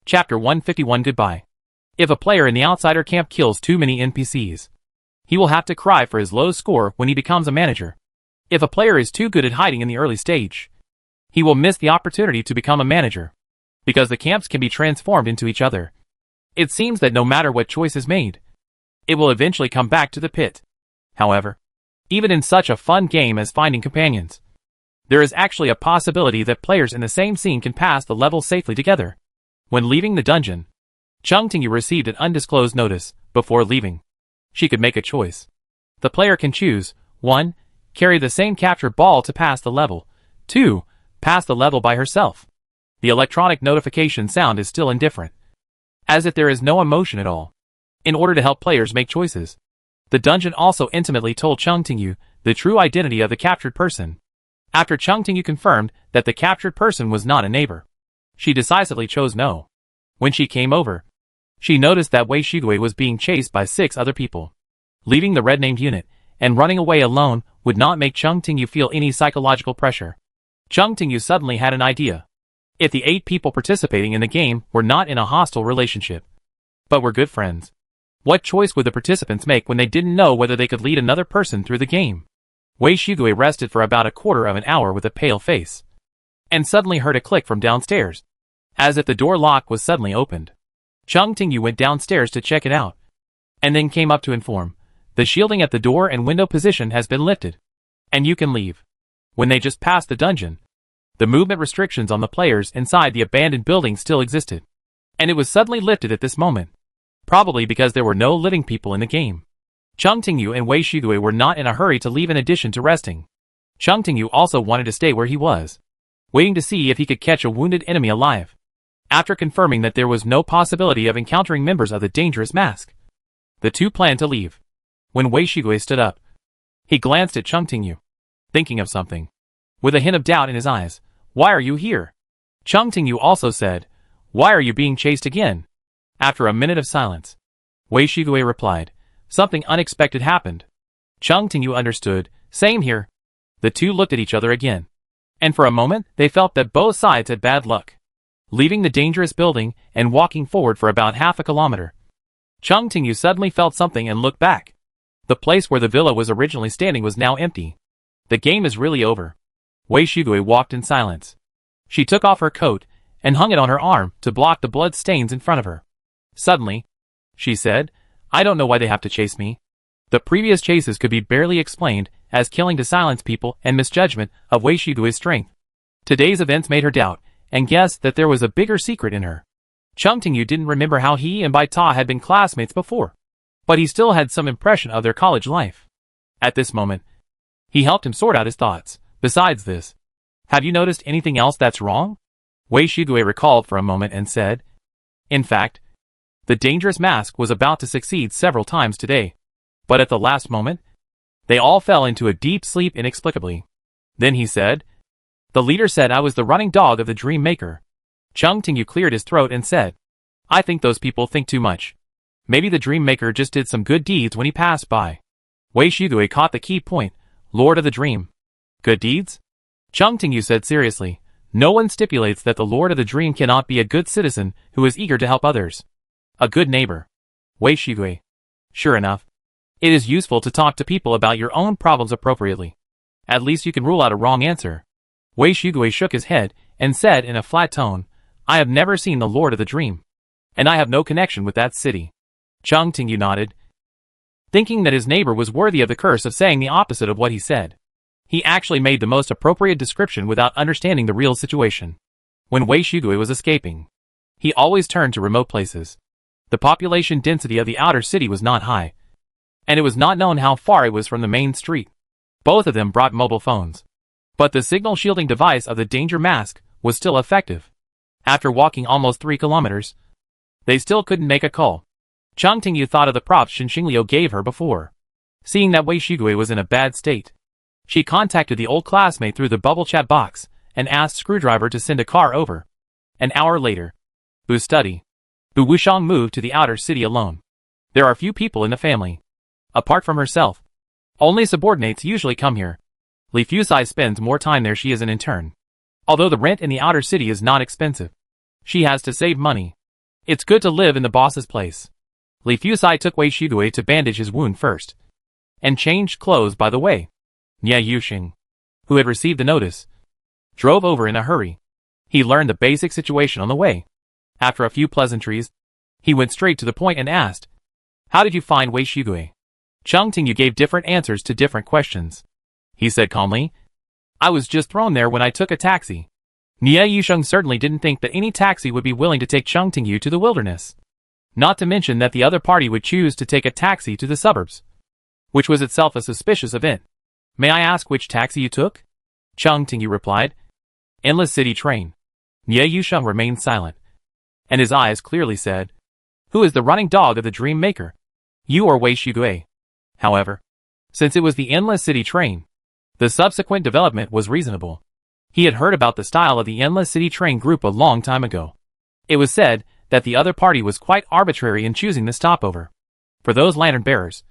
Chapter 151 Goodbye. If a player in the outsider camp kills too many NPCs, he will have to cry for his low score when he becomes a manager. If a player is too good at hiding in the early stage, he will miss the opportunity to become a manager, because the camps can be transformed into each other. It seems that no matter what choice is made, it will eventually come back to the pit. However, even in such a fun game as finding companions, there is actually a possibility that players in the same scene can pass the level safely together. When leaving the dungeon, Chung Tingyu received an undisclosed notice. Before leaving, she could make a choice. The player can choose 1. Carry the same captured ball to pass the level. 2. Pass the level by herself. The electronic notification sound is still indifferent, as if there is no emotion at all. In order to help players make choices, the dungeon also intimately told Chung Tingyu the true identity of the captured person. After Chung Tingyu confirmed that the captured person was not a neighbor, she decisively chose no. When she came over, she noticed that Wei Shigue was being chased by 6 other people. Leaving the red-named unit and running away alone would not make Chung Tingyu feel any psychological pressure. Chung Tingyu suddenly had an idea. If the 8 people participating in the game were not in a hostile relationship, but were good friends, what choice would the participants make when they didn't know whether they could lead another person through the game? Wei Shigue rested for about a quarter of an hour with a pale face, and suddenly heard a click from downstairs, as if the door lock was suddenly opened. Chung Tingyu went downstairs to check it out, and then came up to inform, the shielding at the door and window position has been lifted, and you can leave. When they just passed the dungeon, the movement restrictions on the players inside the abandoned building still existed, and it was suddenly lifted at this moment, probably because there were no living people in the game. Chung Tingyu and Wei Shigue were not in a hurry to leave in addition to resting. Chung Tingyu also wanted to stay where he was, waiting to see if he could catch a wounded enemy alive. After confirming that there was no possibility of encountering members of the dangerous mask, the two planned to leave. When Wei Shigue stood up, he glanced at Chung Tingyu, thinking of something, with a hint of doubt in his eyes. Why are you here? Chung Tingyu also said, why are you being chased again? After a minute of silence, Wei Shigue replied, something unexpected happened. Chung Tingyu understood, same here. The two looked at each other again, and for a moment they felt that both sides had bad luck. Leaving the dangerous building and walking forward for about half a kilometer, Chung Tingyu suddenly felt something and looked back. The place where the villa was originally standing was now empty. The game is really over. Wei Shigue walked in silence. She took off her coat and hung it on her arm to block the blood stains in front of her. Suddenly, she said, I don't know why they have to chase me. The previous chases could be barely explained as killing to silence people and misjudgment of Wei Shigue's strength. Today's events made her doubt and guessed that there was a bigger secret in her. Chung Tingyu didn't remember how he and Bai Ta had been classmates before, but he still had some impression of their college life. At this moment, he helped him sort out his thoughts. Besides this, have you noticed anything else that's wrong? Wei Shigue recalled for a moment and said, in fact, the dangerous mask was about to succeed several times today, but at the last moment, they all fell into a deep sleep inexplicably. Then he said, the leader said I was the running dog of the Dream Maker. Chung Tingyu cleared his throat and said, I think those people think too much. Maybe the Dream Maker just did some good deeds when he passed by. Wei Shigue caught the key point, Lord of the Dream. Good deeds? Chung Tingyu said seriously, no one stipulates that the Lord of the Dream cannot be a good citizen who is eager to help others. A good neighbor. Wei Shigue. Sure enough, it is useful to talk to people about your own problems appropriately. At least you can rule out a wrong answer. Wei Shigue shook his head and said in a flat tone, I have never seen the Lord of the Dream, and I have no connection with that city. Chung Tingyu nodded, thinking that his neighbor was worthy of the curse of saying the opposite of what he said. He actually made the most appropriate description without understanding the real situation. When Wei Shigue was escaping, he always turned to remote places. The population density of the outer city was not high, and it was not known how far it was from the main street. Both of them brought mobile phones, but the signal shielding device of the danger mask was still effective. After walking almost 3 kilometers, they still couldn't make a call. Chung Tingyu thought of the props Xinxingliu gave her before. Seeing that Wei Shigue was in a bad state, she contacted the old classmate through the bubble chat box and asked Screwdriver to send a car over. An hour later, Bu's study. Bu Wushang moved to the outer city alone. There are few people in the family. Apart from herself, only subordinates usually come here. Li Fusai spends more time there. She is an intern. Although the rent in the outer city is not expensive, she has to save money. It's good to live in the boss's place. Li Fusai took Wei Shigui to bandage his wound first. And changed clothes by the way. Nie Yuxing, who had received the notice, drove over in a hurry. He learned the basic situation on the way. After a few pleasantries, he went straight to the point and asked, "How did you find Wei Shigui?" Cheng Tingyu gave different answers to different questions. He said calmly, "I was just thrown there when I took a taxi." Nie Yusheng certainly didn't think that any taxi would be willing to take Cheng Tingyu to the wilderness. Not to mention that the other party would choose to take a taxi to the suburbs, which was itself a suspicious event. "May I ask which taxi you took?" Cheng Tingyu replied. "Endless City train." Nie Yusheng remained silent, and his eyes clearly said, "Who is the running dog of the Dream Maker? You or Wei Shigui?" However, since it was the Endless City train, the subsequent development was reasonable. He had heard about the style of the Endless City train group a long time ago. It was said that the other party was quite arbitrary in choosing the stopover. For those lantern bearers,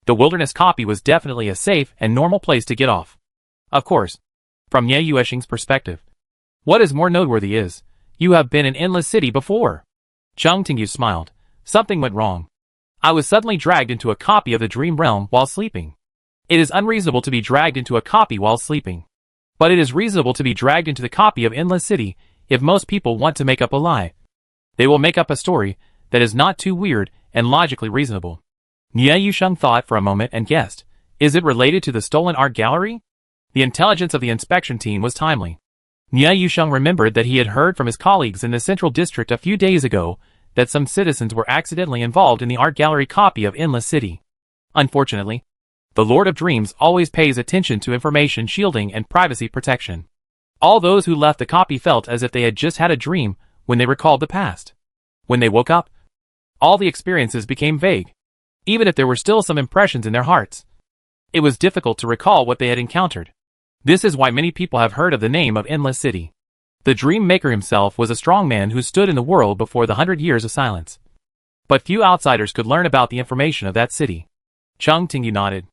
the wilderness copy was definitely a safe and normal place to get off. Of course, from Nie Yueshing's perspective, what is more noteworthy is, you have been in Endless City before. Cheng Tingyu smiled. Something went wrong. I was suddenly dragged into a copy of the Dream Realm while sleeping. It is unreasonable to be dragged into a copy while sleeping. But it is reasonable to be dragged into the copy of Endless City if most people want to make up a lie. They will make up a story that is not too weird and logically reasonable. Nie Yusheng thought for a moment and guessed. Is it related to the stolen art gallery? The intelligence of the inspection team was timely. Nie Yusheng remembered that he had heard from his colleagues in the Central District a few days ago that some citizens were accidentally involved in the art gallery copy of Endless City. Unfortunately, the Lord of Dreams always pays attention to information shielding and privacy protection. All those who left the copy felt as if they had just had a dream when they recalled the past. When they woke up, all the experiences became vague. Even if there were still some impressions in their hearts, it was difficult to recall what they had encountered. This is why many people have heard of the name of Endless City. The Dream Maker himself was a strong man who stood in the world before the 100 Years of Silence. But few outsiders could learn about the information of that city. Cheng Tingyu nodded.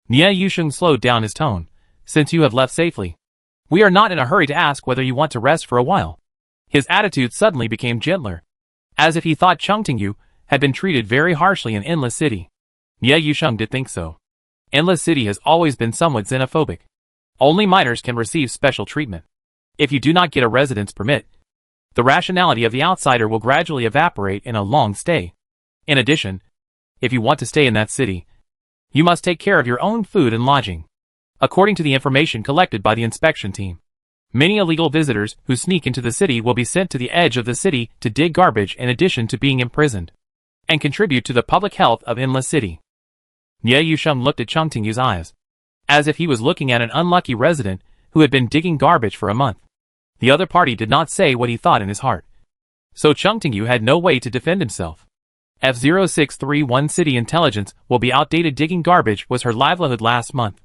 Nie Yusheng slowed down his tone. Since you have left safely, we are not in a hurry to ask whether you want to rest for a while. His attitude suddenly became gentler, as if he thought Cheng Tingyu had been treated very harshly in Endless City. Nie Yusheng did think so. Endless City has always been somewhat xenophobic. Only minors can receive special treatment. If you do not get a residence permit, the rationality of the outsider will gradually evaporate in a long stay. In addition, if you want to stay in that city, you must take care of your own food and lodging. According to the information collected by the inspection team, many illegal visitors who sneak into the city will be sent to the edge of the city to dig garbage in addition to being imprisoned, and contribute to the public health of Endless City. Nie Yusheng looked at Cheng Tingyu's eyes, as if he was looking at an unlucky resident who had been digging garbage for a month. The other party did not say what he thought in his heart, so Cheng Tingyu had no way to defend himself. F0631 City Intelligence will be outdated. Digging garbage was her livelihood last month.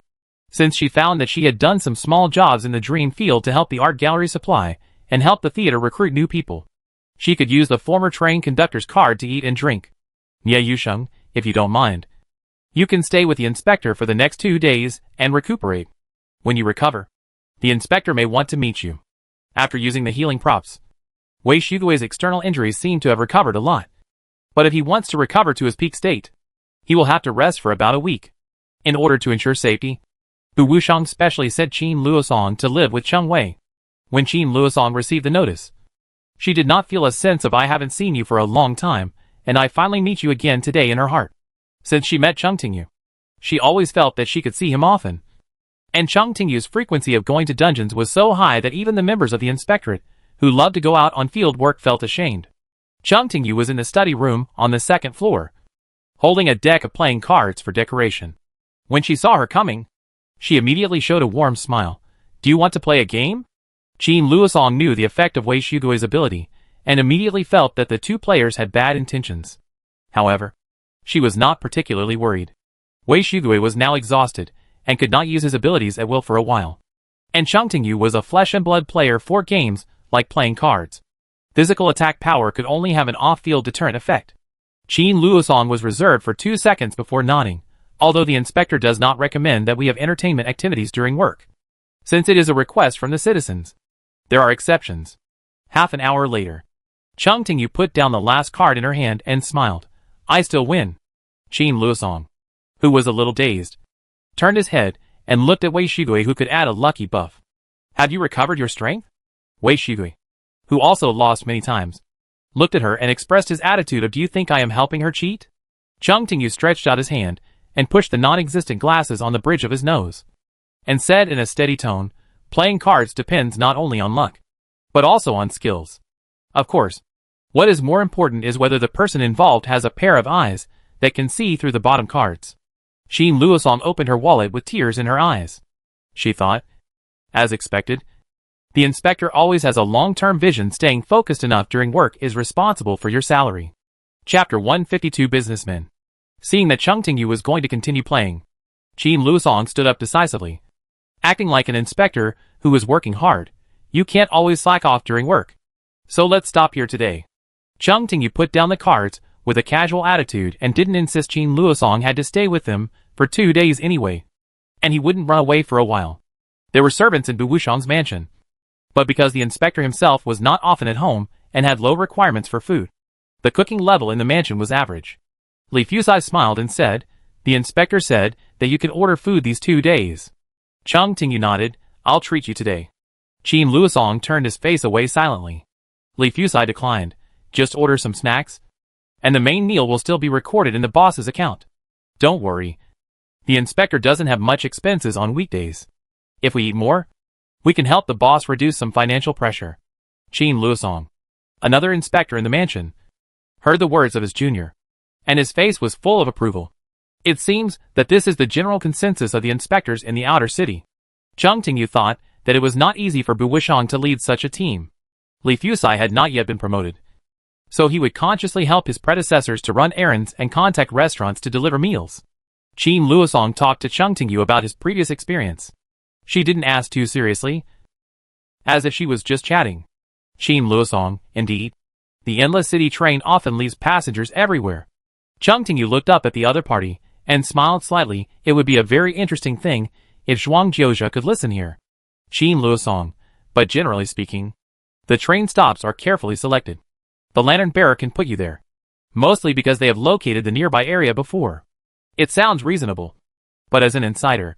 Since she found that she had done some small jobs in the dream field to help the art gallery supply and help the theater recruit new people, she could use the former train conductor's card to eat and drink. Nie Yusheng, if you don't mind, you can stay with the inspector for the next 2 days and recuperate. When you recover, the inspector may want to meet you. After using the healing props, Wei Shigui's external injuries seem to have recovered a lot. But if he wants to recover to his peak state, he will have to rest for about a week. In order to ensure safety, Bu Wushang specially sent Qin Luosong to live with Cheng Wei. When Qin Luosong received the notice, she did not feel a sense of "I haven't seen you for a long time, and I finally meet you again today" in her heart. Since she met Cheng Tingyu, she always felt that she could see him often. And Cheng Tingyu's frequency of going to dungeons was so high that even the members of the inspectorate, who loved to go out on field work, felt ashamed. Cheng Tingyu was in the study room on the 2nd floor, holding a deck of playing cards for decoration. When she saw her coming, she immediately showed a warm smile. "Do you want to play a game?" Qin Luosong knew the effect of Wei Shigui's ability, and immediately felt that the two players had bad intentions. However, she was not particularly worried. Wei Shigui was now exhausted, and could not use his abilities at will for a while. And Cheng Tingyu was a flesh and blood player for games, like playing cards. Physical attack power could only have an off-field deterrent effect. Qin Luosong was reserved for 2 seconds before nodding, although the inspector does not recommend that we have entertainment activities during work, since it is a request from the citizens. There are exceptions. Half an hour later, Chung Tingyu put down the last card in her hand and smiled. I still win. Qin Luosong, who was a little dazed, turned his head and looked at Wei Shigui, who could add a lucky buff. Have you recovered your strength? Wei Shigui, who also lost many times, looked at her and expressed his attitude of, do you think I am helping her cheat? Chung Tingyu stretched out his hand and pushed the non-existent glasses on the bridge of his nose, and said in a steady tone, playing cards depends not only on luck, but also on skills. Of course, what is more important is whether the person involved has a pair of eyes that can see through the bottom cards. Qin Luosong opened her wallet with tears in her eyes. She thought, as expected, the inspector always has a long-term vision. Staying focused enough during work is responsible for your salary. Chapter 152 Businessman. Seeing that Chung Tingyu was going to continue playing, Qin Luosong stood up decisively, acting like an inspector who was working hard. You can't always slack off during work. So let's stop here today. Chung Tingyu put down the cards with a casual attitude and didn't insist. Qin Luosong had to stay with them for 2 days anyway, and he wouldn't run away for a while. There were servants in Bu Wushang's mansion, but because the inspector himself was not often at home and had low requirements for food, the cooking level in the mansion was average. Li Fusai smiled and said, the inspector said that you can order food these 2 days. Chung Tingyu nodded, I'll treat you today. Qin Luosong turned his face away silently. Li Fusai declined, just order some snacks, and the main meal will still be recorded in the boss's account. Don't worry. The inspector doesn't have much expenses on weekdays. If we eat more, we can help the boss reduce some financial pressure. Qin Luosong, another inspector in the mansion, heard the words of his junior, and his face was full of approval. It seems that this is the general consensus of the inspectors in the outer city. Chung Tingyu thought that it was not easy for Bu Wushang to lead such a team. Li Fusai had not yet been promoted, so he would consciously help his predecessors to run errands and contact restaurants to deliver meals. Qin Luosong talked to Chung Tingyu about his previous experience. She didn't ask too seriously, as if she was just chatting. Qin Luosong, indeed. The endless city train often leaves passengers everywhere. Chung Tingyu looked up at the other party and smiled slightly. It would be a very interesting thing if Zhuang Jiuzhe could listen here. Qin Luosong, but generally speaking, the train stops are carefully selected. The lantern bearer can put you there, mostly because they have located the nearby area before. It sounds reasonable, but as an insider,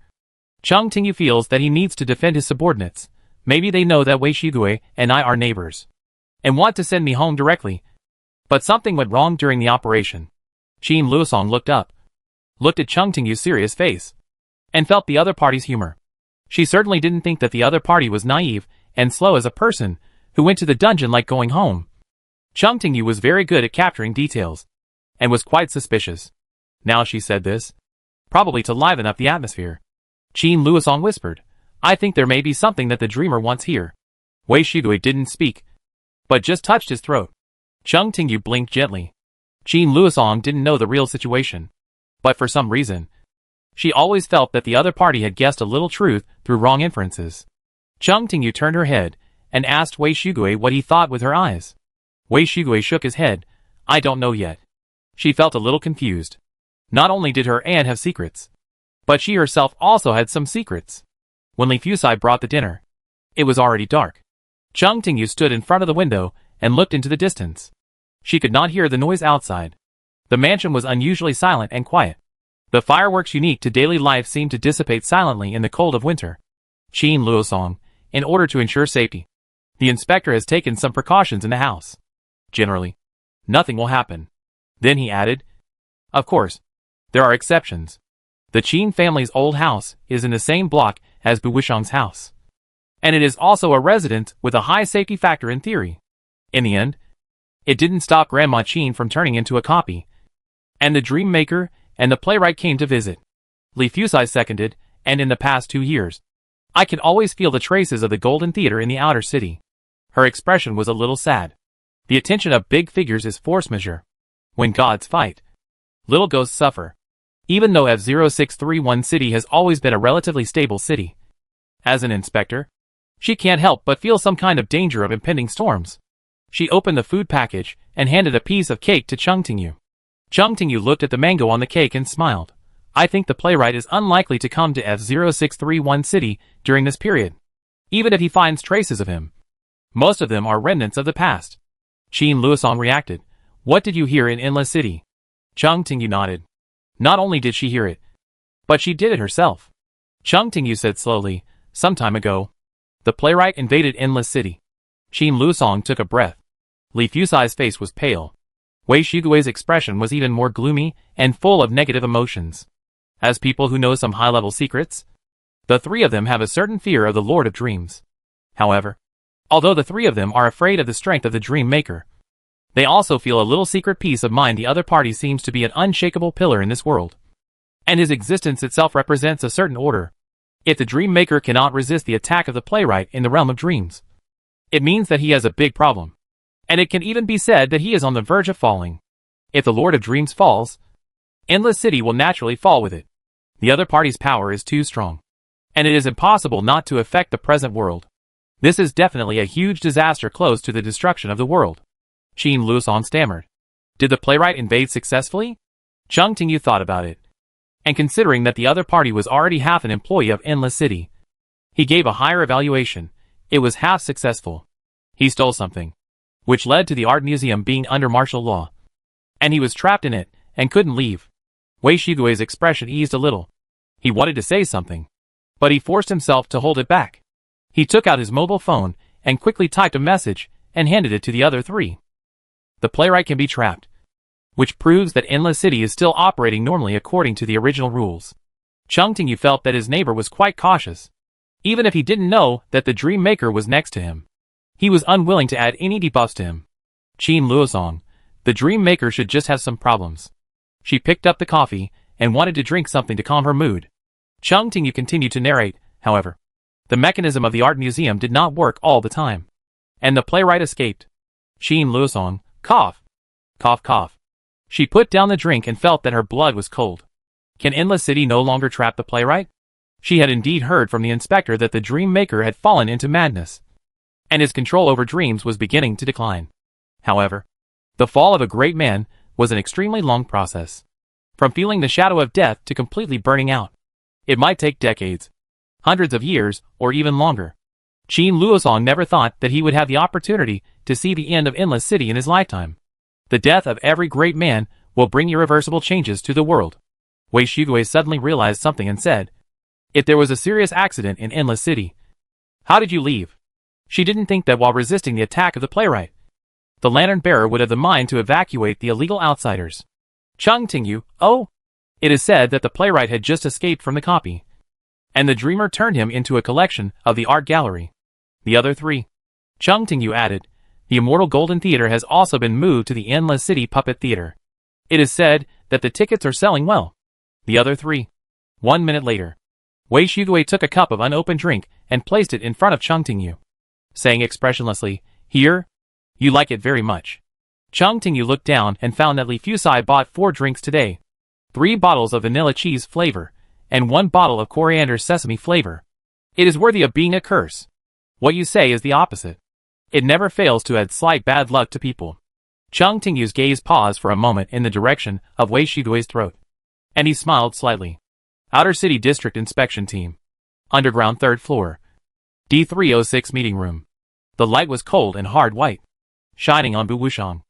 Chung Tingyu feels that he needs to defend his subordinates. Maybe they know that Wei Shigui and I are neighbors, and want to send me home directly. But something went wrong during the operation. Qin Luosong looked up, looked at Chung Tingyu's serious face, and felt the other party's humor. She certainly didn't think that the other party was naive and slow as a person who went to the dungeon like going home. Chung Tingyu was very good at capturing details, and was quite suspicious. Now she said this, probably to liven up the atmosphere. Qin Luosong whispered, I think there may be something that the dreamer wants here. Wei Shigui didn't speak, but just touched his throat. Chung Tingyu blinked gently. Qin Luosong didn't know the real situation, but for some reason, she always felt that the other party had guessed a little truth through wrong inferences. Chung Tingyu turned her head and asked Wei Shigui what he thought with her eyes. Wei Shigui shook his head. I don't know yet. She felt a little confused. Not only did her aunt have secrets, but she herself also had some secrets. When Li Fusai brought the dinner, it was already dark. Chung Tingyu stood in front of the window and looked into the distance. She could not hear the noise outside. The mansion was unusually silent and quiet. The fireworks unique to daily life seemed to dissipate silently in the cold of winter. Qin Luosong, in order to ensure safety, the inspector has taken some precautions in the house. Generally, nothing will happen. Then he added, of course, there are exceptions. The Qin family's old house is in the same block as Bu Wushang's house, and it is also a residence with a high safety factor in theory. In the end, it didn't stop Grandma Qin from turning into a copy, and the dream maker and the playwright came to visit. Li Fusai seconded, and in the past 2 years, I can always feel the traces of the Golden Theater in the outer city. Her expression was a little sad. The attention of big figures is force majeure. When gods fight, little ghosts suffer. Even though F0631 City has always been a relatively stable city, as an inspector, she can't help but feel some kind of danger of impending storms. She opened the food package and handed a piece of cake to Chung Tingyu. Chung Tingyu looked at the mango on the cake and smiled. I think the playwright is unlikely to come to F0631 City during this period, even if he finds traces of him. Most of them are remnants of the past. Qin Luosong reacted. What did you hear in Endless City? Chung Tingyu nodded. Not only did she hear it, but she did it herself. Chung Tingyu said slowly, some time ago, the playwright invaded Endless City. Qin Luosong took a breath. Li Fusai's face was pale. Wei Shigui's expression was even more gloomy and full of negative emotions. As people who know some high-level secrets, the three of them have a certain fear of the Lord of Dreams. However, although the three of them are afraid of the strength of the Dream Maker, they also feel a little secret peace of mind. The other party seems to be an unshakable pillar in this world, and his existence itself represents a certain order. If the Dream Maker cannot resist the attack of the playwright in the realm of dreams, it means that he has a big problem. And it can even be said that he is on the verge of falling. If the Lord of Dreams falls, Endless City will naturally fall with it. The other party's power is too strong, and it is impossible not to affect the present world. This is definitely a huge disaster close to the destruction of the world. Qin Luosong stammered. Did the playwright invade successfully? Chung Tingyu thought about it. And considering that the other party was already half an employee of Endless City, he gave a higher evaluation. It was half successful. He stole something, which led to the art museum being under martial law. And he was trapped in it, and couldn't leave. Wei Shigui's expression eased a little. He wanted to say something, but he forced himself to hold it back. He took out his mobile phone, and quickly typed a message, and handed it to the other three. The playwright can be trapped, which proves that Endless City is still operating normally according to the original rules. Chung Tingyu felt that his neighbor was quite cautious. Even if he didn't know that the Dream Maker was next to him, he was unwilling to add any debuffs to him. Qin Luosong, the Dream Maker should just have some problems. She picked up the coffee, and wanted to drink something to calm her mood. Chung Tingyu continued to narrate, however. The mechanism of the art museum did not work all the time, and the playwright escaped. Qin Luosong, cough. Cough cough. She put down the drink and felt that her blood was cold. Can Endless City no longer trap the playwright? She had indeed heard from the inspector that the Dream Maker had fallen into madness, and his control over dreams was beginning to decline. However, the fall of a great man was an extremely long process. From feeling the shadow of death to completely burning out, it might take decades, hundreds of years, or even longer. Qin Luosong never thought that he would have the opportunity to see the end of Endless City in his lifetime. The death of every great man will bring irreversible changes to the world. Wei Shigui suddenly realized something and said, if there was a serious accident in Endless City, how did you leave? She didn't think that while resisting the attack of the playwright, the lantern bearer would have the mind to evacuate the illegal outsiders. Chung Tingyu, oh! It is said that the playwright had just escaped from the copy, and the dreamer turned him into a collection of the art gallery. The other three. Chung Tingyu added, the Immortal Golden Theater has also been moved to the Endless City Puppet Theater. It is said that the tickets are selling well. The other three. 1 minute later, Wei Shigui took a cup of unopened drink and placed it in front of Chung Tingyu, saying expressionlessly, here? You like it very much. Chung Tingyu looked down and found that Li Fusai bought 4 drinks today. 3 bottles of vanilla cheese flavor, and 1 bottle of coriander sesame flavor. It is worthy of being a curse. What you say is the opposite. It never fails to add slight bad luck to people. Chung Tingyu's gaze paused for a moment in the direction of Wei Shigui's throat, and he smiled slightly. Outer City District Inspection Team. Underground 3rd floor. D306 meeting room. The light was cold and hard white, shining on Bu Wushang,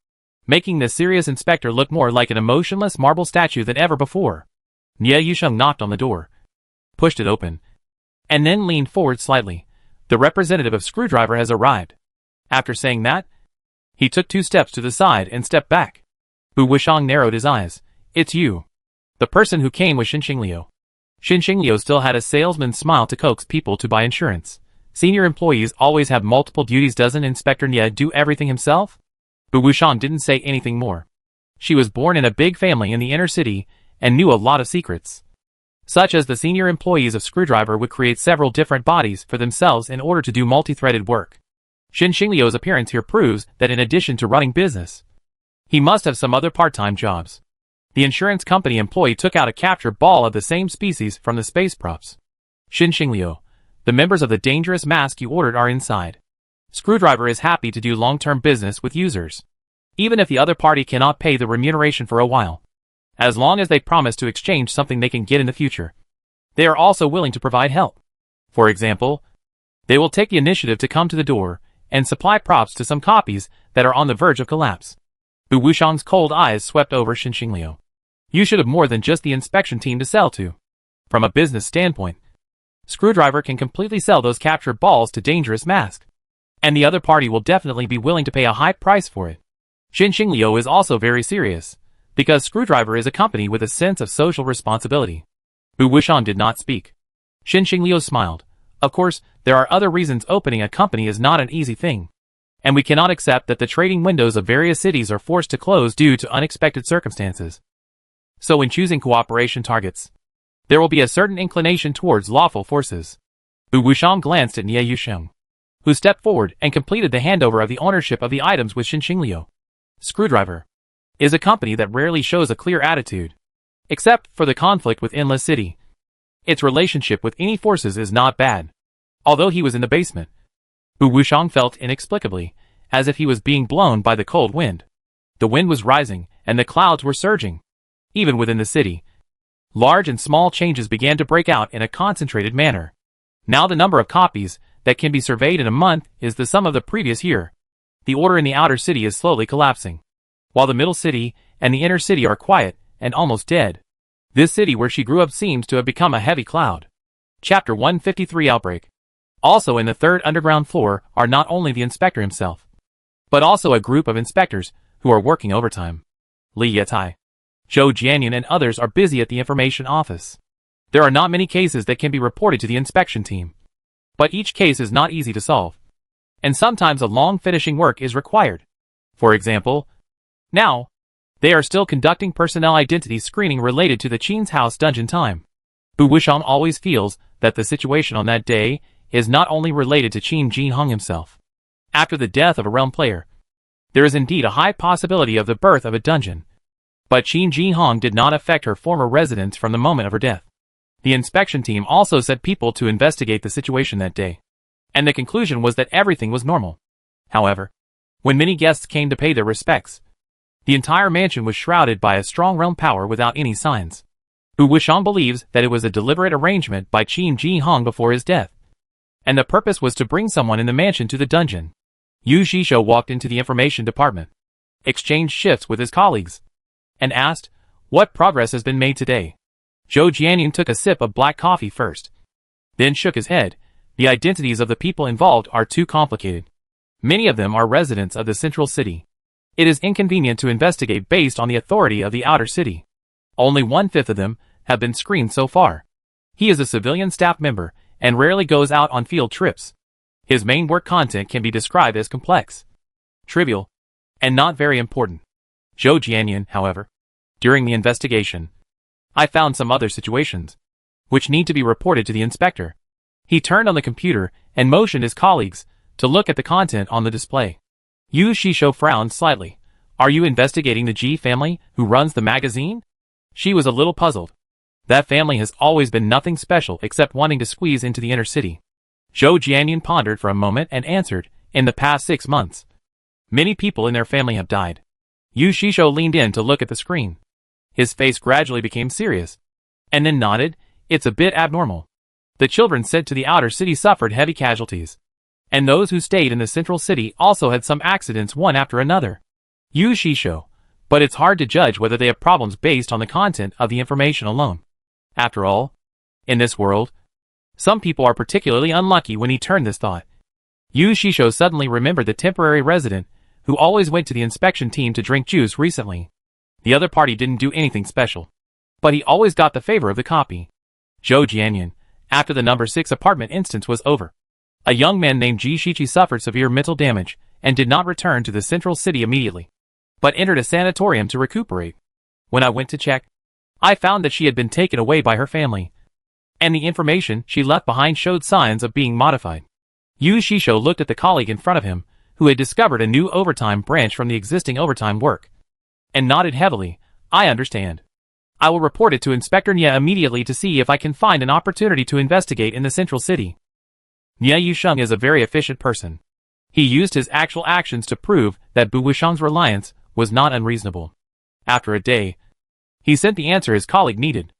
making the serious inspector look more like an emotionless marble statue than ever before. Nie Yusheng knocked on the door, pushed it open, and then leaned forward slightly. The representative of Screwdriver has arrived. After saying that, he took 2 steps to the side and stepped back. Bu Wushang narrowed his eyes. It's you. The person who came was Xinxing Liu. Xinxing Liu still had a salesman's smile to coax people to buy insurance. Senior employees always have multiple duties. Doesn't Inspector Nie do everything himself? Bu Wushang didn't say anything more. She was born in a big family in the inner city and knew a lot of secrets, such as the senior employees of Screwdriver would create several different bodies for themselves in order to do multi-threaded work. Xinxing Liu's appearance here proves that in addition to running business, he must have some other part-time jobs. The insurance company employee took out a capture ball of the same species from the space props. Xinxing Liu, the members of the dangerous mask you ordered are inside. Screwdriver is happy to do long-term business with users, even if the other party cannot pay the remuneration for a while, as long as they promise to exchange something they can get in the future. They are also willing to provide help. For example, they will take the initiative to come to the door and supply props to some copies that are on the verge of collapse. Bu Wuxiang's cold eyes swept over Xinxingliu. You should have more than just the inspection team to sell to. From a business standpoint, Screwdriver can completely sell those captured balls to Dangerous Mask. And the other party will definitely be willing to pay a high price for it. Xinxingliu is also very serious, because Screwdriver is a company with a sense of social responsibility. Bu Wuxiang did not speak. Xinxingliu smiled. Of course, there are other reasons opening a company is not an easy thing. And we cannot accept that the trading windows of various cities are forced to close due to unexpected circumstances. So when choosing cooperation targets, there will be a certain inclination towards lawful forces. Bu Wuxiang glanced at Nie Yusheng, who stepped forward and completed the handover of the ownership of the items with Xinxingliu. Screwdriver is a company that rarely shows a clear attitude, except for the conflict with Endless City. Its relationship with any forces is not bad. Although he was in the basement, Bu Wuxiang felt inexplicably, as if he was being blown by the cold wind. The wind was rising, and the clouds were surging. Even within the city, large and small changes began to break out in a concentrated manner. Now the number of copies that can be surveyed in a month is the sum of the previous year. The order in the outer city is slowly collapsing, while the middle city and the inner city are quiet and almost dead. This city where she grew up seems to have become a heavy cloud. Chapter 153 Outbreak. Also in the third underground floor are not only the inspector himself, but also a group of inspectors who are working overtime. Li Yetai, Zhou Jianyan and others are busy at the information office. There are not many cases that can be reported to the inspection team, but each case is not easy to solve, and sometimes a long finishing work is required. For example, now, they are still conducting personnel identity screening related to the Qin's house dungeon time. Bu Wuxiang always feels that the situation on that day is not only related to Qin Jinhong himself. After the death of a realm player, there is indeed a high possibility of the birth of a dungeon. But Qin Jinhong did not affect her former residence from the moment of her death. The inspection team also sent people to investigate the situation that day, and the conclusion was that everything was normal. However, when many guests came to pay their respects, the entire mansion was shrouded by a strong realm power without any signs. Bu Wuxiang believes that it was a deliberate arrangement by Qin Jinhong before his death, and the purpose was to bring someone in the mansion to the dungeon. Yu Xisho walked into the information department, exchanged shifts with his colleagues, and asked, "What progress has been made today?" Zhou Jianyan took a sip of black coffee first, then shook his head. The identities of the people involved are too complicated. Many of them are residents of the central city. It is inconvenient to investigate based on the authority of the outer city. Only 1/5 of them have been screened so far. He is a civilian staff member and rarely goes out on field trips. His main work content can be described as complex, trivial, and not very important. Zhou Jianyan, however, during the investigation, I found some other situations, which need to be reported to the inspector. He turned on the computer and motioned his colleagues to look at the content on the display. Yu Xisho frowned slightly. Are you investigating the Ji family who runs the magazine? She was a little puzzled. That family has always been nothing special except wanting to squeeze into the inner city. Zhou Jianyan pondered for a moment and answered, in the past 6 months, many people in their family have died. Yu Xisho leaned in to look at the screen. His face gradually became serious, and then nodded. It's a bit abnormal. The children sent to the outer city suffered heavy casualties, and those who stayed in the central city also had some accidents one after another. Yu Xisho, but it's hard to judge whether they have problems based on the content of the information alone. After all, in this world, some people are particularly unlucky. When he turned this thought, Yu Xisho suddenly remembered the temporary resident who always went to the inspection team to drink juice recently. The other party didn't do anything special, but he always got the favor of the copy. Zhou Jianyan, after the number 6 apartment instance was over, a young man named Ji Shichi suffered severe mental damage and did not return to the central city immediately, but entered a sanatorium to recuperate. When I went to check, I found that she had been taken away by her family, and the information she left behind showed signs of being modified. Yu Xisho looked at the colleague in front of him, who had discovered a new overtime branch from the existing overtime work, and nodded heavily. I understand. I will report it to Inspector Nie immediately to see if I can find an opportunity to investigate in the central city. Nie Yusheng is a very efficient person. He used his actual actions to prove that Bu Wuxiang's reliance was not unreasonable. After a day, he sent the answer his colleague needed.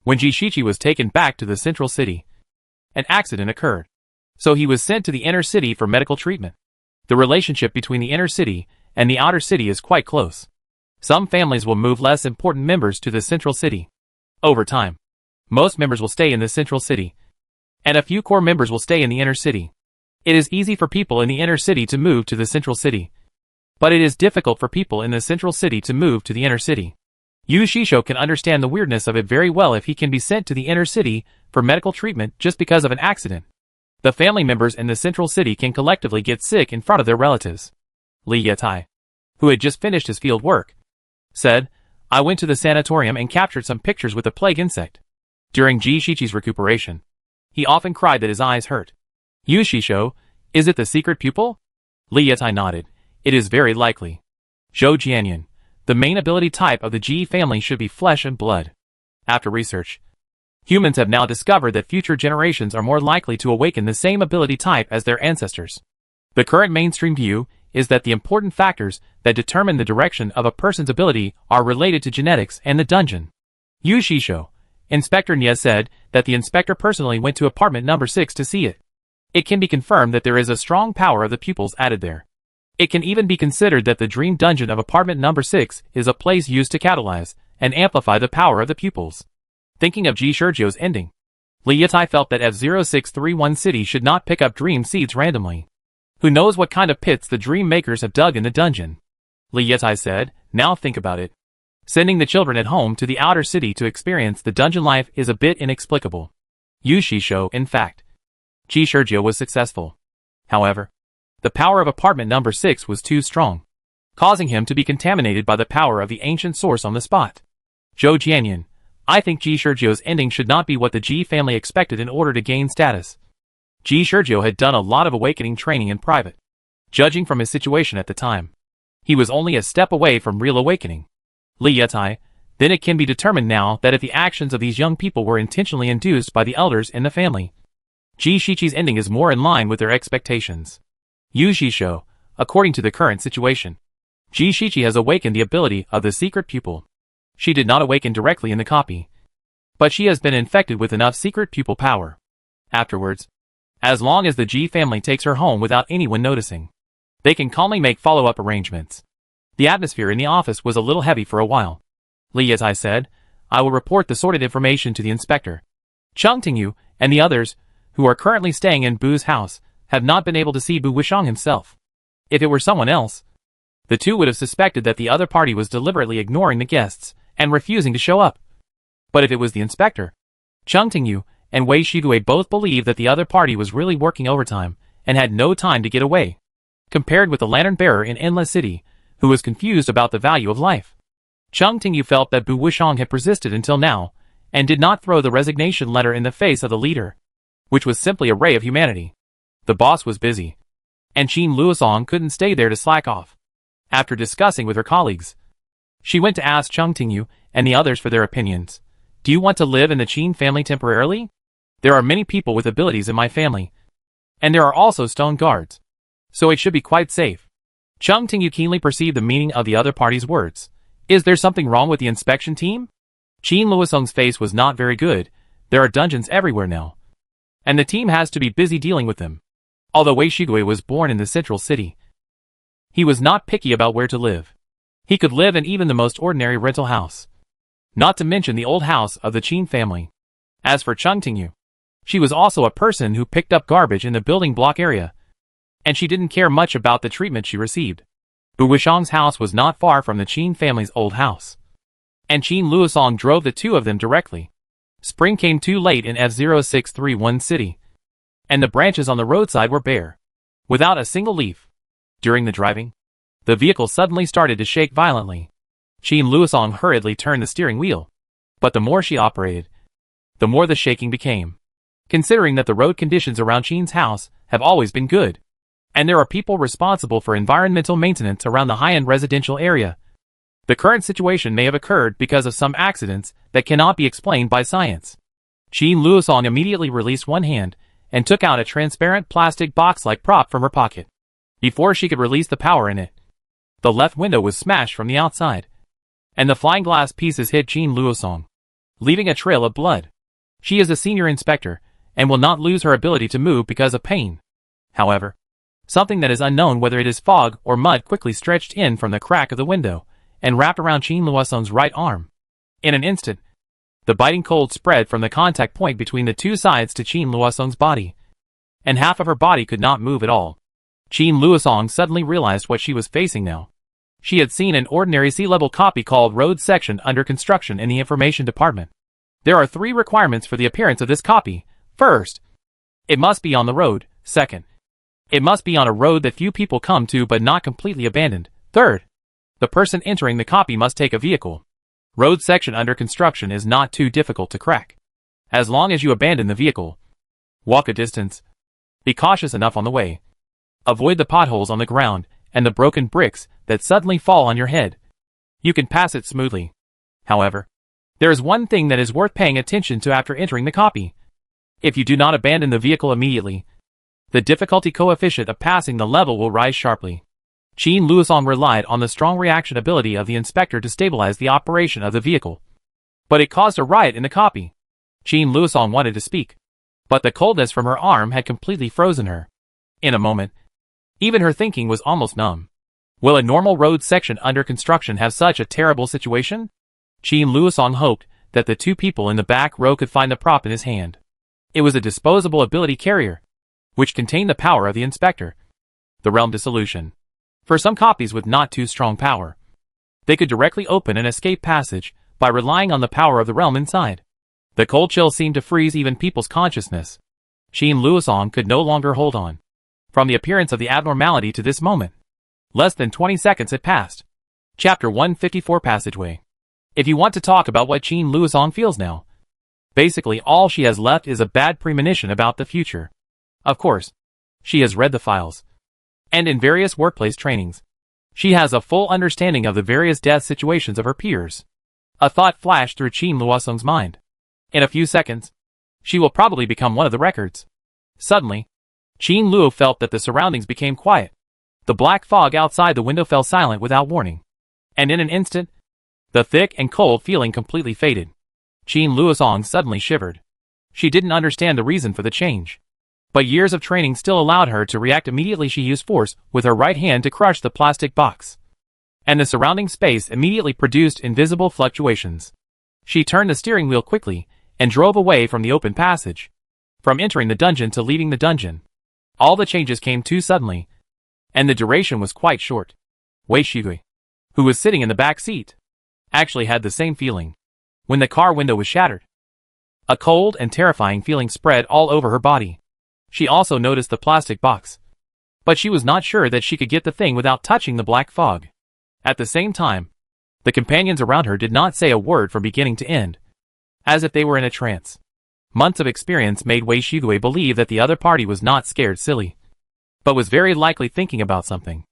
When Ji Shichi was taken back to the central city, an accident occurred, so he was sent to the inner city for medical treatment. The relationship between the inner city and the outer city is quite close. Some families will move less important members to the central city. Over time, most members will stay in the central city, and a few core members will stay in the inner city. It is easy for people in the inner city to move to the central city, but it is difficult for people in the central city to move to the inner city. Yu Shisho can understand the weirdness of it very well if he can be sent to the inner city for medical treatment just because of an accident. The family members in the central city can collectively get sick in front of their relatives. Li Yatai, who had just finished his field work, said, I went to the sanatorium and captured some pictures with the plague insect. During Ji Shichi's recuperation, he often cried that his eyes hurt. Yu Shisho, is it the secret pupil? Li Yatai nodded. It is very likely. Zhou Jianyan, the main ability type of the Ji family should be flesh and blood. After research, humans have now discovered that future generations are more likely to awaken the same ability type as their ancestors. The current mainstream view is that the important factors that determine the direction of a person's ability are related to genetics and the dungeon. Yu Shisho, Inspector Nia said that the inspector personally went to apartment number 6 to see it. It can be confirmed that there is a strong power of the pupils added there. It can even be considered that the dream dungeon of apartment number 6 is a place used to catalyze and amplify the power of the pupils. Thinking of Ji Shurjio's ending, Li Yatai felt that F0631 City should not pick up dream seeds randomly. Who knows what kind of pits the dream makers have dug in the dungeon? Li Yatai said, now think about it. Sending the children at home to the outer city to experience the dungeon life is a bit inexplicable. Yu Shisho, in fact. Ji Shurjio was successful. However, the power of apartment number 6 was too strong, causing him to be contaminated by the power of the ancient source on the spot. Zhou Jianyan, I think Ji Shurjio's ending should not be what the Ji family expected in order to gain status. Ji Shurjio had done a lot of awakening training in private. Judging from his situation at the time, he was only a step away from real awakening. Li Yatai, then it can be determined now that if the actions of these young people were intentionally induced by the elders in the family, Ji Shichi's ending is more in line with their expectations. Yu Shisho, according to the current situation, Ji Shichi has awakened the ability of the secret pupil. She did not awaken directly in the copy, but she has been infected with enough secret pupil power. Afterwards, as long as the Ji family takes her home without anyone noticing, they can calmly make follow-up arrangements. The atmosphere in the office was a little heavy for a while. Li Yatai said, I will report the sorted information to the inspector. Cheng Tingyu and the others, who are currently staying in Bu's house, have not been able to see Bu Wushang himself. If it were someone else, the two would have suspected that the other party was deliberately ignoring the guests and refusing to show up. But if it was the inspector, Cheng Tingyu and Wei Shigue both believed that the other party was really working overtime and had no time to get away, compared with the lantern bearer in Endless City, who was confused about the value of life. Cheng Tingyu felt that Bu Wushang had persisted until now and did not throw the resignation letter in the face of the leader, which was simply a ray of humanity. The boss was busy, and Qin Luosong couldn't stay there to slack off. After discussing with her colleagues, she went to ask Cheng Tingyu and the others for their opinions. Do you want to live in the Qin family temporarily? There are many people with abilities in my family, and there are also stone guards, so it should be quite safe. Cheng Tingyu keenly perceived the meaning of the other party's words. Is there something wrong with the inspection team? Qin Luosong's face was not very good. There are dungeons everywhere now, and the team has to be busy dealing with them. Although Wei Shigue was born in the central city, he was not picky about where to live. He could live in even the most ordinary rental house, not to mention the old house of the Qin family. As for Cheng Tingyu, she was also a person who picked up garbage in the building block area, and she didn't care much about the treatment she received. Bu Wushang's house was not far from the Qin family's old house, and Qin Luosong drove the two of them directly. Spring came too late in F0631 City, and the branches on the roadside were bare, without a single leaf. During the driving, the vehicle suddenly started to shake violently. Qin Luosong hurriedly turned the steering wheel, but the more she operated, the more the shaking became. Considering that the road conditions around Qin's house have always been good, and there are people responsible for environmental maintenance around the high-end residential area, the current situation may have occurred because of some accidents that cannot be explained by science. Qin Luosong immediately released one hand and took out a transparent plastic box-like prop from her pocket. Before she could release the power in it, the left window was smashed from the outside, and the flying glass pieces hit Qin Luosong, leaving a trail of blood. She is a senior inspector, and will not lose her ability to move because of pain. However, Something that is unknown, whether it is fog or mud, quickly stretched in from the crack of the window and wrapped around Qin Luosong's right arm. In an instant, the biting cold spread from the contact point between the two sides to Qin Luosong's body, and half of her body could not move at all. Qin Luosong suddenly realized what she was facing now. She had seen an ordinary sea-level copy called Road Section under construction in the information department. There are 3 requirements for the appearance of this copy. First, it must be on the road. Second, it must be on a road that few people come to but not completely abandoned. Third, the person entering the copy must take a vehicle. Road section under construction is not too difficult to crack. As long as you abandon the vehicle, walk a distance, be cautious enough on the way, avoid the potholes on the ground and the broken bricks that suddenly fall on your head, you can pass it smoothly. However, there is one thing that is worth paying attention to after entering the copy. If you do not abandon the vehicle immediately, the difficulty coefficient of passing the level will rise sharply. Qin Luosong relied on the strong reaction ability of the inspector to stabilize the operation of the vehicle. But it caused a riot in the copy. Qin Luosong wanted to speak, but the coldness from her arm had completely frozen her. In a moment, even her thinking was almost numb. Will a normal road section under construction have such a terrible situation? Qin Luosong hoped that the 2 people in the back row could find the prop in his hand. It was a disposable ability carrier, which contained the power of the inspector. The realm dissolution. For some copies with not too strong power, they could directly open an escape passage by relying on the power of the realm inside. The cold chill seemed to freeze even people's consciousness. Qin Luosong could no longer hold on. From the appearance of the abnormality to this moment, less than 20 seconds had passed. Chapter 154 Passageway. If you want to talk about what Qin Luosong feels now, basically all she has left is a bad premonition about the future. Of course, she has read the files, and in various workplace trainings, she has a full understanding of the various death situations of her peers. A thought flashed through Qin Luosong's mind. In a few seconds, she will probably become one of the records. Suddenly, Qin Luo felt that the surroundings became quiet. The black fog outside the window fell silent without warning. And in an instant, the thick and cold feeling completely faded. Qin Luosong suddenly shivered. She didn't understand the reason for the change, but years of training still allowed her to react immediately. She used force with her right hand to crush the plastic box, and the surrounding space immediately produced invisible fluctuations. She turned the steering wheel quickly and drove away from the open passage. From entering the dungeon to leaving the dungeon, all the changes came too suddenly, and the duration was quite short. Wei Shigui, who was sitting in the back seat, actually had the same feeling when the car window was shattered. A cold and terrifying feeling spread all over her body. She also noticed the plastic box, but she was not sure that she could get the thing without touching the black fog. At the same time, the companions around her did not say a word from beginning to end, as if they were in a trance. Months of experience made Wei Shigui believe that the other party was not scared silly, but was very likely thinking about something.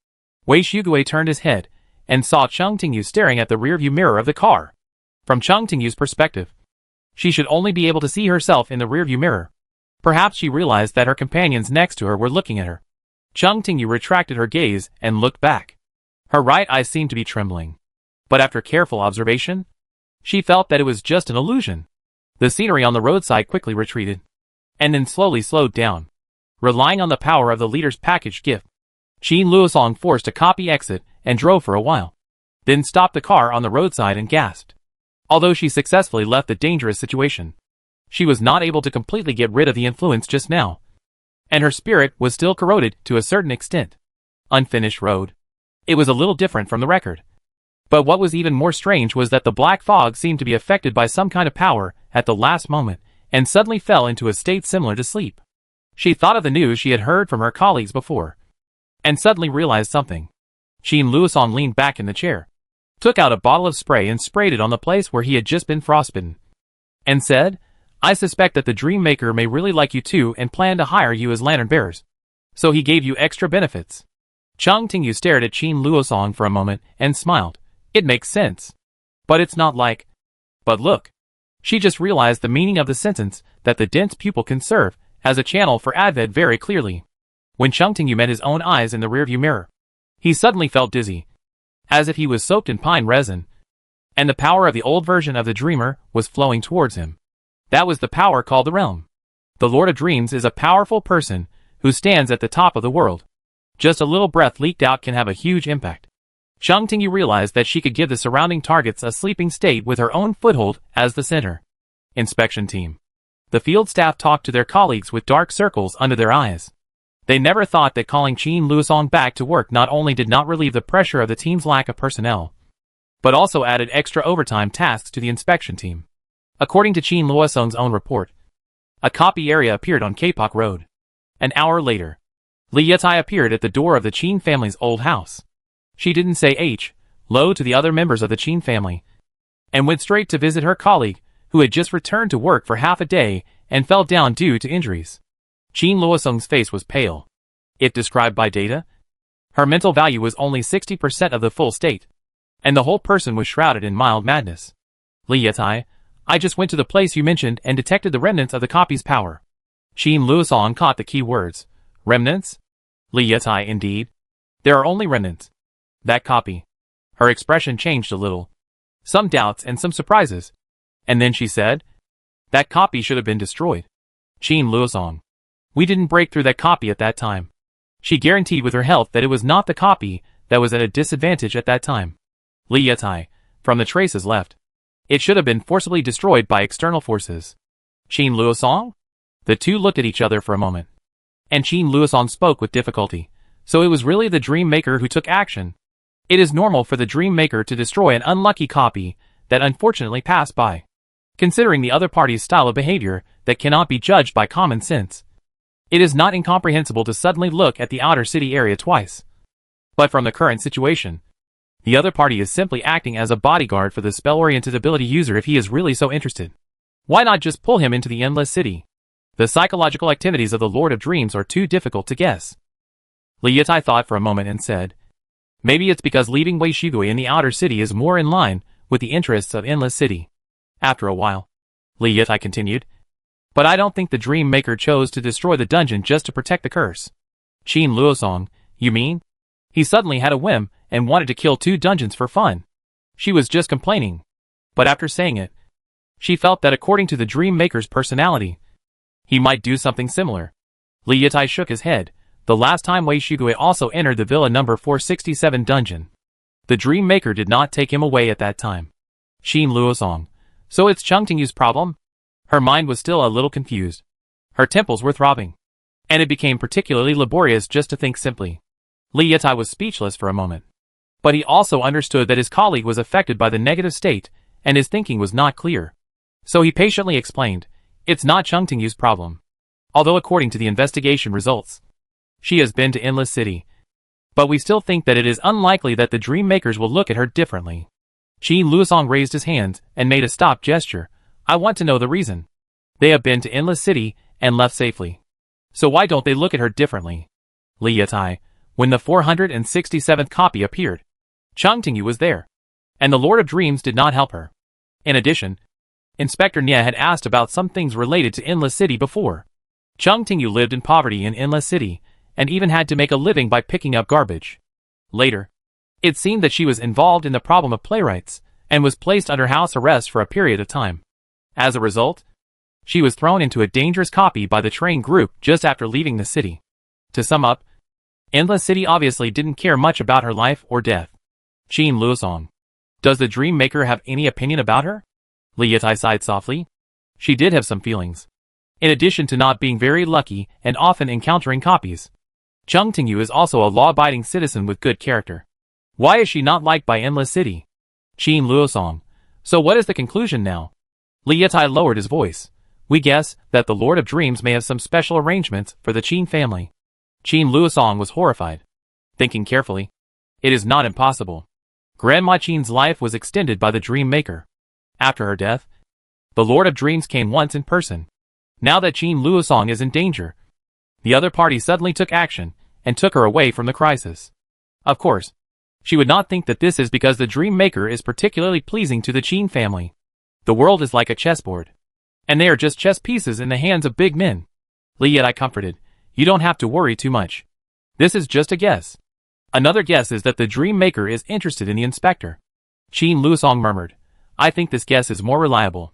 Wei Shigui turned his head and saw Cheng Tingyu staring at the rearview mirror of the car. From Cheng Tingyu's perspective, she should only be able to see herself in the rearview mirror. Perhaps she realized that her companions next to her were looking at her. Cheng Tingyu retracted her gaze and looked back. Her right eye seemed to be trembling, but after careful observation, she felt that it was just an illusion. The scenery on the roadside quickly retreated, and then slowly slowed down. Relying on the power of the leader's packaged gift, Qin Luosong forced a copy exit and drove for a while, then stopped the car on the roadside and gasped. Although she successfully left the dangerous situation, she was not able to completely get rid of the influence just now, and her spirit was still corroded to a certain extent. Unfinished road. It was a little different from the record. But what was even more strange was that the black fog seemed to be affected by some kind of power at the last moment, and suddenly fell into a state similar to sleep. She thought of the news she had heard from her colleagues before, and suddenly realized something. Qin Luosong leaned back in the chair, took out a bottle of spray and sprayed it on the place where he had just been frostbitten, and said, "I suspect that the Dream Maker may really like you too and plan to hire you as lantern bearers. So he gave you extra benefits." Cheng Tingyu stared at Qin Luosong for a moment and smiled. It makes sense. But it's not like... But look. She just realized the meaning of the sentence that the dense pupil can serve as a channel for Adved very clearly. When Cheng Tingyu met his own eyes in the rearview mirror, he suddenly felt dizzy, as if he was soaked in pine resin, and the power of the old version of the Dreamer was flowing towards him. That was the power called the Realm. The Lord of Dreams is a powerful person who stands at the top of the world. Just a little breath leaked out can have a huge impact. Chang Tingyu realized that she could give the surrounding targets a sleeping state with her own foothold as the center. Inspection team. The field staff talked to their colleagues with dark circles under their eyes. They never thought that calling Qin Luosong back to work not only did not relieve the pressure of the team's lack of personnel, but also added extra overtime tasks to the inspection team. According to Qin Luosong's own report, a copy area appeared on Kapok Road. An hour later, Li Yitai appeared at the door of the Qin family's old house. She didn't say hello to the other members of the Qin family, and went straight to visit her colleague, who had just returned to work for half a day and fell down due to injuries. Qin Luosong's face was pale. If described by data, her mental value was only 60% of the full state, and the whole person was shrouded in mild madness. Li Yitai, I just went to the place you mentioned and detected the remnants of the copy's power. Qin Luosong caught the key words. Remnants? Li Yitai, indeed. There are only remnants. That copy. Her expression changed a little. Some doubts and some surprises. And then she said, that copy should have been destroyed. Qin Luosong. We didn't break through that copy at that time. She guaranteed with her health that it was not the copy that was at a disadvantage at that time. Li Yitai, from the traces left, it should have been forcibly destroyed by external forces. Qin Luosong? The two looked at each other for a moment. And Qin Luosong spoke with difficulty. So it was really the Dream Maker who took action. It is normal for the Dream Maker to destroy an unlucky copy that unfortunately passed by. Considering the other party's style of behavior that cannot be judged by common sense, it is not incomprehensible to suddenly look at the outer city area twice. But from the current situation, the other party is simply acting as a bodyguard for the spell-oriented ability user if he is really so interested. Why not just pull him into the Endless City? The psychological activities of the Lord of Dreams are too difficult to guess. Li Yitai thought for a moment and said, maybe it's because leaving Wei Shigui in the outer city is more in line with the interests of Endless City. After a while, Li Yitai continued, but I don't think the Dream Maker chose to destroy the dungeon just to protect the curse. Qin Luosong, you mean? He suddenly had a whim and wanted to kill 2 dungeons for fun. She was just complaining. But after saying it, she felt that according to the Dream Maker's personality, he might do something similar. Li Yitai shook his head. The last time Wei Shigui also entered the Villa number 467 dungeon, the Dream Maker did not take him away at that time. Qin Luosong. So it's Chang Tingyu's problem? Her mind was still a little confused. Her temples were throbbing. And it became particularly laborious just to think simply. Li Yitai was speechless for a moment. But he also understood that his colleague was affected by the negative state, and his thinking was not clear. So he patiently explained, it's not Chang Tingyu's problem. Although according to the investigation results, she has been to Endless City. But we still think that it is unlikely that the Dream Makers will look at her differently. Qin Luosong raised his hands and made a stop gesture. I want to know the reason. They have been to Endless City and left safely. So why don't they look at her differently? Li Yitai, when the 467th copy appeared, Chang Tingyu was there, and the Lord of Dreams did not help her. In addition, Inspector Nia had asked about some things related to Endless City before. Chang Tingyu lived in poverty in Endless City, and even had to make a living by picking up garbage. Later, it seemed that she was involved in the problem of playwrights, and was placed under house arrest for a period of time. As a result, she was thrown into a dangerous copy by the train group just after leaving the city. To sum up, Endless City obviously didn't care much about her life or death. Qin Luosong. Does the Dream Maker have any opinion about her? Li Yitai sighed softly. She did have some feelings. In addition to not being very lucky and often encountering copies, Chang Tingyu is also a law-abiding citizen with good character. Why is she not liked by Endless City? Qin Luosong. So what is the conclusion now? Li Yitai lowered his voice. We guess that the Lord of Dreams may have some special arrangements for the Qin family. Qin Luosong was horrified. Thinking carefully, it is not impossible. Grandma Qin's life was extended by the Dream Maker. After her death, the Lord of Dreams came once in person. Now that Qin Luosong is in danger, the other party suddenly took action and took her away from the crisis. Of course, she would not think that this is because the Dream Maker is particularly pleasing to the Qin family. The world is like a chessboard, and they are just chess pieces in the hands of big men. Li Yitai comforted. You don't have to worry too much. This is just a guess. Another guess is that the Dream Maker is interested in the inspector. Qin Luosong murmured. I think this guess is more reliable.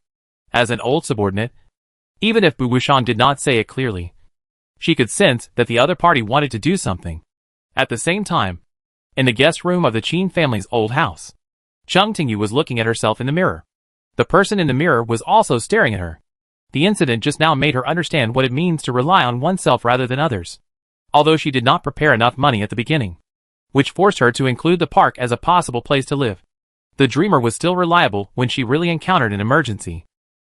As an old subordinate, even if Bu Wuxian did not say it clearly, she could sense that the other party wanted to do something. At the same time, in the guest room of the Qin family's old house, Cheng Tingyu was looking at herself in the mirror. The person in the mirror was also staring at her. The incident just now made her understand what it means to rely on oneself rather than others. Although she did not prepare enough money at the beginning, which forced her to include the park as a possible place to live, the dreamer was still reliable when she really encountered an emergency.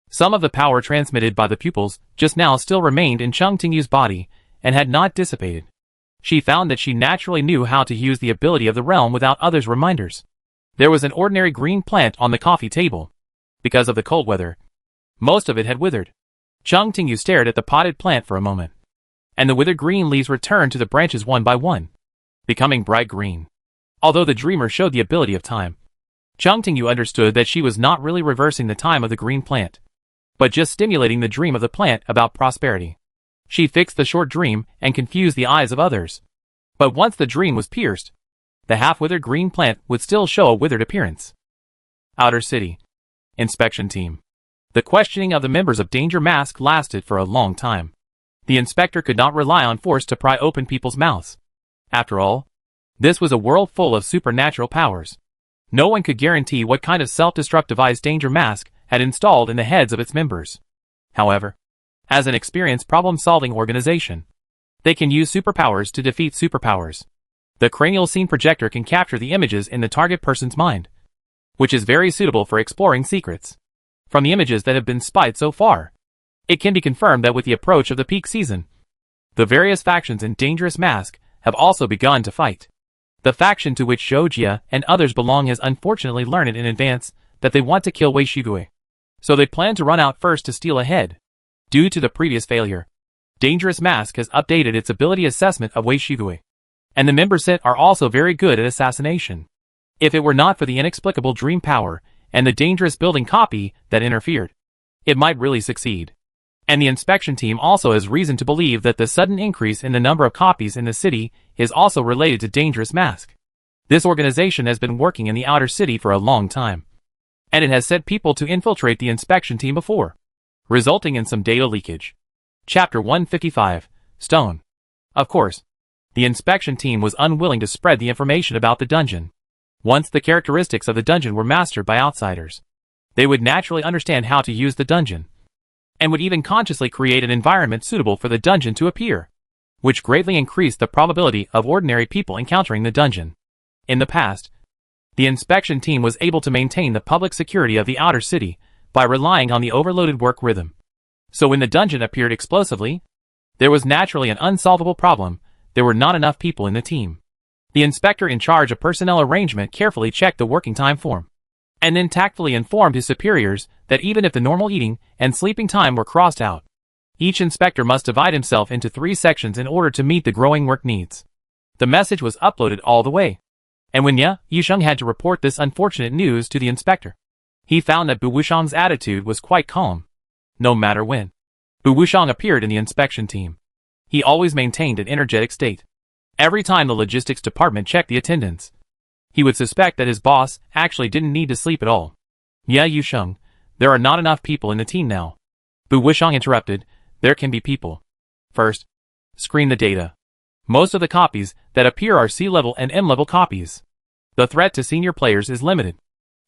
Some of the power transmitted by the pupils just now still remained in Cheng Tingyu's body and had not dissipated. She found that she naturally knew how to use the ability of the realm without others' reminders. There was an ordinary green plant on the coffee table. Because of the cold weather, most of it had withered. Cheng Tingyu stared at the potted plant for a moment, and the withered green leaves returned to the branches one by one, becoming bright green. Although the dreamer showed the ability of time, Cheng Tingyu understood that she was not really reversing the time of the green plant, but just stimulating the dream of the plant about prosperity. She fixed the short dream and confused the eyes of others. But once the dream was pierced, the half-withered green plant would still show a withered appearance. Outer City. Inspection Team. The questioning of the members of Danger Mask lasted for a long time. The inspector could not rely on force to pry open people's mouths. After all, this was a world full of supernatural powers. No one could guarantee what kind of self-destruct device Danger Mask had installed in the heads of its members. However, as an experienced problem-solving organization, they can use superpowers to defeat superpowers. The cranial scene projector can capture the images in the target person's mind, which is very suitable for exploring secrets. From the images that have been spied so far, it can be confirmed that with the approach of the peak season, the various factions in Dangerous Mask have also begun to fight. The faction to which Zhou Jia and others belong has unfortunately learned in advance that they want to kill Wei Shigui, so they plan to run out first to steal ahead. Due to the previous failure, Dangerous Mask has updated its ability assessment of Wei Shigui, and the member set are also very good at assassination. If it were not for the inexplicable dream power and the dangerous building copy that interfered, it might really succeed. And the inspection team also has reason to believe that the sudden increase in the number of copies in the city is also related to Dangerous Mask. This organization has been working in the outer city for a long time, and it has sent people to infiltrate the inspection team before, resulting in some data leakage. Chapter 155, Stone. Of course, the inspection team was unwilling to spread the information about the dungeon. Once the characteristics of the dungeon were mastered by outsiders, they would naturally understand how to use the dungeon, and would even consciously create an environment suitable for the dungeon to appear, which greatly increased the probability of ordinary people encountering the dungeon. In the past, the inspection team was able to maintain the public security of the outer city by relying on the overloaded work rhythm. So when the dungeon appeared explosively, there was naturally an unsolvable problem. There were not enough people in the team. The inspector in charge of personnel arrangement carefully checked the working time form, and then tactfully informed his superiors that even if the normal eating and sleeping time were crossed out, each inspector must divide himself into 3 sections in order to meet the growing work needs. The message was uploaded all the way, and when Ye Yusheng had to report this unfortunate news to the inspector, he found that Bu Wushang's attitude was quite calm. No matter when Bu Wushang appeared in the inspection team, he always maintained an energetic state. Every time the logistics department checked the attendance, he would suspect that his boss actually didn't need to sleep at all. Ye Yusheng, there are not enough people in the team now. Bu Wushang interrupted. There can be people. First, screen the data. Most of the copies that appear are C-level and M-level copies. The threat to senior players is limited.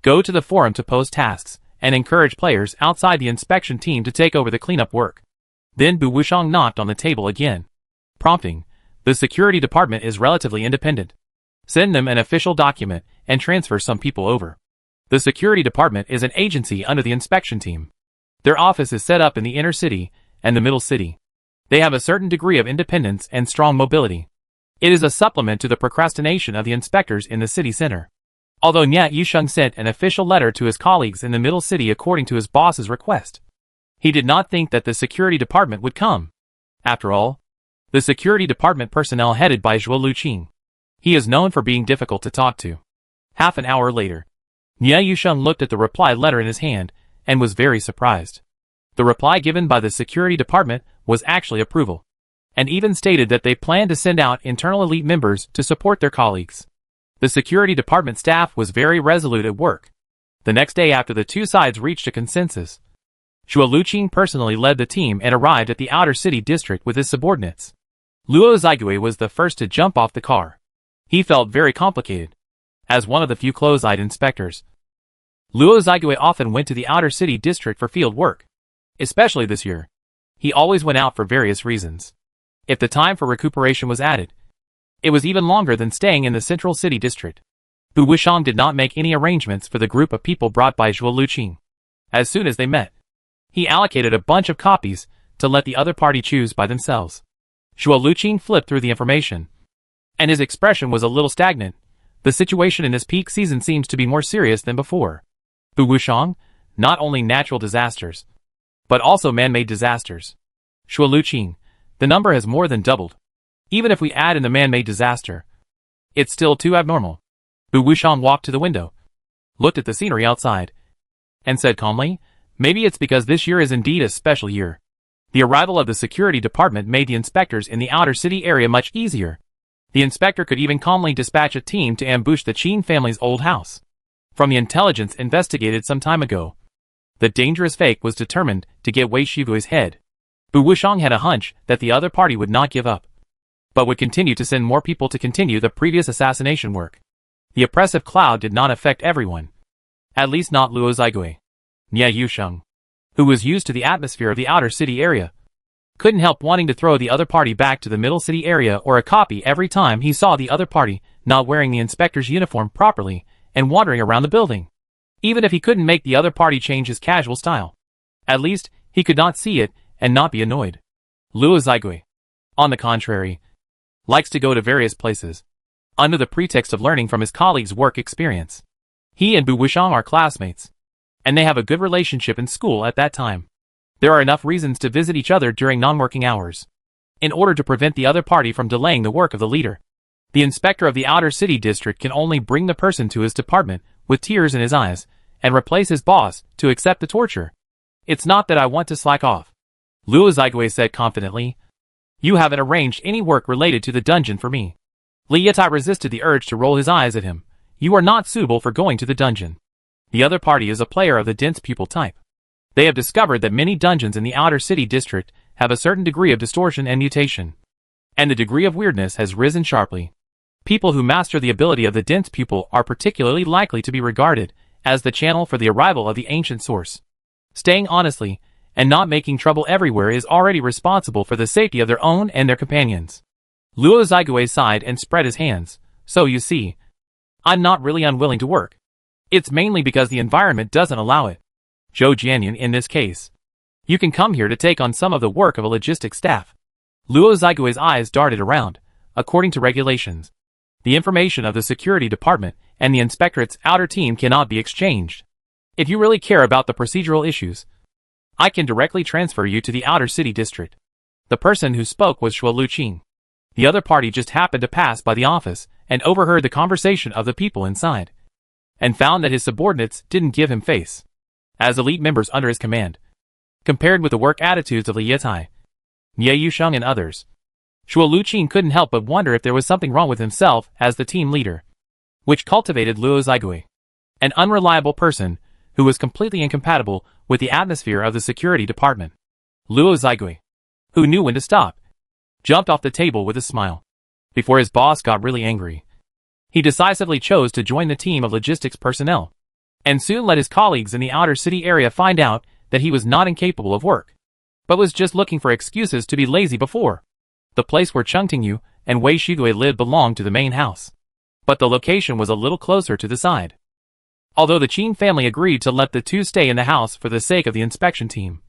Go to the forum to post tasks, and encourage players outside the inspection team to take over the cleanup work. Then Bu Wushang knocked on the table again, prompting, the security department is relatively independent. Send them an official document and transfer some people over. The security department is an agency under the inspection team. Their office is set up in the inner city and the middle city. They have a certain degree of independence and strong mobility. It is a supplement to the procrastination of the inspectors in the city center. Although Ye Yusheng sent an official letter to his colleagues in the middle city according to his boss's request, he did not think that the security department would come. After all, the security department personnel headed by Zhuo Luqing. He is known for being difficult to talk to. Half an hour later, Ye Yusheng looked at the reply letter in his hand and was very surprised. The reply given by the security department was actually approval, and even stated that they planned to send out internal elite members to support their colleagues. The security department staff was very resolute at work. The next day after the two sides reached a consensus, Zhuo Luqing personally led the team and arrived at the outer city district with his subordinates. Luo Zigui was the first to jump off the car. He felt very complicated. As one of the few close-eyed inspectors, Luo Zigui often went to the outer city district for field work. Especially this year. He always went out for various reasons. If the time for recuperation was added, it was even longer than staying in the central city district. Bu Wushang did not make any arrangements for the group of people brought by Zhuo Luqing. As soon as they met, he allocated a bunch of copies to let the other party choose by themselves. Zhuo Luqing flipped through the information, and his expression was a little stagnant. The situation in this peak season seems to be more serious than before. Bu Wushang, not only natural disasters, but also man-made disasters. Zhuo Luqing, the number has more than doubled. Even if we add in the man-made disaster, it's still too abnormal. Bu Wushang walked to the window, looked at the scenery outside, and said calmly, maybe it's because this year is indeed a special year. The arrival of the security department made the inspectors in the outer city area much easier. The inspector could even calmly dispatch a team to ambush the Qin family's old house. From the intelligence investigated some time ago, the dangerous fake was determined to get Wei Shigui's head. Bu Wushang had a hunch that the other party would not give up, but would continue to send more people to continue the previous assassination work. The oppressive cloud did not affect everyone. At least not Luo Zigui. Nie Yusheng, who was used to the atmosphere of the outer city area, couldn't help wanting to throw the other party back to the middle city area or a copy every time he saw the other party not wearing the inspector's uniform properly and wandering around the building. Even if he couldn't make the other party change his casual style, at least he could not see it and not be annoyed. Luo Zigui, on the contrary, likes to go to various places, under the pretext of learning from his colleagues' work experience. He and Bu Wushang are classmates, and they have a good relationship in school at that time. There are enough reasons to visit each other during non-working hours. In order to prevent the other party from delaying the work of the leader, the inspector of the outer city district can only bring the person to his department with tears in his eyes and replace his boss to accept the torture. It's not that I want to slack off, Luo Zigui said confidently. You haven't arranged any work related to the dungeon for me. Li Yitai resisted the urge to roll his eyes at him. You are not suitable for going to the dungeon. The other party is a player of the dense pupil type. They have discovered that many dungeons in the outer city district have a certain degree of distortion and mutation, and the degree of weirdness has risen sharply. People who master the ability of the dense pupil are particularly likely to be regarded as the channel for the arrival of the ancient source. Staying honestly and not making trouble everywhere is already responsible for the safety of their own and their companions. Luo Zigui sighed and spread his hands. So you see, I'm not really unwilling to work. It's mainly because the environment doesn't allow it. Zhou Jianyan in this case. You can come here to take on some of the work of a logistics staff. Luo Zigui's eyes darted around. According to regulations, the information of the security department and the inspectorate's outer team cannot be exchanged. If you really care about the procedural issues, I can directly transfer you to the outer city district. The person who spoke was Zhuo Luqing. The other party just happened to pass by the office and overheard the conversation of the people inside, and found that his subordinates didn't give him face as elite members under his command. Compared with the work attitudes of Li Yitai, Nie Yusheng and others, Zhuo Luqing couldn't help but wonder if there was something wrong with himself as the team leader, which cultivated Luo Zigui, an unreliable person who was completely incompatible with the atmosphere of the security department. Luo Zigui, who knew when to stop, jumped off the table with a smile. Before his boss got really angry, he decisively chose to join the team of logistics personnel, and soon let his colleagues in the outer city area find out that he was not incapable of work, but was just looking for excuses to be lazy before. The place where Cheng Tingyu and Wei Shigui lived belonged to the main house, but the location was a little closer to the side. Although the Qin family agreed to let the two stay in the house for the sake of the inspection team,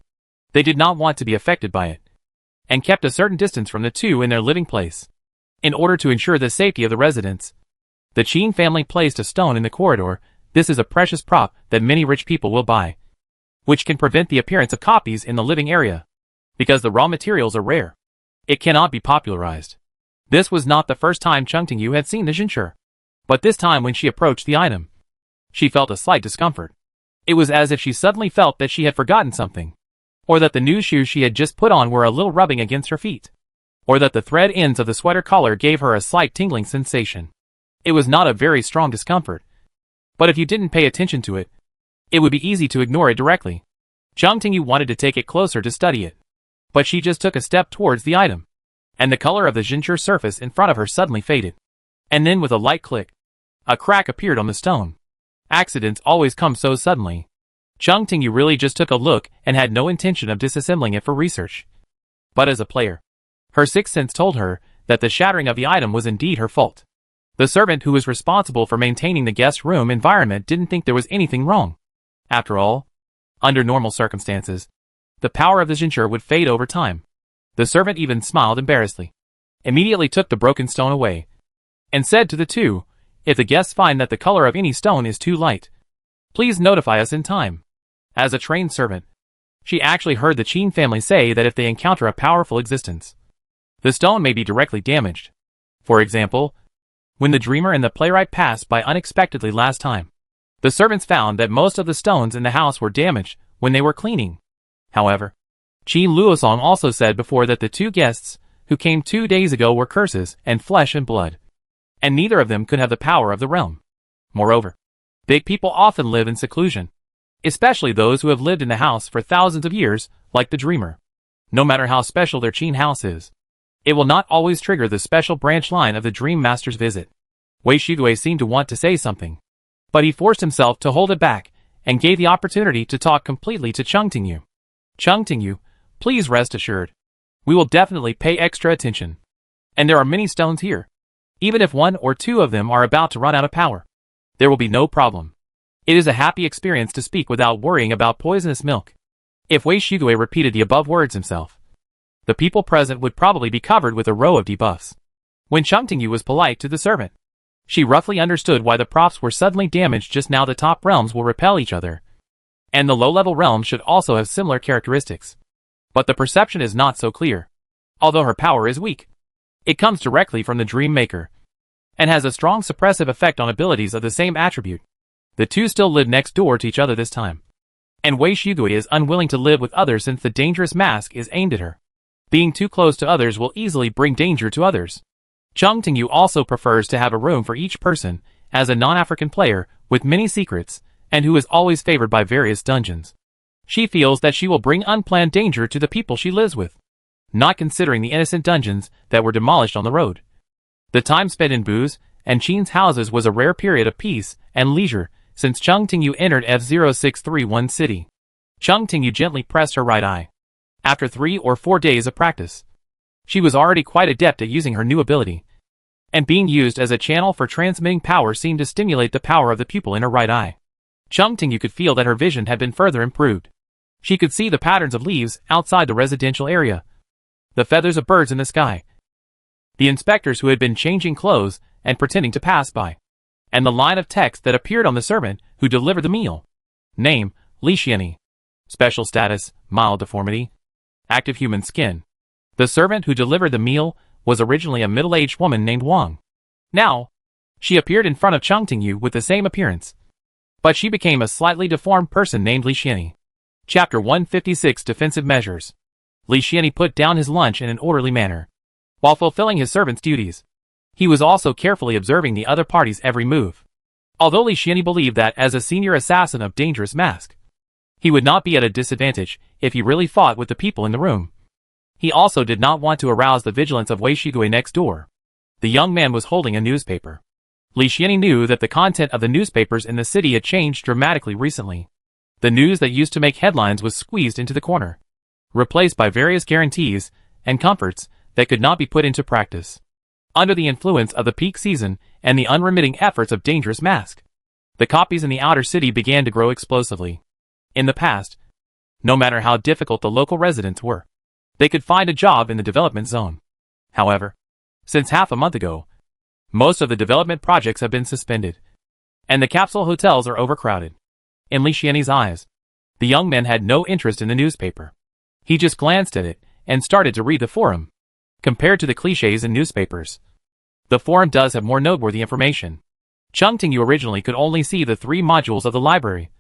they did not want to be affected by it, and kept a certain distance from the two in their living place. In order to ensure the safety of the residents, the Qin family placed a stone in the corridor. This is a precious prop that many rich people will buy, which can prevent the appearance of copies in the living area. Because the raw materials are rare, it cannot be popularized. This was not the first time Cheng Tingyu had seen the Jinsher, but this time when she approached the item, she felt a slight discomfort. It was as if she suddenly felt that she had forgotten something, or that the new shoes she had just put on were a little rubbing against her feet, or that the thread ends of the sweater collar gave her a slight tingling sensation. It was not a very strong discomfort, but if you didn't pay attention to it, it would be easy to ignore it directly. Cheng Tingyu wanted to take it closer to study it, but she just took a step towards the item, and the color of the Jinsher surface in front of her suddenly faded. And then with a light click, a crack appeared on the stone. Accidents always come so suddenly. Chung Tingyu really just took a look and had no intention of disassembling it for research. But as a player, her sixth sense told her that the shattering of the item was indeed her fault. The servant who was responsible for maintaining the guest room environment didn't think there was anything wrong. After all, under normal circumstances, the power of the Jinjur would fade over time. The servant even smiled embarrassedly, immediately took the broken stone away, and said to the two, "If the guests find that the color of any stone is too light, please notify us in time." As a trained servant, she actually heard the Qin family say that if they encounter a powerful existence, the stone may be directly damaged. For example, when the dreamer and the playwright passed by unexpectedly last time, the servants found that most of the stones in the house were damaged when they were cleaning. However, Qin Luosong also said before that the two guests who came 2 days ago were curses and flesh and blood, and neither of them could have the power of the realm. Moreover, big people often live in seclusion, especially those who have lived in the house for thousands of years, like the dreamer. No matter how special their Qin house is, it will not always trigger the special branch line of the Dream Master's visit. Wei Shigue seemed to want to say something, but he forced himself to hold it back and gave the opportunity to talk completely to Chung Tingyu. "Chung Tingyu, please rest assured. We will definitely pay extra attention. And there are many stones here. Even if 1 or 2 of them are about to run out of power, there will be no problem. It is a happy experience to speak without worrying about poisonous milk." If Wei Shigue repeated the above words himself, the people present would probably be covered with a row of debuffs. When Chung Tingyu was polite to the servant, she roughly understood why the props were suddenly damaged. Just now the top realms will repel each other, and the low-level realms should also have similar characteristics. But the perception is not so clear. Although her power is weak, it comes directly from the Dream Maker, and has a strong suppressive effect on abilities of the same attribute. The two still live next door to each other this time, and Wei Shigue is unwilling to live with others since the dangerous mask is aimed at her. Being too close to others will easily bring danger to others. Chung Tingyu also prefers to have a room for each person, as a non-African player with many secrets, and who is always favored by various dungeons. She feels that she will bring unplanned danger to the people she lives with, not considering the innocent dungeons that were demolished on the road. The time spent in booze and Qin's houses was a rare period of peace and leisure since Chung Tingyu entered F0631 city. Chung Tingyu gently pressed her right eye. After 3 or 4 days of practice, she was already quite adept at using her new ability, and being used as a channel for transmitting power seemed to stimulate the power of the pupil in her right eye. Chung Tingyu could feel that her vision had been further improved. She could see the patterns of leaves outside the residential area, the feathers of birds in the sky, the inspectors who had been changing clothes and pretending to pass by, and the line of text that appeared on the servant who delivered the meal. Name, Li Xianyi. Special status, mild deformity. Active human skin. The servant who delivered the meal was originally a middle-aged woman named Wang. Now, she appeared in front of Chung Tingyu with the same appearance, but she became a slightly deformed person named Li Xianyi. Chapter 156 Defensive Measures. Li Xianyi put down his lunch in an orderly manner, while fulfilling his servant's duties. He was also carefully observing the other party's every move. Although Li Xianyi believed that as a senior assassin of Dangerous Mask, he would not be at a disadvantage if he really fought with the people in the room, he also did not want to arouse the vigilance of Wei Shigue next door. The young man was holding a newspaper. Li Xianyi knew that the content of the newspapers in the city had changed dramatically recently. The news that used to make headlines was squeezed into the corner, replaced by various guarantees and comforts that could not be put into practice. Under the influence of the peak season and the unremitting efforts of Dangerous Mask, the copies in the outer city began to grow explosively. In the past, no matter how difficult the local residents were, they could find a job in the development zone. However, since half a month ago, most of the development projects have been suspended, and the capsule hotels are overcrowded. In Li Xianyi's eyes, the young man had no interest in the newspaper. He just glanced at it and started to read the forum. Compared to the cliches in newspapers, the forum does have more noteworthy information. Chung Tingyu originally could only see the 3 modules of the library,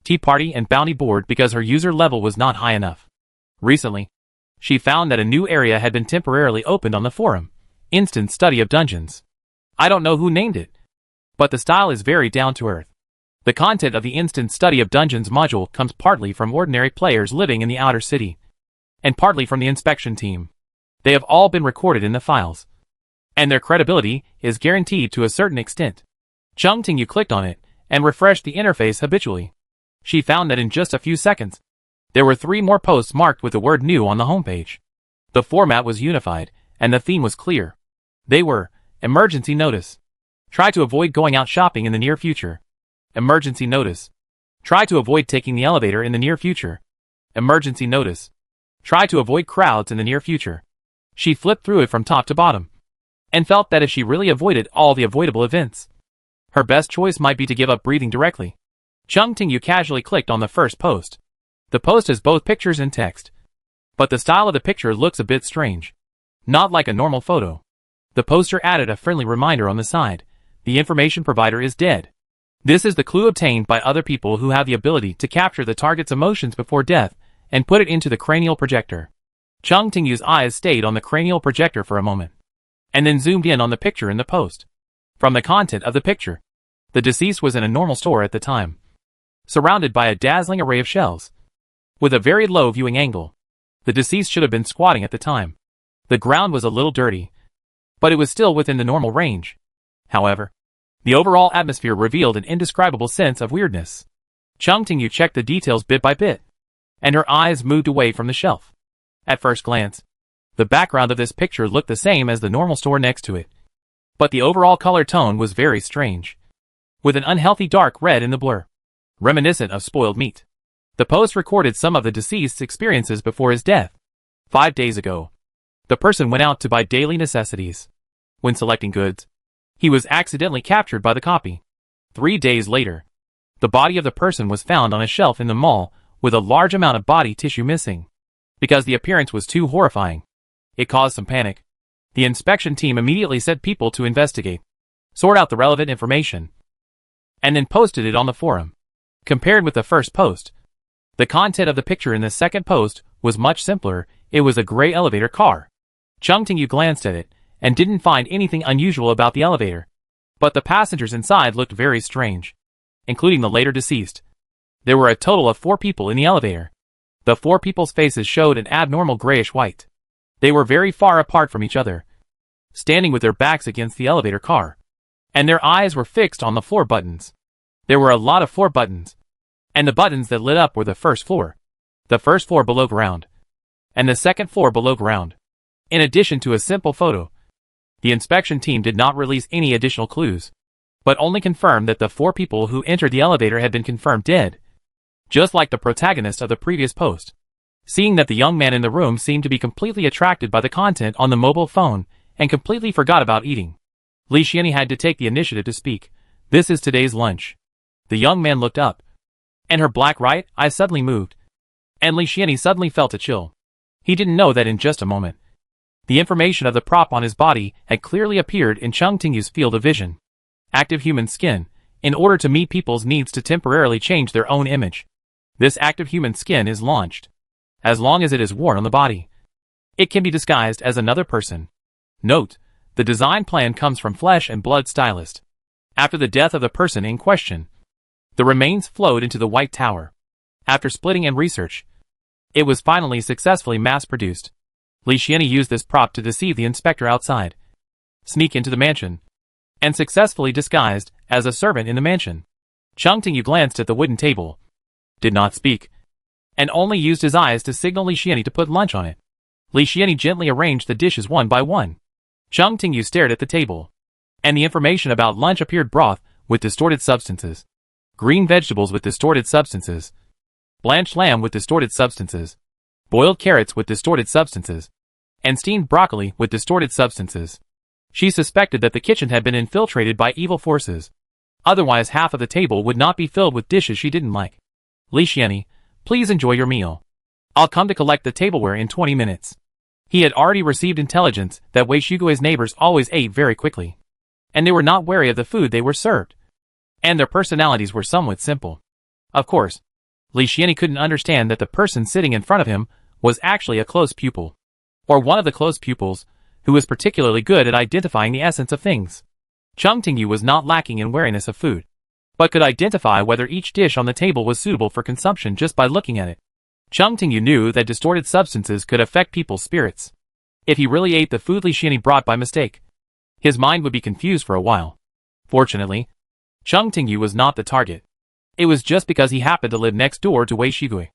Tea Party and Bounty Board, because her user level was not high enough. Recently, she found that a new area had been temporarily opened on the forum, Instant Study of Dungeons. I don't know who named it, but the style is very down to earth. The content of the Instant Study of Dungeons module comes partly from ordinary players living in the outer city, and partly from the inspection team. They have all been recorded in the files, and their credibility is guaranteed to a certain extent. Chung Tingyu clicked on it and refreshed the interface habitually. She found that in just a few seconds, there were 3 more posts marked with the word new on the homepage. The format was unified, and the theme was clear. They were: emergency notice. Try to avoid going out shopping in the near future. Emergency notice. Try to avoid taking the elevator in the near future. Emergency notice. Try to avoid crowds in the near future. She flipped through it from top to bottom, and felt that if she really avoided all the avoidable events, her best choice might be to give up breathing directly. Chung Tingyu casually clicked on the first post. The post has both pictures and text, but the style of the picture looks a bit strange. Not like a normal photo. The poster added a friendly reminder on the side: the information provider is dead. This is the clue obtained by other people who have the ability to capture the target's emotions before death and put it into the cranial projector. Chung Tingyu's eyes stayed on the cranial projector for a moment, and then zoomed in on the picture in the post. From the content of the picture, the deceased was in a normal store at the time, surrounded by a dazzling array of shelves. With a very low viewing angle, the deceased should have been squatting at the time. The ground was a little dirty, but it was still within the normal range. However, the overall atmosphere revealed an indescribable sense of weirdness. Chung Tingyu checked the details bit by bit, and her eyes moved away from the shelf. At first glance, the background of this picture looked the same as the normal store next to it, but the overall color tone was very strange, with an unhealthy dark red in the blur, reminiscent of spoiled meat. The post recorded some of the deceased's experiences before his death. 5 days ago, the person went out to buy daily necessities. When selecting goods, he was accidentally captured by the copy. 3 days later, the body of the person was found on a shelf in the mall with a large amount of body tissue missing. Because the appearance was too horrifying, it caused some panic. The inspection team immediately sent people to investigate, sort out the relevant information, and then posted it on the forum. Compared with the first post, the content of the picture in the second post was much simpler. It was a gray elevator car. Chung Tingyu glanced at it and didn't find anything unusual about the elevator, but the passengers inside looked very strange, including the later deceased. There were a total of 4 people in the elevator. The 4 people's faces showed an abnormal grayish white. They were very far apart from each other, standing with their backs against the elevator car, and their eyes were fixed on the floor buttons. There were a lot of floor buttons, and the buttons that lit up were the first floor below ground, and the second floor below ground. In addition to a simple photo, the inspection team did not release any additional clues, but only confirmed that the 4 people who entered the elevator had been confirmed dead, just like the protagonist of the previous post. Seeing that the young man in the room seemed to be completely attracted by the content on the mobile phone and completely forgot about eating, Li Xianyi had to take the initiative to speak. "This is today's lunch." The young man looked up, and her black right eye suddenly moved, and Li Xianyi suddenly felt a chill. He didn't know that in just a moment, the information of the prop on his body had clearly appeared in Chung Tingyu's field of vision. Active human skin, in order to meet people's needs to temporarily change their own image. This active human skin is launched. As long as it is worn on the body, it can be disguised as another person. Note, the design plan comes from Flesh and Blood stylist. After the death of the person in question, the remains flowed into the White Tower. After splitting and research, it was finally successfully mass-produced. Li Xianyi used this prop to deceive the inspector outside, sneak into the mansion, and successfully disguised as a servant in the mansion. Chung Tingyu glanced at the wooden table, did not speak, and only used his eyes to signal Li Xianyi to put lunch on it. Li Xianyi gently arranged the dishes one by one. Chung Tingyu stared at the table, and the information about lunch appeared: broth with distorted substances, green vegetables with distorted substances, blanched lamb with distorted substances, boiled carrots with distorted substances, and steamed broccoli with distorted substances. She suspected that the kitchen had been infiltrated by evil forces. Otherwise, half of the table would not be filled with dishes she didn't like. "Li Xianyi, please enjoy your meal. I'll come to collect the tableware in 20 minutes. He had already received intelligence that Wei Shugui's neighbors always ate very quickly, and they were not wary of the food they were served, and their personalities were somewhat simple. Of course, Li Xianyi couldn't understand that the person sitting in front of him was actually a close pupil, or one of the close pupils, who was particularly good at identifying the essence of things. Chung Tingyu was not lacking in wariness of food, but could identify whether each dish on the table was suitable for consumption just by looking at it. Chung Tingyu knew that distorted substances could affect people's spirits. If he really ate the food Li Xianyi brought by mistake, His mind would be confused for a while. Fortunately, Chung Tingyu was not the target. It was just because he happened to live next door to Wei Shigui.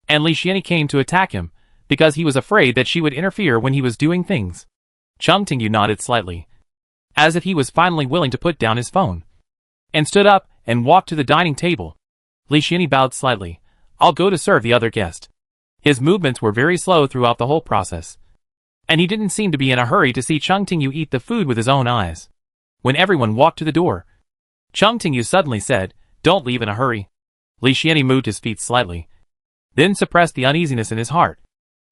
And Li Xianyi came to attack him, because he was afraid that she would interfere when he was doing things. Chung Tingyu nodded slightly, as if he was finally willing to put down his phone, and stood up and walked to the dining table. Li Xianyi bowed slightly. I'll go to serve the other guest. His movements were very slow throughout the whole process, and he didn't seem to be in a hurry to see Chung Tingyu eat the food with his own eyes. When everyone walked to the door, Chung Tingyu suddenly said, "Don't leave in a hurry." Li Xianyi moved his feet slightly, then suppressed the uneasiness in his heart,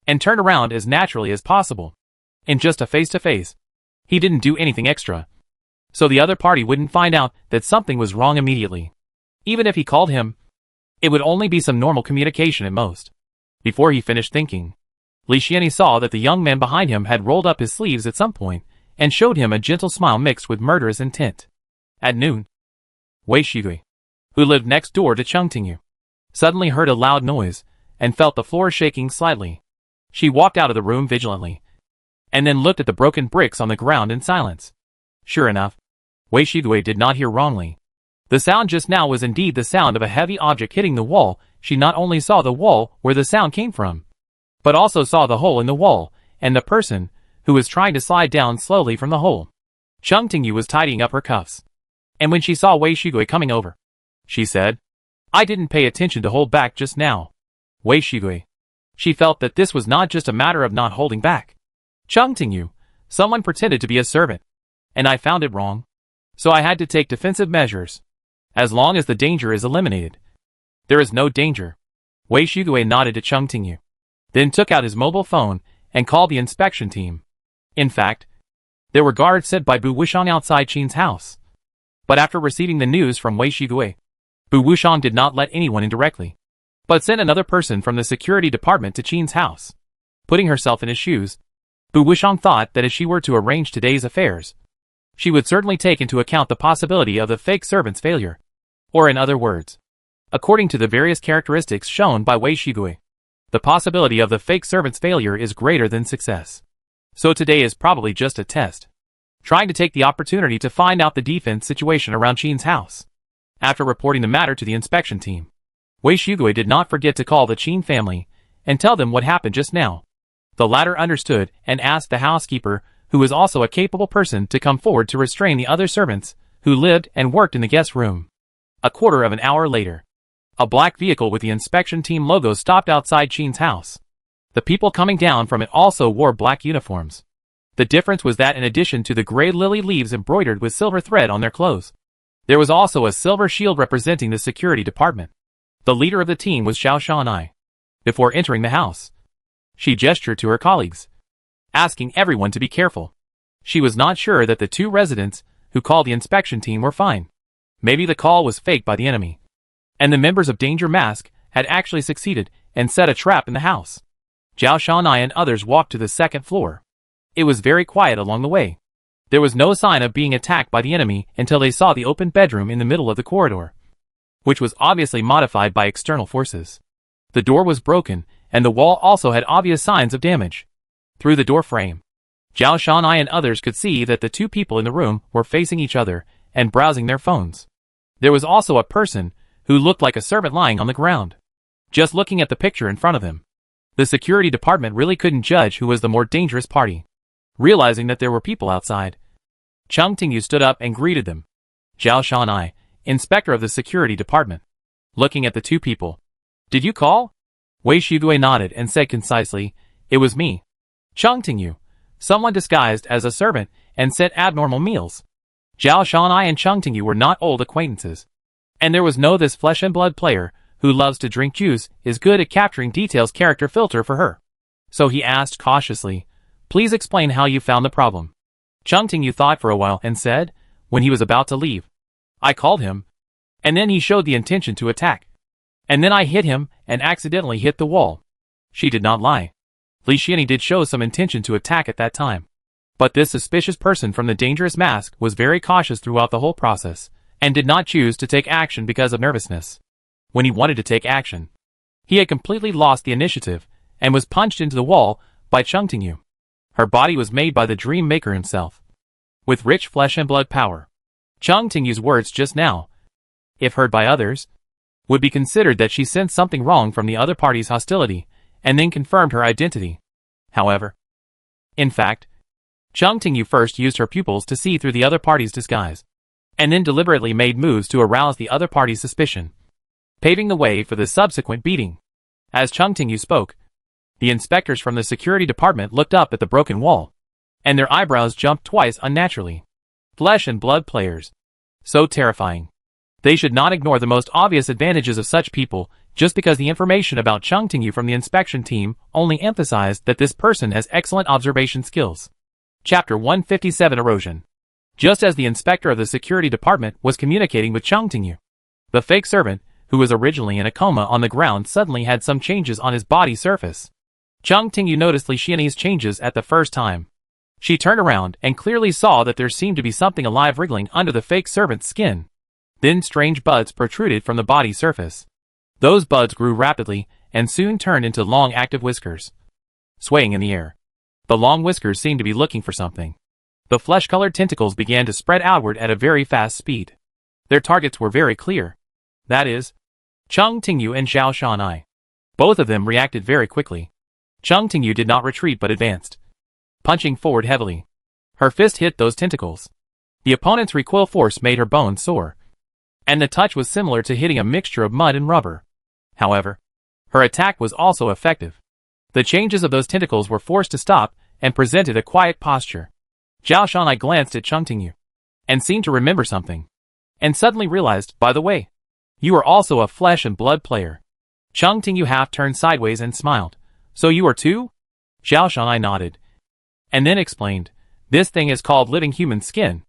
and turned around as naturally as possible. In just a face-to-face, he didn't do anything extra, so the other party wouldn't find out that something was wrong immediately. Even if he called him, it would only be some normal communication at most. Before he finished thinking, Li Xianyi saw that the young man behind him had rolled up his sleeves at some point, and showed him a gentle smile mixed with murderous intent. At noon, Wei Shigui, who lived next door to Chung Tingyu, suddenly heard a loud noise, and felt the floor shaking slightly. She walked out of the room vigilantly, and then looked at the broken bricks on the ground in silence. Sure enough, Wei Shigui did not hear wrongly. The sound just now was indeed the sound of a heavy object hitting the wall. She not only saw the wall where the sound came from, but also saw the hole in the wall, and the person who was trying to slide down slowly from the hole. Chung Tingyu was tidying up her cuffs, and when she saw Wei Shigui coming over, she said, "I didn't pay attention to hold back just now." Wei Shigui. She felt that this was not just a matter of not holding back. Chung Tingyu, someone pretended to be a servant, and I found it wrong, so I had to take defensive measures. As long as the danger is eliminated, there is no danger. Wei Shigui nodded to Chung Tingyu, then took out his mobile phone and called the inspection team. In fact, there were guards sent by Bu Wushang outside Qin's house. But after receiving the news from Wei Shigui, Bu Wushang did not let anyone in directly, but sent another person from the security department to Qin's house. Putting herself in his shoes, Bu Wushang thought that if she were to arrange today's affairs, she would certainly take into account the possibility of the fake servant's failure. Or in other words, according to the various characteristics shown by Wei Shigui, the possibility of the fake servant's failure is greater than success. So today is probably just a test, trying to take the opportunity to find out the defense situation around Qin's house. After reporting the matter to the inspection team, Wei Shigui did not forget to call the Qin family and tell them what happened just now. The latter understood and asked the housekeeper, who was also a capable person, to come forward to restrain the other servants who lived and worked in the guest room. A quarter of an hour later, a black vehicle with the inspection team logo stopped outside Qin's house. The people coming down from it also wore black uniforms. The difference was that in addition to the gray lily leaves embroidered with silver thread on their clothes, there was also a silver shield representing the security department. The leader of the team was Xiao Shanai. Before entering the house, she gestured to her colleagues, asking everyone to be careful. She was not sure that the two residents who called the inspection team were fine. Maybe the call was faked by the enemy, and the members of Danger Mask had actually succeeded and set a trap in the house. Xiao Shanai and others walked to the second floor. It was very quiet along the way. There was no sign of being attacked by the enemy until they saw the open bedroom in the middle of the corridor, which was obviously modified by external forces. The door was broken, and the wall also had obvious signs of damage. Through the door frame, Xiao Shanai and others could see that the two people in the room were facing each other and browsing their phones. There was also a person who looked like a servant lying on the ground, just looking at the picture in front of him. The security department really couldn't judge who was the more dangerous party. Realizing that there were people outside, Chung Tingyu stood up and greeted them. Xiao Shanai, inspector of the security department, looking at the two people. "Did you call?" Wei Shigui nodded and said concisely, "It was me. Chung Tingyu, someone disguised as a servant and sent abnormal meals." Xiao Shanai and Chung Tingyu were not old acquaintances, and there was no this flesh and blood player who loves to drink juice is good at capturing details character filter for her. So he asked cautiously, "Please explain how you found the problem." Chung Tingyu thought for a while and said, when he was about to leave, "I called him, and then he showed the intention to attack. And then I hit him and accidentally hit the wall." She did not lie. Li Xianyi did show some intention to attack at that time. But this suspicious person from the dangerous mask was very cautious throughout the whole process, and did not choose to take action because of nervousness. When he wanted to take action, he had completely lost the initiative, and was punched into the wall by Chung Tingyu. Her body was made by the Dream Maker himself. with rich flesh and blood power. Chung Tingyu's words just now, if heard by others, would be considered that she sensed something wrong from the other party's hostility, and then confirmed her identity. However, in fact, Chung Tingyu first used her pupils to see through the other party's disguise, and then deliberately made moves to arouse the other party's suspicion, paving the way for the subsequent beating. As Chung Tingyu spoke, the inspectors from the security department looked up at the broken wall, and their eyebrows jumped twice unnaturally. Flesh and blood players. So terrifying. They should not ignore the most obvious advantages of such people, just because the information about Chung Tingyu from the inspection team only emphasized that this person has excellent observation skills. Chapter 157 Erosion. Just as the inspector of the security department was communicating with Chung Tingyu, the fake servant, who was originally in a coma on the ground, suddenly had some changes on his body surface. Chung Tingyu noticed Li Xianyi's changes at the first time. She turned around and clearly saw that there seemed to be something alive wriggling under the fake servant's skin. Then strange buds protruded from the body surface. Those buds grew rapidly and soon turned into long active whiskers, swaying in the air. The long whiskers seemed to be looking for something. The flesh-colored tentacles began to spread outward at a very fast speed. Their targets were very clear. That is, Chung Tingyu and Zhao Shanai. Both of them reacted very quickly. Chung Tingyu did not retreat but advanced, punching forward heavily. Her fist hit those tentacles. The opponent's recoil force made her bones sore, and the touch was similar to hitting a mixture of mud and rubber. However, her attack was also effective. The changes of those tentacles were forced to stop and presented a quiet posture. Zhao Shanai glanced at Chung Tingyu and seemed to remember something, and suddenly realized, by the way, you are also a flesh and blood player. Chung Tingyu half turned sideways and smiled. So you are too? Zhao Shanai nodded, and then explained, this thing is called living human skin.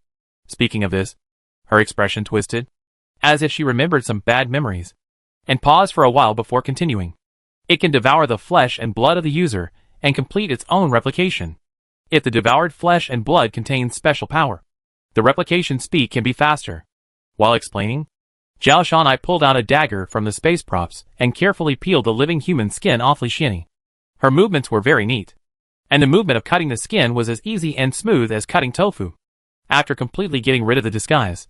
Speaking of this, her expression twisted, as if she remembered some bad memories, and paused for a while before continuing. It can devour the flesh and blood of the user and complete its own replication. If the devoured flesh and blood contains special power, the replication speed can be faster. While explaining, Zhao Shanai pulled out a dagger from the space props and carefully peeled the living human skin off Li Xianyi. Her movements were very neat, and the movement of cutting the skin was as easy and smooth as cutting tofu. After completely getting rid of the disguise,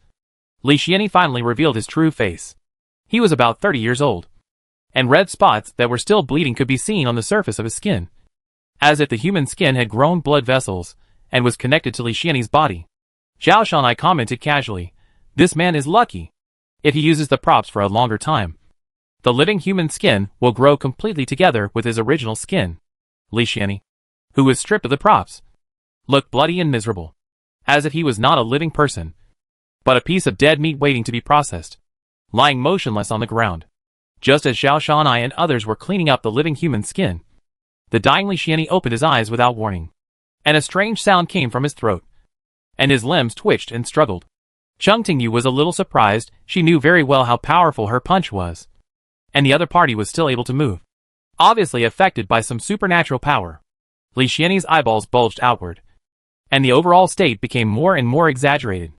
Li Xianyi finally revealed his true face. He was about 30 years old, and red spots that were still bleeding could be seen on the surface of his skin, as if the human skin had grown blood vessels and was connected to Li Xianyi's body. Zhao Shanai commented casually, this man is lucky. If he uses the props for a longer time, the living human skin will grow completely together with his original skin. Li Xianyi, who was stripped of the props, looked bloody and miserable, as if he was not a living person, but a piece of dead meat waiting to be processed, lying motionless on the ground. Just as Zhao Shanai and others were cleaning up the living human skin, the dying Li Xianyi opened his eyes without warning, and a strange sound came from his throat, and his limbs twitched and struggled. Chung Tingyu was a little surprised. She knew very well how powerful her punch was, and the other party was still able to move, obviously affected by some supernatural power. Li Xianyi's eyeballs bulged outward, and the overall state became more and more exaggerated.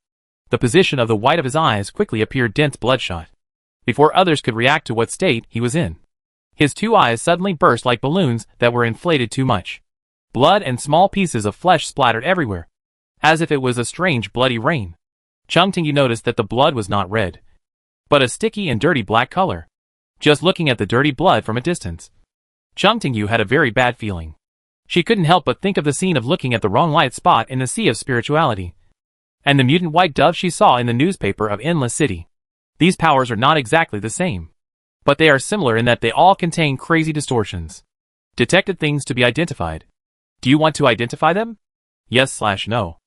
The position of the white of his eyes quickly appeared dense bloodshot, before others could react to what state he was in. His two eyes suddenly burst like balloons that were inflated too much. Blood and small pieces of flesh splattered everywhere, as if it was a strange bloody rain. Chung Tingyu noticed that the blood was not red, but a sticky and dirty black color. Just looking at the dirty blood from a distance, Chung Tingyu had a very bad feeling. She couldn't help but think of the scene of looking at the wrong light spot in the sea of spirituality, and the mutant white dove she saw in the newspaper of Endless City. These powers are not exactly the same, but they are similar in that they all contain crazy distortions. Detected things to be identified. Do you want to identify them? Yes/no.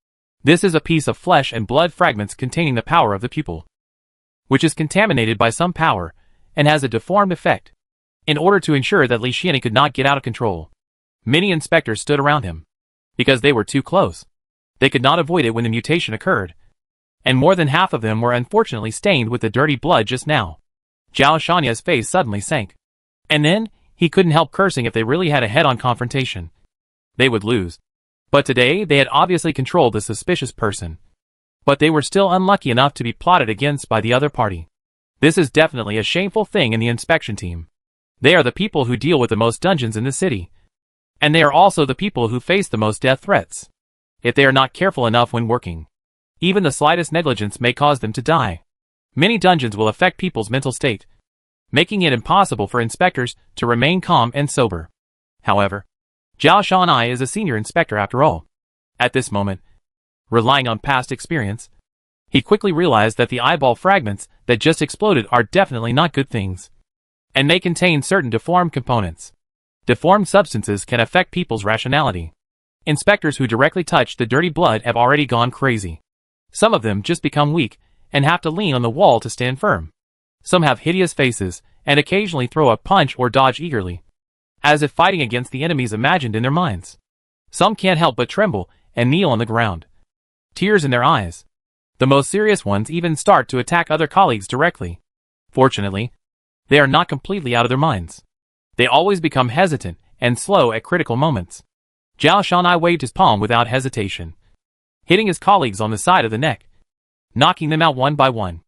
This is a piece of flesh and blood fragments containing the power of the pupil, which is contaminated by some power and has a deformed effect. In order to ensure that Li Xianyi could not get out of control, many inspectors stood around him, because they were too close. They could not avoid it when the mutation occurred, and more than half of them were unfortunately stained with the dirty blood just now. Zhao Shanya's face suddenly sank, and then he couldn't help cursing. If they really had a head-on confrontation, they would lose. But today they had obviously controlled the suspicious person, but they were still unlucky enough to be plotted against by the other party. This is definitely a shameful thing in the inspection team. They are the people who deal with the most dungeons in the city, and they are also the people who face the most death threats. If they are not careful enough when working, Even the slightest negligence may cause them to die. Many dungeons will affect people's mental state, making it impossible for inspectors to remain calm and sober. However, Zhao Shanai is a senior inspector after all. At this moment, relying on past experience, he quickly realized that the eyeball fragments that just exploded are definitely not good things, and may contain certain deformed components. Deformed substances can affect people's rationality. Inspectors who directly touch the dirty blood have already gone crazy. Some of them just become weak and have to lean on the wall to stand firm. Some have hideous faces and occasionally throw a punch or dodge eagerly, as if fighting against the enemies imagined in their minds. Some can't help but tremble and kneel on the ground, tears in their eyes. The most serious ones even start to attack other colleagues directly. Fortunately, they are not completely out of their minds. They always become hesitant and slow at critical moments. Zhao Shanai waved his palm without hesitation, hitting his colleagues on the side of the neck, knocking them out one by one.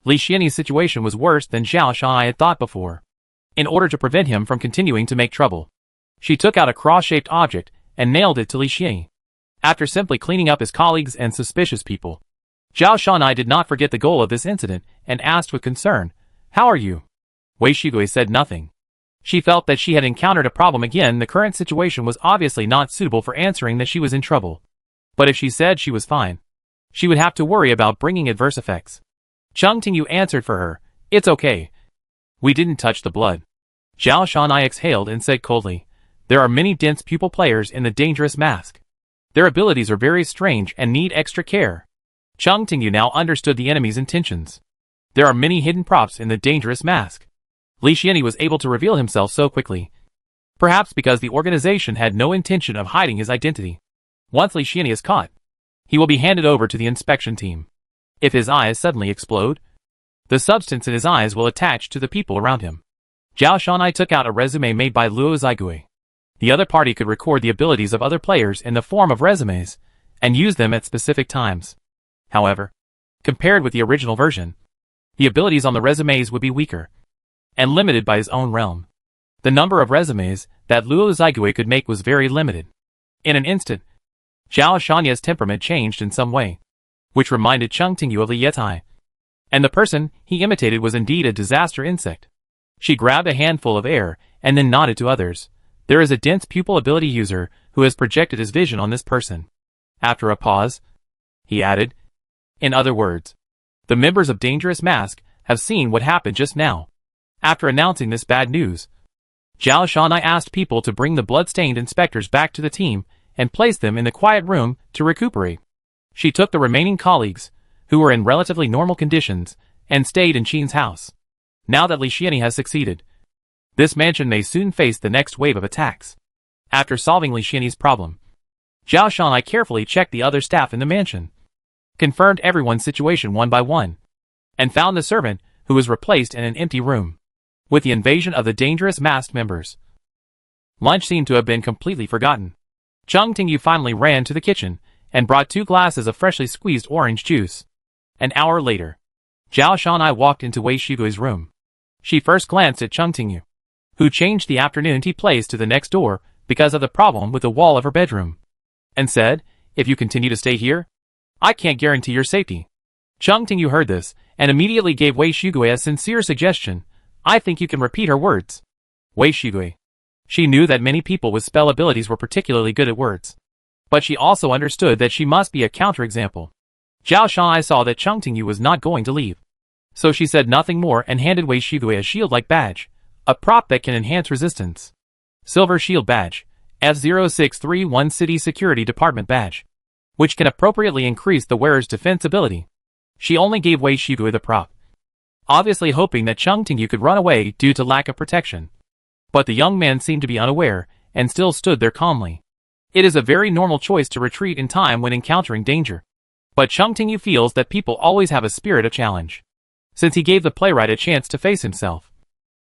Li Xianyi's situation was worse than Zhao Shanai had thought before. In order to prevent him from continuing to make trouble, she took out a cross-shaped object and nailed it to Li Xianyi. After simply cleaning up his colleagues and suspicious people, Zhao Shanai did not forget the goal of this incident and asked with concern, "How are you?" Wei Shigui said nothing. She felt that she had encountered a problem again. The current situation was obviously not suitable for answering that she was in trouble. But if she said she was fine, she would have to worry about bringing adverse effects. Cheng Tingyu answered for her, "It's okay. We didn't touch the blood." Zhao Shanai exhaled and said coldly, "There are many dense pupil players in the dangerous mask. Their abilities are very strange and need extra care." Cheng Tingyu now understood the enemy's intentions. There are many hidden props in the dangerous mask. Li Xianyi was able to reveal himself so quickly, perhaps because the organization had no intention of hiding his identity. Once Li Xianyi is caught, he will be handed over to the inspection team. If his eyes suddenly explode, the substance in his eyes will attach to the people around him. Zhao Shanai took out a resume made by Luo Zigui. The other party could record the abilities of other players in the form of resumes and use them at specific times. However, compared with the original version, the abilities on the resumes would be weaker and limited by his own realm. The number of resumes that Luo Zigui could make was very limited. In an instant, Zhao Shanya's temperament changed in some way, which reminded Cheng Tingyu of Li Yetai. And the person he imitated was indeed a disaster insect. She grabbed a handful of air and then nodded to others. "There is a dense pupil ability user who has projected his vision on this person." After a pause, he added, "In other words, the members of Dangerous Mask have seen what happened just now." After announcing this bad news, Zhao Shanai asked people to bring the blood-stained inspectors back to the team and place them in the quiet room to recuperate. She took the remaining colleagues, who were in relatively normal conditions, and stayed in Qin's house. Now that Li Xianyi has succeeded, this mansion may soon face the next wave of attacks. After solving Li Xianyi's problem, Zhao Shanai carefully checked the other staff in the mansion, confirmed everyone's situation one by one, and found the servant who was replaced in an empty room. With the invasion of the dangerous masked members, lunch seemed to have been completely forgotten. Cheng Tingyu finally ran to the kitchen and brought 2 glasses of freshly squeezed orange juice. An hour later, Zhao Shanai walked into Wei Shigui's room. She first glanced at Cheng Tingyu, who changed the afternoon tea place to the next door because of the problem with the wall of her bedroom, and said, "If you continue to stay here, I can't guarantee your safety." Cheng Tingyu heard this and immediately gave Wei Shigui a sincere suggestion. "I think you can repeat her words." Wei Shigui. She knew that many people with spell abilities were particularly good at words, but she also understood that she must be a counterexample. Zhao Shanai saw that Cheng Tingyu was not going to leave, so she said nothing more and handed Wei Shigui a shield-like badge, a prop that can enhance resistance. Silver Shield Badge, F0631 City Security Department Badge, which can appropriately increase the wearer's defense ability. She only gave Wei Shigui the prop, obviously hoping that Cheng Tingyu could run away due to lack of protection. But the young man seemed to be unaware and still stood there calmly. It is a very normal choice to retreat in time when encountering danger. But Cheng Tingyu feels that people always have a spirit of challenge. Since he gave the playwright a chance to face himself,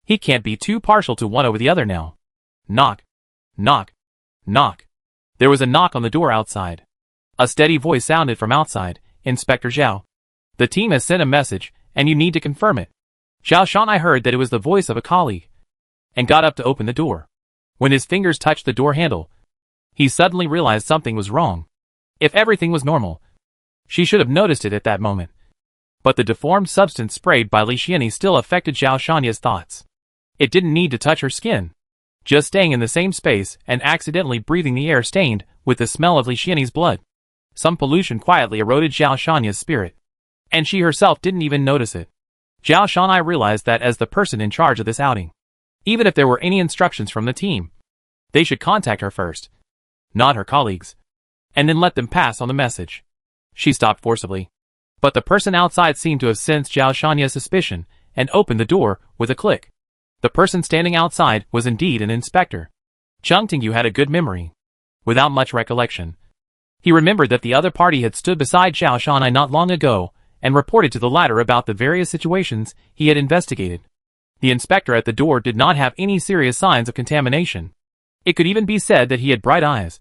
he can't be too partial to one over the other now. Knock. Knock. Knock. There was a knock on the door outside. A steady voice sounded from outside. "Inspector Zhao. The team has sent a message, and you need to confirm it." Zhao Shanai heard that it was the voice of a colleague, and got up to open the door. When his fingers touched the door handle, he suddenly realized something was wrong. If everything was normal, She should have noticed it at that moment. But the deformed substance sprayed by Li Xianyi still affected Zhao Shanya's thoughts. It didn't need to touch her skin. Just staying in the same space and accidentally breathing the air stained with the smell of Li Xianyi's blood. Some pollution quietly eroded Zhao Shanya's spirit. And she herself didn't even notice it. Zhao Shanyi realized that as the person in charge of this outing, even if there were any instructions from the team, they should contact her first, not her colleagues, and then let them pass on the message. She stopped forcibly. But the person outside seemed to have sensed Zhao Shanya's suspicion and opened the door with a click. The person standing outside was indeed an inspector. Cheng Tingyu had a good memory. Without much recollection, he remembered that the other party had stood beside Zhao Shanyi not long ago and reported to the latter about the various situations he had investigated. The inspector at the door did not have any serious signs of contamination. It could even be said that he had bright eyes,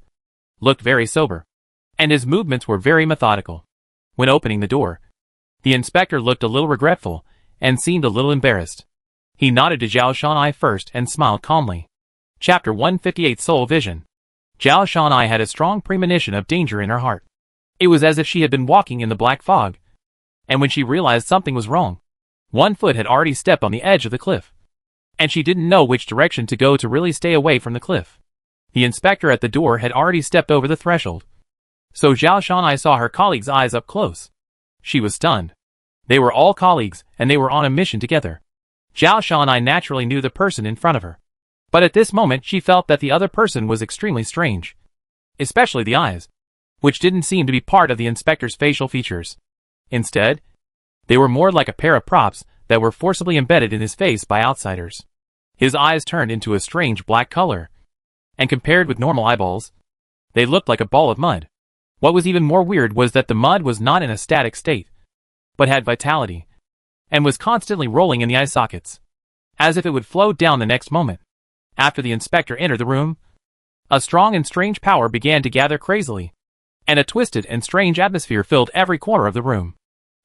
looked very sober, and his movements were very methodical. When opening the door, the inspector looked a little regretful and seemed a little embarrassed. He nodded to Zhao Shanyi first and smiled calmly. Chapter 158 Soul Vision. Zhao Shanyi had a strong premonition of danger in her heart. It was as if she had been walking in the black fog, and when she realized something was wrong, one foot had already stepped on the edge of the cliff, and she didn't know which direction to go to really stay away from the cliff. The inspector at the door had already stepped over the threshold, so Zhao Shanyi saw her colleagues' eyes up close. She was stunned. They were all colleagues, and they were on a mission together. Zhao Shanyi naturally knew the person in front of her, but at this moment she felt that the other person was extremely strange, especially the eyes, which didn't seem to be part of the inspector's facial features. Instead, they were more like a pair of props that were forcibly embedded in his face by outsiders. His eyes turned into a strange black color, and compared with normal eyeballs, they looked like a ball of mud. What was even more weird was that the mud was not in a static state, but had vitality, and was constantly rolling in the eye sockets, as if it would flow down the next moment. After the inspector entered the room, a strong and strange power began to gather crazily, and a twisted and strange atmosphere filled every corner of the room.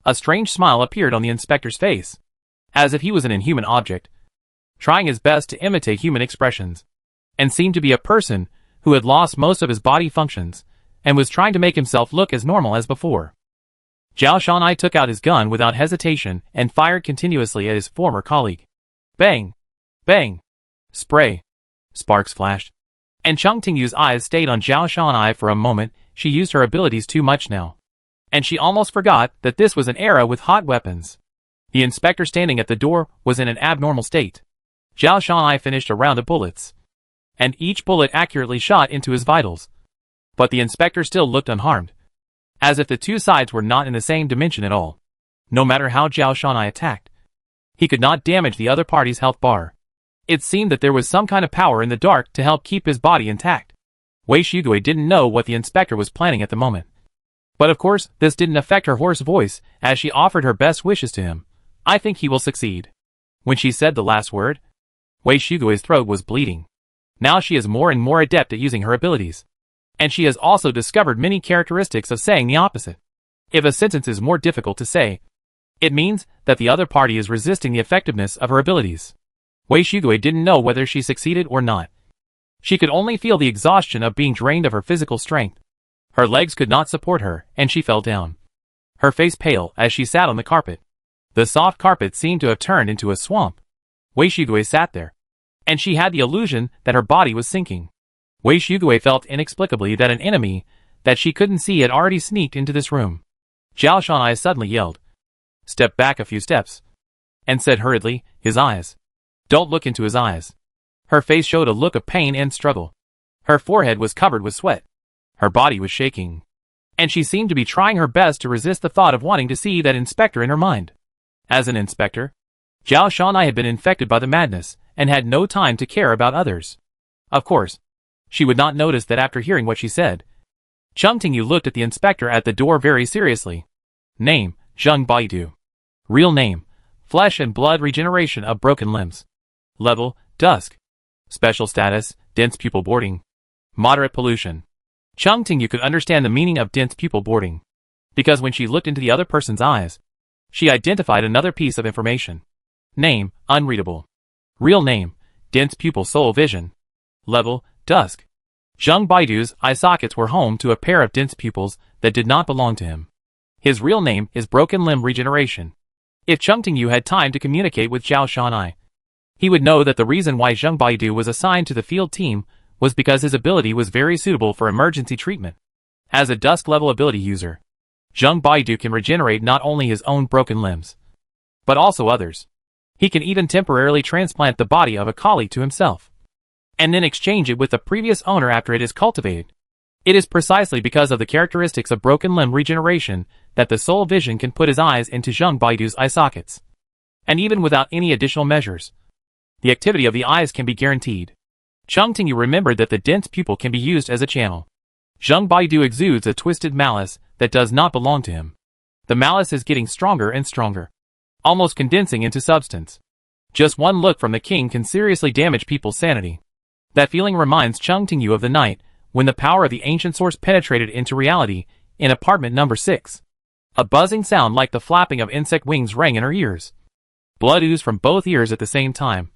A strange smile appeared on the inspector's face, as if he was an inhuman object, trying his best to imitate human expressions, and seemed to be a person who had lost most of his body functions, and was trying to make himself look as normal as before. Zhao Shanyi took out his gun without hesitation and fired continuously at his former colleague. Bang! Bang! Spray! Sparks flashed. And Cheng Tingyu's eyes stayed on Zhao Shanyi for a moment. She used her abilities too much now, and she almost forgot that this was an era with hot weapons. The inspector standing at the door was in an abnormal state. Zhao Shanyi finished a round of bullets, and each bullet accurately shot into his vitals. But the inspector still looked unharmed, as if the two sides were not in the same dimension at all. No matter how Zhao Shanyi attacked, he could not damage the other party's health bar. It seemed that there was some kind of power in the dark to help keep his body intact. Wei Shugui didn't know what the inspector was planning at the moment. But of course, this didn't affect her hoarse voice as she offered her best wishes to him. I think he will succeed. When she said the last word, Wei Shugui's throat was bleeding. Now she is more and more adept at using her abilities. And she has also discovered many characteristics of saying the opposite. If a sentence is more difficult to say, it means that the other party is resisting the effectiveness of her abilities. Wei Shugui didn't know whether she succeeded or not. She could only feel the exhaustion of being drained of her physical strength. Her legs could not support her, and she fell down, her face pale as she sat on the carpet. The soft carpet seemed to have turned into a swamp. Wei Shugui sat there, and she had the illusion that her body was sinking. Wei Shugui felt inexplicably that an enemy that she couldn't see had already sneaked into this room. Zhao Shanyi suddenly yelled, stepped back a few steps, and said hurriedly, his eyes. Don't look into his eyes. Her face showed a look of pain and struggle. Her forehead was covered with sweat. Her body was shaking, and she seemed to be trying her best to resist the thought of wanting to see that inspector in her mind. As an inspector, Zhao Shanyi had been infected by the madness and had no time to care about others. Of course, she would not notice that after hearing what she said. Cheng Tingyu looked at the inspector at the door very seriously. Name, Zheng Baidu. Real name, flesh and blood regeneration of broken limbs. Level, dusk. Special status, dense pupil boarding. Moderate pollution. Cheng Tingyu could understand the meaning of dense pupil boarding, because when she looked into the other person's eyes, she identified another piece of information. Name, unreadable. Real name, dense pupil soul vision. Level, dusk. Zheng Baidu's eye sockets were home to a pair of dense pupils that did not belong to him. His real name is Broken Limb Regeneration. If Chung Tingyu had time to communicate with Zhao Shanai, he would know that the reason why Zheng Baidu was assigned to the field team was because his ability was very suitable for emergency treatment. As a dusk-level ability user, Zheng Baidu can regenerate not only his own broken limbs, but also others. He can even temporarily transplant the body of a collie to himself, and then exchange it with the previous owner after it is cultivated. It is precisely because of the characteristics of broken limb regeneration that the Soul Vision can put his eyes into Zheng Baidu's eye sockets. And even without any additional measures, the activity of the eyes can be guaranteed. Chung Tingyu remembered that the dense pupil can be used as a channel. Zheng Baidu exudes a twisted malice that does not belong to him. The malice is getting stronger and stronger, almost condensing into substance. Just one look from the king can seriously damage people's sanity. That feeling reminds Chung Tingyu of the night when the power of the ancient source penetrated into reality in apartment number 6. A buzzing sound like the flapping of insect wings rang in her ears. Blood oozed from both ears at the same time,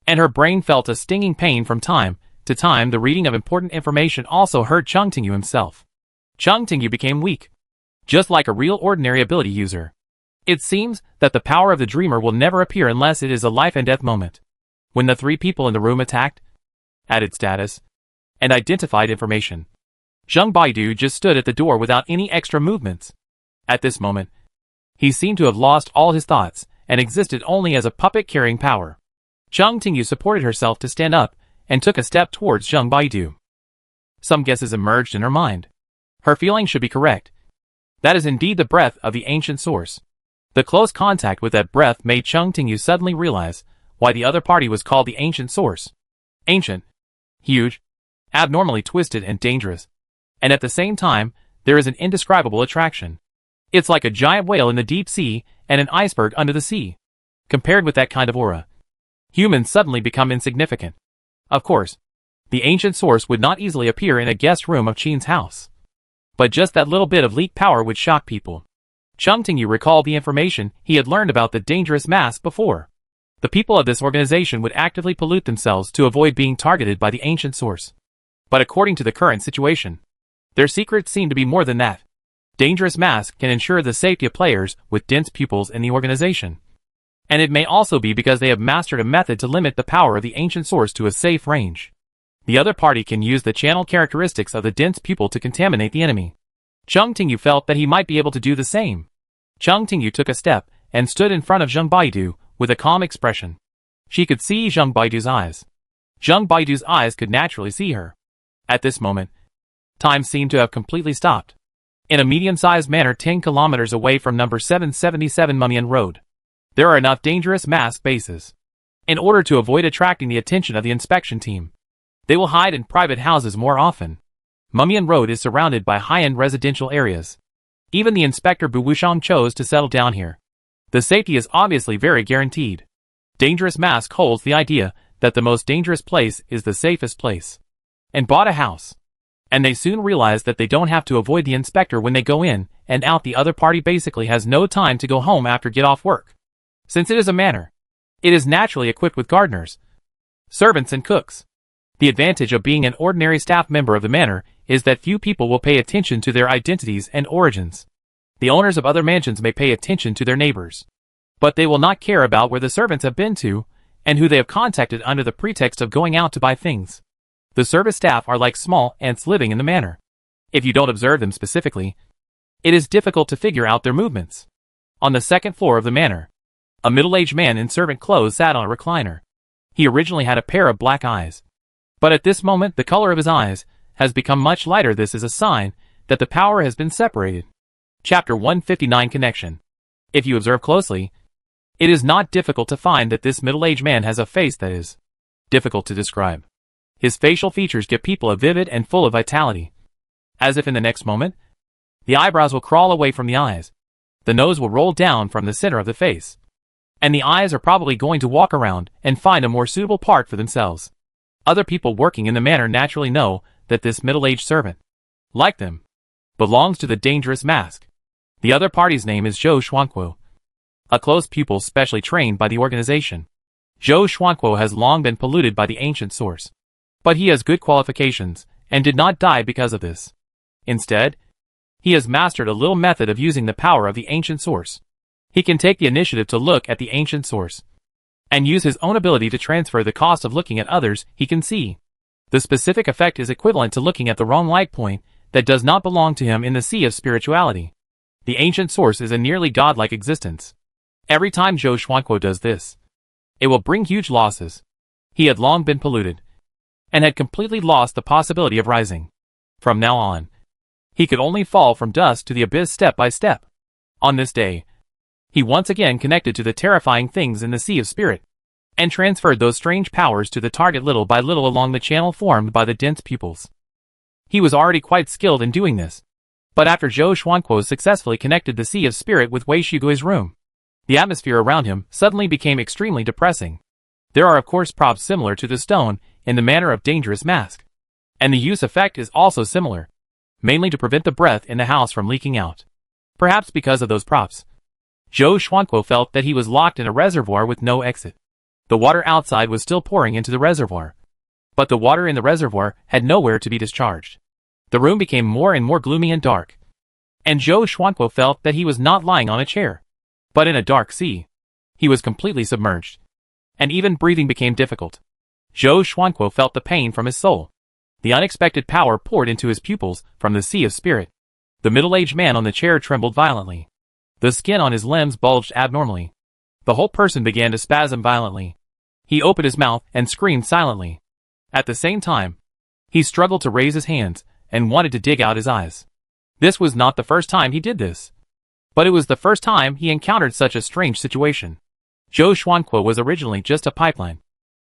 and her brain felt a stinging pain from time to time. The reading of important information also hurt Chung Tingyu himself. Chung Tingyu became weak, just like a real ordinary ability user. It seems that the power of the dreamer will never appear unless it is a life and death moment. When the 3 people in the room attacked, added status, and identified information, Zheng Baidu just stood at the door without any extra movements. At this moment, he seemed to have lost all his thoughts and existed only as a puppet carrying power. Chung Tingyu supported herself to stand up and took a step towards Zheng Baidu. Some guesses emerged in her mind. Her feeling should be correct. That is indeed the breath of the ancient source. The close contact with that breath made Chung Tingyu suddenly realize why the other party was called the ancient source. Ancient, huge, abnormally twisted and dangerous. And at the same time, there is an indescribable attraction. It's like a giant whale in the deep sea and an iceberg under the sea. Compared with that kind of aura, humans suddenly become insignificant. Of course, the ancient source would not easily appear in a guest room of Qin's house. But just that little bit of leak power would shock people. Chung Tingyu recalled the information he had learned about the dangerous mask before. The people of this organization would actively pollute themselves to avoid being targeted by the ancient source. But according to the current situation, their secrets seem to be more than that. Dangerous masks can ensure the safety of players with dense pupils in the organization. And it may also be because they have mastered a method to limit the power of the ancient source to a safe range. The other party can use the channel characteristics of the dense pupil to contaminate the enemy. Chung Tingyu felt that he might be able to do the same. Chung Tingyu took a step and stood in front of Zheng Baidu with a calm expression. She could see Zheng Baidu's eyes. Zheng Baidu's eyes could naturally see her. At this moment, time seemed to have completely stopped. In a medium-sized manner 10 kilometers away from number 777 Mumyan Road, there are enough dangerous masked bases. In order to avoid attracting the attention of the inspection team, they will hide in private houses more often. Mumyan Road is surrounded by high-end residential areas. Even the inspector Bu Wushang chose to settle down here. The safety is obviously very guaranteed. Dangerous Mask holds the idea that the most dangerous place is the safest place, and bought a house. And they soon realize that they don't have to avoid the inspector when they go in and out. The other party basically has no time to go home after get off work. Since it is a manor, it is naturally equipped with gardeners, servants and cooks. The advantage of being an ordinary staff member of the manor is that few people will pay attention to their identities and origins. The owners of other mansions may pay attention to their neighbors, but they will not care about where the servants have been to and who they have contacted under the pretext of going out to buy things. The service staff are like small ants living in the manor. If you don't observe them specifically, it is difficult to figure out their movements. On the second floor of the manor, a middle-aged man in servant clothes sat on a recliner. He originally had a pair of black eyes, but at this moment the color of his eyes has become much lighter. This is a sign that the power has been separated. Chapter 159 Connection. If you observe closely, it is not difficult to find that this middle-aged man has a face that is difficult to describe. His facial features give people a vivid and full of vitality. As if in the next moment, the eyebrows will crawl away from the eyes. The nose will roll down from the center of the face. And the eyes are probably going to walk around and find a more suitable part for themselves. Other people working in the manor naturally know that this middle-aged servant, like them, belongs to the Dangerous Mask. The other party's name is Zhou Xuanquo, a close pupil specially trained by the organization. Zhou Xuanquo has long been polluted by the ancient source, but he has good qualifications and did not die because of this. Instead, He has mastered a little method of using the power of the ancient source. He can take the initiative to look at the ancient source and use his own ability to transfer the cost of looking at others he can see. The specific effect is equivalent to looking at the wrong light point that does not belong to him in the sea of spirituality. The ancient source is a nearly godlike existence. Every time Zhou Xuanquo does this, it will bring huge losses. He had long been polluted and had completely lost the possibility of rising. From now on, he could only fall from dust to the abyss step by step. On this day, he once again connected to the terrifying things in the sea of spirit, and transferred those strange powers to the target little by little along the channel formed by the dense pupils. He was already quite skilled in doing this. But after Zhou Xuanquo successfully connected the sea of spirit with Wei Shugui's room, the atmosphere around him suddenly became extremely depressing. There are of course props similar to the stone in the manner of dangerous mask. And the use effect is also similar, mainly to prevent the breath in the house from leaking out. Perhaps because of those props, Zhou Xuanquo felt that he was locked in a reservoir with no exit. The water outside was still pouring into the reservoir, but the water in the reservoir had nowhere to be discharged. The room became more and more gloomy and dark, and Zhou Xuanquo felt that he was not lying on a chair, but in a dark sea. He was completely submerged, and even breathing became difficult. Zhou Xuanquo felt the pain from his soul. The unexpected power poured into his pupils from the sea of spirit. The middle-aged man on the chair trembled violently. The skin on his limbs bulged abnormally. The whole person began to spasm violently. He opened his mouth and screamed silently. At the same time, he struggled to raise his hands and wanted to dig out his eyes. This was not the first time he did this, but it was the first time he encountered such a strange situation. Zhou Xuanquo was originally just a pipeline.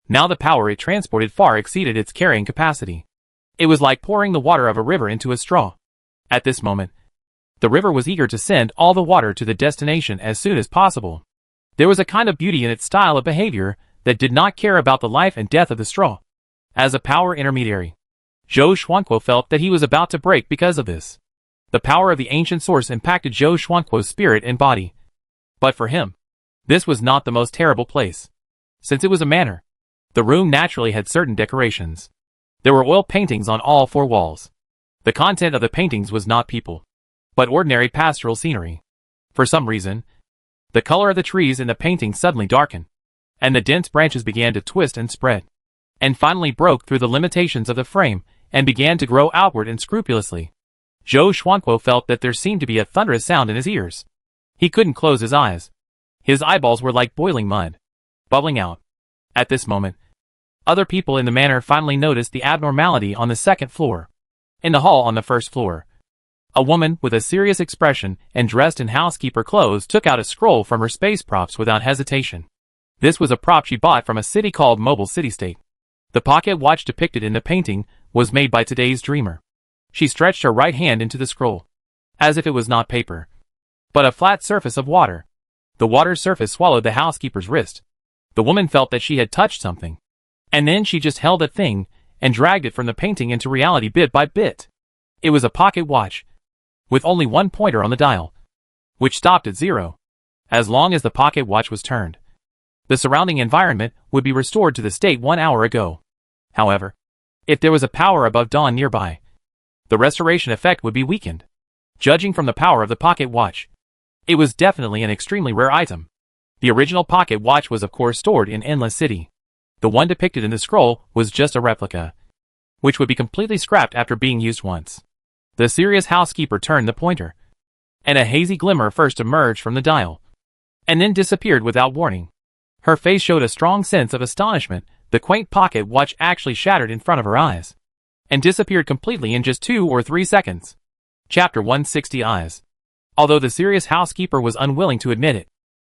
Now the power it transported far exceeded its carrying capacity. It was like pouring the water of a river into a straw. At this moment, the river was eager to send all the water to the destination as soon as possible. There was a kind of beauty in its style of behavior that did not care about the life and death of the straw. As a power intermediary, Zhou Xuanquo felt that he was about to break because of this. The power of the ancient source impacted Zhou Xuanquo's spirit and body. But for him, this was not the most terrible place. Since it was a manor, the room naturally had certain decorations. There were oil paintings on all four walls. The content of the paintings was not people, but ordinary pastoral scenery. For some reason, the color of the trees in the painting suddenly darkened, and the dense branches began to twist and spread, and finally broke through the limitations of the frame and began to grow outward and scrupulously. Zhou Xuanquo felt that there seemed to be a thunderous sound in his ears. He couldn't close his eyes. His eyeballs were like boiling mud, bubbling out. At this moment, other people in the manor finally noticed the abnormality on the second floor. In the hall on the first floor, a woman with a serious expression and dressed in housekeeper clothes took out a scroll from her space props without hesitation. This was a prop she bought from a city called Mobile City State. The pocket watch depicted in the painting was made by today's dreamer. She stretched her right hand into the scroll, as if it was not paper, but a flat surface of water. The water's surface swallowed the housekeeper's wrist. The woman felt that she had touched something, and then she just held that thing and dragged it from the painting into reality bit by bit. It was a pocket watch, with only one pointer on the dial, which stopped at 0. As long as the pocket watch was turned, the surrounding environment would be restored to the state 1 hour ago. However, if there was a power above dawn nearby, the restoration effect would be weakened. Judging from the power of the pocket watch, it was definitely an extremely rare item. The original pocket watch was of course stored in Endless City. The one depicted in the scroll was just a replica, which would be completely scrapped after being used once. The serious housekeeper turned the pointer, and a hazy glimmer first emerged from the dial, and then disappeared without warning. Her face showed a strong sense of astonishment. The quaint pocket watch actually shattered in front of her eyes, and disappeared completely in just 2 or 3 seconds. Chapter 160 Eyes. Although the serious housekeeper was unwilling to admit it,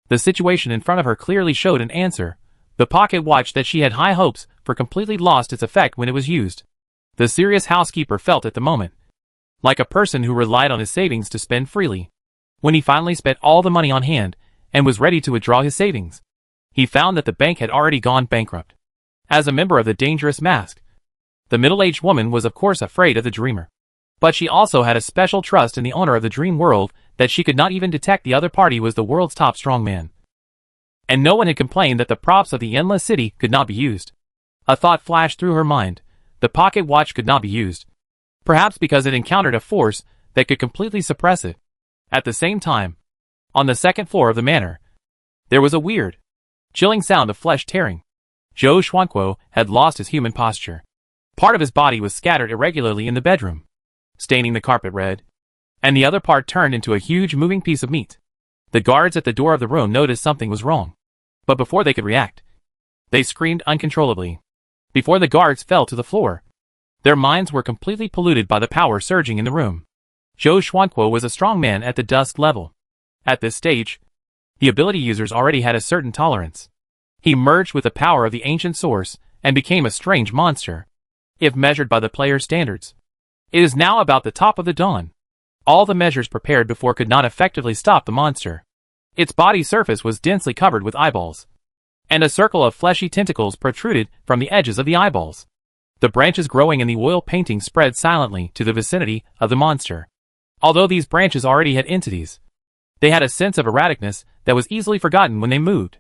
the situation in front of her clearly showed an answer. The pocket watch that she had high hopes for completely lost its effect when it was used. The serious housekeeper felt at the moment like a person who relied on his savings to spend freely. When he finally spent all the money on hand and was ready to withdraw his savings, he found that the bank had already gone bankrupt. As a member of the dangerous mask, the middle-aged woman was of course afraid of the dreamer. But she also had a special trust in the owner of the dream world that she could not even detect the other party was the world's top strongman. And no one had complained that the props of the Endless City could not be used. A thought flashed through her mind. The pocket watch could not be used. Perhaps because it encountered a force that could completely suppress it. At the same time, on the second floor of the manor, there was a weird, chilling sound of flesh tearing. Zhou Xuanquo had lost his human posture. Part of his body was scattered irregularly in the bedroom, staining the carpet red, and the other part turned into a huge moving piece of meat. The guards at the door of the room noticed something was wrong, but before they could react, they screamed uncontrollably. Before the guards fell to the floor, their minds were completely polluted by the power surging in the room. Zhou Xuanquo was a strong man at the dusk level. At this stage, the ability users already had a certain tolerance. He merged with the power of the ancient source and became a strange monster. If measured by the player's standards, it is now about the top of the dawn. All the measures prepared before could not effectively stop the monster. Its body surface was densely covered with eyeballs, and a circle of fleshy tentacles protruded from the edges of the eyeballs. The branches growing in the oil painting spread silently to the vicinity of the monster. Although these branches already had entities, they had a sense of erraticness that was easily forgotten when they moved.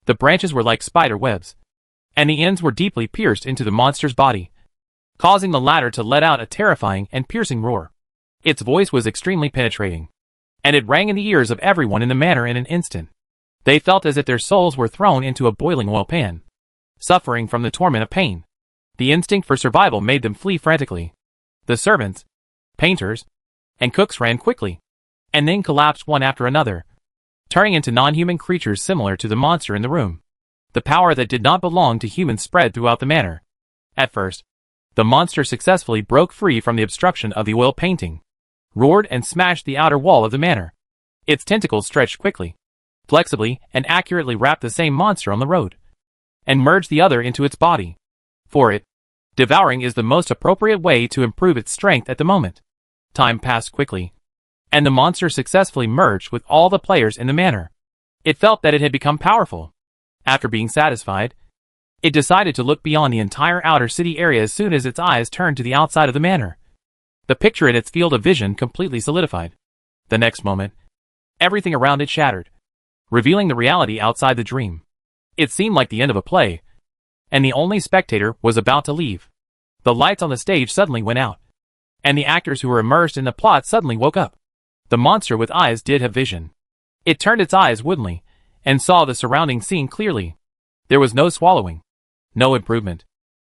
The branches were like spider webs, and the ends were deeply pierced into the monster's body, causing the latter to let out a terrifying and piercing roar. Its voice was extremely penetrating, and it rang in the ears of everyone in the manor in an instant. They felt as if their souls were thrown into a boiling oil pan, suffering from the torment of pain. The instinct for survival made them flee frantically. The servants, painters, and cooks ran quickly, and then collapsed one after another, turning into non-human creatures similar to the monster in the room. The power that did not belong to humans spread throughout the manor. At first, the monster successfully broke free from the obstruction of the oil painting, roared and smashed the outer wall of the manor. Its tentacles stretched quickly, flexibly, and accurately wrapped the same monster on the road, and merged the other into its body. For it, devouring is the most appropriate way to improve its strength at the moment. Time passed quickly, and the monster successfully merged with all the players in the manor. It felt that it had become powerful. After being satisfied, it decided to look beyond the entire outer city area as soon as its eyes turned to the outside of the manor. The picture in its field of vision completely solidified. The next moment, everything around it shattered, revealing the reality outside the dream. It seemed like the end of a play, and the only spectator was about to leave. The lights on the stage suddenly went out, and the actors who were immersed in the plot suddenly woke up. The monster with eyes did have vision. It turned its eyes woodenly, and saw the surrounding scene clearly. There was no swallowing, no improvement.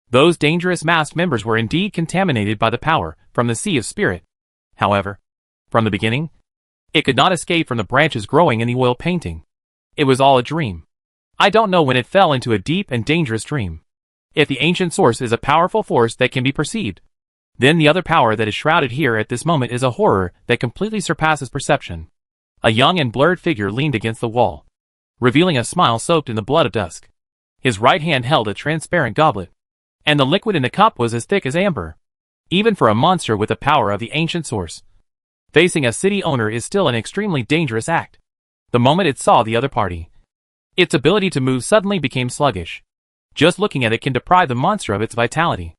Those dangerous masked members were indeed contaminated by the power from the sea of spirit. However, from the beginning, it could not escape from the branches growing in the oil painting. It was all a dream. I don't know when it fell into a deep and dangerous dream. If the ancient source is a powerful force that can be perceived, then the other power that is shrouded here at this moment is a horror that completely surpasses perception. A young and blurred figure leaned against the wall, revealing a smile soaked in the blood of dusk. His right hand held a transparent goblet, and the liquid in the cup was as thick as amber. Even for a monster with the power of the ancient source, facing a city owner is still an extremely dangerous act. The moment it saw the other party, its ability to move suddenly became sluggish. Just looking at it can deprive the monster of its vitality.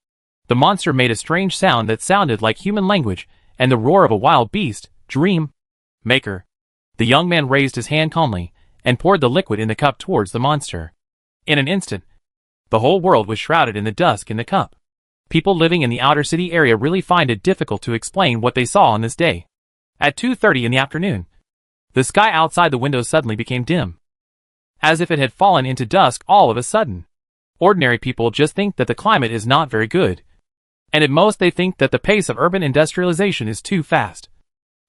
The monster made a strange sound that sounded like human language and the roar of a wild beast. Dream Maker. The young man raised his hand calmly and poured the liquid in the cup towards the monster. In an instant, the whole world was shrouded in the dusk in the cup. People living in the outer city area really find it difficult to explain what they saw on this day. At 2:30 in the afternoon, the sky outside the window suddenly became dim, as if it had fallen into dusk all of a sudden. Ordinary people just think that the climate is not very good, and at most they think that the pace of urban industrialization is too fast,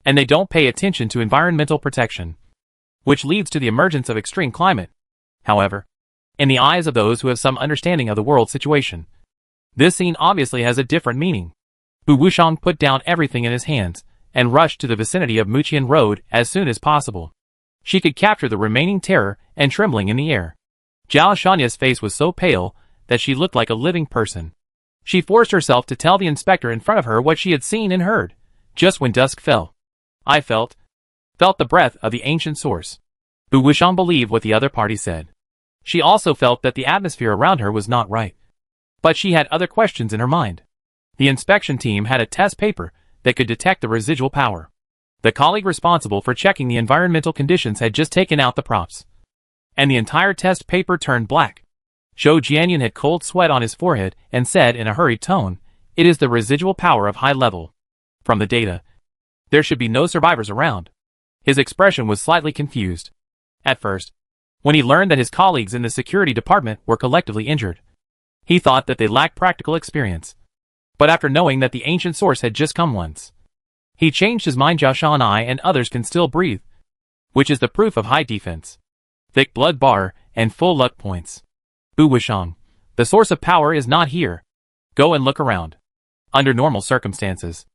and they don't pay attention to environmental protection, which leads to the emergence of extreme climate. However, in the eyes of those who have some understanding of the world situation, this scene obviously has a different meaning. Bu Wushang put down everything in his hands and rushed to the vicinity of Muqian Road as soon as possible. She could capture the remaining terror and trembling in the air. Zhao Shanya's face was so pale that she looked like a living person. She forced herself to tell the inspector in front of her what she had seen and heard. Just when dusk fell, I felt the breath of the ancient source. Bu Wushang believed what the other party said. She also felt that the atmosphere around her was not right. But she had other questions in her mind. The inspection team had a test paper that could detect the residual power. The colleague responsible for checking the environmental conditions had just taken out the props, and the entire test paper turned black. Zhou Jianyan had cold sweat on his forehead and said in a hurried tone, "It is the residual power of high level. From the data, There should be no survivors around. His expression was slightly confused. At first, when he learned that his colleagues in the security department were collectively injured, he thought that they lacked practical experience. But after knowing that the ancient source had just come once, he changed his mind. Zhao Sha and I and others can still breathe, which is the proof of high defense, thick blood bar, and full luck points. Bu Wushang, the source of power is not here. Go and look around. Under normal circumstances,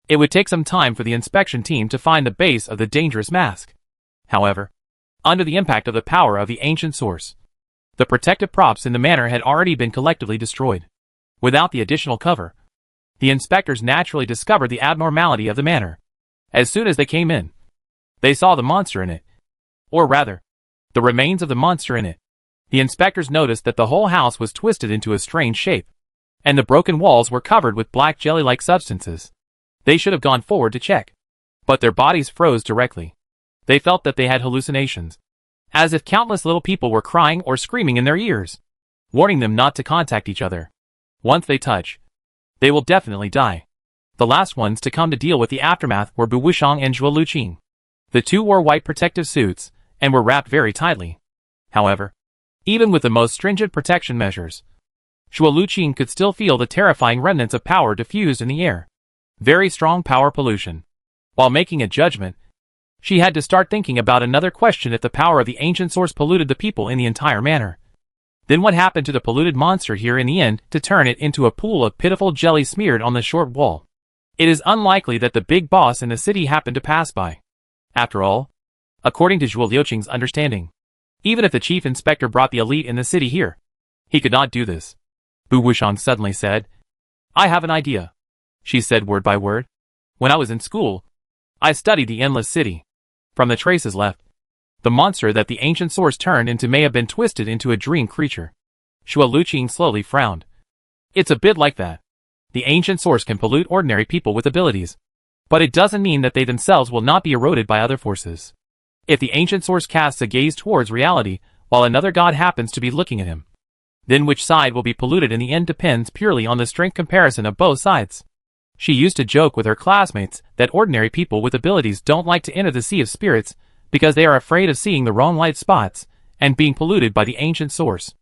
it would take some time for the inspection team to find the base of the dangerous mask. However, under the impact of the power of the ancient source, the protective props in the manor had already been collectively destroyed. Without the additional cover, the inspectors naturally discovered the abnormality of the manor. As soon as they came in, they saw the monster in it. Or rather, the remains of the monster in it. The inspectors noticed that the whole house was twisted into a strange shape, and the broken walls were covered with black jelly-like substances. They should have gone forward to check, but their bodies froze directly. They felt that they had hallucinations, as if countless little people were crying or screaming in their ears, warning them not to contact each other. Once they touch, they will definitely die. The last ones to come to deal with the aftermath were Bu Wushang and Zhuo Luqing. The two wore white protective suits, and were wrapped very tightly. However, even with the most stringent protection measures, Zhuo Luqing could still feel the terrifying remnants of power diffused in the air. Very strong power pollution. While making a judgment, she had to start thinking about another question: if the power of the ancient source polluted the people in the entire manor, then what happened to the polluted monster here in the end to turn it into a pool of pitiful jelly smeared on the short wall? It is unlikely that the big boss in the city happened to pass by. After all, according to Zhuo Luqing's understanding, even if the chief inspector brought the elite in the city here, he could not do this. Bu Wushang suddenly said, "I have an idea," she said word by word. "When I was in school, I studied the Endless City. From the traces left, the monster that the ancient source turned into may have been twisted into a dream creature." Zhuo Luqing slowly frowned. "It's a bit like that. The ancient source can pollute ordinary people with abilities, but it doesn't mean that they themselves will not be eroded by other forces. If the ancient source casts a gaze towards reality, while another god happens to be looking at him, then which side will be polluted in the end depends purely on the strength comparison of both sides." She used to joke with her classmates that ordinary people with abilities don't like to enter the sea of spirits because they are afraid of seeing the wrong light spots and being polluted by the ancient source.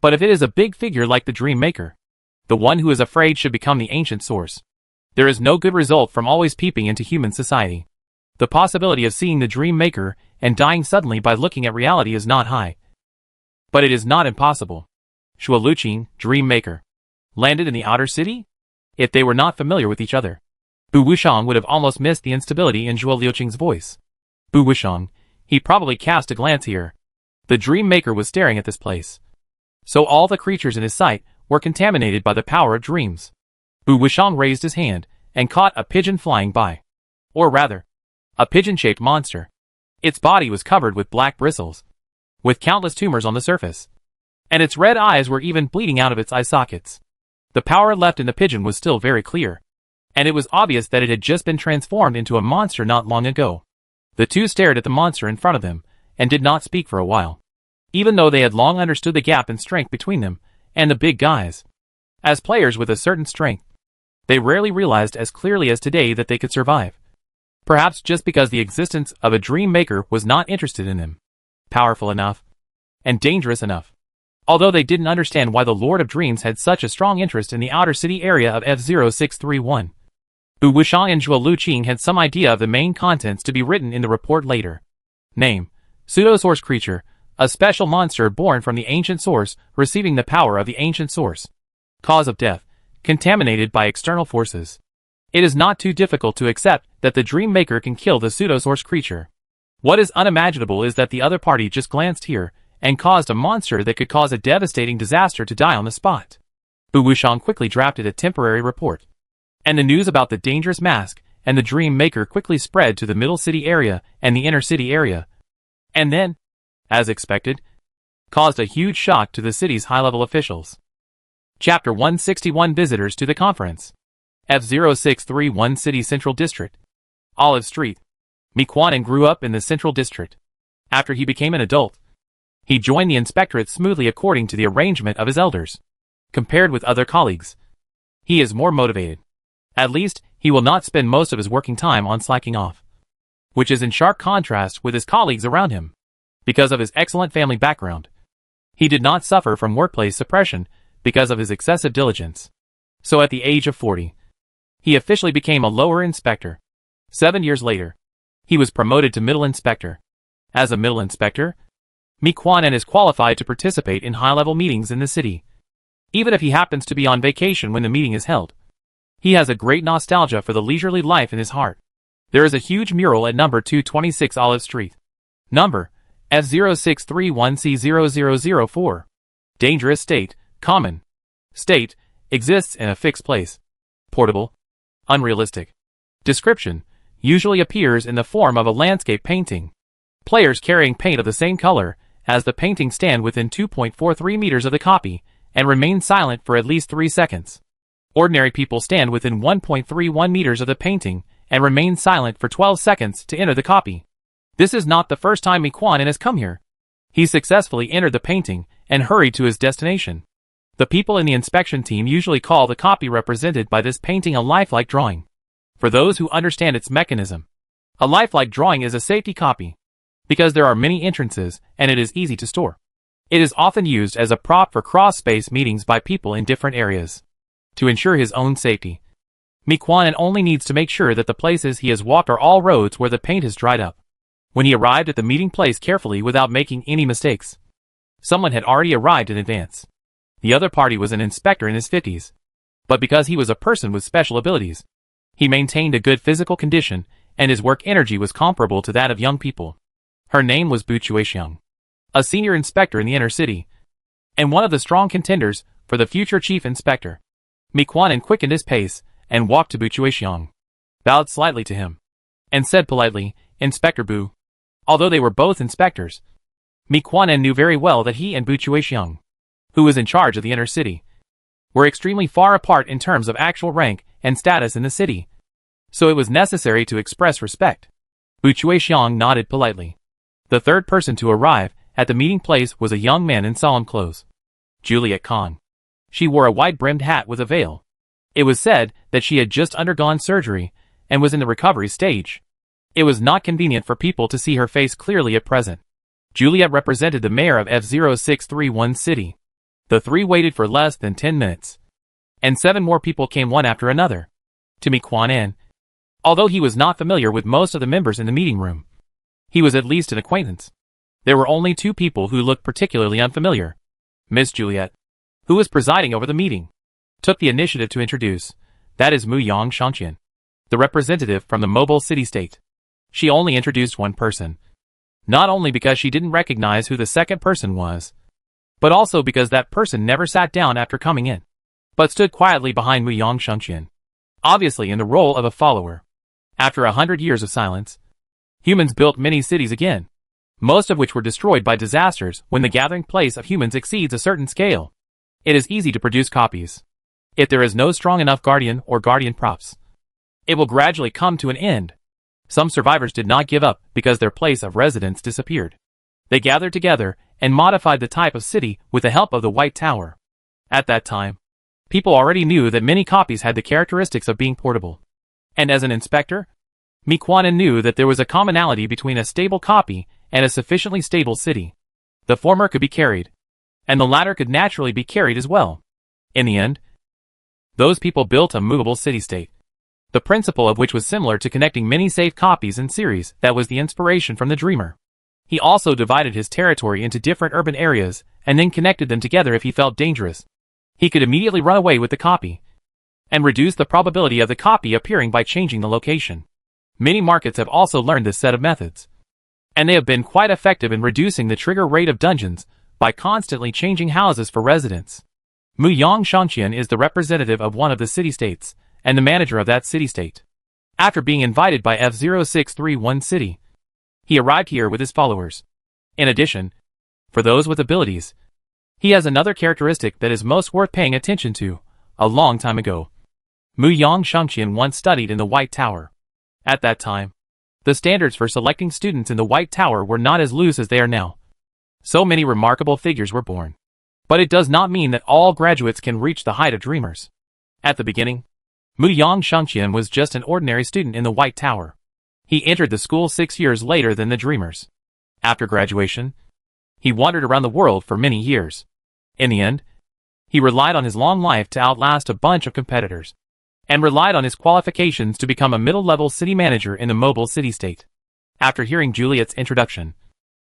But if it is a big figure like the Dream Maker, the one who is afraid should become the ancient source. There is no good result from always peeping into human society. The possibility of seeing the Dream Maker and dying suddenly by looking at reality is not high. But it is not impossible. Zhuo Luqing, Dream Maker, landed in the outer city? If they were not familiar with each other, Bu Wushang would have almost missed the instability in Zhuo Luqing's voice. Bu Wushang, he probably cast a glance here. The Dream Maker was staring at this place. So all the creatures in his sight were contaminated by the power of dreams. Bu Wushang raised his hand and caught a pigeon flying by. Or rather, a pigeon-shaped monster. Its body was covered with black bristles, with countless tumors on the surface, and its red eyes were even bleeding out of its eye sockets. The power left in the pigeon was still very clear, and it was obvious that it had just been transformed into a monster not long ago. The two stared at the monster in front of them, and did not speak for a while, even though they had long understood the gap in strength between them and the big guys. As players with a certain strength, they rarely realized as clearly as today that they could survive. Perhaps just because the existence of a Dream Maker was not interested in them. Powerful enough, and dangerous enough. Although they didn't understand why the Lord of Dreams had such a strong interest in the outer city area of F0631. Bu Wushang and Zhuo Luqing had some idea of the main contents to be written in the report later. Name: Pseudo-Source Creature, a special monster born from the Ancient Source, receiving the power of the Ancient Source. Cause of death: contaminated by external forces. It is not too difficult to accept that the Dream Maker can kill the Pseudo-Source Creature. What is unimaginable is that the other party just glanced here and caused a monster that could cause a devastating disaster to die on the spot. Bu Wushang quickly drafted a temporary report, and the news about the dangerous mask and the Dream Maker quickly spread to the middle city area and the inner city area, and then, as expected, caused a huge shock to the city's high-level officials. Chapter 161: Visitors to the Conference. F0631 City Central District. Olive Street. Mi Quanan grew up in the Central District. After he became an adult, he joined the inspectorate smoothly according to the arrangement of his elders. Compared with other colleagues, he is more motivated. At least, He will not spend most of his working time on slacking off, which is in sharp contrast with his colleagues around him. Because of his excellent family background, he did not suffer from workplace suppression because of his excessive diligence. So at the age of 40, he officially became a lower inspector. 7 years later, he was promoted to middle inspector. As a middle inspector, Mi Quan-en is qualified to participate in high-level meetings in the city, even if he happens to be on vacation when the meeting is held. He has a great nostalgia for the leisurely life in his heart. There is a huge mural at number 226 Olive Street. Number F0631C0004. Dangerous state, common. State, exists in a fixed place. Portable, unrealistic. Description, usually appears in the form of a landscape painting. Players carrying paint of the same color as the painting stand within 2.43 meters of the copy and remain silent for at least 3 seconds. Ordinary people stand within 1.31 meters of the painting and remain silent for 12 seconds to enter the copy. This is not the first time Mi Quan-en has come here. He successfully entered the painting and hurried to his destination. The people in the inspection team usually call the copy represented by this painting a lifelike drawing. For those who understand its mechanism, a lifelike drawing is a safety copy, because there are many entrances and it is easy to store. It is often used as a prop for cross-space meetings by people in different areas. To ensure his own safety, Mi Quan-en only needs to make sure that the places he has walked are all roads where the paint has dried up. When he arrived at the meeting place carefully without making any mistakes, someone had already arrived in advance. The other party was an inspector in his 50s. But because he was a person with special abilities, he maintained a good physical condition and his work energy was comparable to that of young people. Her name was Bu Chuexiang, a senior inspector in the inner city, and one of the strong contenders for the future chief inspector. Mi Quan-en quickened his pace and walked to Bu Chuexiang, bowed slightly to him, and said politely, "Inspector Bu." Although they were both inspectors, Mi Quan-en knew very well that he and Bu Chuexiang, who was in charge of the inner city, were extremely far apart in terms of actual rank and status in the city, so it was necessary to express respect. Bu Chuexiang nodded politely. The third person to arrive at the meeting place was a young man in solemn clothes. Juliet Kahn. She wore a wide-brimmed hat with a veil. It was said that she had just undergone surgery and was in the recovery stage. It was not convenient for people to see her face clearly at present. Juliet represented the mayor of F0631 City. The three waited for less than 10 minutes, and 7 more people came one after another. To Mi Quan-en, although he was not familiar with most of the members in the meeting room, he was at least an acquaintance. There were only 2 people who looked particularly unfamiliar. Miss Juliet, who was presiding over the meeting, took the initiative to introduce. That is Muyang Shangqian, the representative from the mobile city-state. She only introduced one person, not only because she didn't recognize who the second person was, but also because that person never sat down after coming in, but stood quietly behind Muyang Shangqian, obviously in the role of a follower. After 100 years of silence, humans built many cities again, most of which were destroyed by disasters when the gathering place of humans exceeds a certain scale. It is easy to produce copies. If there is no strong enough guardian or guardian props, it will gradually come to an end. Some survivors did not give up because their place of residence disappeared. They gathered together and modified the type of city with the help of the White Tower. At that time, people already knew that many copies had the characteristics of being portable. And as an inspector, Mi Quan-en knew that there was a commonality between a stable copy and a sufficiently stable city. The former could be carried, and the latter could naturally be carried as well. In the end, those people built a movable city-state, the principle of which was similar to connecting many saved copies in series. That was the inspiration from the dreamer. He also divided his territory into different urban areas and then connected them together if he felt dangerous. He could immediately run away with the copy and reduce the probability of the copy appearing by changing the location. Many markets have also learned this set of methods, and they have been quite effective in reducing the trigger rate of dungeons by constantly changing houses for residents. Muyang Shangqian is the representative of one of the city-states and the manager of that city-state. After being invited by F0631 City, he arrived here with his followers. In addition, for those with abilities, he has another characteristic that is most worth paying attention to. A long time ago, Muyang Shangqian once studied in the White Tower. At that time, the standards for selecting students in the White Tower were not as loose as they are now. So many remarkable figures were born. But it does not mean that all graduates can reach the height of dreamers. At the beginning, Mu Yang Shangqian was just an ordinary student in the White Tower. He entered the school 6 years later than the dreamers. After graduation, he wandered around the world for many years. In the end, he relied on his long life to outlast a bunch of competitors, and relied on his qualifications to become a middle-level city manager in the mobile city-state. After hearing Juliet's introduction,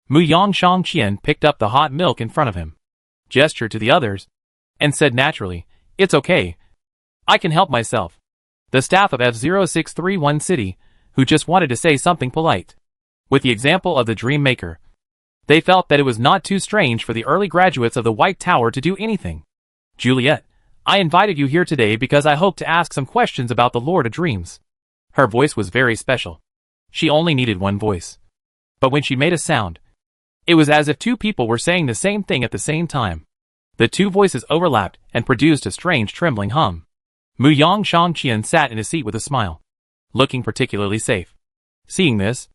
Mu Yang Shangqian picked up the hot milk in front of him, gestured to the others, and said naturally, "It's okay. I can help myself." The staff of F0631 City, who just wanted to say something polite, with the example of the Dream Maker, they felt that it was not too strange for the early graduates of the White Tower to do anything. "Juliet, I invited you here today because I hope to ask some questions about the Lord of Dreams." Her voice was very special. She only needed one voice. But when she made a sound, it was as if two people were saying the same thing at the same time. The two voices overlapped and produced a strange trembling hum. Mu Yang Shangqian sat in his seat with a smile, looking particularly safe. Seeing this,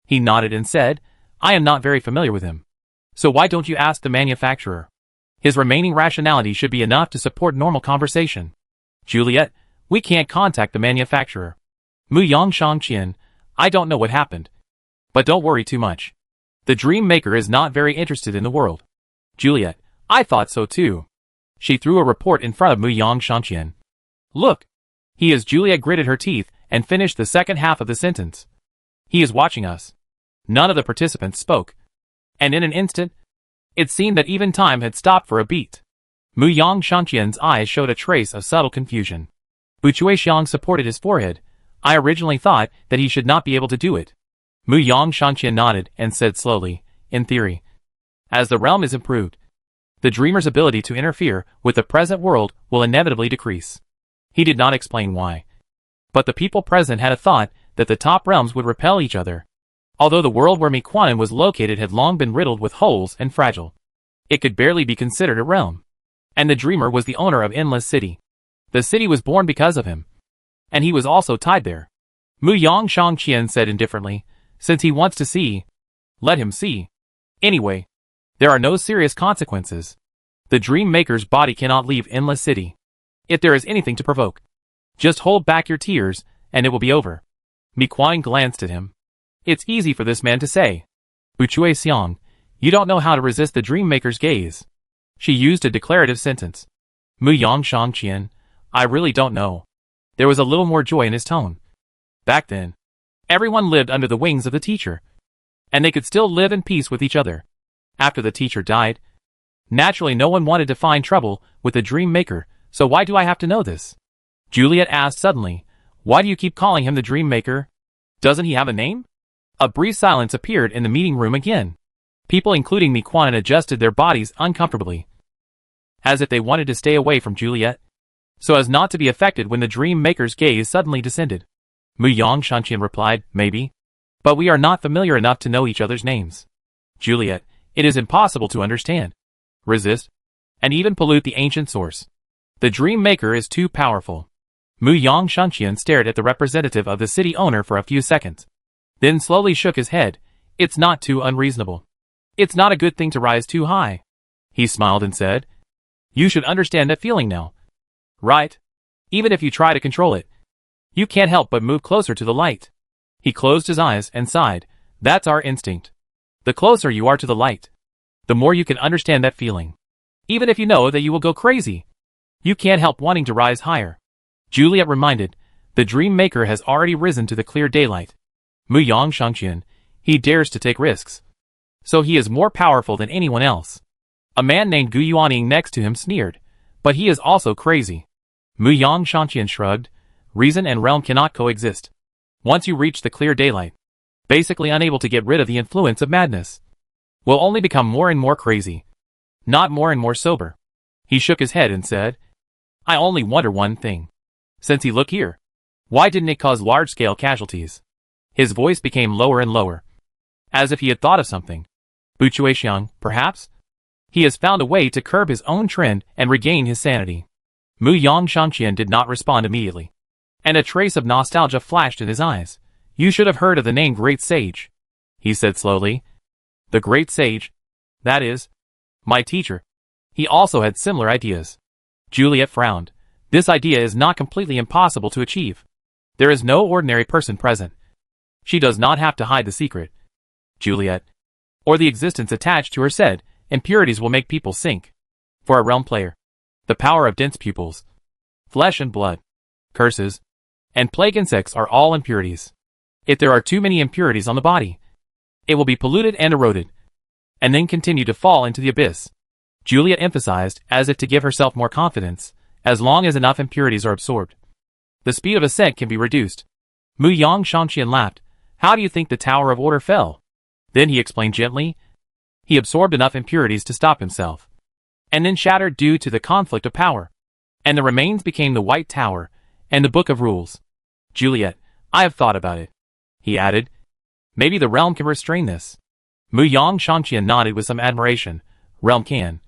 he nodded and said, "I am not very familiar with him. So why don't you ask the manufacturer? His remaining rationality should be enough to support normal conversation." "Juliet, we can't contact the manufacturer." "Mu Yang Shangqian, I don't know what happened. But don't worry too much. The Dream Maker is not very interested in the world." "Juliet, I thought so too." She threw a report in front of Mu Yang Shangqian. "Look. He is." Juliet gritted her teeth and finished the second half of the sentence. "He is watching us." None of the participants spoke. And in an instant, it seemed that even time had stopped for a beat. Mu Yang Shangqian's eyes showed a trace of subtle confusion. Bu Chuixiang supported his forehead. "I originally thought that he should not be able to do it." Mu Yang Shangqian nodded and said slowly, "In theory, as the realm is improved, the dreamer's ability to interfere with the present world will inevitably decrease." He did not explain why, but the people present had a thought that the top realms would repel each other. Although the world where Miquanan was located had long been riddled with holes and fragile, it could barely be considered a realm. And the dreamer was the owner of Endless City. The city was born because of him, and he was also tied there. Mu Yang Shangqian said indifferently, "Since he wants to see, let him see. Anyway, there are no serious consequences. The Dream Maker's body cannot leave Endless City. If there is anything to provoke, just hold back your tears, and it will be over." Miquanan glanced at him. "It's easy for this man to say. Bu Chuixiang, you don't know how to resist the Dream Maker's gaze." She used a declarative sentence. Mu Yang Shangqian, "I really don't know." There was a little more joy in his tone. Back then, everyone lived under the wings of the teacher, and they could still live in peace with each other. After the teacher died, naturally no one wanted to find trouble with the Dream Maker, so why do I have to know this? Juliet asked suddenly, "Why do you keep calling him the Dream Maker? Doesn't he have a name?" A brief silence appeared in the meeting room again. People including Miquanan adjusted their bodies uncomfortably, as if they wanted to stay away from Juliet, so as not to be affected when the Dream Maker's gaze suddenly descended. Mu Yang Shangqian replied, "Maybe. But we are not familiar enough to know each other's names. Juliet, it is impossible to understand, resist, and even pollute the ancient source. The Dream Maker is too powerful." Mu Yang Shangqian stared at the representative of the city owner for a few seconds, then slowly shook his head. "It's not too unreasonable. It's not a good thing to rise too high." He smiled and said, "You should understand that feeling now. Right? Even if you try to control it, you can't help but move closer to the light." He closed his eyes and sighed. "That's our instinct. The closer you are to the light, the more you can understand that feeling. Even if you know that you will go crazy, you can't help wanting to rise higher." Juliet reminded, "The Dream Maker has already risen to the clear daylight. Mu Yang Shangqian, he dares to take risks. So he is more powerful than anyone else." A man named Gu Yuaning next to him sneered, "But he is also crazy." Mu Yang Shangqian shrugged. "Reason and realm cannot coexist. Once you reach the clear daylight, basically unable to get rid of the influence of madness, will only become more and more crazy, not more and more sober." He shook his head and said, "I only wonder one thing. Since he look here, why didn't it cause large-scale casualties?" His voice became lower and lower, as if he had thought of something. "Bu Chuixiang, perhaps? He has found a way to curb his own trend and regain his sanity." Mu Yang Shangqian did not respond immediately, and a trace of nostalgia flashed in his eyes. "You should have heard of the name Great Sage," he said slowly. "The Great Sage? That is, my teacher. He also had similar ideas." Juliet frowned. This idea is not completely impossible to achieve. There is no ordinary person present. She does not have to hide the secret. Juliet, or the existence attached to her said, impurities will make people sink. For a realm player, the power of dense pupils, flesh and blood, curses, and plague insects are all impurities. If there are too many impurities on the body, it will be polluted and eroded, and then continue to fall into the abyss. Juliet emphasized, as if to give herself more confidence, as long as enough impurities are absorbed, the speed of ascent can be reduced. Mu Yang Shangqian laughed. How do you think the Tower of Order fell? Then he explained gently. He absorbed enough impurities to stop himself, and then shattered due to the conflict of power. And the remains became the White Tower, and the Book of Rules. Juliet, I have thought about it. He added. Maybe the realm can restrain this. Mu Yang Shangqian nodded with some admiration. Realm can.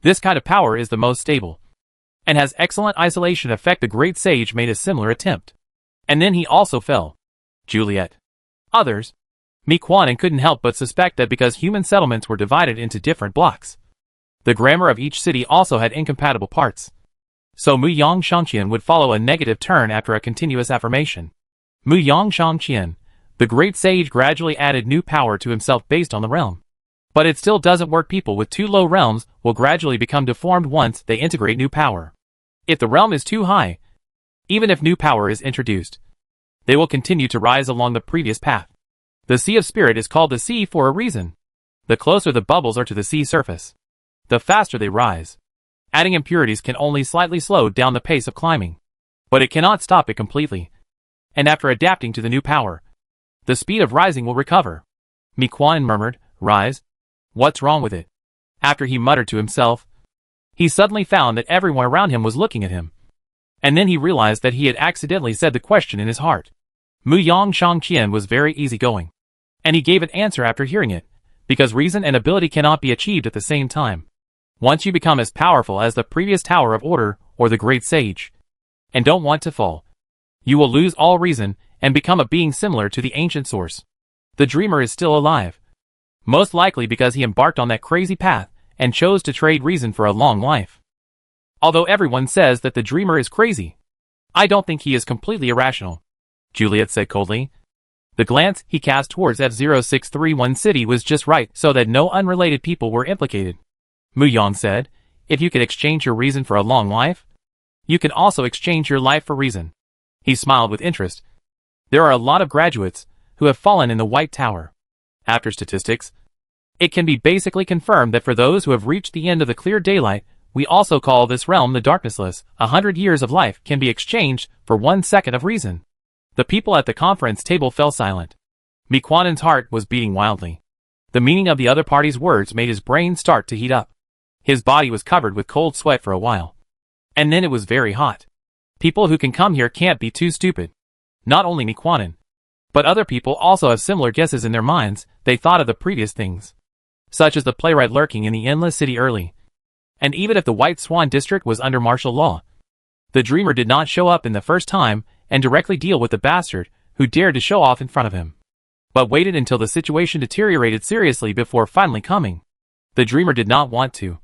This kind of power is the most stable, and has excellent isolation effect. The great sage made a similar attempt, and then he also fell. Juliet. Others. Mi Quanin couldn't help but suspect that because human settlements were divided into different blocks, the grammar of each city also had incompatible parts. So Mu Yang Shangqian would follow a negative turn after a continuous affirmation. Mu Yang Shangqian, the great sage, gradually added new power to himself based on the realm. But it still doesn't work. People with too low realms will gradually become deformed once they integrate new power. If the realm is too high, even if new power is introduced, they will continue to rise along the previous path. The sea of spirit is called the sea for a reason. The closer the bubbles are to the sea surface, the faster they rise. Adding impurities can only slightly slow down the pace of climbing, but it cannot stop it completely. And after adapting to the new power, the speed of rising will recover. Mi Quan murmured, Rise? What's wrong with it? After he muttered to himself, he suddenly found that everyone around him was looking at him. And then he realized that he had accidentally said the question in his heart. Mu Yang Shangqian was very easygoing, and he gave an answer after hearing it, because reason and ability cannot be achieved at the same time. Once you become as powerful as the previous Tower of Order or the Great Sage, and don't want to fall, you will lose all reason and become a being similar to the ancient source. The dreamer is still alive, most likely because he embarked on that crazy path and chose to trade reason for a long life. Although everyone says that the dreamer is crazy, I don't think he is completely irrational, Juliet said coldly. The glance he cast towards F0631 city was just right so that no unrelated people were implicated. Mu Yang said, if you could exchange your reason for a long life, you can also exchange your life for reason. He smiled with interest. There are a lot of graduates who have fallen in the White Tower. After statistics, it can be basically confirmed that for those who have reached the end of the clear daylight, we also call this realm the darknessless. 100 years of life can be exchanged for 1 second of reason. The people at the conference table fell silent. Mi Quanin's heart was beating wildly. The meaning of the other party's words made his brain start to heat up. His body was covered with cold sweat for a while, and then it was very hot. People who can come here can't be too stupid. Not only Mi Quanin, but other people also have similar guesses in their minds. They thought of the previous things, such as the playwright lurking in the endless city early. And even if the White Swan district was under martial law, the dreamer did not show up in the first time and directly deal with the bastard who dared to show off in front of him, but waited until the situation deteriorated seriously before finally coming. The dreamer did not want to,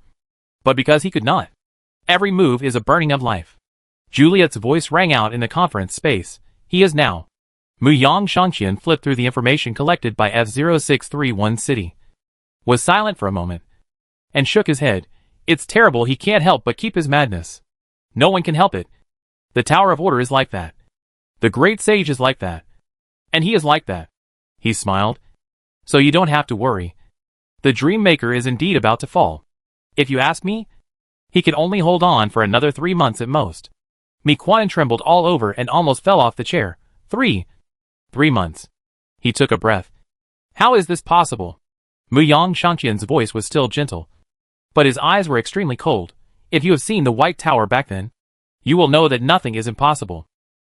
but because he could not. Every move is a burning of life. Juliet's voice rang out in the conference space. He is now. Mu Yang Shangqian flipped through the information collected by F0631 city, was silent for a moment, and shook his head. It's terrible. He can't help but keep his madness. No one can help it. The Tower of Order is like that. The Great Sage is like that. And he is like that. He smiled. So you don't have to worry. The Dream Maker is indeed about to fall. If you ask me, he can only hold on for another 3 months at most. Mi Quanin trembled all over and almost fell off the chair. 3 months. He took a breath. How is this possible? Mu Yang Shangqian's voice was still gentle, but his eyes were extremely cold. If you have seen the White Tower back then, you will know that nothing is impossible.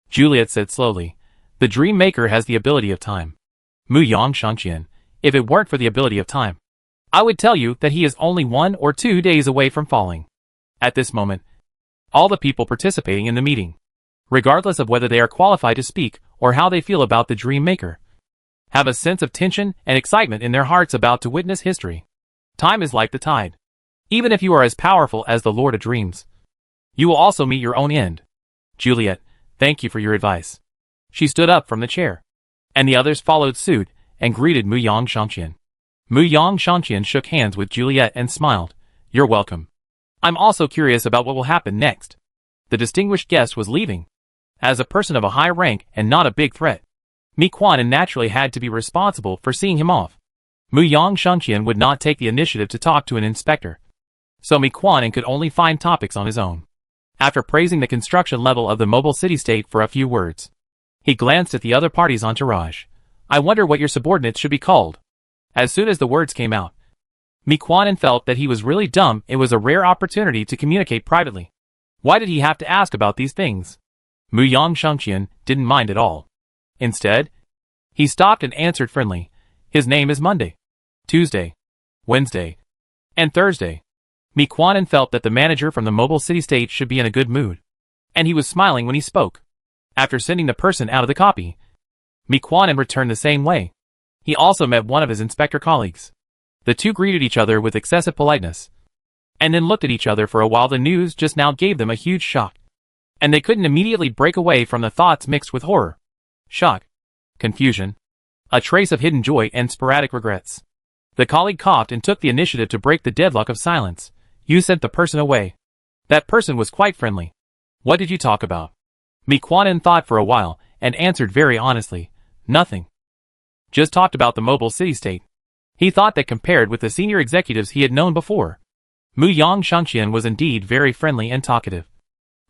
Juliet said slowly, the Dream Maker has the ability of time. Mu Yang Shangqian, if it weren't for the ability of time, I would tell you that he is only 1 or 2 days away from falling. At this moment, all the people participating in the meeting, regardless of whether they are qualified to speak or how they feel about the Dream Maker, have a sense of tension and excitement in their hearts about to witness history. Time is like the tide. Even if you are as powerful as the Lord of Dreams, you will also meet your own end. Juliet, thank you for your advice. She stood up from the chair. And the others followed suit and greeted Muyang Shangqian. Muyang Shangqian shook hands with Juliet and smiled. You're welcome. I'm also curious about what will happen next. The distinguished guest was leaving. As a person of a high rank and not a big threat, Mi Quanan naturally had to be responsible for seeing him off. Muyang Shangqian would not take the initiative to talk to an inspector, so Mi Quanan could only find topics on his own. After praising the construction level of the mobile city-state for a few words, he glanced at the other party's entourage. I wonder what your subordinates should be called. As soon as the words came out, Mi Quanan felt that he was really dumb. It was a rare opportunity to communicate privately. Why did he have to ask about these things? Muyang Shangqian didn't mind at all. Instead, he stopped and answered friendly. His name is Monday, Tuesday, Wednesday, and Thursday. Mi Quanan felt that the manager from the mobile city-state should be in a good mood, and he was smiling when he spoke. After sending the person out of the copy, Mi Quanan returned the same way. He also met one of his inspector colleagues. The two greeted each other with excessive politeness, and then looked at each other for a while. The news just now gave them a huge shock, and they couldn't immediately break away from the thoughts mixed with horror, shock, confusion, a trace of hidden joy and sporadic regrets. The colleague coughed and took the initiative to break the deadlock of silence. You sent the person away. That person was quite friendly. What did you talk about? Mi Quanan thought for a while and answered very honestly. Nothing. Just talked about the mobile city-state. He thought that compared with the senior executives he had known before, Muyang Shangqian was indeed very friendly and talkative.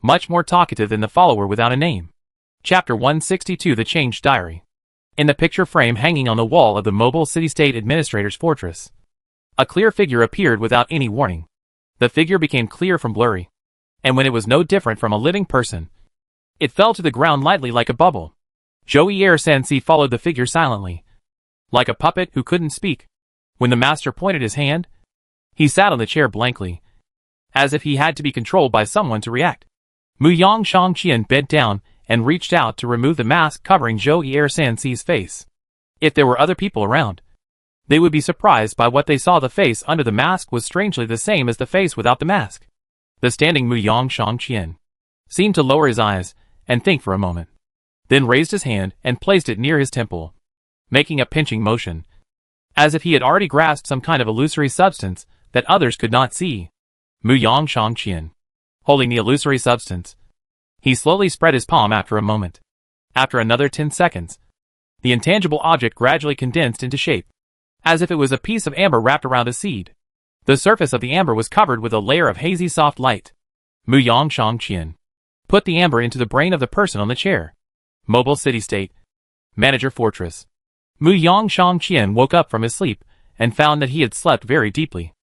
Much more talkative than the follower without a name. Chapter 162 The Changed Diary. In the picture frame hanging on the wall of the mobile city-state administrator's fortress, a clear figure appeared without any warning. The figure became clear from blurry, and when it was no different from a living person, it fell to the ground lightly like a bubble. Zhou Sensei followed the figure silently, like a puppet who couldn't speak. When the master pointed his hand, he sat on the chair blankly, as if he had to be controlled by someone to react. Muyang Shangqian bent down and reached out to remove the mask covering Zhou Sensei's face. If there were other people around, they would be surprised by what they saw. The face under the mask was strangely the same as the face without the mask. The standing Muyang Shangqian seemed to lower his eyes and think for a moment, then raised his hand and placed it near his temple, making a pinching motion, as if he had already grasped some kind of illusory substance that others could not see. Muyang Shangqian, holding the illusory substance, he slowly spread his palm. After a moment, after another 10 seconds, the intangible object gradually condensed into shape, as if it was a piece of amber wrapped around a seed. The surface of the amber was covered with a layer of hazy soft light. Muyang Shangqian put the amber into the brain of the person on the chair. Mobile city-state, manager fortress. Muyang Shangqian woke up from his sleep and found that he had slept very deeply.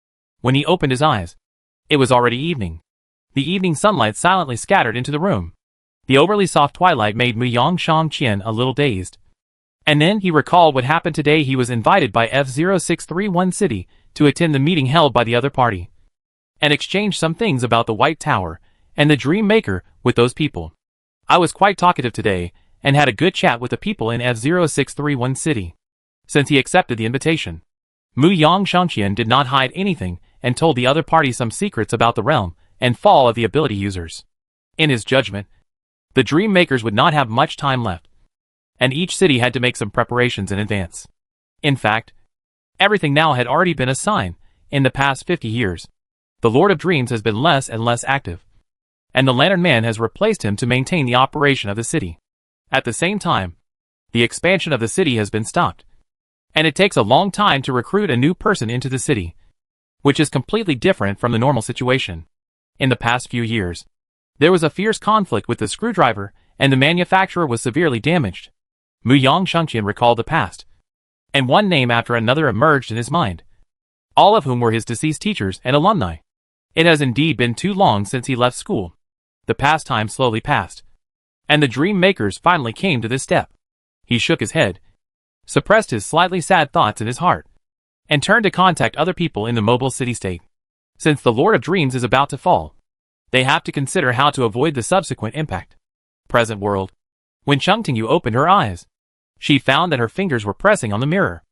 When he opened his eyes, it was already evening. The evening sunlight silently scattered into the room. The overly soft twilight made Muyang Shangqian a little dazed. And then he recalled what happened today. He was invited by F0631 City to attend the meeting held by the other party, and exchange some things about the White Tower and the Dream Maker with those people. I was quite talkative today, and had a good chat with the people in F0631 City. Since he accepted the invitation, Muyang Shangqian did not hide anything and told the other party some secrets about the realm and fall of the ability users. In his judgment, the Dream Makers would not have much time left, and each city had to make some preparations in advance. In fact, everything now had already been assigned. In the past 50 years, the Lord of Dreams has been less and less active, and the Lantern Man has replaced him to maintain the operation of the city. At the same time, the expansion of the city has been stopped, and it takes a long time to recruit a new person into the city, which is completely different from the normal situation. In the past few years, there was a fierce conflict with the screwdriver, and the manufacturer was severely damaged. Muyang Shangqian recalled the past, and one name after another emerged in his mind, all of whom were his deceased teachers and alumni. It has indeed been too long since he left school. The past time slowly passed, and the Dream Makers finally came to this step. He shook his head, suppressed his slightly sad thoughts in his heart, and turned to contact other people in the mobile city-state. Since the Lord of Dreams is about to fall, they have to consider how to avoid the subsequent impact. Present world. When Cheng Tingyu opened her eyes, she found that her fingers were pressing on the mirror.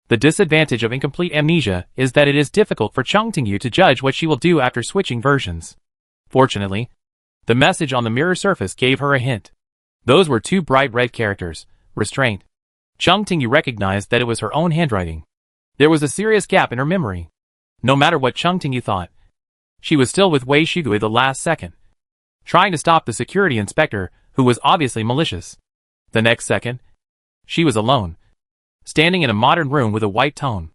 The disadvantage of incomplete amnesia is that it is difficult for Cheng Tingyu to judge what she will do after switching versions. Fortunately, The message on the mirror surface gave her a hint. Those were two bright red characters, restraint. Chung Tingyu recognized that it was her own handwriting. There was a serious gap in her memory. No matter what Chung Tingyu thought, she was still with Wei Shigui the last second, trying to stop the security inspector, who was obviously malicious. The next second, she was alone, standing in a modern room with a white tone.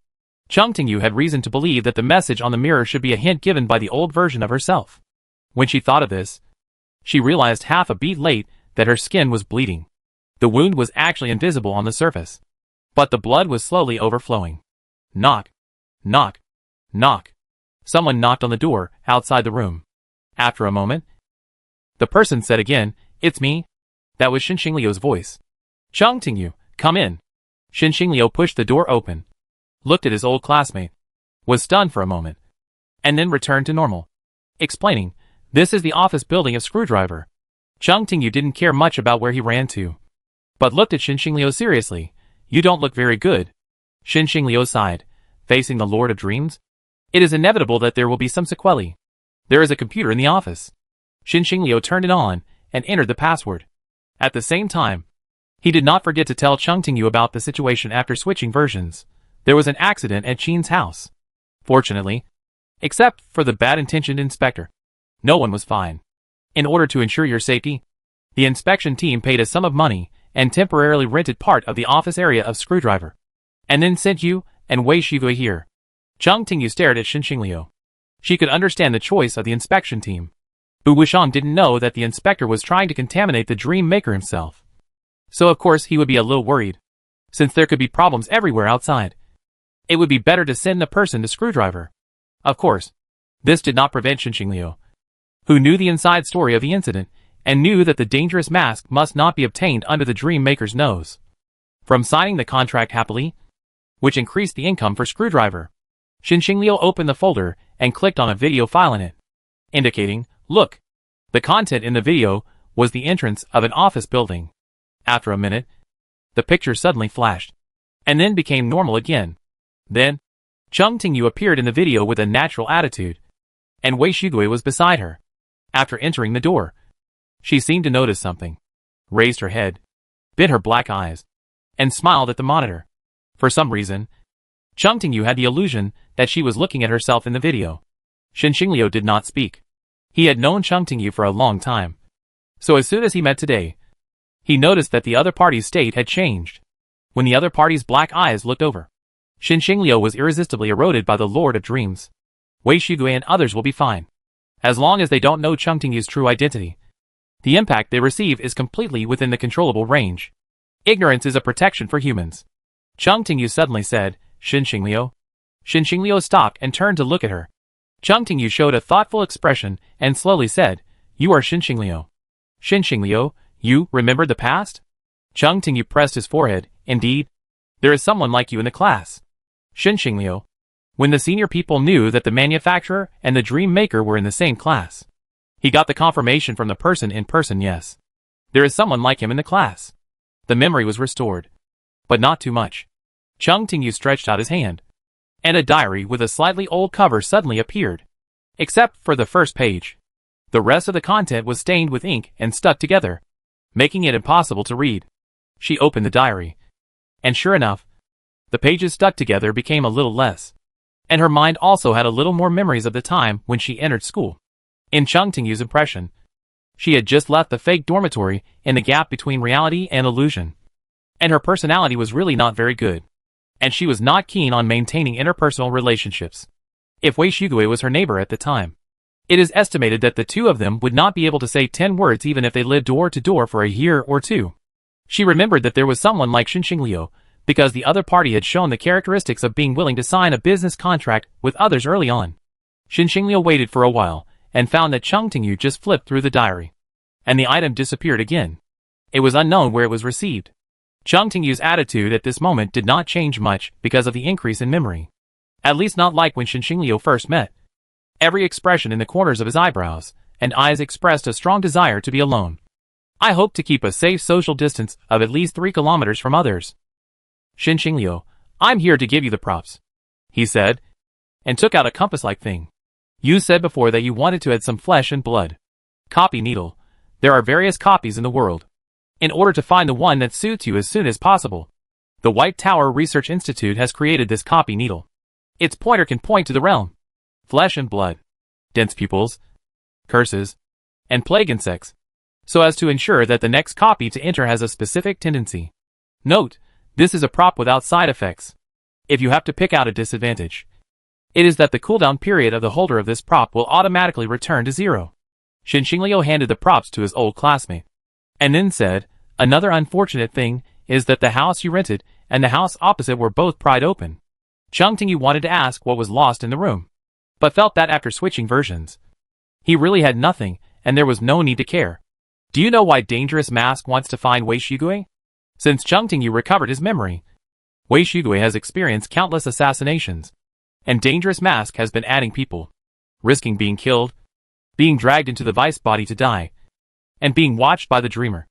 Chung Tingyu had reason to believe that the message on the mirror should be a hint given by the old version of herself. When she thought of this, she realized half a beat late that her skin was bleeding. The wound was actually invisible on the surface, but the blood was slowly overflowing. Knock. Knock. Knock. Someone knocked on the door outside the room. After a moment, the person said again, "It's me." That was Shin Xingliu's voice. "Chung Tingyu, come in." Shin Xingliu pushed the door open, looked at his old classmate, was stunned for a moment, and then returned to normal, explaining, "This is the office building of Screwdriver." Chung Tingyu didn't care much about where he ran to, but looked at Shin Xingliu seriously. "You don't look very good." Shin Xingliu sighed, facing the Lord of Dreams. "It is inevitable that there will be some sequelae. There is a computer in the office." Shin Xingliu turned it on and entered the password. At the same time, he did not forget to tell Chung Tingyu about the situation after switching versions. There was an accident at Qin's house. Fortunately, except for the bad-intentioned inspector, no one was fine. In order to ensure your safety, the inspection team paid a sum of money and temporarily rented part of the office area of Screwdriver, and then sent you and Wei Shigui here. Chung Tingyu stared at Shin Xingliu. She could understand the choice of the inspection team. Bu Wushang didn't know that the inspector was trying to contaminate the Dream Maker himself. So of course he would be a little worried, since there could be problems everywhere outside. It would be better to send the person to Screwdriver. Of course, this did not prevent Shin Xingliu, who knew the inside story of the incident and knew that the dangerous mask must not be obtained under the Dream Maker's nose, from signing the contract happily, which increased the income for Screwdriver. Shin Xingliu opened the folder and clicked on a video file in it, indicating, "Look." The content in the video was the entrance of an office building. After a minute, the picture suddenly flashed, and then became normal again. Then, Chung Tingyu appeared in the video with a natural attitude, and Wei Shigui was beside her. After entering the door, she seemed to notice something, raised her head, bit her black eyes, and smiled at the monitor. For some reason, Chung Tingyu had the illusion that she was looking at herself in the video. Shin Xingliu did not speak. He had known Chung Tingyu for a long time, so as soon as he met today, he noticed that the other party's state had changed. When the other party's black eyes looked over, Shin Xingliu was irresistibly eroded by the Lord of Dreams. Wei Shigui and others will be fine, as long as they don't know Chung Tingyu's true identity. The impact they receive is completely within the controllable range. Ignorance is a protection for humans. Chung Tingyu suddenly said, "Shin Xingliu." Shin Xingliu stopped and turned to look at her. Chung Tingyu showed a thoughtful expression and slowly said, "You are Shin Xingliu." "Shin Xingliu, you remembered the past?" Chung Tingyu pressed his forehead. "Indeed, there is someone like you in the class." Shin Xingliu. When the senior people knew that the manufacturer and the Dream Maker were in the same class, he got the confirmation from the person in person. Yes, there is someone like him in the class. The memory was restored, but not too much. Chung Tingyu stretched out his hand, and a diary with a slightly old cover suddenly appeared. Except for the first page, the rest of the content was stained with ink and stuck together, making it impossible to read. She opened the diary, and sure enough, the pages stuck together became a little less, and her mind also had a little more memories of the time when she entered school. In Chung Tingyu's impression, she had just left the fake dormitory in the gap between reality and illusion, and her personality was really not very good, and she was not keen on maintaining interpersonal relationships. If Wei Shigui was her neighbor at the time, it is estimated that the two of them would not be able to say 10 words even if they lived door to door for a year or two. She remembered that there was someone like Shin Xingliu, because the other party had shown the characteristics of being willing to sign a business contract with others early on. Shin Xingliu waited for a while, and found that Chung Tingyu just flipped through the diary, and the item disappeared again. It was unknown where it was received. Chung Tingyu's attitude at this moment did not change much because of the increase in memory. At least not like when Shin Xingliu first met. Every expression in the corners of his eyebrows and eyes expressed a strong desire to be alone. "I hope to keep a safe social distance of at least 3 kilometers from others." "Shin Xingliu, I'm here to give you the props," he said, and took out a compass-like thing. "You said before that you wanted to add some flesh and blood. Copy needle. There are various copies in the world. In order to find the one that suits you as soon as possible, the White Tower Research Institute has created this copy needle. Its pointer can point to the realm, flesh and blood, dense pupils, curses, and plague insects, so as to ensure that the next copy to enter has a specific tendency. Note, this is a prop without side effects. If you have to pick out a disadvantage, it is that the cooldown period of the holder of this prop will automatically return to 0. Xinxingliu handed the props to his old classmate, and then said, "Another unfortunate thing is that the house you rented and the house opposite were both pried open." Cheng Tingyu wanted to ask what was lost in the room, but felt that after switching versions, he really had nothing, and there was no need to care. Do you know why Dangerous Mask wants to find Wei Shigui? Since Cheng Tingyu recovered his memory, Wei Shigui has experienced countless assassinations, and Dangerous Mask has been adding people, risking being killed, being dragged into the vice body to die, and being watched by the dreamer.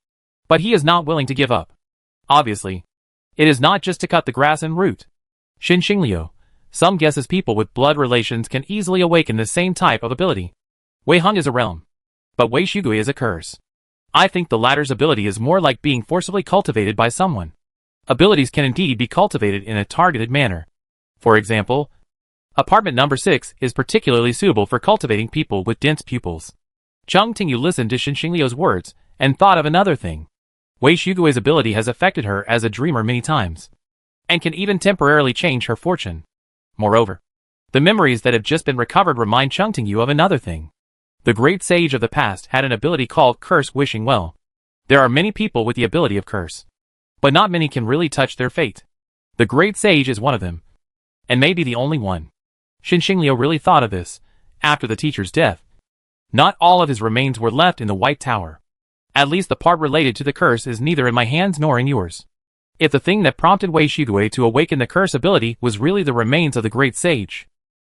But he is not willing to give up. Obviously, it is not just to cut the grass and root. Xinxingliu, some guesses people with blood relations can easily awaken the same type of ability. Wei Hung is a realm, but Wei Shigui is a curse. I think the latter's ability is more like being forcibly cultivated by someone. Abilities can indeed be cultivated in a targeted manner. For example, apartment number 6 is particularly suitable for cultivating people with dense pupils. Cheng Tingyu listened to Xinxingliu's words and thought of another thing. Wei Shigui's ability has affected her as a dreamer many times, and can even temporarily change her fortune. Moreover, the memories that have just been recovered remind Cheng Tingyu of another thing. The great sage of the past had an ability called Curse Wishing Well. There are many people with the ability of curse, but not many can really touch their fate. The great sage is one of them, and may be the only one. Xinxingliu really thought of this. After the teacher's death, not all of his remains were left in the White Tower. At least the part related to the curse is neither in my hands nor in yours. If the thing that prompted Wei Shigui to awaken the curse ability was really the remains of the great sage,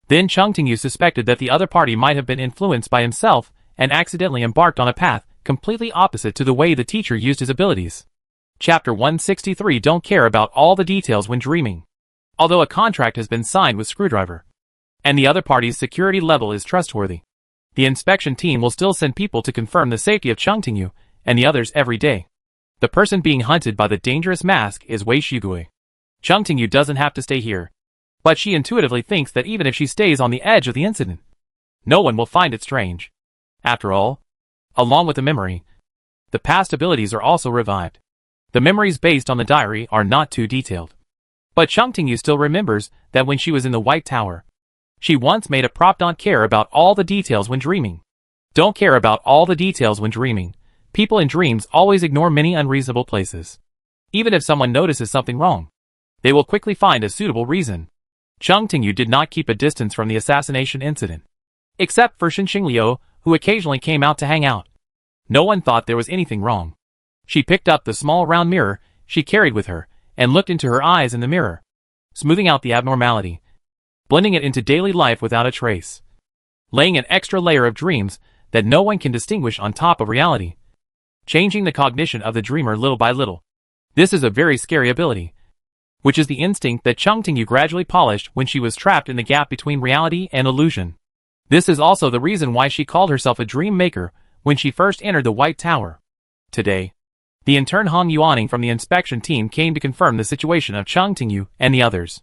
then Cheng Tingyu suspected that the other party might have been influenced by himself and accidentally embarked on a path completely opposite to the way the teacher used his abilities. Chapter 163. Don't care about all the details when dreaming. Although a contract has been signed with Screwdriver, and the other party's security level is trustworthy, the inspection team will still send people to confirm the safety of Cheng Tingyu and the others every day. The person being hunted by the Dangerous Mask is Wei Shigui. Cheng Tingyu doesn't have to stay here, but she intuitively thinks that even if she stays on the edge of the incident, no one will find it strange. After all, along with the memory, the past abilities are also revived. The memories based on the diary are not too detailed, but Cheng Tingyu still remembers that when she was in the White Tower, she once made a prop don't care about all the details when dreaming. Don't care about all the details when dreaming. People in dreams always ignore many unreasonable places. Even if someone notices something wrong, they will quickly find a suitable reason. Cheng Tingyu did not keep a distance from the assassination incident, except for Xinxingliu, who occasionally came out to hang out. No one thought there was anything wrong. She picked up the small round mirror she carried with her and looked into her eyes in the mirror, smoothing out the abnormality, blending it into daily life without a trace, laying an extra layer of dreams that no one can distinguish on top of reality, changing the cognition of the dreamer little by little. This is a very scary ability, which is the instinct that Cheng Tingyu gradually polished when she was trapped in the gap between reality and illusion. This is also the reason why she called herself a dream maker when she first entered the White Tower. Today, the intern Hong Yuaning from the inspection team came to confirm the situation of Cheng Tingyu and the others.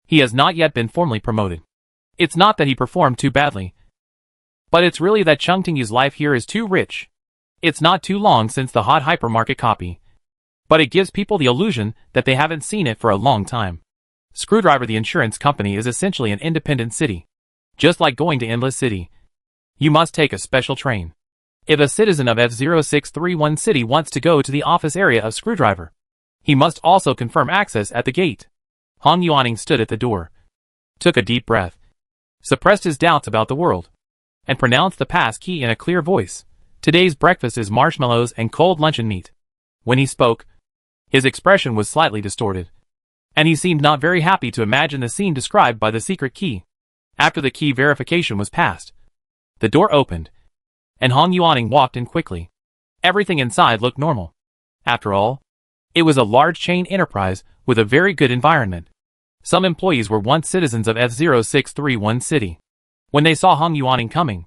He has not yet been formally promoted. It's not that he performed too badly, but it's really that Cheng Tingyu's life here is too rich. It's not too long since the hot hypermarket copy, but it gives people the illusion that they haven't seen it for a long time. Screwdriver, the insurance company, is essentially an independent city. Just like going to Endless City, you must take a special train. If a citizen of F0631 City wants to go to the office area of Screwdriver, he must also confirm access at the gate. Hong Yuaning stood at the door, took a deep breath, suppressed his doubts about the world, and pronounced the pass key in a clear voice. Today's breakfast is marshmallows and cold luncheon meat. When he spoke, his expression was slightly distorted, and he seemed not very happy to imagine the scene described by the secret key. After the key verification was passed, the door opened, and Hong Yuaning walked in quickly. Everything inside looked normal. After all, it was a large chain enterprise with a very good environment. Some employees were once citizens of F0631 City. When they saw Hong Yuaning coming,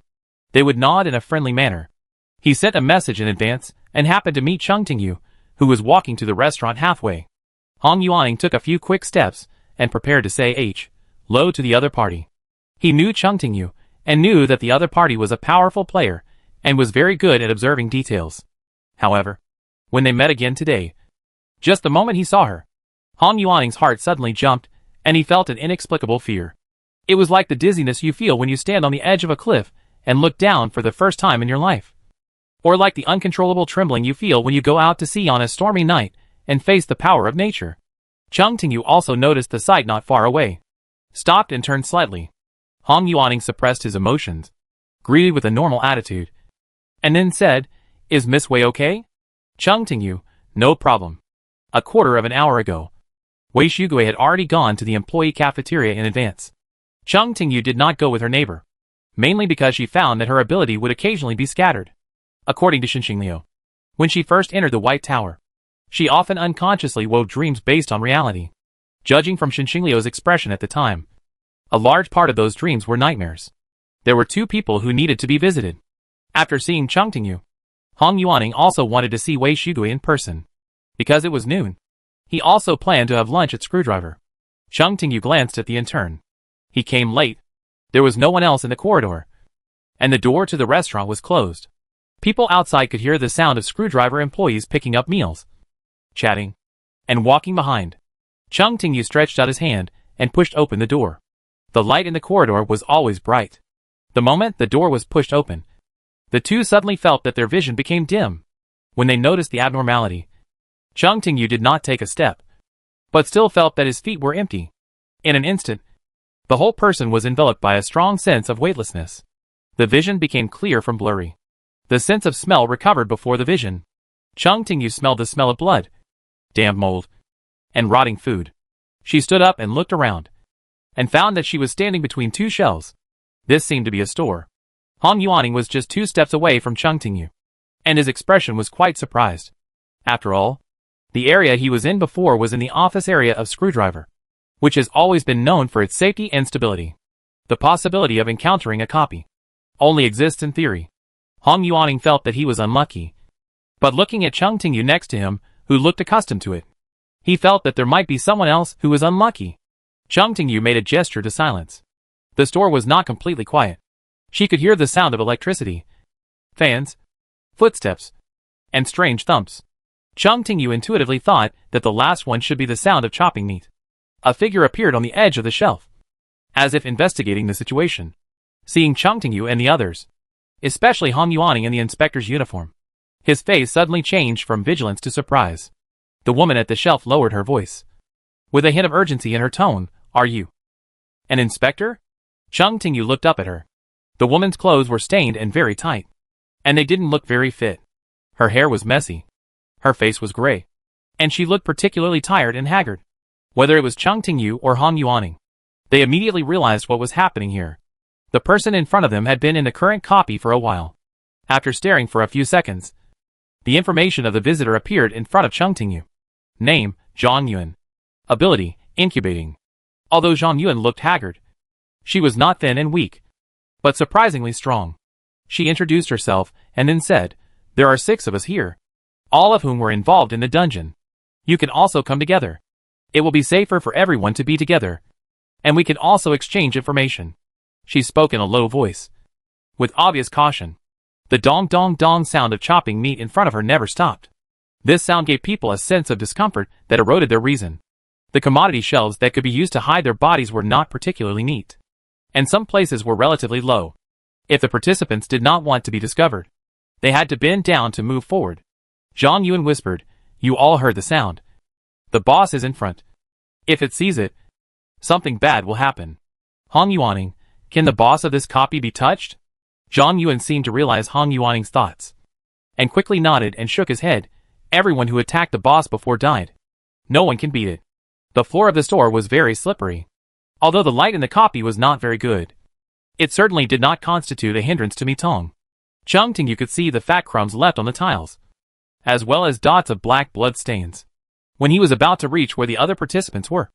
they would nod in a friendly manner, He sent a message in advance and happened to meet Chung Tingyu, who was walking to the restaurant halfway. Hong Yuaning took a few quick steps and prepared to say hello to the other party. He knew Chung Tingyu and knew that the other party was a powerful player and was very good at observing details. However, when they met again today, just the moment he saw her, Hong Yuaning's heart suddenly jumped and he felt an inexplicable fear. It was like the dizziness you feel when you stand on the edge of a cliff and look down for the first time in your life. Or like the uncontrollable trembling you feel when you go out to sea on a stormy night and face the power of nature. Chung Tingyu also noticed the sight not far away, stopped and turned slightly. Hong Yuaning suppressed his emotions, greeted with a normal attitude, and then said, "Is Miss Wei okay?" Chung Tingyu, "No problem. A quarter of an hour ago, Wei Shugui had already gone to the employee cafeteria in advance." Chung Tingyu did not go with her neighbor, mainly because she found that her ability would occasionally be scattered. According to Xinxingliu, when she first entered the White Tower, she often unconsciously wove dreams based on reality. Judging from Xinxingliu's expression at the time, a large part of those dreams were nightmares. There were two people who needed to be visited. After seeing Chung Tingyu, Hong Yuaning also wanted to see Wei Shugui in person. Because it was noon, he also planned to have lunch at Screwdriver. Chung Tingyu glanced at the intern. He came late. There was no one else in the corridor, and the door to the restaurant was closed. People outside could hear the sound of Screwdriver employees picking up meals, chatting, and walking behind. Chung Tingyu stretched out his hand and pushed open the door. The light in the corridor was always bright. The moment the door was pushed open, the two suddenly felt that their vision became dim. When they noticed the abnormality, Chung Tingyu did not take a step, but still felt that his feet were empty. In an instant, the whole person was enveloped by a strong sense of weightlessness. The vision became clear from blurry. The sense of smell recovered before the vision. Chung Tingyu smelled the smell of blood, damp mold, and rotting food. She stood up and looked around, and found that she was standing between two shelves. This seemed to be a store. Hong Yuaning was just 2 steps away from Chung Tingyu, and his expression was quite surprised. After all, the area he was in before was in the office area of Screwdriver, which has always been known for its safety and stability. The possibility of encountering a copy only exists in theory. Hong Yuaning felt that he was unlucky, but looking at Chung Tingyu next to him, who looked accustomed to it, he felt that there might be someone else who was unlucky. Chung Tingyu made a gesture to silence. The store was not completely quiet. She could hear the sound of electricity, fans, footsteps, and strange thumps. Chung Tingyu intuitively thought that the last one should be the sound of chopping meat. A figure appeared on the edge of the shelf, as if investigating the situation. Seeing Chung Tingyu and the others, especially Hong Yuaning in the inspector's uniform, his face suddenly changed from vigilance to surprise. The woman at the shelf lowered her voice, with a hint of urgency in her tone. "Are you an inspector?" Chung Tingyu looked up at her. The woman's clothes were stained and very tight, and they didn't look very fit. Her hair was messy, her face was gray, and she looked particularly tired and haggard. Whether it was Chung Tingyu or Hong Yuaning, they immediately realized what was happening here. The person in front of them had been in the current copy for a while. After staring for a few seconds, the information of the visitor appeared in front of Chung Tingyu. Name, Zhang Yuan. Ability, incubating. Although Zhang Yuan looked haggard, she was not thin and weak, but surprisingly strong. She introduced herself and then said, "There are 6 of us here, all of whom were involved in the dungeon. You can also come together. It will be safer for everyone to be together, and we can also exchange information." She spoke in a low voice, with obvious caution. The dong dong dong sound of chopping meat in front of her never stopped. This sound gave people a sense of discomfort that eroded their reason. The commodity shelves that could be used to hide their bodies were not particularly neat, and some places were relatively low. If the participants did not want to be discovered, they had to bend down to move forward. Zhang Yuan whispered, "You all heard the sound. The boss is in front. If it sees it, something bad will happen." Hong Yuaning, "Can the boss of this copy be touched?" Zhang Yuan seemed to realize Hong Yuaning's thoughts, and quickly nodded and shook his head. "Everyone who attacked the boss before died. No one can beat it." The floor of the store was very slippery. Although the light in the copy was not very good, it certainly did not constitute a hindrance to Mitong. Chung Tingyu could see the fat crumbs left on the tiles, as well as dots of black blood stains. When he was about to reach where the other participants were,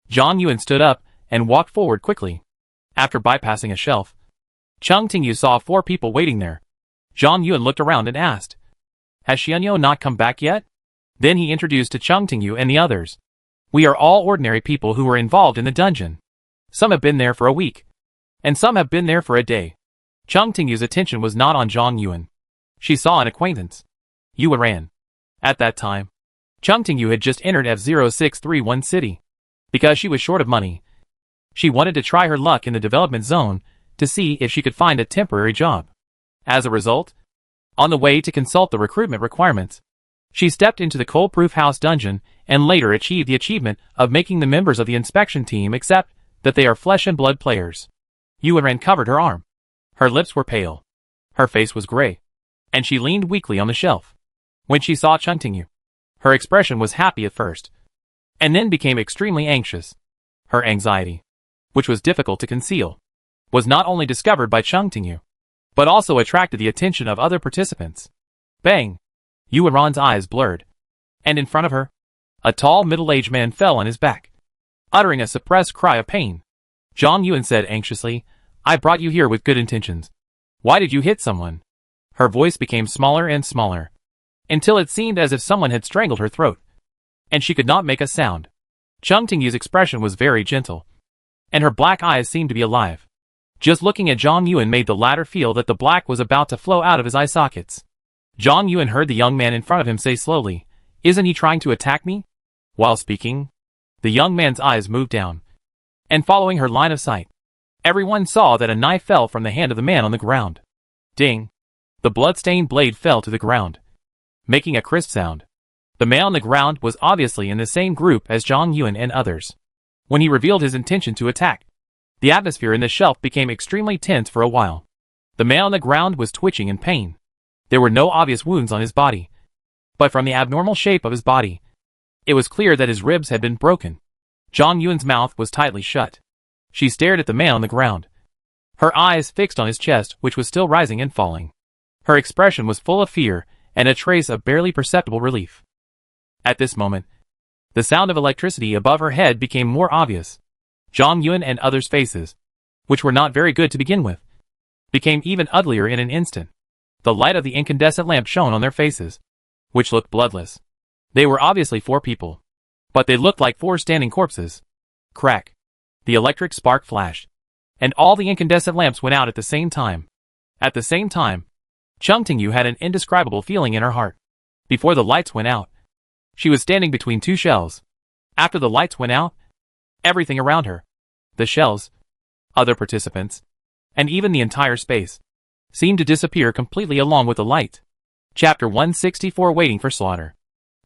Zhang Yuan stood up and walked forward quickly. After bypassing a shelf, Chung Tingyu saw 4 people waiting there. Zhang Yuan looked around and asked, "Has Xianyo not come back yet?" Then he introduced to Cheng Tingyu and the others. "We are all ordinary people who were involved in the dungeon. Some have been there for a week, and some have been there for a day." Cheng Tingyu's attention was not on Zhang Yuan. She saw an acquaintance. Yue ran. At that time, Cheng Tingyu had just entered F0631 city. Because she was short of money, she wanted to try her luck in the development zone to see if she could find a temporary job. As a result, on the way to consult the recruitment requirements, she stepped into the cold-proof house dungeon and later achieved the achievement of making the members of the inspection team accept that they are flesh and blood players. Yuan covered her arm. Her lips were pale. Her face was gray. And she leaned weakly on the shelf. When she saw Cheng Tingyu, her expression was happy at first, and then became extremely anxious. Her anxiety, which was difficult to conceal, was not only discovered by Cheng Tingyu, but also attracted the attention of other participants. Bang! Yuan's eyes blurred, and in front of her, a tall middle-aged man fell on his back, uttering a suppressed cry of pain. Zhang Yuan said anxiously, "I brought you here with good intentions. Why did you hit someone?" Her voice became smaller and smaller, until it seemed as if someone had strangled her throat, and she could not make a sound. Cheng Tingyu's expression was very gentle, and her black eyes seemed to be alive. Just looking at Zhang Yuan made the latter feel that the black was about to flow out of his eye sockets. Zhang Yuan heard the young man in front of him say slowly, "Isn't he trying to attack me?" While speaking, the young man's eyes moved down, and following her line of sight, everyone saw that a knife fell from the hand of the man on the ground. Ding! The blood-stained blade fell to the ground, making a crisp sound. The man on the ground was obviously in the same group as Zhang Yuan and others. When he revealed his intention to attack, the atmosphere in the shelf became extremely tense for a while. The man on the ground was twitching in pain. There were no obvious wounds on his body, but from the abnormal shape of his body, it was clear that his ribs had been broken. Zhang Yuan's mouth was tightly shut. She stared at the man on the ground, her eyes fixed on his chest, which was still rising and falling. Her expression was full of fear and a trace of barely perceptible relief. At this moment, the sound of electricity above her head became more obvious. Zhang Yuan and others' faces, which were not very good to begin with, became even uglier in an instant. The light of the incandescent lamp shone on their faces, which looked bloodless. They were obviously 4 people, but they looked like 4 standing corpses. Crack! The electric spark flashed, and all the incandescent lamps went out at the same time. At the same time, Cheng Tingyu had an indescribable feeling in her heart. Before the lights went out, she was standing between 2 shells. After the lights went out, everything around her, the shells, other participants, and even the entire space, seemed to disappear completely along with the light. Chapter 164 Waiting for Slaughter.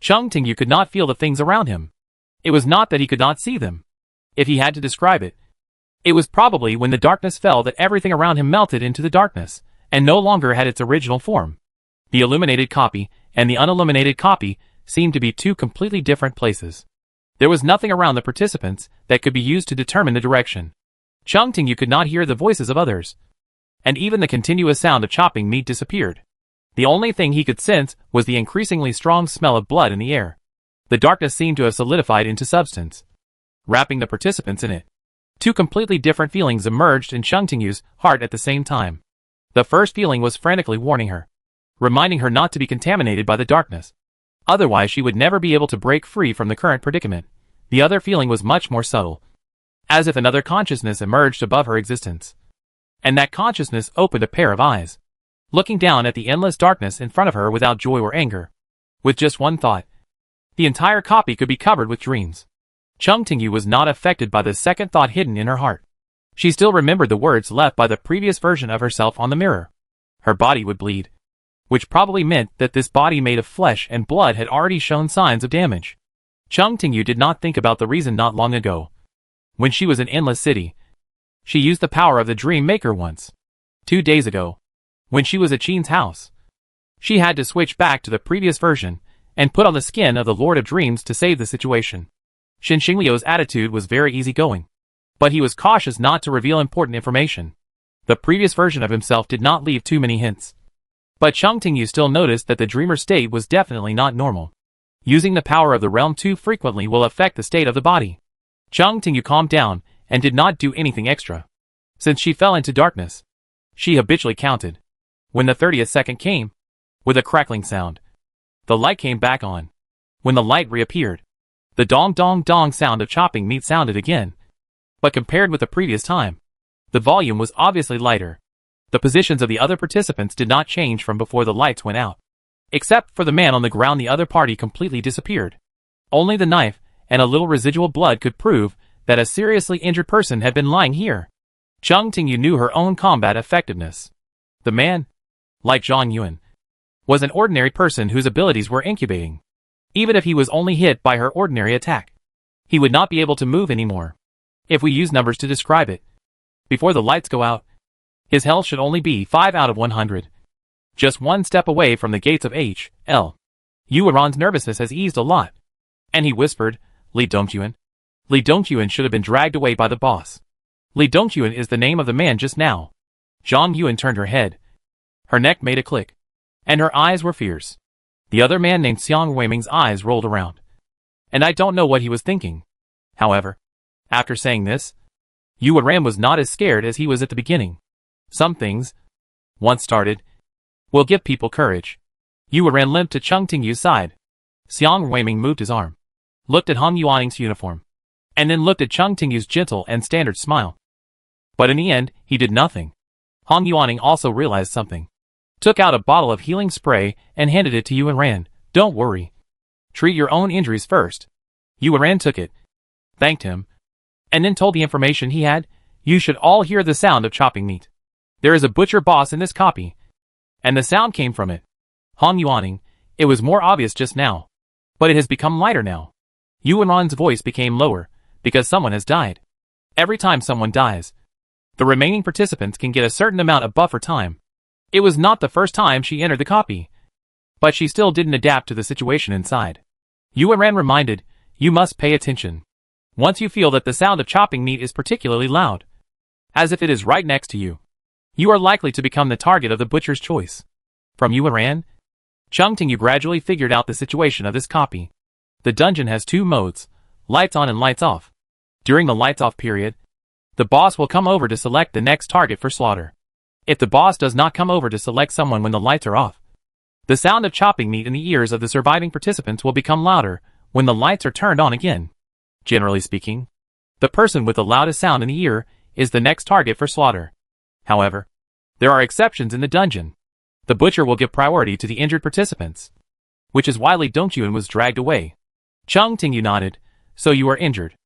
Cheng Tingyu could not feel the things around him. It was not that he could not see them. If he had to describe it, it was probably when the darkness fell that everything around him melted into the darkness, and no longer had its original form. The illuminated copy and the unilluminated copy seemed to be 2 completely different places. There was nothing around the participants that could be used to determine the direction. Cheng Tingyu could not hear the voices of others, and even the continuous sound of chopping meat disappeared. The only thing he could sense was the increasingly strong smell of blood in the air. The darkness seemed to have solidified into substance, wrapping the participants in it. 2 completely different feelings emerged in Cheng Tingyu's heart at the same time. The first feeling was frantically warning her, reminding her not to be contaminated by the darkness. Otherwise she would never be able to break free from the current predicament. The other feeling was much more subtle, as if another consciousness emerged above her existence. And that consciousness opened a pair of eyes, looking down at the endless darkness in front of her without joy or anger. With just one thought, the entire copy could be covered with dreams. Cheng Tingyu was not affected by the second thought hidden in her heart. She still remembered the words left by the previous version of herself on the mirror. Her body would bleed, which probably meant that this body made of flesh and blood had already shown signs of damage. Cheng Tingyu did not think about the reason not long ago. When she was in Endless City, she used the power of the Dream Maker once. 2 days ago, when she was at Qin's house, she had to switch back to the previous version and put on the skin of the Lord of Dreams to save the situation. Shin Xingliu's attitude was very easygoing, but he was cautious not to reveal important information. The previous version of himself did not leave too many hints. But Cheng Tingyu still noticed that the dreamer state was definitely not normal. Using the power of the realm too frequently will affect the state of the body. Cheng Tingyu calmed down and did not do anything extra. Since she fell into darkness, she habitually counted. When the 30th second came, with a crackling sound, the light came back on. When the light reappeared, the dong dong dong sound of chopping meat sounded again. But compared with the previous time, the volume was obviously lighter. The positions of the other participants did not change from before the lights went out. Except for the man on the ground, the other party completely disappeared. Only the knife and a little residual blood could prove that a seriously injured person had been lying here. Chung Tingyu knew her own combat effectiveness. The man, like Zhang Yuan, was an ordinary person whose abilities were incubating. Even if he was only hit by her ordinary attack, he would not be able to move anymore. If we use numbers to describe it, before the lights go out, his health should only be 5 out of 100. Just one step away from the gates of H.L. Yuan's nervousness has eased a lot. And he whispered, Li Dongquan. Li Dongquan should have been dragged away by the boss. Li Dongquan is the name of the man just now. Zhang Yuan turned her head. Her neck made a click, and her eyes were fierce. The other man named Xiang Weiming's eyes rolled around. And I don't know what he was thinking. However, after saying this, Yuan was not as scared as he was at the beginning. Some things, once started, will give people courage. Yuan limped to Chung Tingyu's side. Xiang Weiming moved his arm, looked at Han Yuaning's uniform, and then looked at Chung Tingyu's gentle and standard smile. But in the end, he did nothing. Han Yuaning also realized something. Took out a bottle of healing spray and handed it to Yuan. Don't worry. Treat your own injuries first. Yuan took it, thanked him, and then told the information he had. You should all hear the sound of chopping meat. There is a butcher boss in this copy. And the sound came from it. Han Yuaning, it was more obvious just now. But it has become lighter now. Yuan's voice became lower, because someone has died. Every time someone dies, the remaining participants can get a certain amount of buffer time. It was not the first time she entered the copy. But she still didn't adapt to the situation inside. Yuan reminded, you must pay attention. Once you feel that the sound of chopping meat is particularly loud, as if it is right next to you, you are likely to become the target of the butcher's choice. From Yuan, Chung Tingyu gradually figured out the situation of this copy. The dungeon has two modes, lights on and lights off. During the lights off period, the boss will come over to select the next target for slaughter. If the boss does not come over to select someone when the lights are off, the sound of chopping meat in the ears of the surviving participants will become louder when the lights are turned on again. Generally speaking, the person with the loudest sound in the ear is the next target for slaughter. However, there are exceptions in the dungeon. The butcher will give priority to the injured participants, which is why Li Dongquan was dragged away. Chung Tingyu nodded. So you are injured?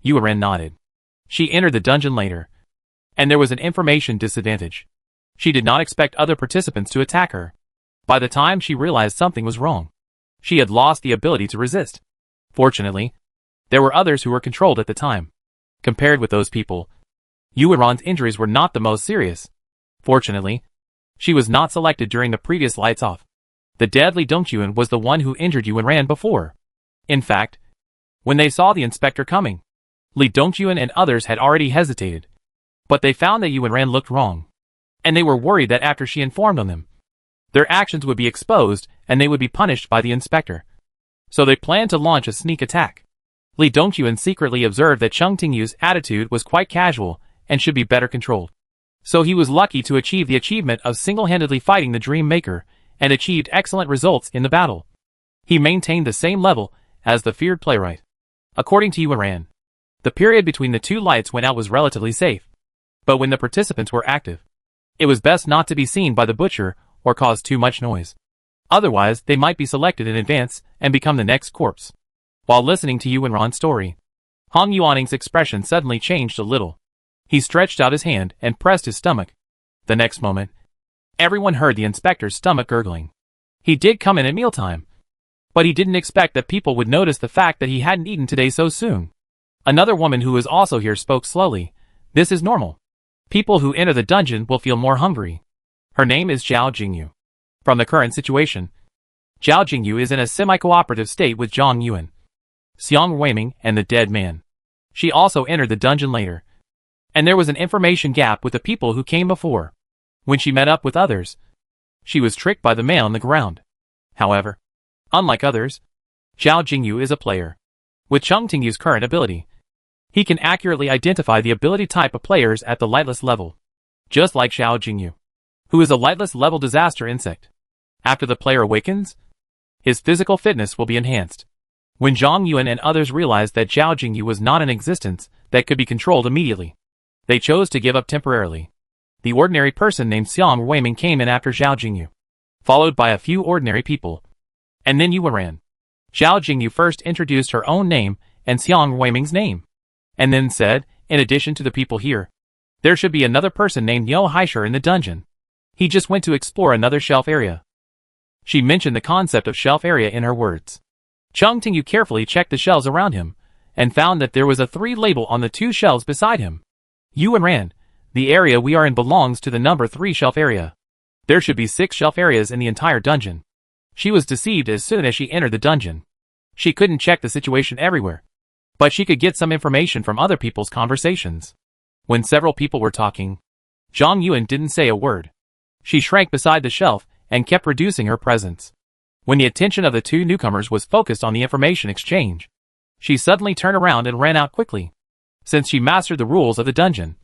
Yuan nodded. She entered the dungeon later, and there was an information disadvantage. She did not expect other participants to attack her. By the time she realized something was wrong, she had lost the ability to resist. Fortunately, there were others who were controlled at the time. Compared with those people, Yuan's injuries were not the most serious. Fortunately, she was not selected during the previous lights off. The dead Li Dongquan was the one who injured Yuan before. In fact, when they saw the inspector coming, Li Dongquan and others had already hesitated. But they found that Yuan looked wrong. And they were worried that after she informed on them, their actions would be exposed and they would be punished by the inspector. So they planned to launch a sneak attack. Li Dongquan secretly observed that Chung Tingyu's attitude was quite casual and should be better controlled. So he was lucky to achieve the achievement of single-handedly fighting the Dream Maker and achieved excellent results in the battle. He maintained the same level as the feared playwright. According to Yuan, the period between the two lights went out was relatively safe. But when the participants were active, it was best not to be seen by the butcher or cause too much noise. Otherwise, they might be selected in advance and become the next corpse. While listening to Yuan's story, Han Yuaning's expression suddenly changed a little. He stretched out his hand and pressed his stomach. The next moment, everyone heard the inspector's stomach gurgling. He did come in at mealtime, but he didn't expect that people would notice the fact that he hadn't eaten today so soon. Another woman who was also here spoke slowly. This is normal. People who enter the dungeon will feel more hungry. Her name is Zhao Jingyu. From the current situation, Zhao Jingyu is in a semi-cooperative state with Zhang Yuan, Xiang Weiming, and the dead man. She also entered the dungeon later, and there was an information gap with the people who came before. When she met up with others, she was tricked by the man on the ground. However, unlike others, Zhao Jingyu is a player. With Chung Tingyu's current ability, he can accurately identify the ability type of players at the lightless level, just like Zhao Jingyu, who is a lightless level disaster insect. After the player awakens, his physical fitness will be enhanced. When Zhang Yuan and others realized that Zhao Jingyu was not an existence that could be controlled immediately, they chose to give up temporarily. The ordinary person named Xiang Weiming came in after Zhao Jingyu, followed by a few ordinary people. And then Yuan ran. Zhao Jingyu first introduced her own name and Xiang Weiming's name, and then said, in addition to the people here, there should be another person named Yo Haisher in the dungeon. He just went to explore another shelf area. She mentioned the concept of shelf area in her words. Cheng Tingyu carefully checked the shelves around him, and found that there was a 3 label on the 2 shelves beside him. Yuan ran. The area we are in belongs to the number 3 shelf area. There should be 6 shelf areas in the entire dungeon. She was deceived as soon as she entered the dungeon. She couldn't check the situation everywhere, but she could get some information from other people's conversations. When several people were talking, Zhang Yuan didn't say a word. She shrank beside the shelf and kept reducing her presence. When the attention of the 2 newcomers was focused on the information exchange, she suddenly turned around and ran out quickly. Since she mastered the rules of the dungeon,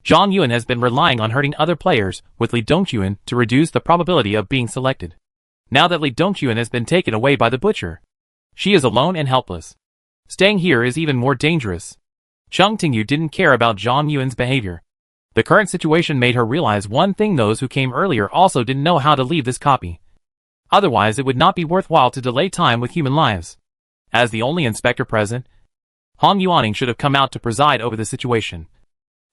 Zhang Yuan has been relying on hurting other players with Li Dongquan to reduce the probability of being selected. Now that Li Dongquan has been taken away by the butcher, she is alone and helpless. Staying here is even more dangerous. Cheng Tingyu didn't care about Zhang Yuan's behavior. The current situation made her realize one thing: those who came earlier also didn't know how to leave this copy. Otherwise it would not be worthwhile to delay time with human lives. As the only inspector present, Hong Yuaning should have come out to preside over the situation.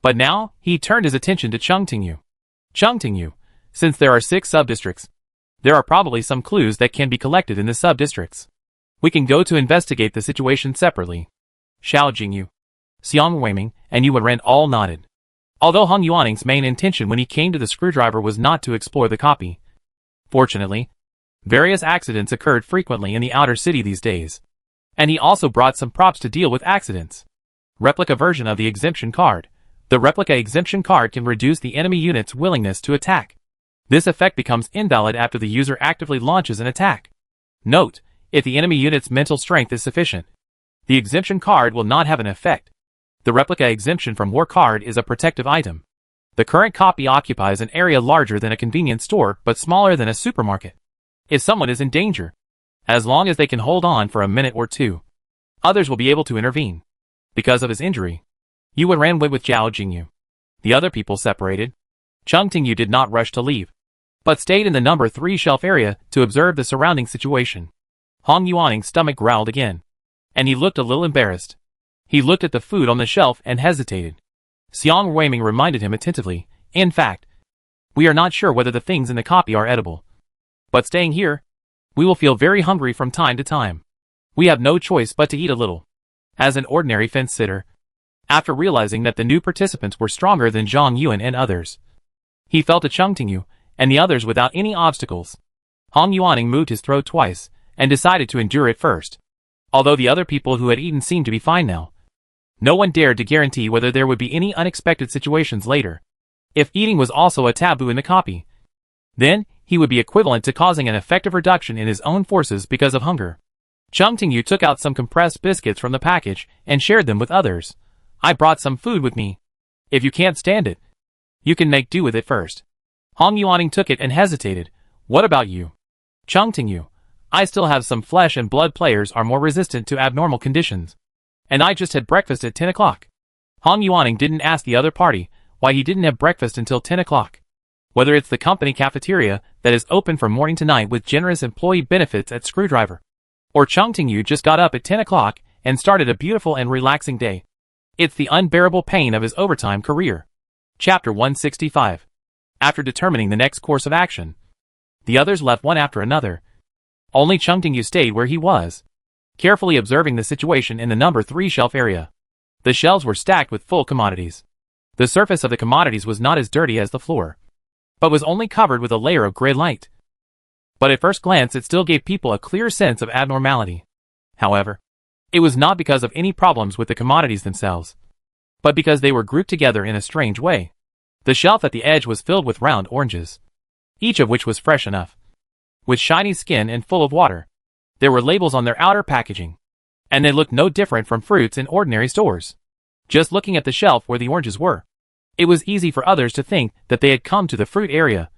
But now, he turned his attention to Cheng Tingyu. Cheng Tingyu, since there are 6 sub-districts, there are probably some clues that can be collected in the sub-districts. We can go to investigate the situation separately. Xiao Jingyu, Xiang Weiming, and Yuan Ren all nodded. Although Hong Yuaning's main intention when he came to the screwdriver was not to explore the copy. Fortunately, various accidents occurred frequently in the outer city these days. And he also brought some props to deal with accidents. Replica version of the exemption card. The replica exemption card can reduce the enemy unit's willingness to attack. This effect becomes invalid after the user actively launches an attack. Note, if the enemy unit's mental strength is sufficient, the exemption card will not have an effect. The replica exemption from war card is a protective item. The current copy occupies an area larger than a convenience store but smaller than a supermarket. If someone is in danger, as long as they can hold on for a minute or 2, others will be able to intervene. Because of his injury, Yuan ran with Zhao Jingyu. The other people separated. Cheng Tingyu did not rush to leave, but stayed in the number 3 shelf area to observe the surrounding situation. Hong Yuaning's stomach growled again, and he looked a little embarrassed. He looked at the food on the shelf and hesitated. Xiang Weiming reminded him attentively, in fact, we are not sure whether the things in the copy are edible. But staying here, we will feel very hungry from time to time. We have no choice but to eat a little. As an ordinary fence-sitter, after realizing that the new participants were stronger than Zhang Yuan and others, he fell to Cheng Tingyu and the others without any obstacles. Hong Yuaning moved his throat twice and decided to endure it first. Although the other people who had eaten seemed to be fine now, no one dared to guarantee whether there would be any unexpected situations later. If eating was also a taboo in the copy, then he would be equivalent to causing an effective reduction in his own forces because of hunger. Cheng Tingyu took out some compressed biscuits from the package and shared them with others. I brought some food with me. If you can't stand it, you can make do with it first. Hong Yuaning took it and hesitated. What about you? Cheng Tingyu, I still have some flesh and blood. Players are more resistant to abnormal conditions. And I just had breakfast at 10 o'clock. Hong Yuaning didn't ask the other party why he didn't have breakfast until 10 o'clock. Whether it's the company cafeteria that is open from morning to night with generous employee benefits at Screwdriver, or Cheng Tingyu just got up at 10 o'clock and started a beautiful and relaxing day. It's the unbearable pain of his overtime career. Chapter 165. After determining the next course of action, the others left one after another. Only Cheng Tingyu stayed where he was, carefully observing the situation in the number 3 shelf area. The shelves were stacked with full commodities. The surface of the commodities was not as dirty as the floor, but was only covered with a layer of gray light. But at first glance it still gave people a clear sense of abnormality. However, it was not because of any problems with the commodities themselves, but because they were grouped together in a strange way. The shelf at the edge was filled with round oranges, each of which was fresh enough, with shiny skin and full of water. There were labels on their outer packaging, and they looked no different from fruits in ordinary stores. Just looking at the shelf where the oranges were, it was easy for others to think that they had come to the fruit area,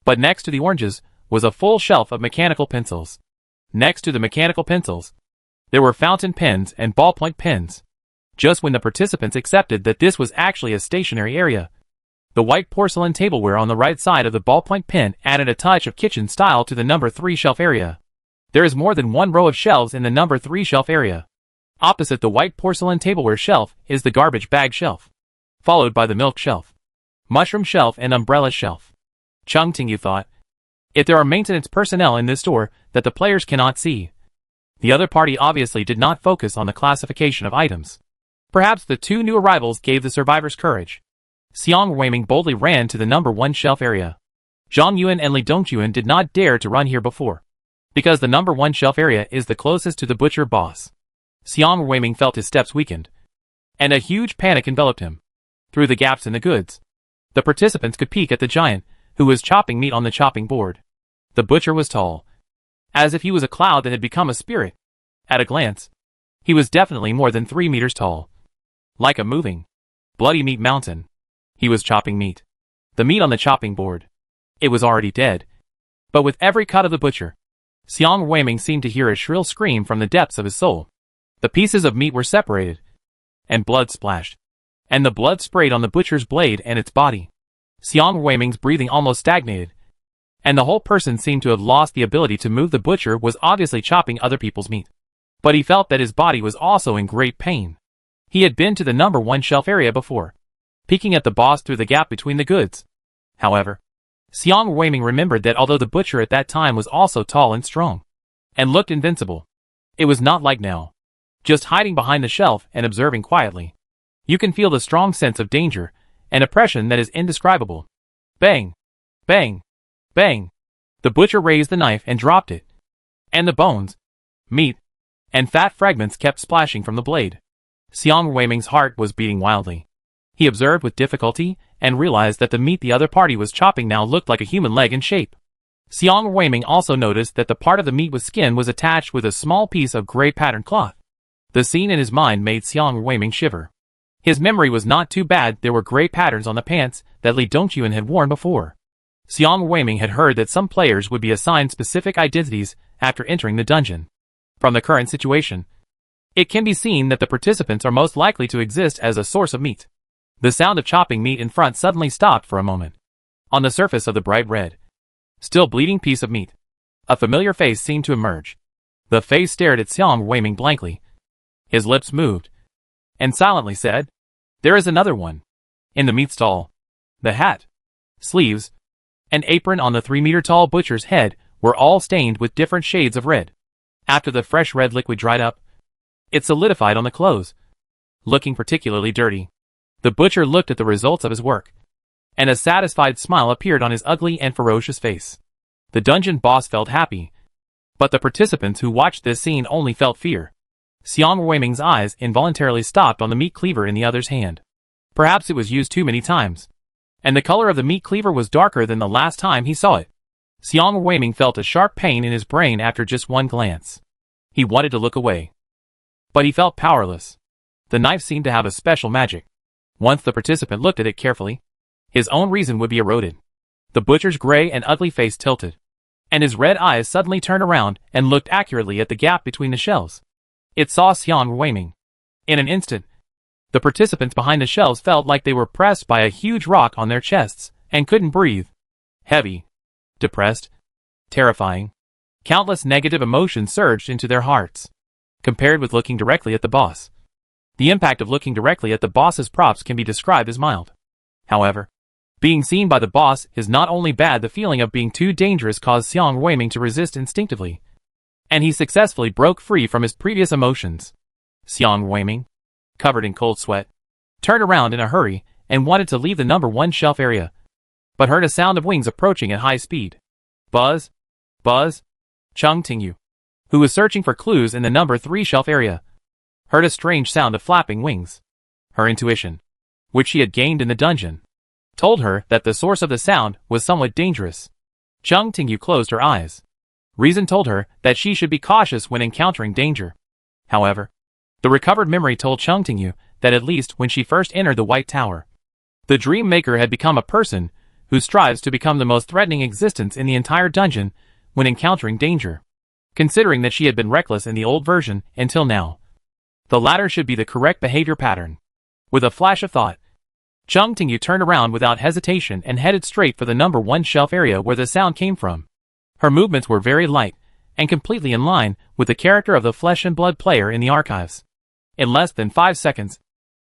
But next to the oranges was a full shelf of mechanical pencils. Next to the mechanical pencils, there were fountain pens and ballpoint pens. Just when the participants accepted that this was actually a stationary area, the white porcelain tableware on the right side of the ballpoint pen added a touch of kitchen style to the number 3 shelf area. There is more than one row of shelves in the number 3 shelf area. Opposite the white porcelain tableware shelf is the garbage bag shelf, followed by the milk shelf, mushroom shelf and umbrella shelf. Chung Ting-yu thought, if there are maintenance personnel in this store that the players cannot see, the other party obviously did not focus on the classification of items. Perhaps the 2 new arrivals gave the survivors courage. Xiang Weiming boldly ran to the number 1 shelf area. Zhang Yuan and Li Dongchuan did not dare to run here before, because the number 1 shelf area is the closest to the butcher boss. Xiang Weiming felt his steps weakened, and a huge panic enveloped him. Through the gaps in the goods, the participants could peek at the giant, who was chopping meat on the chopping board. The butcher was tall, as if he was a cloud that had become a spirit. At a glance, he was definitely more than 3 meters tall. Like a moving, bloody meat mountain, he was chopping meat. The meat on the chopping board, it was already dead. But with every cut of the butcher, Xiang Weiming seemed to hear a shrill scream from the depths of his soul. The pieces of meat were separated, and blood splashed, and the blood sprayed on the butcher's blade and its body. Xiang Weiming's breathing almost stagnated, and the whole person seemed to have lost the ability to move. The butcher was obviously chopping other people's meat, but he felt that his body was also in great pain. He had been to the number 1 shelf area before, peeking at the boss through the gap between the goods. However, Xiang Weiming remembered that although the butcher at that time was also tall and strong, and looked invincible, it was not like now, just hiding behind the shelf and observing quietly. You can feel the strong sense of danger and oppression that is indescribable. Bang! Bang! Bang! The butcher raised the knife and dropped it, and the bones, meat, and fat fragments kept splashing from the blade. Xiang Weiming's heart was beating wildly. He observed with difficulty and realized that the meat the other party was chopping now looked like a human leg in shape. Xiang Weiming also noticed that the part of the meat with skin was attached with a small piece of gray patterned cloth. The scene in his mind made Xiang Weiming shiver. His memory was not too bad. There were gray patterns on the pants that Li Dongchuan had worn before. Xiang Weiming had heard that some players would be assigned specific identities after entering the dungeon. From the current situation, it can be seen that the participants are most likely to exist as a source of meat. The sound of chopping meat in front suddenly stopped for a moment. On the surface of the bright red, still bleeding piece of meat, a familiar face seemed to emerge. The face stared at Xiang Weiming blankly. His lips moved, and silently said, "There is another one." In the meat stall, the hat, sleeves, and apron on the 3-meter-tall butcher's head were all stained with different shades of red. After the fresh red liquid dried up, it solidified on the clothes, looking particularly dirty. The butcher looked at the results of his work, and a satisfied smile appeared on his ugly and ferocious face. The dungeon boss felt happy, but the participants who watched this scene only felt fear. Xiang Weiming's eyes involuntarily stopped on the meat cleaver in the other's hand. Perhaps it was used too many times, and the color of the meat cleaver was darker than the last time he saw it. Xiang Weiming felt a sharp pain in his brain after just one glance. He wanted to look away, but he felt powerless. The knife seemed to have a special magic. Once the participant looked at it carefully, his own reason would be eroded. The butcher's gray and ugly face tilted, and his red eyes suddenly turned around and looked accurately at the gap between the shelves. It saw Xiang Weiming. In an instant, the participants behind the shelves felt like they were pressed by a huge rock on their chests and couldn't breathe. Heavy, depressed, terrifying. Countless negative emotions surged into their hearts. Compared with looking directly at the boss, the impact of looking directly at the boss's props can be described as mild. However, being seen by the boss is not only bad. The feeling of being too dangerous caused Xiang Weiming to resist instinctively, and he successfully broke free from his previous emotions. Xiang Weiming, covered in cold sweat, turned around in a hurry and wanted to leave the number 1 shelf area, but heard a sound of wings approaching at high speed. Buzz, buzz. Chung Ting-yu, who was searching for clues in the number 3 shelf area, heard a strange sound of flapping wings. Her intuition, which she had gained in the dungeon, told her that the source of the sound was somewhat dangerous. Chung Ting-yu closed her eyes. Reason told her that she should be cautious when encountering danger. However, the recovered memory told Chung Ting-yu that at least when she first entered the White Tower, the Dream Maker had become a person who strives to become the most threatening existence in the entire dungeon when encountering danger, considering that she had been reckless in the old version until now. The latter should be the correct behavior pattern. With a flash of thought, Chung Tingyu turned around without hesitation and headed straight for the number 1 shelf area where the sound came from. Her movements were very light and completely in line with the character of the flesh and blood player in the archives. In less than 5 seconds,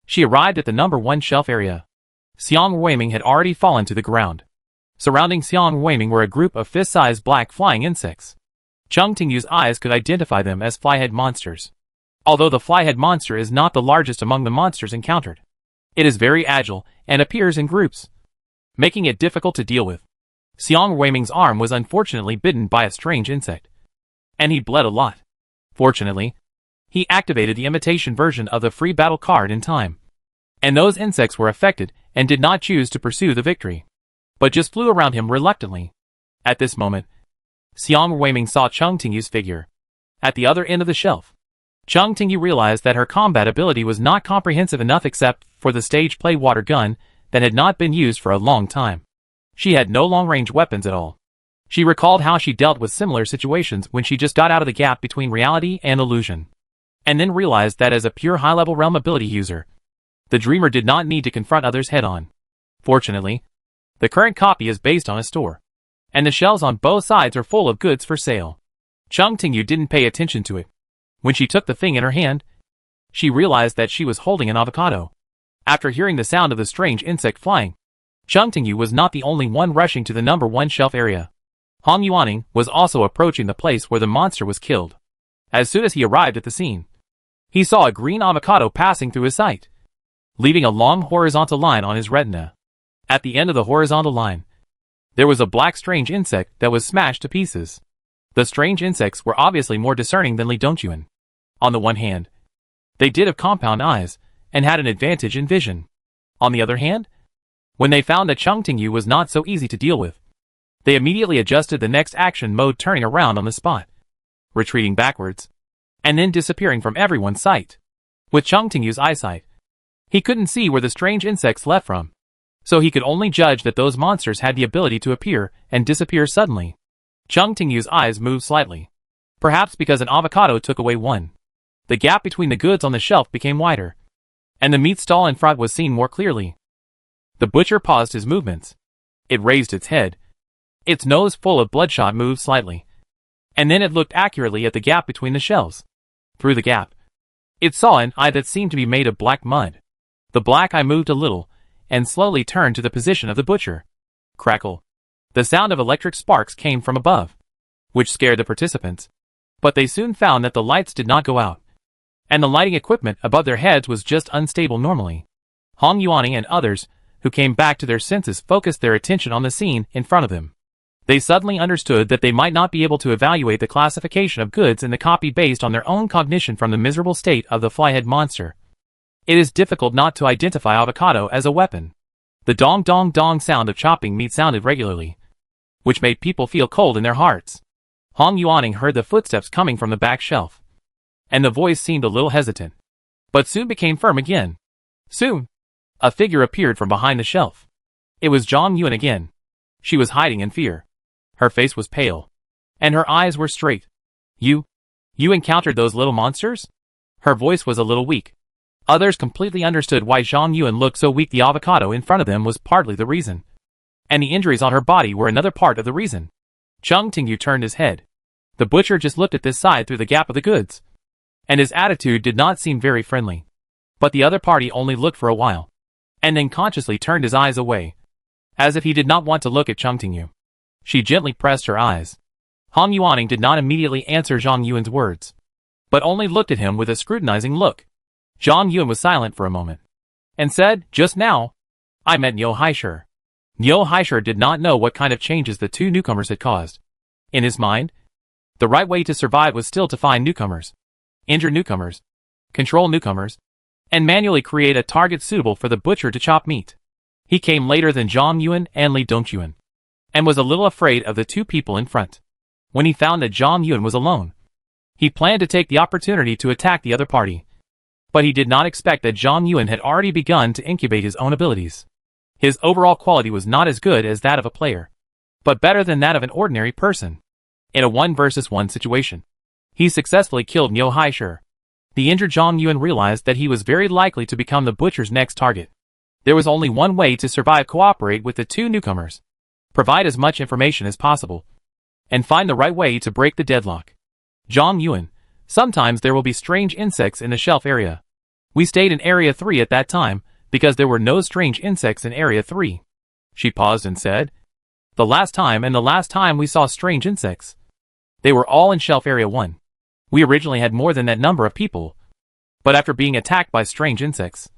she arrived at the number 1 shelf area. Xiang Weiming had already fallen to the ground. Surrounding Xiang Weiming were a group of fist-sized black flying insects. Chung Tingyu's eyes could identify them as flyhead monsters. Although the flyhead monster is not the largest among the monsters encountered, it is very agile and appears in groups, making it difficult to deal with. Xiang Weiming's arm was unfortunately bitten by a strange insect, and he bled a lot. Fortunately, he activated the imitation version of the free battle card in time, and those insects were affected and did not choose to pursue the victory, but just flew around him reluctantly. At this moment, Xiang Weiming saw Chung Tingyu's figure at the other end of the shelf. Chung Tingyu realized that her combat ability was not comprehensive enough except for the stage play water gun that had not been used for a long time. She had no long-range weapons at all. She recalled how she dealt with similar situations when she just got out of the gap between reality and illusion, and then realized that as a pure high-level realm ability user, the dreamer did not need to confront others head-on. Fortunately, the current copy is based on a store, and the shelves on both sides are full of goods for sale. Chung Tingyu didn't pay attention to it. When she took the thing in her hand, she realized that she was holding an avocado. After hearing the sound of the strange insect flying, Chung Tingyu was not the only one rushing to the number 1 shelf area. Hong Yuaning was also approaching the place where the monster was killed. As soon as he arrived at the scene, he saw a green avocado passing through his sight, leaving a long horizontal line on his retina. At the end of the horizontal line, there was a black strange insect that was smashed to pieces. The strange insects were obviously more discerning than Li Dongquan. On the one hand, they did have compound eyes and had an advantage in vision. On the other hand, when they found that Chung Tingyu was not so easy to deal with, they immediately adjusted the next action mode, turning around on the spot, retreating backwards, and then disappearing from everyone's sight. With Chung Tingyu's eyesight, he couldn't see where the strange insects left from, so he could only judge that those monsters had the ability to appear and disappear suddenly. Chung Tingyu's eyes moved slightly, perhaps because an avocado took away one. The gap between the goods on the shelf became wider, and the meat stall in front was seen more clearly. The butcher paused his movements. It raised its head. Its nose full of bloodshot moved slightly, and then it looked accurately at the gap between the shelves. Through the gap, it saw an eye that seemed to be made of black mud. The black eye moved a little, and slowly turned to the position of the butcher. Crackle. The sound of electric sparks came from above, which scared the participants, but they soon found that the lights did not go out, and the lighting equipment above their heads was just unstable normally. Hong Yuaning and others, who came back to their senses, focused their attention on the scene in front of them. They suddenly understood that they might not be able to evaluate the classification of goods in the copy based on their own cognition from the miserable state of the flyhead monster. It is difficult not to identify avocado as a weapon. The dong dong dong sound of chopping meat sounded regularly, which made people feel cold in their hearts. Hong Yuaning heard the footsteps coming from the back shelf, and the voice seemed a little hesitant, but soon became firm again. Soon, a figure appeared from behind the shelf. It was Zhang Yuan again. She was hiding in fear. Her face was pale, and her eyes were straight. You encountered those little monsters? Her voice was a little weak. Others completely understood why Zhang Yuan looked so weak. The avocado in front of them was partly the reason, and the injuries on her body were another part of the reason. Chung Tingyu turned his head. The butcher just looked at this side through the gap of the goods, and his attitude did not seem very friendly. But the other party only looked for a while, and then consciously turned his eyes away, as if he did not want to look at Chung Tingyu. She gently pressed her eyes. Hong Yuaning did not immediately answer Zhang Yuan's words, but only looked at him with a scrutinizing look. Zhang Yuan was silent for a moment, and said, "Just now, I met Niu Haishir." Niu Haishir did not know what kind of changes the two newcomers had caused. In his mind, the right way to survive was still to find newcomers, injure newcomers, control newcomers, and manually create a target suitable for the butcher to chop meat. He came later than Zhang Yuan and Li Dongquan, and was a little afraid of the two people in front. When he found that Zhang Yuan was alone, he planned to take the opportunity to attack the other party. But he did not expect that Zhang Yuan had already begun to incubate his own abilities. His overall quality was not as good as that of a player, but better than that of an ordinary person. In a 1 versus 1 situation, he successfully killed Nyo Haishir. The injured Zhang Yuan realized that he was very likely to become the butcher's next target. There was only one way to survive: cooperate with the two newcomers, provide as much information as possible, and find the right way to break the deadlock. Zhang Yuan, sometimes there will be strange insects in the shelf area. We stayed in Area 3 at that time, because there were no strange insects in Area 3. She paused and said, the last time we saw strange insects, they were all in Shelf Area 1. We originally had more than that number of people, but after being attacked by strange insects,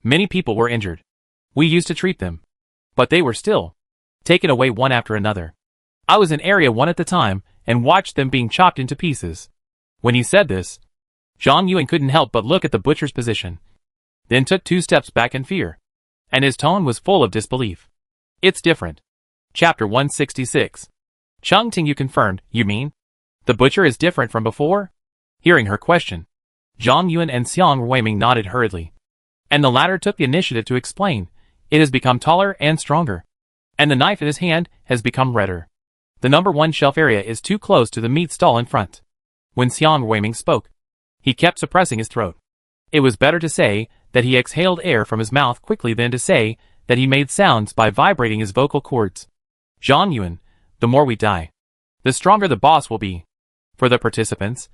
many people were injured. We used to treat them, but they were still taken away one after another. I was in Area 1 at the time, and watched them being chopped into pieces. When he said this, Zhang Yuan couldn't help but look at the butcher's position, then took 2 steps back in fear, and his tone was full of disbelief. It's different. Chapter 166. Cheng Tingyu confirmed, you mean? The butcher is different from before? Hearing her question, Zhang Yuan and Xiang Ruiming nodded hurriedly, and the latter took the initiative to explain, it has become taller and stronger, and the knife in his hand has become redder. The number 1 shelf area is too close to the meat stall in front. When Xiang Ruiming spoke, he kept suppressing his throat. It was better to say that he exhaled air from his mouth quickly than to say that he made sounds by vibrating his vocal cords. Zhang Yuan, the more we die, the stronger the boss will be. For the participants,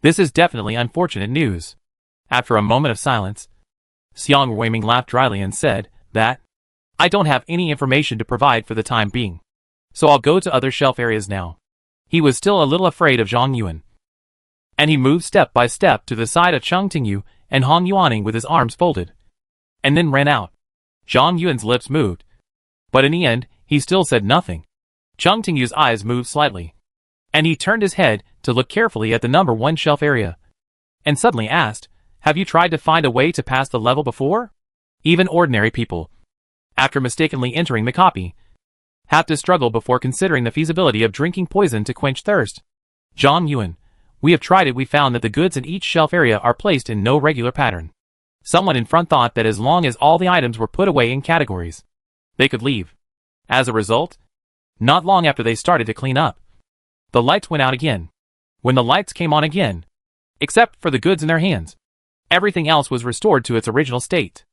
this is definitely unfortunate news. After a moment of silence, Xiang Ruiming laughed dryly and said that, I don't have any information to provide for the time being, so I'll go to other shelf areas now. He was still a little afraid of Zhang Yuan, and he moved step by step to the side of Cheng Tingyu and Hong Yuaning with his arms folded, and then ran out. Zhang Yuan's lips moved, but in the end, he still said nothing. Cheng Tingyu's eyes moved slightly, and he turned his head to look carefully at the number 1 shelf area, and suddenly asked, have you tried to find a way to pass the level before? Even ordinary people, after mistakenly entering the copy, have to struggle before considering the feasibility of drinking poison to quench thirst. Zhang Yuan, we have tried it. We found that the goods in each shelf area are placed in no regular pattern. Someone in front thought that as long as all the items were put away in categories, they could leave. As a result, not long after they started to clean up, the lights went out again. When the lights came on again, except for the goods in their hands, everything else was restored to its original state.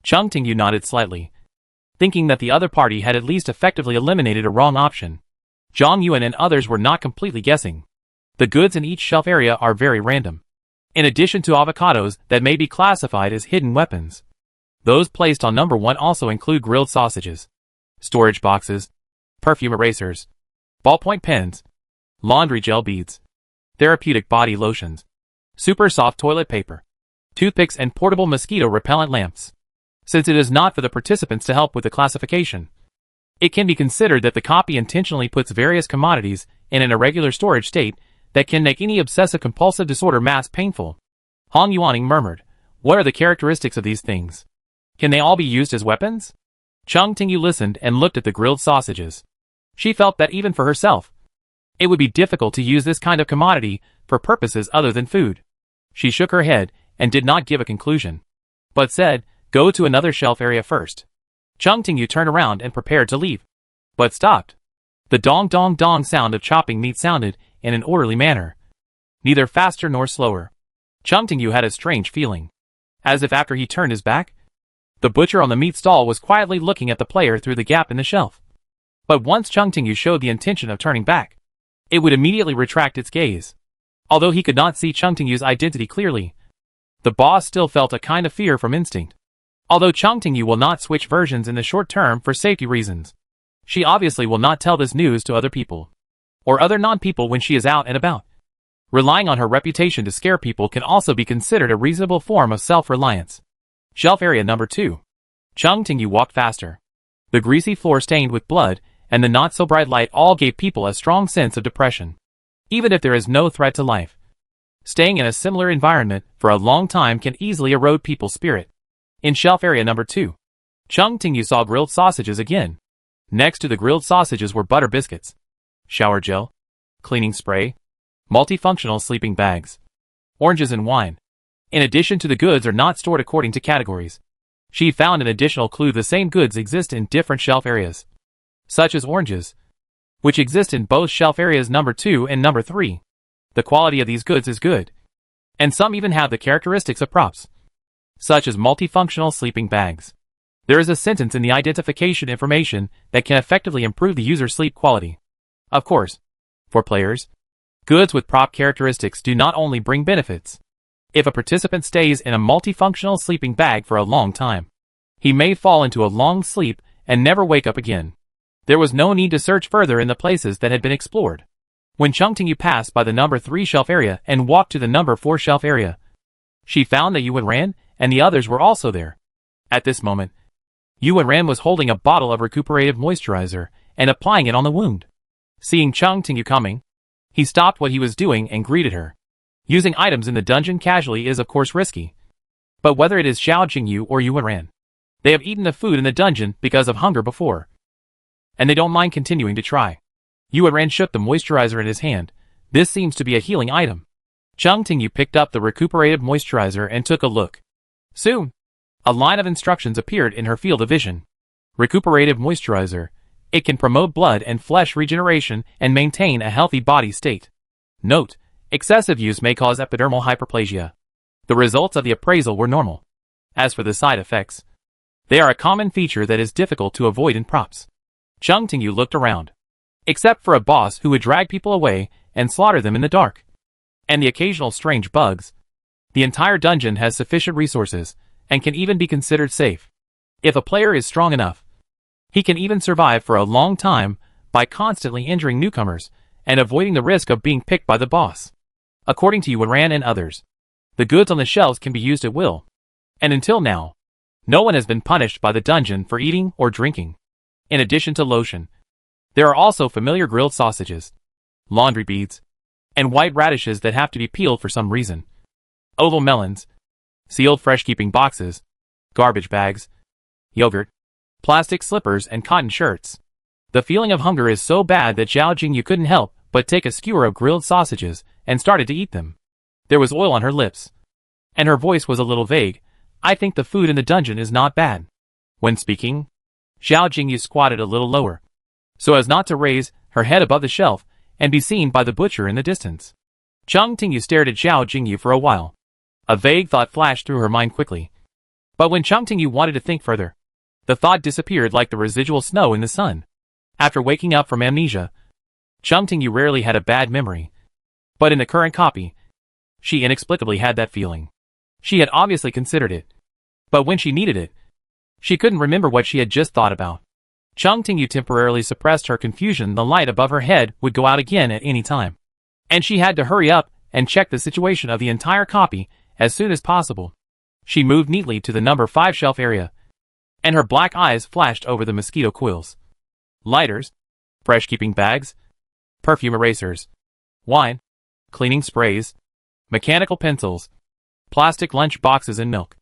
Cheng Tingyu nodded slightly, thinking that the other party had at least effectively eliminated a wrong option. Zhang Yuan and others were not completely guessing. The goods in each shelf area are very random. In addition to avocados that may be classified as hidden weapons, those placed on number 1 also include grilled sausages, storage boxes, perfume erasers, ballpoint pens, laundry gel beads, therapeutic body lotions, super soft toilet paper, toothpicks, and portable mosquito repellent lamps. Since it is not for the participants to help with the classification, it can be considered that the copy intentionally puts various commodities in an irregular storage state that can make any obsessive-compulsive disorder mass painful. Hong Yuaning murmured, what are the characteristics of these things? Can they all be used as weapons? Cheng Tingyu listened and looked at the grilled sausages. She felt that even for herself, it would be difficult to use this kind of commodity for purposes other than food. She shook her head and did not give a conclusion, but said, go to another shelf area first. Cheng Tingyu turned around and prepared to leave, but stopped. The dong dong dong sound of chopping meat sounded in an orderly manner, neither faster nor slower. Cheng Tingyu had a strange feeling, as if after he turned his back, the butcher on the meat stall was quietly looking at the player through the gap in the shelf. But once Cheng Tingyu showed the intention of turning back, it would immediately retract its gaze. Although he could not see Cheng Tingyu's identity clearly, the boss still felt a kind of fear from instinct. Although Cheng Tingyu will not switch versions in the short term for safety reasons, she obviously will not tell this news to other people, or other non-people when she is out and about. Relying on her reputation to scare people can also be considered a reasonable form of self-reliance. Shelf area number 2. Cheng Tingyu walked faster. The greasy floor stained with blood and the not-so-bright light all gave people a strong sense of depression, even if there is no threat to life. Staying in a similar environment for a long time can easily erode people's spirit. In shelf area number 2, Cheng Tingyu saw grilled sausages again. Next to the grilled sausages were butter biscuits, shower gel, cleaning spray, multifunctional sleeping bags, oranges and wine. In addition to the goods are not stored according to categories. She found an additional clue: the same goods exist in different shelf areas, such as oranges, which exist in both shelf areas number 2 and number 3. The quality of these goods is good, and some even have the characteristics of props, such as multifunctional sleeping bags. There is a sentence in the identification information that can effectively improve the user's sleep quality. Of course, for players, goods with prop characteristics do not only bring benefits. If a participant stays in a multifunctional sleeping bag for a long time, he may fall into a long sleep and never wake up again. There was no need to search further in the places that had been explored. When Chung Tingyu passed by the number 3 shelf area and walked to the number 4 shelf area, she found that Yuan Ran and the others were also there. At this moment, Yuan Ran was holding a bottle of recuperative moisturizer and applying it on the wound. Seeing Chung Tingyu coming, he stopped what he was doing and greeted her. Using items in the dungeon casually is of course risky, but whether it is Xiao Jingyu or Yuan Ran, they have eaten the food in the dungeon because of hunger before, and they don't mind continuing to try. Yuan Ran shook the moisturizer in his hand. This seems to be a healing item. Chung Tingyu picked up the recuperative moisturizer and took a look. Soon, a line of instructions appeared in her field of vision. Recuperative moisturizer. It can promote blood and flesh regeneration and maintain a healthy body state. Note: excessive use may cause epidermal hyperplasia. The results of the appraisal were normal. As for the side effects, they are a common feature that is difficult to avoid in props. Chung Tingyu looked around. Except for a boss who would drag people away and slaughter them in the dark, and the occasional strange bugs, the entire dungeon has sufficient resources and can even be considered safe. If a player is strong enough, he can even survive for a long time by constantly injuring newcomers and avoiding the risk of being picked by the boss. According to Yuan Ran and others, the goods on the shelves can be used at will, and until now, no one has been punished by the dungeon for eating or drinking. In addition to lotion, there are also familiar grilled sausages, laundry beads, and white radishes that have to be peeled for some reason, oval melons, sealed fresh-keeping boxes, garbage bags, yogurt, plastic slippers, and cotton shirts. The feeling of hunger is so bad that Zhao Jingyu couldn't help but take a skewer of grilled sausages and started to eat them. There was oil on her lips, and her voice was a little vague. I think the food in the dungeon is not bad. When speaking, Zhao Jingyu squatted a little lower, so as not to raise her head above the shelf and be seen by the butcher in the distance. Chung Tingyu stared at Zhao Jingyu for a while. A vague thought flashed through her mind quickly. But when Chung Tingyu wanted to think further, the thought disappeared like the residual snow in the sun. After waking up from amnesia, Chung Tingyu rarely had a bad memory. But in the current copy, she inexplicably had that feeling. She had obviously considered it, but when she needed it, she couldn't remember what she had just thought about. Chung Tingyu temporarily suppressed her confusion. The light above her head would go out again at any time, and she had to hurry up and check the situation of the entire copy as soon as possible. She moved neatly to the number 5 shelf area, and her black eyes flashed over the mosquito coils, lighters, fresh-keeping bags, perfume erasers, wine, cleaning sprays, mechanical pencils, plastic lunch boxes, and milk,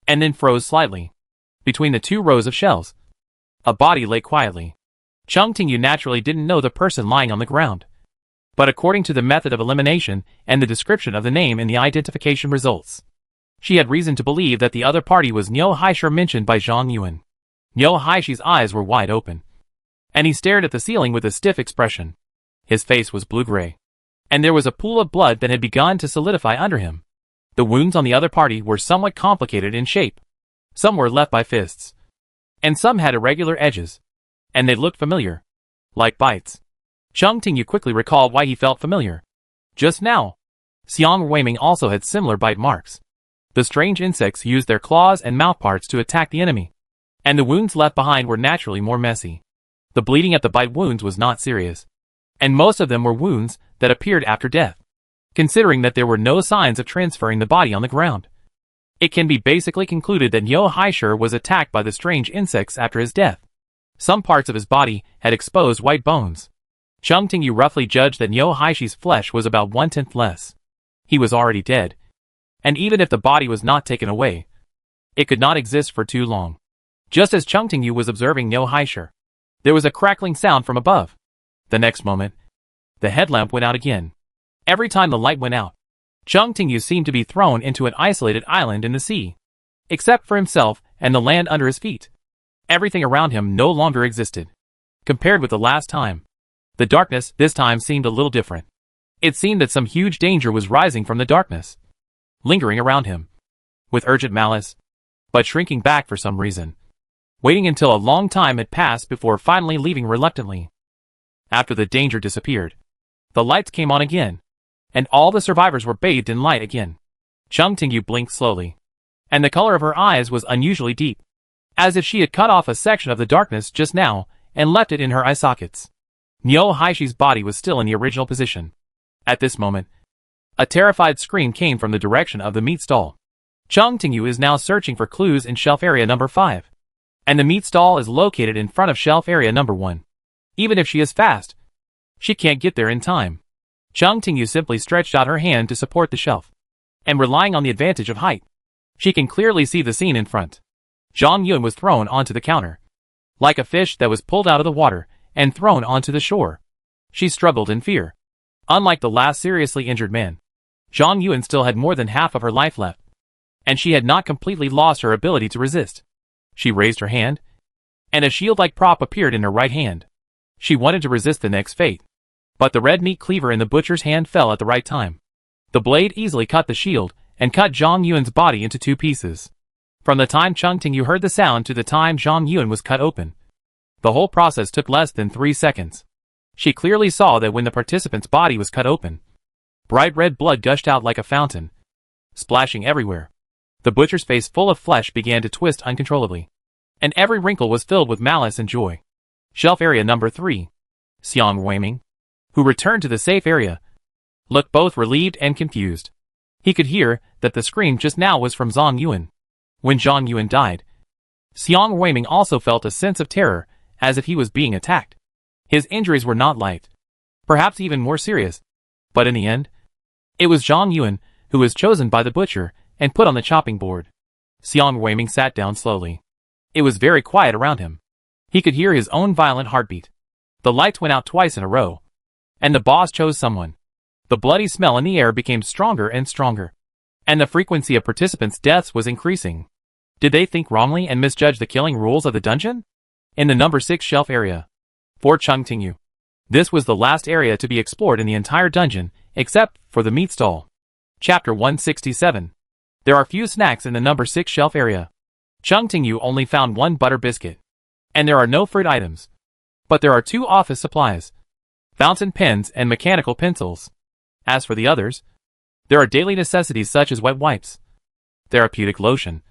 and then froze slightly. Between the 2 rows of shelves, a body lay quietly. Chung Tingyu naturally didn't know the person lying on the ground, but according to the method of elimination and the description of the name in the identification results, she had reason to believe that the other party was Niu Haishe mentioned by Zhang Yuan. Niu Haishe's eyes were wide open, and he stared at the ceiling with a stiff expression. His face was blue-gray, and there was a pool of blood that had begun to solidify under him. The wounds on the other party were somewhat complicated in shape. Some were left by fists, and some had irregular edges, and they looked familiar, like bites. Chung Tingyu quickly recalled why he felt familiar. Just now, Xiang Weiming also had similar bite marks. The strange insects used their claws and mouthparts to attack the enemy, and the wounds left behind were naturally more messy. The bleeding at the bite wounds was not serious, and most of them were wounds that appeared after death. Considering that there were no signs of transferring the body on the ground, it can be basically concluded that Niu Haishe was attacked by the strange insects after his death. Some parts of his body had exposed white bones. Chung Tingyu roughly judged that Niu Haishe's flesh was about 1/10 less. He was already dead, and even if the body was not taken away, it could not exist for too long. Just as Chung Tingyu was observing Niu Haishe, there was a crackling sound from above. The next moment, the headlamp went out again. Every time the light went out, Chung Tingyu seemed to be thrown into an isolated island in the sea. Except for himself and the land under his feet. Everything around him no longer existed. Compared with the last time, the darkness this time seemed a little different. It seemed that some huge danger was rising from the darkness, lingering around him, with urgent malice, but shrinking back for some reason, waiting until a long time had passed before finally leaving reluctantly. After the danger disappeared, the lights came on again, and all the survivors were bathed in light again. Chung Tingyu blinked slowly, and the color of her eyes was unusually deep, as if she had cut off a section of the darkness just now and left it in her eye sockets. Nyo Haishi's body was still in the original position. At this moment, a terrified scream came from the direction of the meat stall. Chung Tingyu is now searching for clues in shelf area number 5, and the meat stall is located in front of shelf area number 1. Even if she is fast, she can't get there in time. Chung Tingyu simply stretched out her hand to support the shelf, and relying on the advantage of height, she can clearly see the scene in front. Zhang Yun was thrown onto the counter, like a fish that was pulled out of the water and thrown onto the shore. She struggled in fear. Unlike the last seriously injured man, Zhang Yun still had more than half of her life left, and she had not completely lost her ability to resist. She raised her hand, and a shield-like prop appeared in her right hand. She wanted to resist the next fate, but the red meat cleaver in the butcher's hand fell at the right time. The blade easily cut the shield and cut Zhang Yun's body into 2 pieces. From the time Chung Tingyu heard the sound to the time Zhang Yun was cut open, the whole process took less than 3 seconds. She clearly saw that when the participant's body was cut open, bright red blood gushed out like a fountain, splashing everywhere. The butcher's face full of flesh began to twist uncontrollably, and every wrinkle was filled with malice and joy. Shelf area number 3. Xiang Weiming, who returned to the safe area, looked both relieved and confused. He could hear that the scream just now was from Zhang Yun. When Zhang Yun died, Xiang Weiming also felt a sense of terror, as if he was being attacked. His injuries were not light, perhaps even more serious, but in the end, it was Zhang Yun who was chosen by the butcher and put on the chopping board. Xiang Weiming sat down slowly. It was very quiet around him. He could hear his own violent heartbeat. The lights went out twice in a row, and the boss chose someone. The bloody smell in the air became stronger and stronger, and the frequency of participants' deaths was increasing. Did they think wrongly and misjudge the killing rules of the dungeon? In the number 6 shelf area, for Chung Tingyu, this was the last area to be explored in the entire dungeon, except for the meat stall. Chapter 167. There are few snacks in the number 6 shelf area. Chung Tingyu only found 1 butter biscuit, and there are no fruit items. But there are 2 office supplies, fountain pens and mechanical pencils. As for the others, there are daily necessities such as wet wipes, therapeutic lotion,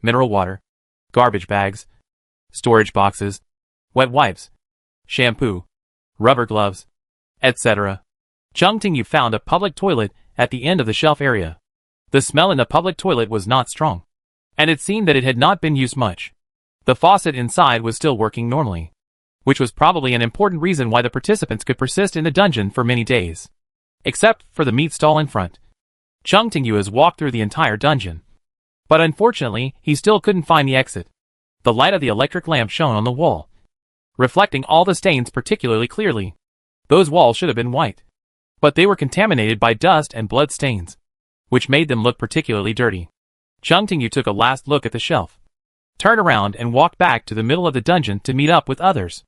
mineral water, garbage bags, storage boxes, wet wipes, shampoo, rubber gloves, etc. Chung Tingyu found a public toilet at the end of the shelf area. The smell in the public toilet was not strong, and it seemed that it had not been used much. The faucet inside was still working normally, which was probably an important reason why the participants could persist in the dungeon for many days. Except for the meat stall in front. Chung Tingyu has walked through the entire dungeon, but unfortunately, he still couldn't find the exit. The light of the electric lamp shone on the wall, reflecting all the stains particularly clearly. Those walls should have been white, but they were contaminated by dust and blood stains, which made them look particularly dirty. Chung Tingyu took a last look at the shelf, turned around and walked back to the middle of the dungeon to meet up with others.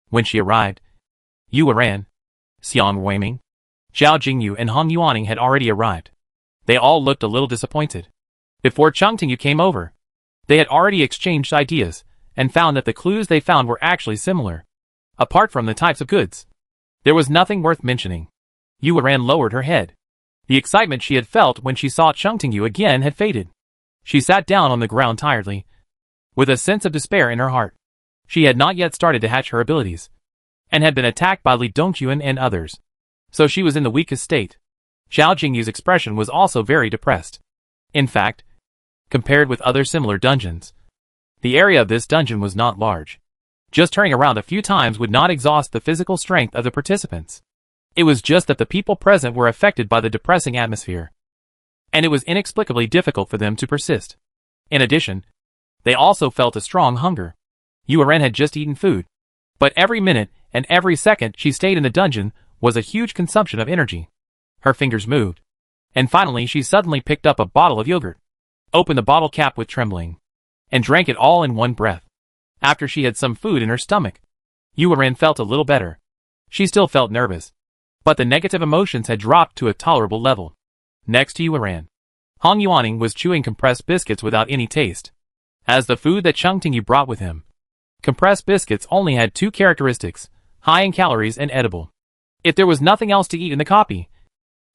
When she arrived, Yu Ran, Xiang Weiming, Zhao Jingyu and Han Yuaning had already arrived. They all looked a little disappointed. Before Chung Tingyu came over, they had already exchanged ideas, and found that the clues they found were actually similar. Apart from the types of goods, there was nothing worth mentioning. Yu Ran lowered her head. The excitement she had felt when she saw Chung Tingyu again had faded. She sat down on the ground tiredly, with a sense of despair in her heart. She had not yet started to hatch her abilities, and had been attacked by Li Dongquan and others, so she was in the weakest state. Zhao Jingyu's expression was also very depressed. In fact, compared with other similar dungeons, the area of this dungeon was not large. Just turning around a few times would not exhaust the physical strength of the participants. It was just that the people present were affected by the depressing atmosphere, and it was inexplicably difficult for them to persist. In addition, they also felt a strong hunger. Yu Ren had just eaten food, but every minute and every second she stayed in the dungeon was a huge consumption of energy. Her fingers moved, and finally she suddenly picked up a bottle of yogurt, opened the bottle cap with trembling, and drank it all in one breath. After she had some food in her stomach, Yuan felt a little better. She still felt nervous, but the negative emotions had dropped to a tolerable level. Next to Yuan, Hong Yuaning was chewing compressed biscuits without any taste, as the food that Cheng Tingyu brought with him. Compressed biscuits only had two characteristics: high in calories and edible. If there was nothing else to eat in the copy,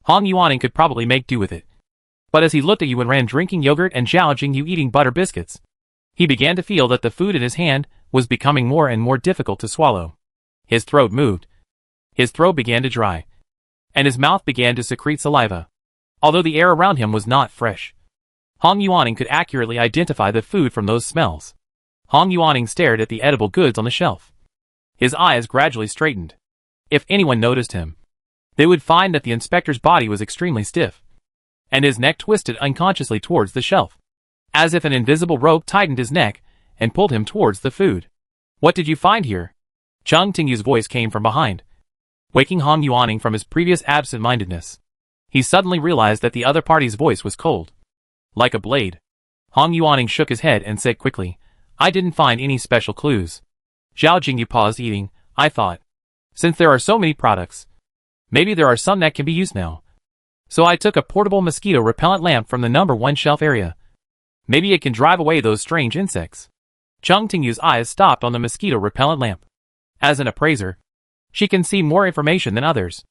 Hong Yuaning could probably make do with it. But as he looked at Yuan drinking yogurt and Zhao Jingyu eating butter biscuits, he began to feel that the food in his hand was becoming more and more difficult to swallow. His throat moved. His throat began to dry, and his mouth began to secrete saliva. Although the air around him was not fresh, Hong Yuaning could accurately identify the food from those smells. Hong Yuaning stared at the edible goods on the shelf. His eyes gradually straightened. If anyone noticed him, they would find that the inspector's body was extremely stiff, and his neck twisted unconsciously towards the shelf, as if an invisible rope tightened his neck and pulled him towards the food. "What did you find here?" Cheng Tingyu's voice came from behind, waking Hong Yuaning from his previous absent-mindedness. He suddenly realized that the other party's voice was cold, like a blade. Hong Yuaning shook his head and said quickly, "I didn't find any special clues." Zhao Jingyu paused eating. "I thought, since there are so many products, maybe there are some that can be used now. So I took a portable mosquito repellent lamp from the #1 shelf area. Maybe it can drive away those strange insects." Cheng Tingyu's eyes stopped on the mosquito repellent lamp. As an appraiser, she can see more information than others.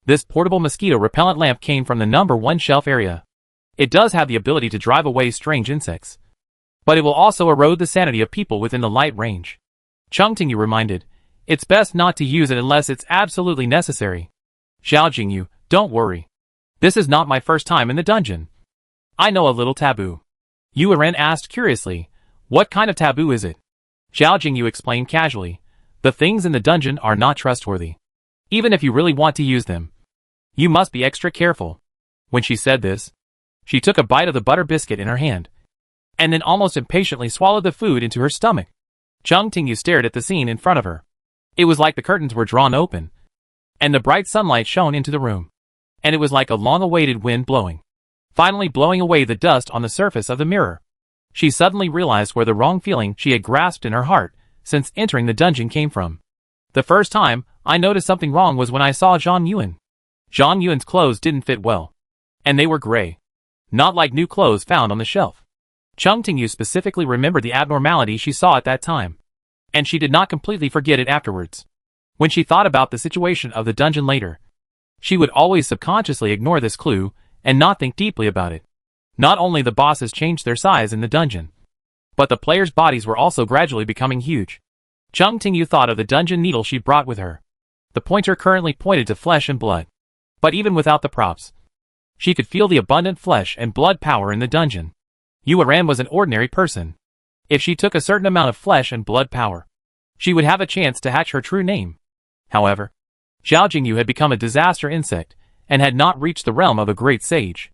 This portable mosquito repellent lamp came from the #1 shelf area. It does have the ability to drive away strange insects, but it will also erode the sanity of people within the light range. Cheng Tingyu reminded, "It's best not to use it unless it's absolutely necessary." "Zhao Jingyu, don't worry. This is not my first time in the dungeon. I know a little taboo." Yuan asked curiously, "What kind of taboo is it?" Zhao Jingyu explained casually, "The things in the dungeon are not trustworthy. Even if you really want to use them, you must be extra careful." When she said this, she took a bite of the butter biscuit in her hand, and then almost impatiently swallowed the food into her stomach. Cheng Tingyu stared at the scene in front of her. It was like the curtains were drawn open, and the bright sunlight shone into the room, and it was like a long-awaited wind blowing, finally blowing away the dust on the surface of the mirror. She suddenly realized where the wrong feeling she had grasped in her heart since entering the dungeon came from. "The first time I noticed something wrong was when I saw Zhang Yuan. Zhang Yuan's clothes didn't fit well, and they were gray, not like new clothes found on the shelf." Cheng Tingyu specifically remembered the abnormality she saw at that time, and she did not completely forget it afterwards. When she thought about the situation of the dungeon later, she would always subconsciously ignore this clue and not think deeply about it. Not only the bosses changed their size in the dungeon, but the players' bodies were also gradually becoming huge. Cheng Tingyu thought of the dungeon needle she brought with her. The pointer currently pointed to flesh and blood, but even without the props, she could feel the abundant flesh and blood power in the dungeon. Yuan was an ordinary person. If she took a certain amount of flesh and blood power, she would have a chance to hatch her true name. However, Zhao Jingyu had become a disaster insect and had not reached the realm of a great sage.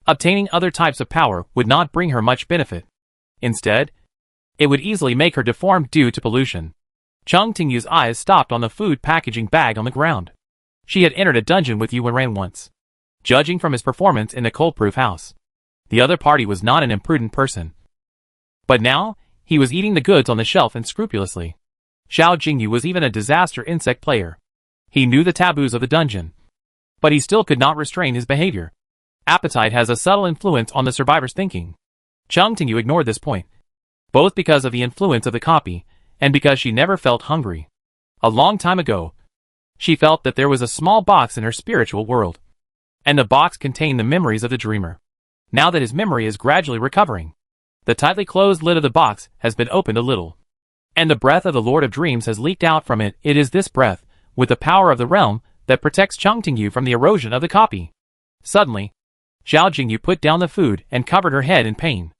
Obtaining other types of power would not bring her much benefit. Instead, it would easily make her deformed due to pollution. Cheng Tingyu's eyes stopped on the food packaging bag on the ground. She had entered a dungeon with Yuan once. Judging from his performance in the cold-proof house, the other party was not an imprudent person. But now, he was eating the goods on the shelf unscrupulously. Zhao Jingyu was even a disaster insect player. He knew the taboos of the dungeon, but he still could not restrain his behavior. Appetite has a subtle influence on the survivor's thinking. Cheng Tingyu ignored this point, both because of the influence of the copy, and because she never felt hungry. A long time ago, she felt that there was a small box in her spiritual world, and the box contained the memories of the dreamer. Now that his memory is gradually recovering, the tightly closed lid of the box has been opened a little, and the breath of the Lord of Dreams has leaked out from it. It is this breath, with the power of the realm, that protects Cheng Tingyu from the erosion of the copy. Suddenly, Zhao Jingyu put down the food and covered her head in pain.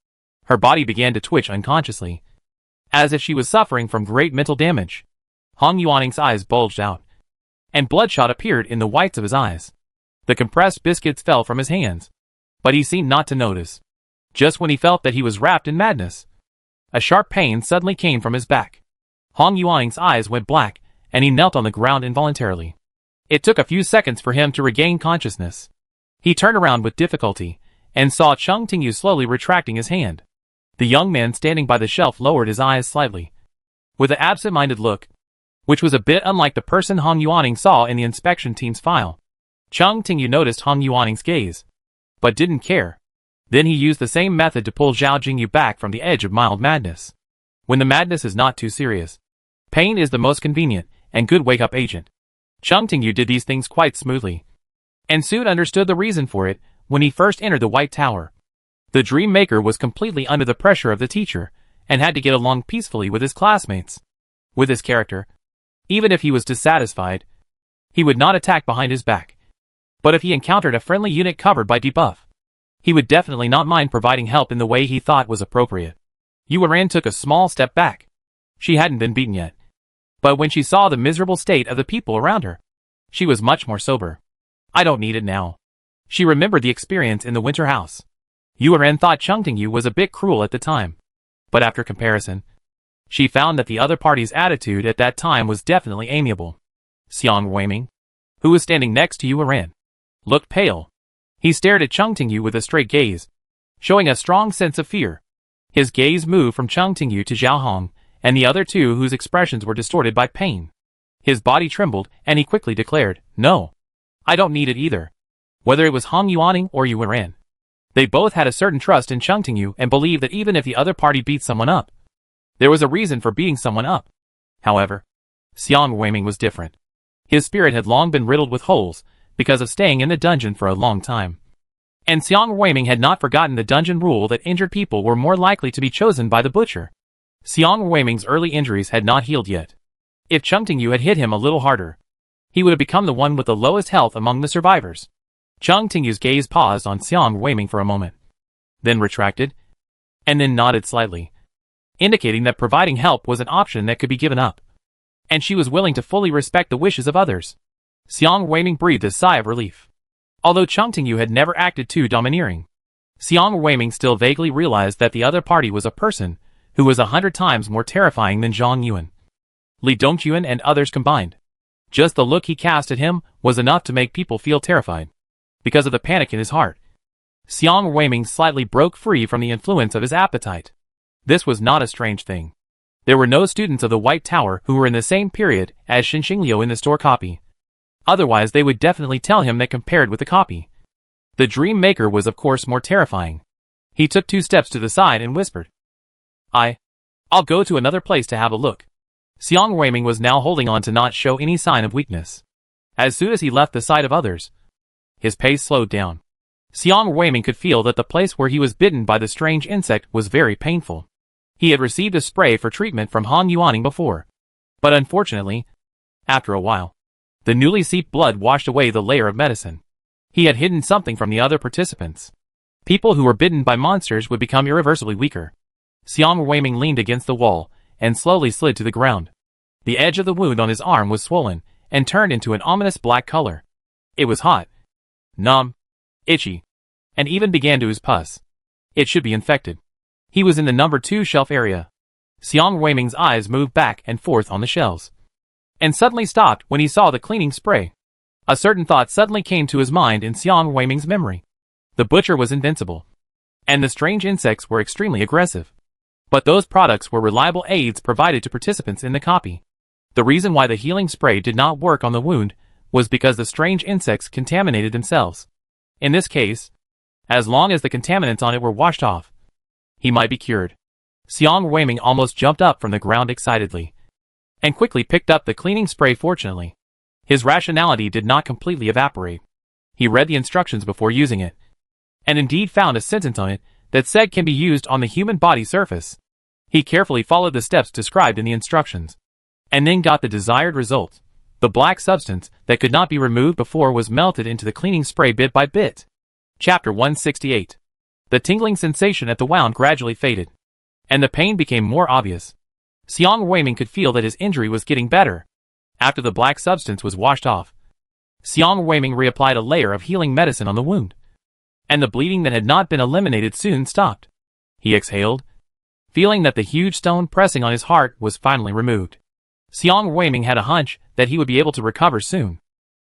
Her body began to twitch unconsciously, as if she was suffering from great mental damage. Hong Yuaning's eyes bulged out, and bloodshot appeared in the whites of his eyes. The compressed biscuits fell from his hands, but he seemed not to notice. Just when he felt that he was wrapped in madness, a sharp pain suddenly came from his back. Hong Yuaning's eyes went black, and he knelt on the ground involuntarily. It took a few seconds for him to regain consciousness. He turned around with difficulty, and saw Cheng Tingyu slowly retracting his hand. The young man standing by the shelf lowered his eyes slightly, with an absent-minded look, which was a bit unlike the person Hong Yuaning saw in the inspection team's file. Chung Tingyu noticed Hong Yuaning's gaze, but didn't care. Then he used the same method to pull Zhao Jingyu back from the edge of mild madness. When the madness is not too serious, pain is the most convenient and good wake-up agent. Chung Tingyu did these things quite smoothly, and soon understood the reason for it when he first entered the White Tower. The Dream Maker was completely under the pressure of the teacher, and had to get along peacefully with his classmates. With his character, even if he was dissatisfied, he would not attack behind his back. But if he encountered a friendly unit covered by debuff, he would definitely not mind providing help in the way he thought was appropriate. Yu Ran took a small step back. She hadn't been beaten yet, but when she saw the miserable state of the people around her, she was much more sober. I don't need it now. She remembered the experience in the winter house. Yu Ran thought Chung Tingyu was a bit cruel at the time, but after comparison, she found that the other party's attitude at that time was definitely amiable. Xiang Weiming, who was standing next to Yu Ran, looked pale. He stared at Chung Tingyu with a straight gaze, showing a strong sense of fear. His gaze moved from Chung Tingyu to Zhao Hong, and the other two whose expressions were distorted by pain. His body trembled, and he quickly declared, "No, I don't need it either." Whether it was Hong Yuaning or Yu Ran, they both had a certain trust in Chung Tingyu and believed that even if the other party beat someone up, there was a reason for beating someone up. However, Xiang Weiming was different. His spirit had long been riddled with holes because of staying in the dungeon for a long time. And Xiang Weiming had not forgotten the dungeon rule that injured people were more likely to be chosen by the butcher. Xiang Weiming's early injuries had not healed yet. If Chung Tingyu had hit him a little harder, he would have become the one with the lowest health among the survivors. Chung Tingyu's gaze paused on Xiang Weiming for a moment, then retracted, and then nodded slightly, indicating that providing help was an option that could be given up, and she was willing to fully respect the wishes of others. Xiang Weiming breathed a sigh of relief. Although Chung Tingyu had never acted too domineering, Xiang Weiming still vaguely realized that the other party was a person who was 100 times more terrifying than Zhang Yuan, Li Dongquan and others combined. Just the look he cast at him was enough to make people feel terrified. Because of the panic in his heart, Xiang Weiming slightly broke free from the influence of his appetite. This was not a strange thing. There were no students of the White Tower who were in the same period as Xinxing Liu in the store copy. Otherwise they would definitely tell him that compared with the copy, the Dream Maker was of course more terrifying. He took 2 steps to the side and whispered, I'll go to another place to have a look." Xiang Weiming was now holding on to not show any sign of weakness. As soon as he left the sight of others, his pace slowed down. Xiang Weiming could feel that the place where he was bitten by the strange insect was very painful. He had received a spray for treatment from Hong Yuaning before, but unfortunately, after a while, the newly seeped blood washed away the layer of medicine. He had hidden something from the other participants. People who were bitten by monsters would become irreversibly weaker. Xiang Weiming leaned against the wall and slowly slid to the ground. The edge of the wound on his arm was swollen and turned into an ominous black color. It was hot, numb, itchy, and even began to ooze pus. It should be infected. He was in the number 2 shelf area. Xiang Weiming's eyes moved back and forth on the shelves, and suddenly stopped when he saw the cleaning spray. A certain thought suddenly came to his mind in Xiang Weiming's memory. The butcher was invincible, and the strange insects were extremely aggressive. But those products were reliable aids provided to participants in the copy. The reason why the healing spray did not work on the wound was because the strange insects contaminated themselves. In this case, as long as the contaminants on it were washed off, he might be cured. Xiang Weiming almost jumped up from the ground excitedly, and quickly picked up the cleaning spray. Fortunately, his rationality did not completely evaporate. He read the instructions before using it, and indeed found a sentence on it that said can be used on the human body surface. He carefully followed the steps described in the instructions, and then got the desired result. The black substance that could not be removed before was melted into the cleaning spray bit by bit. Chapter 168. The tingling sensation at the wound gradually faded, and the pain became more obvious. Xiang Weiming could feel that his injury was getting better. After the black substance was washed off, Xiang Weiming reapplied a layer of healing medicine on the wound, and the bleeding that had not been eliminated soon stopped. He exhaled, feeling that the huge stone pressing on his heart was finally removed. Xiang Weiming had a hunch that he would be able to recover soon.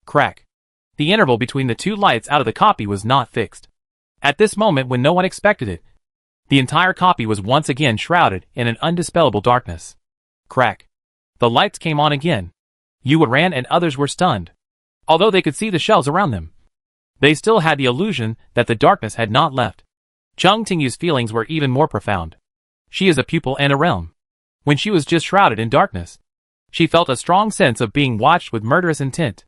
Crack. The interval between the 2 lights out of the copy was not fixed. At this moment, when no one expected it, The entire copy was once again shrouded in an undispellable darkness. Crack. The lights came on again. Yu ran and others were stunned. Although they could see the shelves around them, they still had the illusion that the darkness had not left. Chung Tingyu's feelings were even more profound. She is a pupil in a realm. When she was just shrouded in darkness, she felt a strong sense of being watched with murderous intent.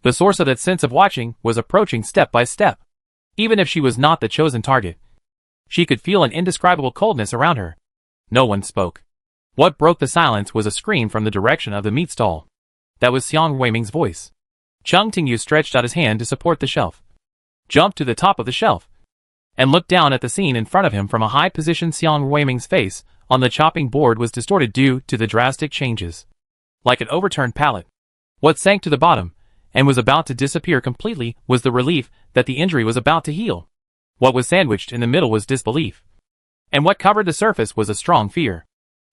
The source of that sense of watching was approaching step by step. Even if she was not the chosen target, she could feel an indescribable coldness around her. No one spoke. What broke the silence was a scream from the direction of the meat stall. That was Xiang Weiming's voice. Chung Tingyu stretched out his hand to support the shelf, jumped to the top of the shelf, and looked down at the scene in front of him from a high position. Xiang Weiming's face on the chopping board was distorted due to the drastic changes. Like an overturned pallet. What sank to the bottom, and was about to disappear completely, was the relief that the injury was about to heal. What was sandwiched in the middle was disbelief. And what covered the surface was a strong fear.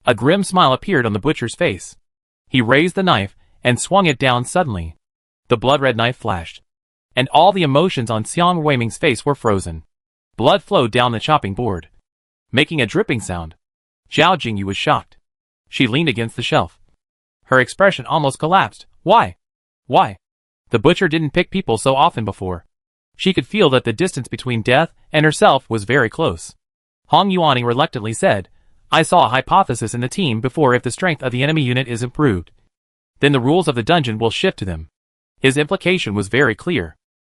A grim smile appeared on the butcher's face. He raised the knife and swung it down suddenly. The blood-red knife flashed, and all the emotions on Xiang Weiming's face were frozen. Blood flowed down the chopping board, making a dripping sound. Zhao Jingyu was shocked. She leaned against the shelf. Her expression almost collapsed. Why? Why? The butcher didn't pick people so often before. She could feel that the distance between death and herself was very close. Hong Yuaning reluctantly said, I saw a hypothesis in the team before: if the strength of the enemy unit is improved, then the rules of the dungeon will shift to them. His implication was very clear.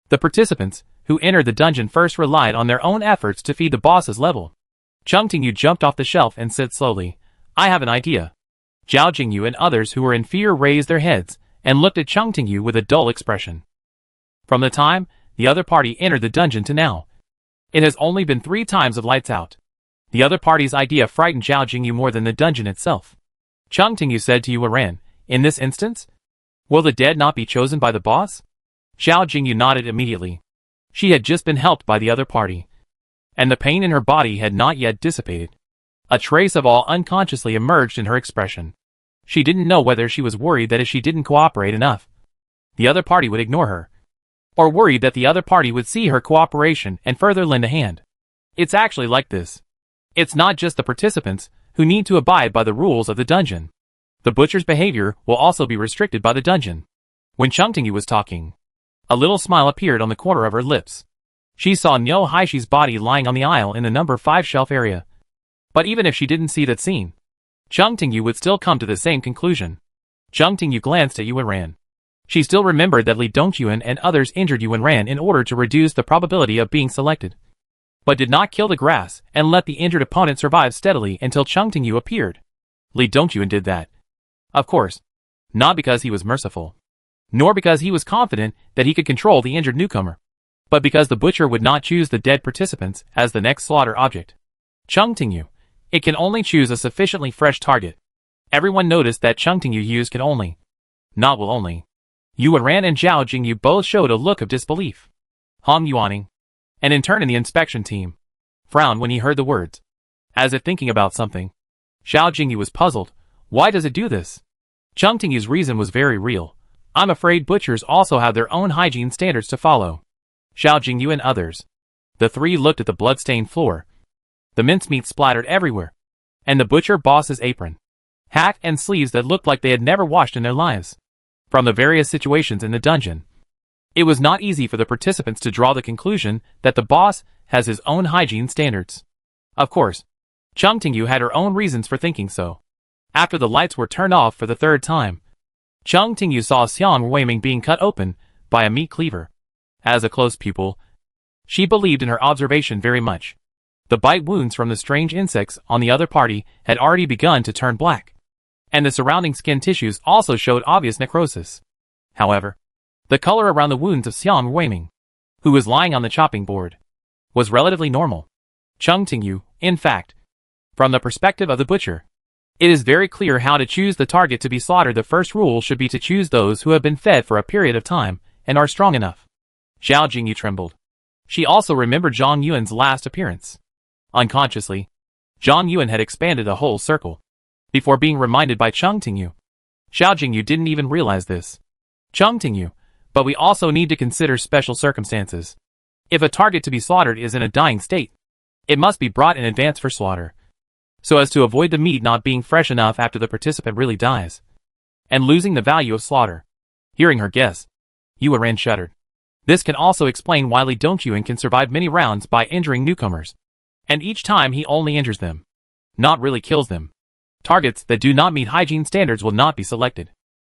The participants who entered the dungeon first relied on their own efforts to feed the boss's level. Chung Tingyu jumped off the shelf and said slowly, I have an idea. Zhao Jingyu and others who were in fear raised their heads and looked at Chung Tingyu with a dull expression. From the time the other party entered the dungeon to now, it has only been 3 times of lights out. The other party's idea frightened Zhao Jingyu more than the dungeon itself. Chung Tingyu said to Yu Ran, in this instance, will the dead not be chosen by the boss? Zhao Jingyu nodded immediately. She had just been helped by the other party, and the pain in her body had not yet dissipated. A trace of awe unconsciously emerged in her expression. She didn't know whether she was worried that if she didn't cooperate enough, the other party would ignore her, or worried that the other party would see her cooperation and further lend a hand. It's actually like this. It's not just the participants who need to abide by the rules of the dungeon. The butcher's behavior will also be restricted by the dungeon. When Chung Tingyu was talking, a little smile appeared on the corner of her lips. She saw Nyo Haishi's body lying on the aisle in the number 5 shelf area. But even if she didn't see that scene, Chung Tingyu would still come to the same conclusion. Chung Tingyu glanced at Yuan Ran. She still remembered that Li Dongyuan and others injured Yuan Ran in order to reduce the probability of being selected, but did not kill the grass and let the injured opponent survive steadily until Chung Tingyu appeared. Li Dongyuan did that. Of course, not because he was merciful, nor because he was confident that he could control the injured newcomer, but because the butcher would not choose the dead participants as the next slaughter object. Chung Tingyu, it can only choose a sufficiently fresh target. Everyone noticed that Chung Tingyu used can only, not will only. Yuan Ran and Zhao Jingyu both showed a look of disbelief. Hong Yuaning, an intern in the inspection team, frowned when he heard the words, as if thinking about something. Zhao Jingyu was puzzled. Why does it do this? Chung Tingyu's reason was very real. I'm afraid butchers also have their own hygiene standards to follow. Zhao Jingyu and others. The 3 looked at the blood-stained floor. The mincemeat splattered everywhere, and the butcher boss's apron, hat and sleeves that looked like they had never washed in their lives. From the various situations in the dungeon, it was not easy for the participants to draw the conclusion that the boss has his own hygiene standards. Of course, Chung Tingyu had her own reasons for thinking so. After the lights were turned off for the 3rd time, Chung Tingyu saw Xiang Weiming being cut open by a meat cleaver. As a close pupil, she believed in her observation very much. The bite wounds from the strange insects on the other party had already begun to turn black, and the surrounding skin tissues also showed obvious necrosis. However, the color around the wounds of Xiang Weiming, who was lying on the chopping board, was relatively normal. Chung Tingyu, in fact, from the perspective of the butcher, it is very clear how to choose the target to be slaughtered. The first rule should be to choose those who have been fed for a period of time and are strong enough. Zhao Jingyu trembled. She also remembered Zhang Yuan's last appearance. Unconsciously, Zhang Yuan had expanded a whole circle before being reminded by Chung Tingyu. Zhao Jingyu didn't even realize this. Chung Tingyu, but we also need to consider special circumstances. If a target to be slaughtered is in a dying state, It must be brought in advance for slaughter, so as to avoid the meat not being fresh enough after the participant really dies, and losing the value of slaughter. Hearing her guess, Yuan shuddered. This can also explain why Li Dongyuan can survive many rounds by injuring newcomers, and each time he only injures them, not really kills them. Targets that do not meet hygiene standards will not be selected.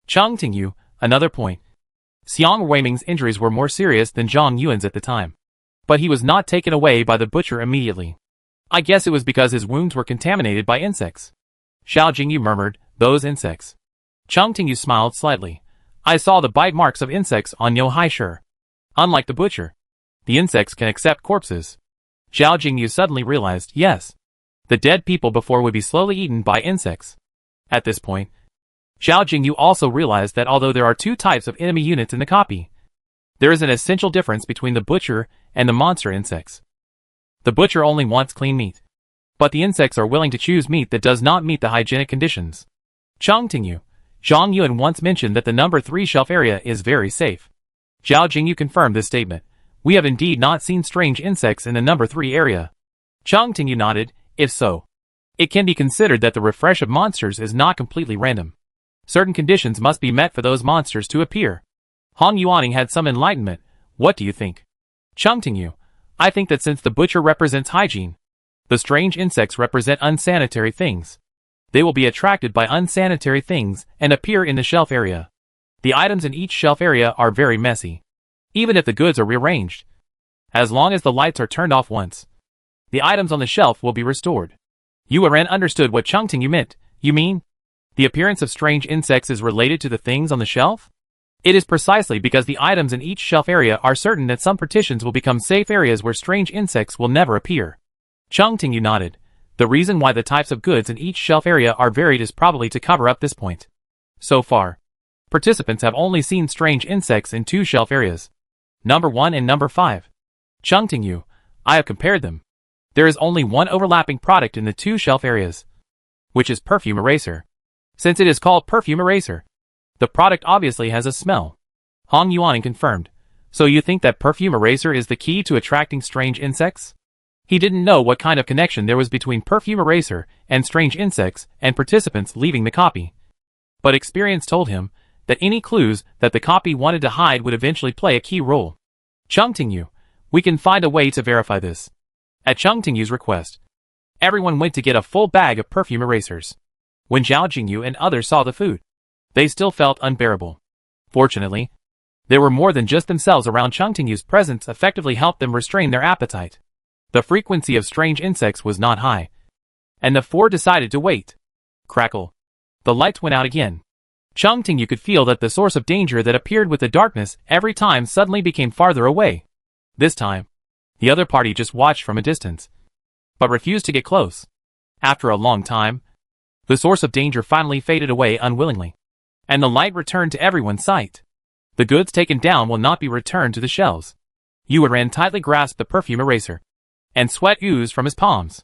Cheng Tingyu, another point. Xiang Weiming's injuries were more serious than Zhang Yuan's at the time, but he was not taken away by the butcher immediately. I guess it was because his wounds were contaminated by insects. Xiao Jingyu murmured, those insects. Cheng Tingyu smiled slightly. I saw the bite marks of insects on Yo Hai Shi. Unlike the butcher, the insects can accept corpses. Xiao Jingyu suddenly realized, yes, the dead people before would be slowly eaten by insects. At this point, Xiao Jingyu also realized that although there are two types of enemy units in the copy, there is an essential difference between the butcher and the monster insects. The butcher only wants clean meat, but the insects are willing to choose meat that does not meet the hygienic conditions. Cheng Tingyu, Zhang Yuan once mentioned that the number 3 shelf area is very safe. Xiao Jingyu confirmed this statement. We have indeed not seen strange insects in the number 3 area. Cheng Tingyu nodded. If so, it can be considered that the refresh of monsters is not completely random. Certain conditions must be met for those monsters to appear. Hong Yuaning had some enlightenment. What do you think? Cheng Tingyu, I think that since the butcher represents hygiene, the strange insects represent unsanitary things. They will be attracted by unsanitary things and appear in the shelf area. The items in each shelf area are very messy, even if the goods are rearranged. As long as the lights are turned off once, the items on the shelf will be restored. Yuan understood what Cheng Tingyu meant. You mean, the appearance of strange insects is related to the things on the shelf? It is precisely because the items in each shelf area are certain that some partitions will become safe areas where strange insects will never appear. Cheng Tingyu nodded. The reason why the types of goods in each shelf area are varied is probably to cover up this point. So far, participants have only seen strange insects in 2 shelf areas, number 1 and number 5. Cheng Tingyu, I have compared them. There is only one overlapping product in the 2 shelf areas, which is perfume eraser. Since it is called perfume eraser, the product obviously has a smell. Hong Yuaning confirmed. So you think that perfume eraser is the key to attracting strange insects? He didn't know what kind of connection there was between perfume eraser and strange insects and participants leaving the copy. But experience told him that any clues that the copy wanted to hide would eventually play a key role. Cheng Tingyu, we can find a way to verify this. At Cheng Tingyu's request, everyone went to get a full bag of perfume erasers. When Zhao Jingyu and others saw the food, they still felt unbearable. Fortunately, there were more than just themselves around. Cheng Tingyu's presence effectively helped them restrain their appetite. The frequency of strange insects was not high, and the 4 decided to wait. Crackle. The lights went out again. Cheng Tingyu could feel that the source of danger that appeared with the darkness every time suddenly became farther away. This time, the other party just watched from a distance, but refused to get close. After a long time, the source of danger finally faded away unwillingly, and the light returned to everyone's sight. The goods taken down will not be returned to the shelves. Yuan tightly grasped the perfume eraser, and sweat oozed from his palms.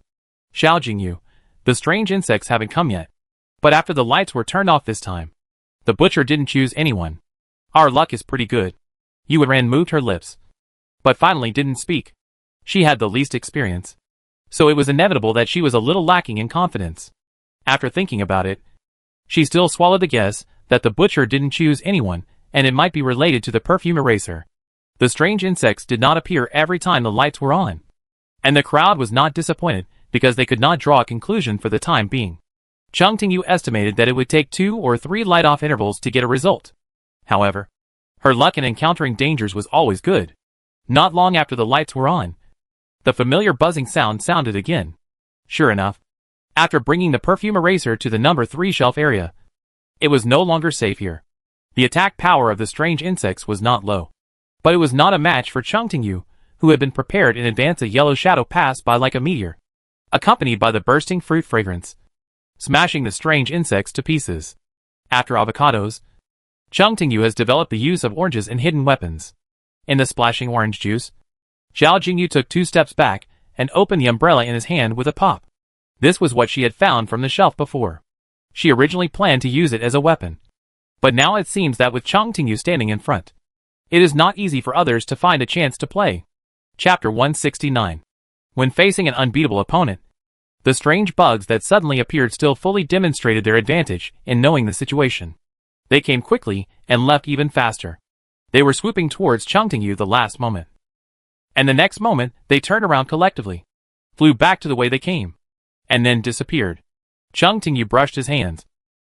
Xiao Jingyu, the strange insects haven't come yet. But after the lights were turned off this time, the butcher didn't choose anyone. Our luck is pretty good. Yuan moved her lips, but finally didn't speak. She had the least experience, so it was inevitable that she was a little lacking in confidence. After thinking about it, she still swallowed the guess that the butcher didn't choose anyone, and it might be related to the perfume eraser. The strange insects did not appear every time the lights were on, and the crowd was not disappointed because they could not draw a conclusion for the time being. Cheng Tingyu estimated that it would take 2 or 3 light-off intervals to get a result. However, her luck in encountering dangers was always good. Not long after the lights were on, the familiar buzzing sound sounded again. Sure enough, after bringing the perfume eraser to the number 3 shelf area, it was no longer safe here. The attack power of the strange insects was not low, but it was not a match for Cheng Tingyu, who had been prepared in advance. A yellow shadow passed by like a meteor, accompanied by the bursting fruit fragrance, smashing the strange insects to pieces. After avocados, Cheng Tingyu has developed the use of oranges and hidden weapons. In the splashing orange juice, Zhao Jingyu took 2 steps back and opened the umbrella in his hand with a pop. This was what she had found from the shelf before. She originally planned to use it as a weapon, but now it seems that with Cheng Tingyu standing in front, it is not easy for others to find a chance to play. Chapter 169. When facing an unbeatable opponent, the strange bugs that suddenly appeared still fully demonstrated their advantage in knowing the situation. They came quickly and left even faster. They were swooping towards Chung Tingyu the last moment. And the next moment, they turned around collectively, flew back to the way they came, and then disappeared. Chung Tingyu brushed his hands,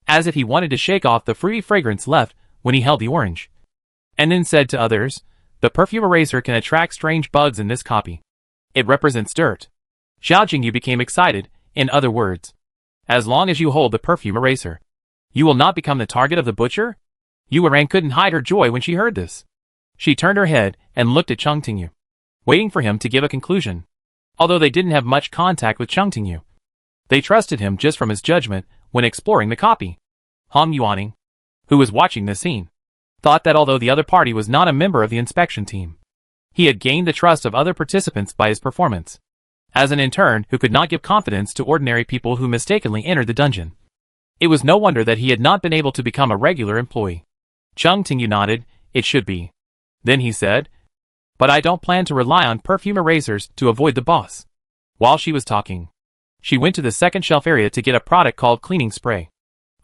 as if he wanted to shake off the fruity fragrance left when he held the orange, and then said to others, "The perfume eraser can attract strange bugs in this copy. It represents dirt." Xiao Jingyu became excited, in other words, "As long as you hold the perfume eraser, you will not become the target of the butcher?" Yu Erang couldn't hide her joy when she heard this. She turned her head and looked at Chung Tingyu, waiting for him to give a conclusion. Although they didn't have much contact with Chung Tingyu, they trusted him just from his judgment when exploring the copy. Hong Yuaning, who was watching this scene, thought that although the other party was not a member of the inspection team, he had gained the trust of other participants by his performance, as an intern who could not give confidence to ordinary people who mistakenly entered the dungeon. It was no wonder that he had not been able to become a regular employee. Chung Tingyu nodded. "It should be." Then he said, "But I don't plan to rely on perfume erasers to avoid the boss." While she was talking, she went to the second shelf area to get a product called cleaning spray,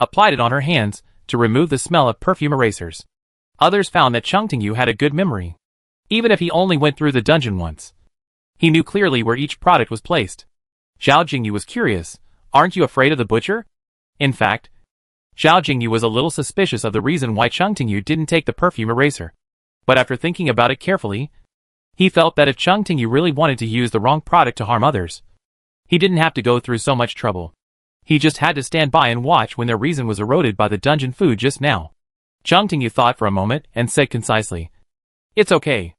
applied it on her hands to remove the smell of perfume erasers. Others found that Chung Tingyu had a good memory. Even if he only went through the dungeon once, he knew clearly where each product was placed. Xiao Jingyu was curious. "Aren't you afraid of the butcher?" In fact, Xiao Jingyu was a little suspicious of the reason why Chung Tingyu didn't take the perfume eraser. But after thinking about it carefully, he felt that if Chung Tingyu really wanted to use the wrong product to harm others, he didn't have to go through so much trouble. He just had to stand by and watch when their reason was eroded by the dungeon food just now. Chung Tingyu thought for a moment and said concisely, "It's okay."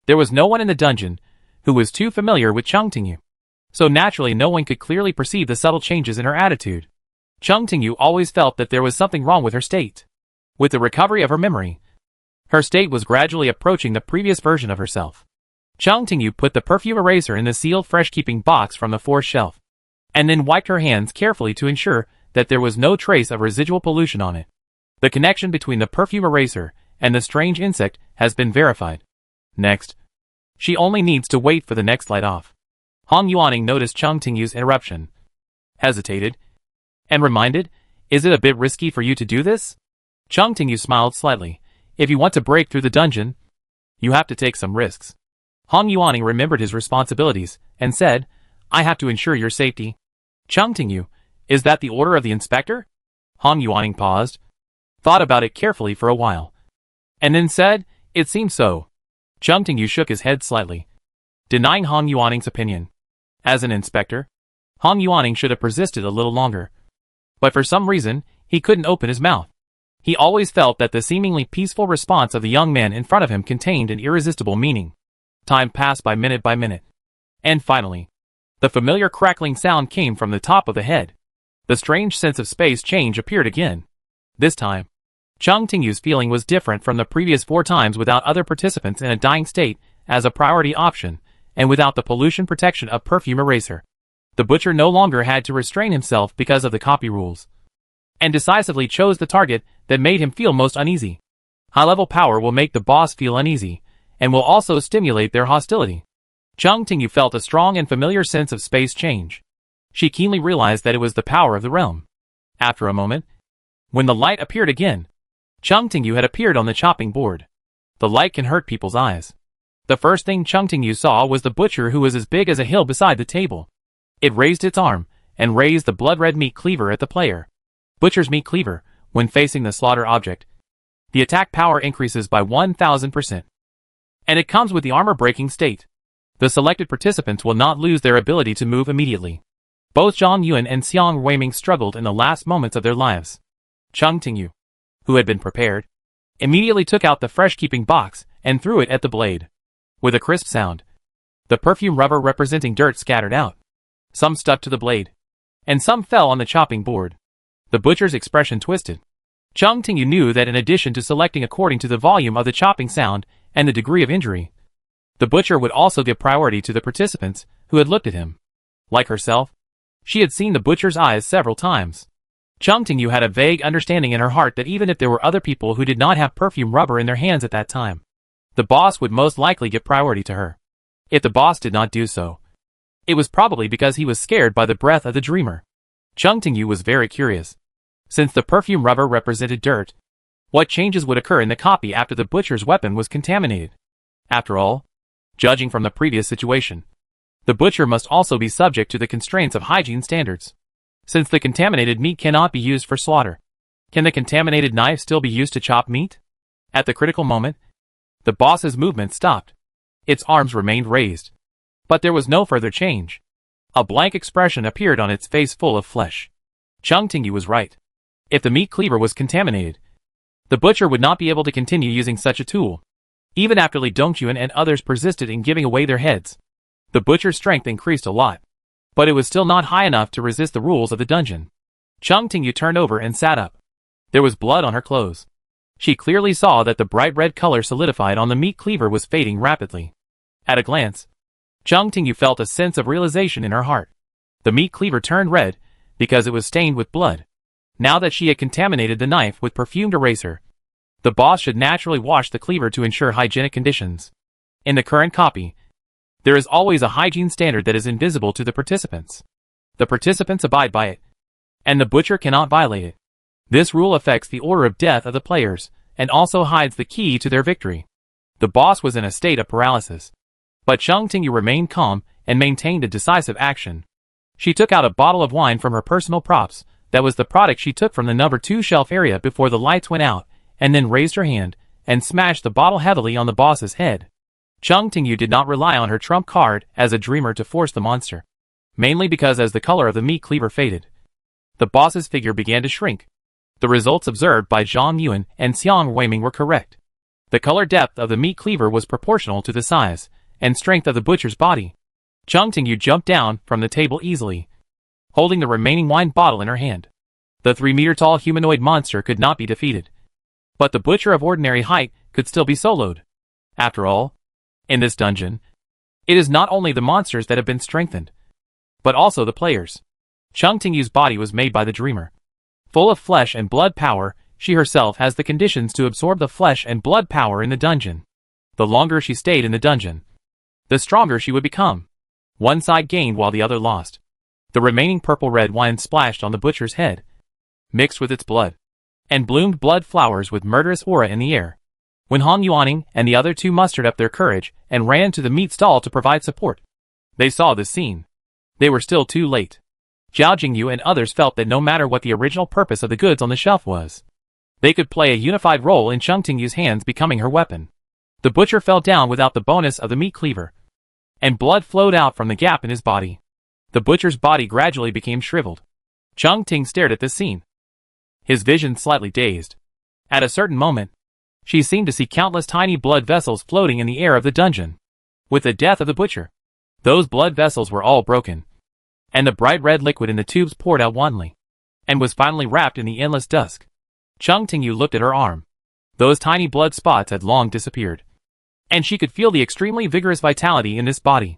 There was no one in the dungeon who was too familiar with Chung Tingyu, so naturally no one could clearly perceive the subtle changes in her attitude. Chung Tingyu always felt that there was something wrong with her state. With the recovery of her memory, her state was gradually approaching the previous version of herself. Chung Tingyu put the perfume eraser in the sealed fresh-keeping box from the fourth shelf, and then wiped her hands carefully to ensure that there was no trace of residual pollution on it. The connection between the perfume eraser and the strange insect has been verified. Next, she only needs to wait for the next light off. Hong Yuaning noticed Chung Tingyu's interruption, hesitated, and reminded, "Is it a bit risky for you to do this?" Chung Tingyu smiled slightly. "If you want to break through the dungeon, you have to take some risks." Hong Yuaning remembered his responsibilities and said, "I have to ensure your safety." Chung Tingyu, "Is that the order of the inspector?" Hong Yuaning paused, thought about it carefully for a while, and then said, "It seems so." Chung Tingyu shook his head slightly, denying Hong Yuaning's opinion. As an inspector, Hong Yuaning should have persisted a little longer. But for some reason, he couldn't open his mouth. He always felt that the seemingly peaceful response of the young man in front of him contained an irresistible meaning. Time passed by minute, and finally, the familiar crackling sound came from the top of the head. The strange sense of space change appeared again. This time, Chung Tingyu's feeling was different from the previous 4 times without other participants in a dying state as a priority option, and without the pollution protection of perfume eraser. The butcher no longer had to restrain himself because of the copy rules, and decisively chose the target that made him feel most uneasy. High-level power will make the boss feel uneasy, and will also stimulate their hostility. Chung Tingyu felt a strong and familiar sense of space change. She keenly realized that it was the power of the realm. After a moment, when the light appeared again, Chung Tingyu had appeared on the chopping board. The light can hurt people's eyes. The first thing Chung Tingyu saw was the butcher, who was as big as a hill beside the table. It raised its arm, and raised the blood-red meat cleaver at the player. Butcher's meat cleaver, when facing the slaughter object, the attack power increases by 1000%. And it comes with the armor-breaking state. The selected participants will not lose their ability to move immediately. Both Zhang Yuan and Xiang Weiming struggled in the last moments of their lives. Chung Tingyu, who had been prepared, immediately took out the fresh-keeping box and threw it at the blade. With a crisp sound, the perfume rubber representing dirt scattered out. Some stuck to the blade, and some fell on the chopping board. The butcher's expression twisted. Chung Tingyu knew that in addition to selecting according to the volume of the chopping sound and the degree of injury, the butcher would also give priority to the participants who had looked at him. Like herself, she had seen the butcher's eyes several times. Chung Tingyu had a vague understanding in her heart that even if there were other people who did not have perfume rubber in their hands at that time, the boss would most likely give priority to her. If the boss did not do so, It was probably because he was scared by the breath of the dreamer. Chung Tingyu was very curious. Since the perfume rubber represented dirt, what changes would occur in the copy after the butcher's weapon was contaminated? After all, judging from the previous situation, the butcher must also be subject to the constraints of hygiene standards. Since the contaminated meat cannot be used for slaughter, can the contaminated knife still be used to chop meat? At the critical moment, the boss's movement stopped. Its arms remained raised. But there was no further change. A blank expression appeared on its face full of flesh. Chung Tingyu was right. If the meat cleaver was contaminated, the butcher would not be able to continue using such a tool. Even after Li Dongquan and others persisted in giving away their heads, the butcher's strength increased a lot. But it was still not high enough to resist the rules of the dungeon. Chung Tingyu turned over and sat up. There was blood on her clothes. She clearly saw that the bright red color solidified on the meat cleaver was fading rapidly. At a glance, Chung Tingyu felt a sense of realization in her heart. The meat cleaver turned red because it was stained with blood. Now that she had contaminated the knife with perfumed eraser, the boss should naturally wash the cleaver to ensure hygienic conditions. In the current copy, there is always a hygiene standard that is invisible to the participants. The participants abide by it, and the butcher cannot violate it. This rule affects the order of death of the players, and also hides the key to their victory. The boss was in a state of paralysis. But Chung Tingyu remained calm and maintained a decisive action. She took out a bottle of wine from her personal props, that was the product she took from the number 2 shelf area before the lights went out, and then raised her hand, and smashed the bottle heavily on the boss's head. Chung Tingyu did not rely on her trump card as a dreamer to force the monster. Mainly because as the color of the meat cleaver faded, the boss's figure began to shrink. The results observed by Zhang Yuan and Xiang Weiming were correct. The color depth of the meat cleaver was proportional to the size and strength of the butcher's body. Chung Tingyu jumped down from the table easily, holding the remaining wine bottle in her hand. The 3-meter-tall humanoid monster could not be defeated. But the butcher of ordinary height could still be soloed. After all, in this dungeon, it is not only the monsters that have been strengthened, but also the players. Chung Tingyu's body was made by the dreamer. Full of flesh and blood power, she herself has the conditions to absorb the flesh and blood power in the dungeon. The longer she stayed in the dungeon, the stronger she would become. One side gained while the other lost. The remaining purple-red wine splashed on the butcher's head, mixed with its blood, and bloomed blood flowers with murderous aura in the air. When Hong Yuaning and the other two mustered up their courage and ran to the meat stall to provide support, they saw this scene. They were still too late. Zhao Jingyu and others felt that no matter what the original purpose of the goods on the shelf was, they could play a unified role in Chung Tingyu's hands becoming her weapon. The butcher fell down without the bonus of the meat cleaver, and blood flowed out from the gap in his body. The butcher's body gradually became shriveled. Chung Ting stared at this scene, his vision slightly dazed. At a certain moment, she seemed to see countless tiny blood vessels floating in the air of the dungeon. With the death of the butcher, those blood vessels were all broken, and the bright red liquid in the tubes poured out wantonly, and was finally wrapped in the endless dusk. Chung Tingyu looked at her arm. Those tiny blood spots had long disappeared, and she could feel the extremely vigorous vitality in this body.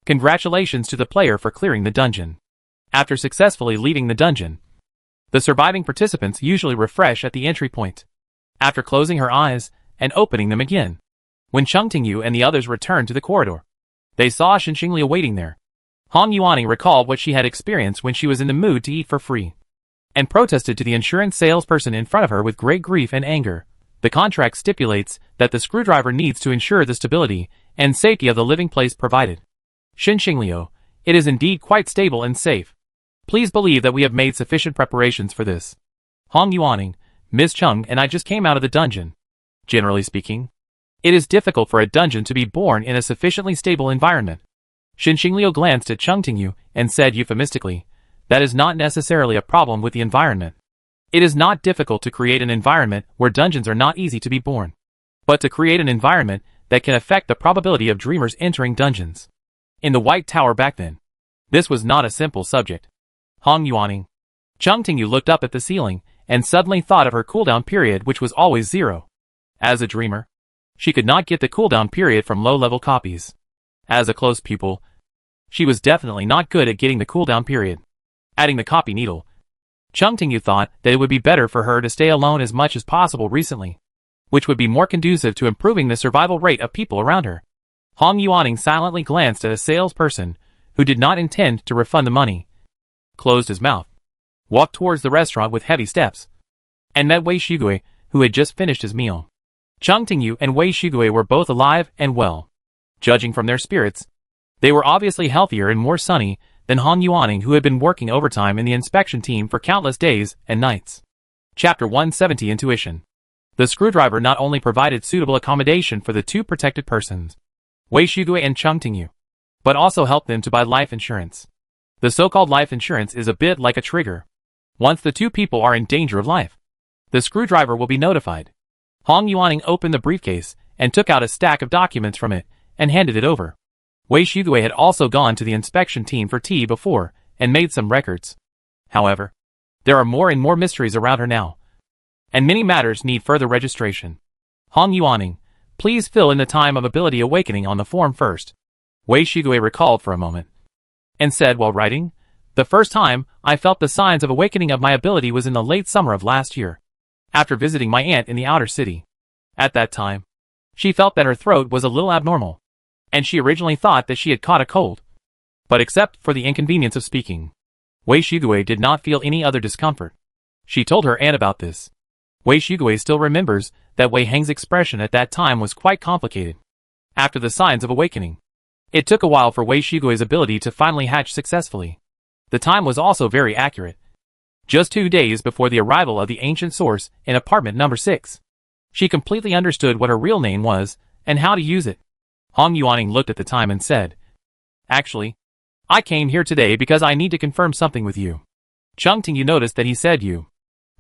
Congratulations to the player for clearing the dungeon. After successfully leaving the dungeon, the surviving participants usually refresh at the entry point. After closing her eyes and opening them again, when Chung Tingyu and the others returned to the corridor, they saw Xinxingli waiting there. Hong Yuaning recalled what she had experienced when she was in the mood to eat for free, and protested to the insurance salesperson in front of her with great grief and anger. The contract stipulates that the screwdriver needs to ensure the stability and safety of the living place provided. Xinxingliu, it is indeed quite stable and safe. Please believe that we have made sufficient preparations for this. Hong Yuaning, Ms. Chung and I just came out of the dungeon. Generally speaking, it is difficult for a dungeon to be born in a sufficiently stable environment. Xinxingliu glanced at Chung Tingyu and said euphemistically, that is not necessarily a problem with the environment. It is not difficult to create an environment where dungeons are not easy to be born, but to create an environment that can affect the probability of dreamers entering dungeons. In the White Tower back then, this was not a simple subject. Hong Yuaning. Chung Tingyu looked up at the ceiling and suddenly thought of her cooldown period, which was always 0. As a dreamer, she could not get the cooldown period from low-level copies. As a close pupil, she was definitely not good at getting the cooldown period. Adding the copy needle, Chung Tingyu thought that it would be better for her to stay alone as much as possible recently, which would be more conducive to improving the survival rate of people around her. Hong Yuaning silently glanced at a salesperson who did not intend to refund the money, closed his mouth, walked towards the restaurant with heavy steps, and met Wei Shigue, who had just finished his meal. Chung Tingyu and Wei Shigue were both alive and well. Judging from their spirits, they were obviously healthier and more sunny than Han Yuaning, who had been working overtime in the inspection team for countless days and nights. Chapter 170 Intuition. The screwdriver not only provided suitable accommodation for the two protected persons, Wei Shigue and Chung Tingyu, but also helped them to buy life insurance. The so-called life insurance is a bit like a trigger. Once the two people are in danger of life, the screwdriver will be notified. Han Yuaning opened the briefcase and took out a stack of documents from it and handed it over. Wei Shigue had also gone to the inspection team for tea before and made some records. However, there are more and more mysteries around her now, and many matters need further registration. Han Yuaning, please fill in the time of ability awakening on the form first. Wei Shigue recalled for a moment, and said while writing, the first time I felt the signs of awakening of my ability was in the late summer of last year, after visiting my aunt in the outer city. At that time, she felt that her throat was a little abnormal, and she originally thought that she had caught a cold. But except for the inconvenience of speaking, Wei Shigue did not feel any other discomfort. She told her aunt about this. Wei Shigue still remembers that Wei Heng's expression at that time was quite complicated. After the signs of awakening, it took a while for Wei Shigue's ability to finally hatch successfully. The time was also very accurate. Just 2 days before the arrival of the ancient source in apartment number 6. She completely understood what her real name was and how to use it. Han Yuaning looked at the time and said, actually, I came here today because I need to confirm something with you. Chung Tingyu noticed that he said you.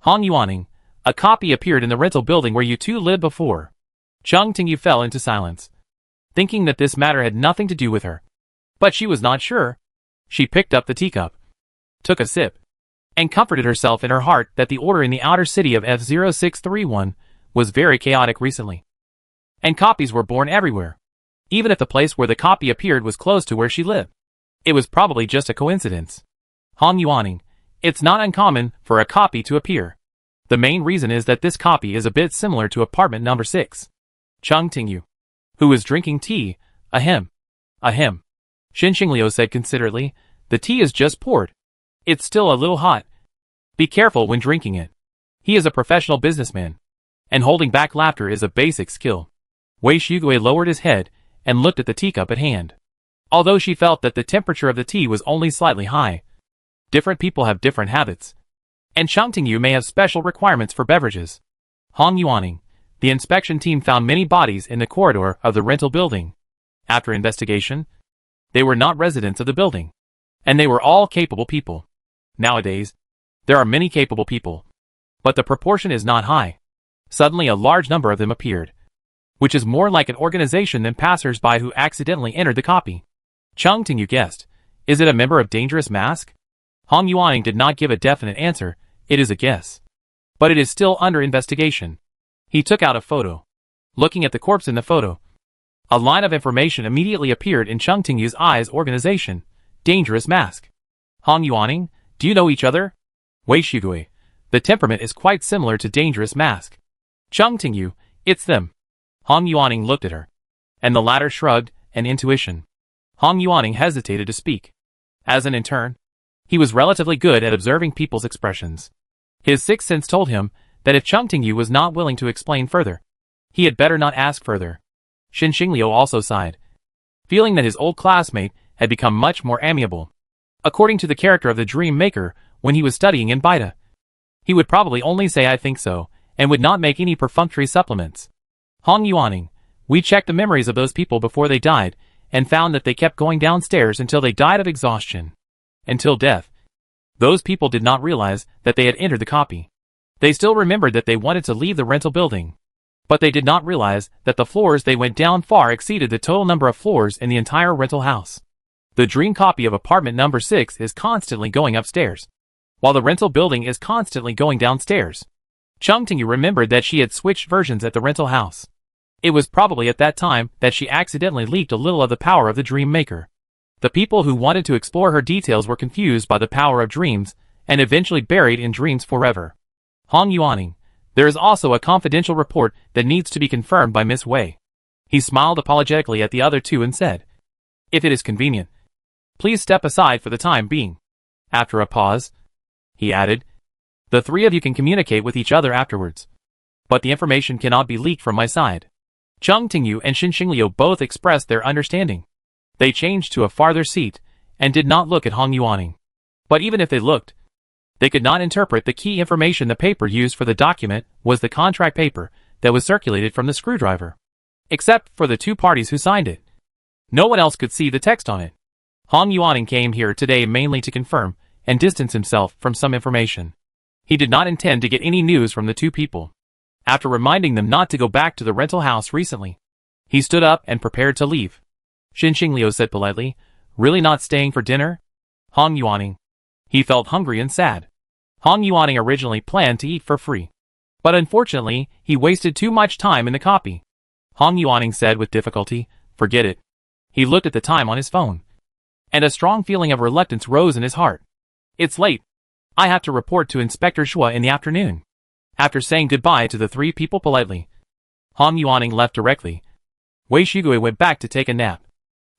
Han Yuaning, a copy appeared in the rental building where you two lived before. Chung Tingyu fell into silence, thinking that this matter had nothing to do with her. But she was not sure. She picked up the teacup, took a sip, and comforted herself in her heart that the order in the outer city of F0631 was very chaotic recently, and copies were born everywhere. Even if the place where the copy appeared was close to where she lived, it was probably just a coincidence. Han Yuaning, it's not uncommon for a copy to appear. The main reason is that this copy is a bit similar to apartment number 6. Chung Tingyu, who was drinking tea, ahem. Xin Xingliu said considerately, the tea is just poured. It's still a little hot. Be careful when drinking it. He is a professional businessman, and holding back laughter is a basic skill. Wei Shigue lowered his head and looked at the teacup at hand. Although she felt that the temperature of the tea was only slightly high, different people have different habits, and Chung Tingyu may have special requirements for beverages. Han Yuaning, the inspection team found many bodies in the corridor of the rental building. After investigation, they were not residents of the building, and they were all capable people. Nowadays, there are many capable people, but the proportion is not high. Suddenly a large number of them appeared, which is more like an organization than passers-by who accidentally entered the copy. Chung Tingyu guessed, is it a member of Dangerous Mask? Han Yuaning did not give a definite answer, it is a guess. But it is still under investigation. He took out a photo. Looking at the corpse in the photo, a line of information immediately appeared in Chung Tingyu's eyes. Organization, Dangerous Mask. Han Yuaning, do you know each other? Wei Shigue, the temperament is quite similar to Dangerous Mask. Chung Tingyu, it's them. Han Yuaning looked at her, and the latter shrugged, and intuition. Han Yuaning hesitated to speak. As an intern, he was relatively good at observing people's expressions. His sixth sense told him that if Chung Tingyu was not willing to explain further, he had better not ask further. Xin Xingliu also sighed, feeling that his old classmate had become much more amiable. According to the character of the Dream Maker, when he was studying in Baida, he would probably only say I think so, and would not make any perfunctory supplements. Han Yuaning, we checked the memories of those people before they died, and found that they kept going downstairs until they died of exhaustion. Until death. Those people did not realize that they had entered the copy. They still remembered that they wanted to leave the rental building, but they did not realize that the floors they went down far exceeded the total number of floors in the entire rental house. The dream copy of apartment number 6 is constantly going upstairs, while the rental building is constantly going downstairs. Chung Tingyu remembered that she had switched versions at the rental house. It was probably at that time that she accidentally leaked a little of the power of the Dream Maker. The people who wanted to explore her details were confused by the power of dreams, and eventually buried in dreams forever. Han Yuaning, there is also a confidential report that needs to be confirmed by Miss Wei. He smiled apologetically at the other two and said, if it is convenient, Please step aside for the time being. After a pause, he added, the three of you can communicate with each other afterwards. But the information cannot be leaked from my side. Cheng Tingyu and Xin Xingliu both expressed their understanding. They changed to a farther seat, and did not look at Hong Yuaning. But even if they looked, they could not interpret the key information. The paper used for the document was the contract paper that was circulated from the screwdriver. Except for the two parties who signed it. No one else could see the text on it. Hong Yuaning came here today mainly to confirm and distance himself from some information. He did not intend to get any news from the two people. After reminding them not to go back to the rental house recently, he stood up and prepared to leave. Xin Xingliu said politely, really not staying for dinner? Hong Yuaning. He felt hungry and sad. Hong Yuaning originally planned to eat for free. But unfortunately, he wasted too much time in the copy. Hong Yuaning said with difficulty, forget it. He looked at the time on his phone. And a strong feeling of reluctance rose in his heart. It's late. I have to report to Inspector Shua in the afternoon. After saying goodbye to the three people politely, Hong Yuaning left directly. Wei Shigui went back to take a nap.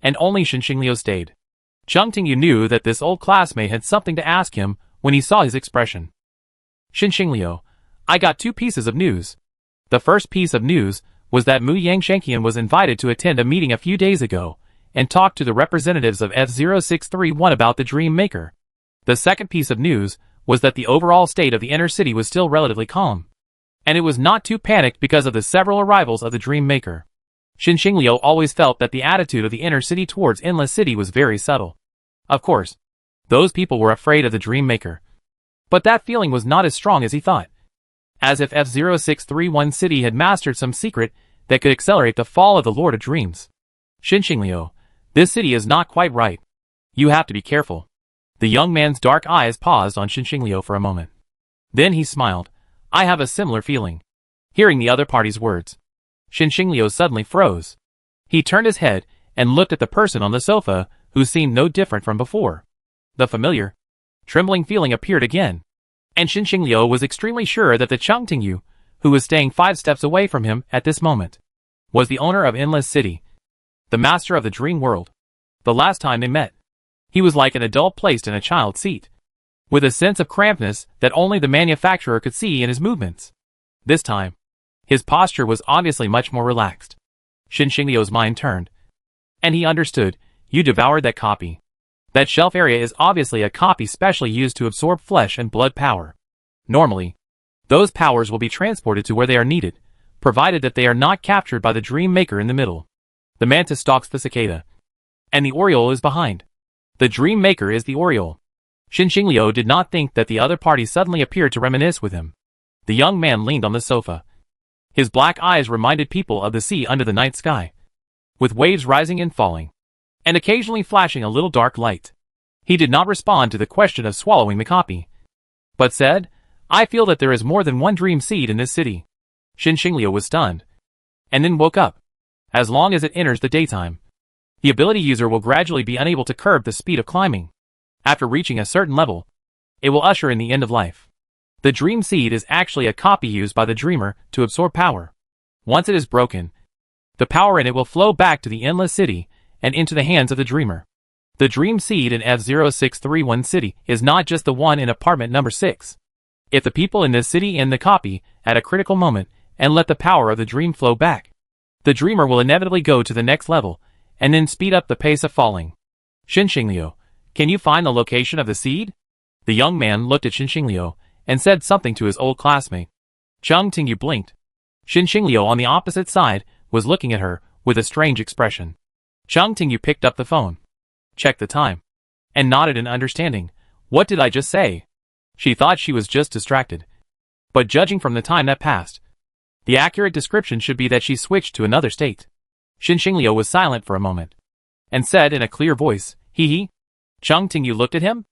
And only Xin Xingliu stayed. Cheng Tingyu knew that this old classmate had something to ask him when he saw his expression. Xin Xingliu, I got two pieces of news. The first piece of news was that Mu Yangshanqian was invited to attend a meeting a few days ago and talk to the representatives of F0631 about the Dream Maker. The second piece of news was that the overall state of the inner city was still relatively calm. And it was not too panicked because of the several arrivals of the Dream Maker. Xin Xingliu always felt that the attitude of the inner city towards Endless City was very subtle. Of course, those people were afraid of the Dream Maker. But that feeling was not as strong as he thought. As if F0631 City had mastered some secret that could accelerate the fall of the Lord of Dreams. Xin Xingliu, this city is not quite right. You have to be careful. The young man's dark eyes paused on Xin Xingliu for a moment. Then he smiled. I have a similar feeling. Hearing the other party's words, Xin Xingliu suddenly froze. He turned his head and looked at the person on the sofa, who seemed no different from before. The familiar, trembling feeling appeared again. And Xin Xingliu was extremely sure that the Cheng Tingyu, who was staying 5 steps away from him at this moment, was the owner of Endless City, the master of the dream world. The last time they met, he was like an adult placed in a child's seat, with a sense of crampedness that only the manufacturer could see in his movements. This time, his posture was obviously much more relaxed. Xin Xingliu's mind turned, and he understood. You devoured that copy. That shelf area is obviously a copy specially used to absorb flesh and blood power. Normally, those powers will be transported to where they are needed, provided that they are not captured by the Dream Maker in the middle. The mantis stalks the cicada, and the oriole is behind. The Dream Maker is the oriole. Xin Xingliu did not think that the other party suddenly appeared to reminisce with him. The young man leaned on the sofa. His black eyes reminded people of the sea under the night sky, with waves rising and falling, and occasionally flashing a little dark light. He did not respond to the question of swallowing the copy, but said, I feel that there is more than one dream seed in this city. Xin Xingliu was stunned, and then woke up. As long as it enters the daytime, the ability user will gradually be unable to curb the speed of climbing. After reaching a certain level, it will usher in the end of life. The dream seed is actually a copy used by the dreamer to absorb power. Once it is broken, the power in it will flow back to the Endless City and into the hands of the dreamer. The dream seed in F0631 City is not just the one in apartment number 6. If the people in this city end the copy at a critical moment and let the power of the dream flow back, the dreamer will inevitably go to the next level and then speed up the pace of falling. Xin Xingliu, can you find the location of the seed? The young man looked at Xin Xingliu and said something to his old classmate. Cheng Tingyu blinked. Xin Xingliu on the opposite side was looking at her with a strange expression. Cheng Tingyu picked up the phone, checked the time, and nodded in understanding. What did I just say? She thought she was just distracted. But judging from the time that passed, the accurate description should be that she switched to another state. Xin Xingliu was silent for a moment, and said in a clear voice, He. Cheng Tingyu looked at him.